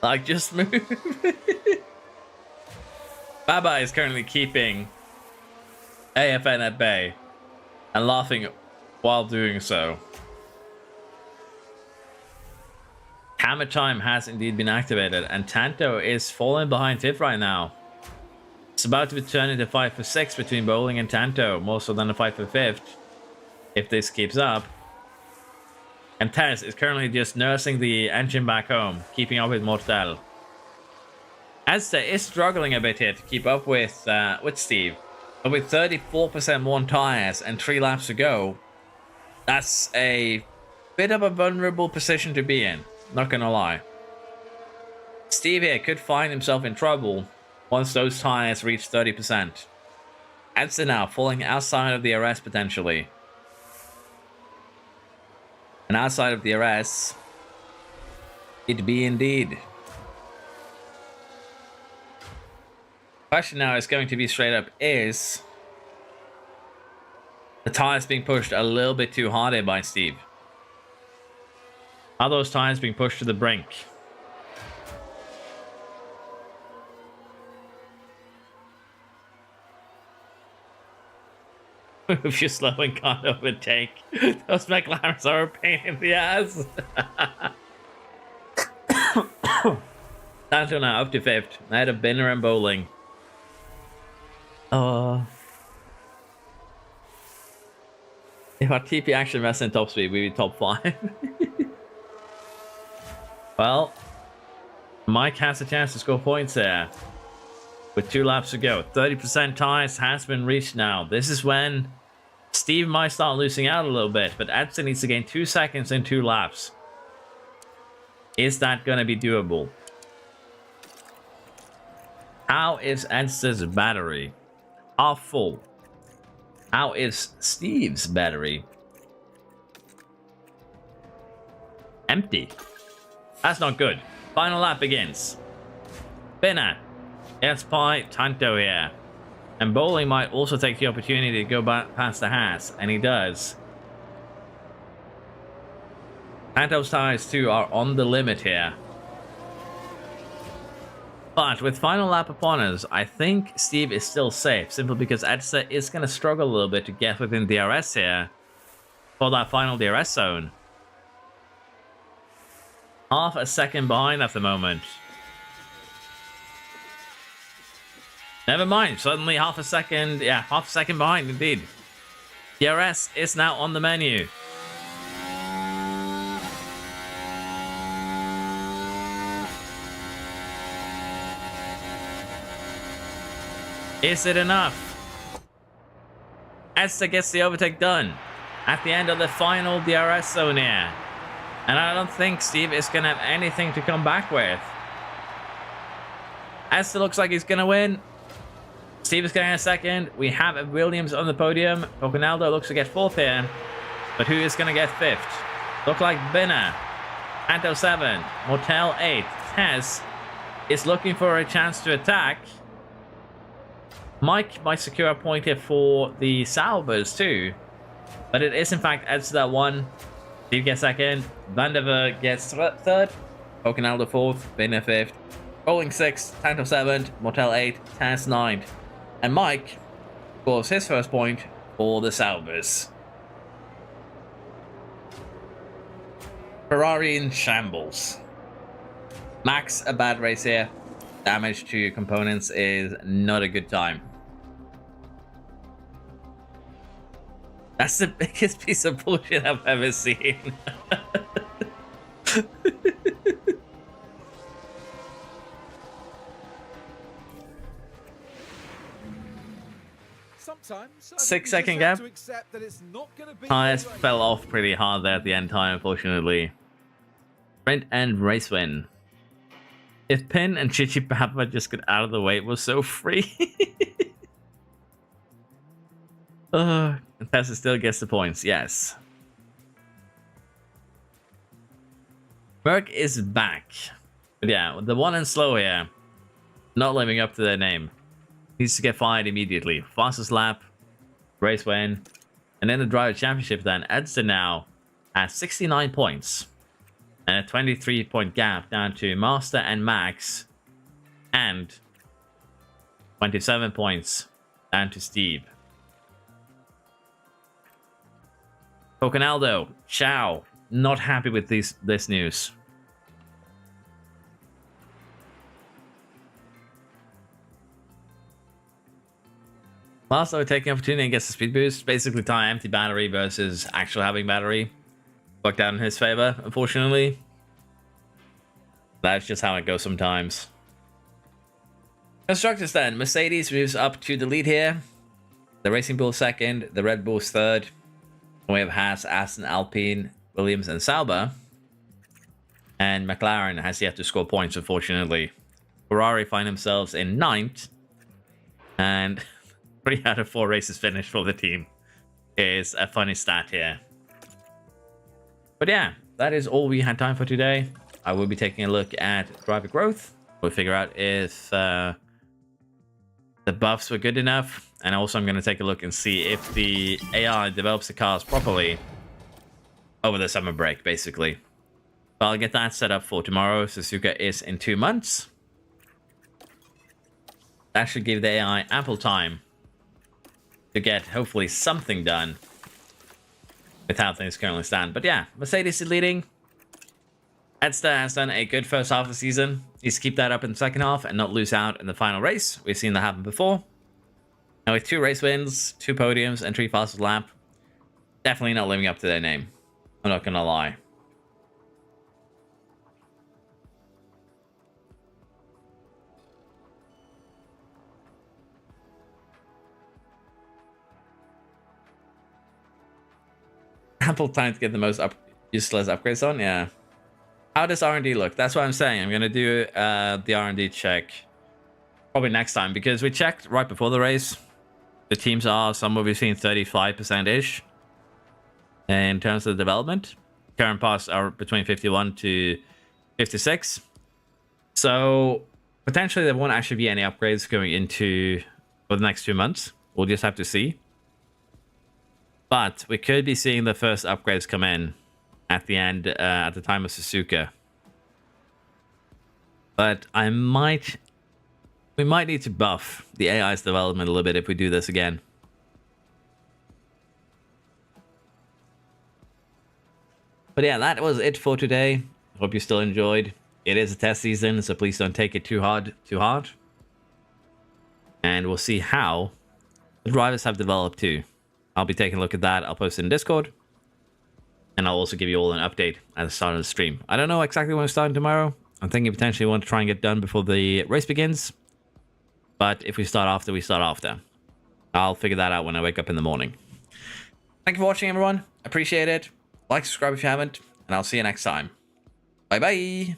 Like, just move. Baba is currently keeping AFN at bay and laughing while doing so. Hammer time has indeed been activated, and Tanto is falling behind fifth right now. It's about to be turned into 5 for 6 between Bowling and Tanto, more so than a 5 for 5th, if this keeps up. And Tess is currently just nursing the engine back home, keeping up with Mortel. Azta is struggling a bit here to keep up with Steve, but with 34% more tires and 3 laps to go, that's a bit of a vulnerable position to be in. Not gonna lie. Steve here could find himself in trouble once those tires reach 30%. Edson now falling outside of the RS potentially. And outside of the RS, it be indeed. Question now is going to be straight up, is the tires being pushed a little bit too hard here by Steve? Are those tires being pushed to the brink? If you're slow and can't overtake, those McLarens are a pain in the ass. Tanto now up to 5th, ahead of Binner and Bowling. If our TP action rests in top speed, we'd be top 5. Well, Mike has a chance to score points there. With 2 laps to go. 30% tires has been reached now. This is when Steve might start losing out a little bit, but Edson needs to gain 2 seconds in 2 laps. Is that going to be doable? How is Edson's battery? Half full. How is Steve's battery? Empty. That's not good. Final lap begins. Binner gets by Tanto here. And Bowling might also take the opportunity to go back past the Haas, and he does. Tanto's tires too are on the limit here. But with final lap upon us, I think Steve is still safe, simply because Edsa is going to struggle a little bit to get within DRS here for that final DRS zone. Half a second behind at the moment. Never mind, suddenly half a second, yeah, half a second behind indeed. DRS is now on the menu. Is it enough? Esther gets the overtake done. at the end of the final DRS zone here. And I don't think Steve is going to have anything to come back with. Aston looks like he's going to win. Steve is getting a second. We have Williams on the podium. Ronaldo looks to get fourth here. But who is going to get fifth? Look like Binner. Anto 7. Motel 8. Tess is looking for a chance to attack. Mike might secure a point here for the Salvers too. But it is in fact Edstad 1. Steve gets second. Vanderver gets third. Ronaldo fourth. Binner fifth. Rolling 6th. Tanto 7th. Motel 8. Tess 9th. And Mike scores his first point for the Salvers. Ferrari in shambles. Max, a bad race here. Damage to components is not a good time. That's the biggest piece of bullshit I've ever seen. Sometimes 6 second gap. Tires right. fell off pretty hard there at the end time, unfortunately. Sprint and race win. If Pin and Chichi Papa just got out of the way, it was so free. And Tessa still gets the points, yes. Merc is back. But yeah, the one and slow here, not living up to their name. Needs to get fired immediately. Fastest lap, race win, and then the driver championship then. Edson now at 69 points. And a 23-point gap down to Master and Max. And 27 points down to Steve. Ronaldo, ciao. Not happy with this news. Master taking opportunity and gets the speed boost. Basically, time empty battery versus actual having battery. Worked out in his favor, unfortunately. That's just how it goes sometimes. Constructors then. Mercedes moves up to the lead here. The Racing Bull second. The Red Bulls third. And we have Haas, Aston, Alpine, Williams, and Sauber. And McLaren has yet to score points, unfortunately. Ferrari find themselves in 9th. And 3 out of 4 races finished for the team is a funny stat here. But yeah, that is all we had time for today. I will be taking a look at driver growth. We'll figure out if the buffs were good enough. And also I'm going to take a look and see if the AI develops the cars properly over the summer break, basically. So I'll get that set up for tomorrow. Suzuka is in 2 months. That should give the AI ample time to get hopefully something done with how things currently stand. But yeah, Mercedes is leading. Edstad has done a good first half of the season. Needs to keep that up in the second half and not lose out in the final race. We've seen that happen before. And with 2 race wins, 2 podiums, and 3 fastest lap, definitely not living up to their name. I'm not gonna lie. Ample time to get the most useless upgrades on, yeah. How does R&D look? That's what I'm saying. I'm gonna do the R&D check probably next time, because we checked right before the race. The teams are somewhere between 35%-ish in terms of development. Current paths are between 51 to 56. So potentially there won't actually be any upgrades going into for the next 2 months. We'll just have to see. But we could be seeing the first upgrades come in at the end, at the time of Suzuka. But we might need to buff the AI's development a little bit if we do this again. But yeah, that was it for today. Hope you still enjoyed. It is a test season, so please don't take it too hard. And we'll see how the drivers have developed too. I'll be taking a look at that. I'll post it in Discord. And I'll also give you all an update at the start of the stream. I don't know exactly when we're starting tomorrow. I'm thinking potentially we want to try and get done before the race begins. But if we start after, we start after. I'll figure that out when I wake up in the morning. Thank you for watching, everyone. Appreciate it. Like, subscribe if you haven't, and I'll see you next time. Bye bye.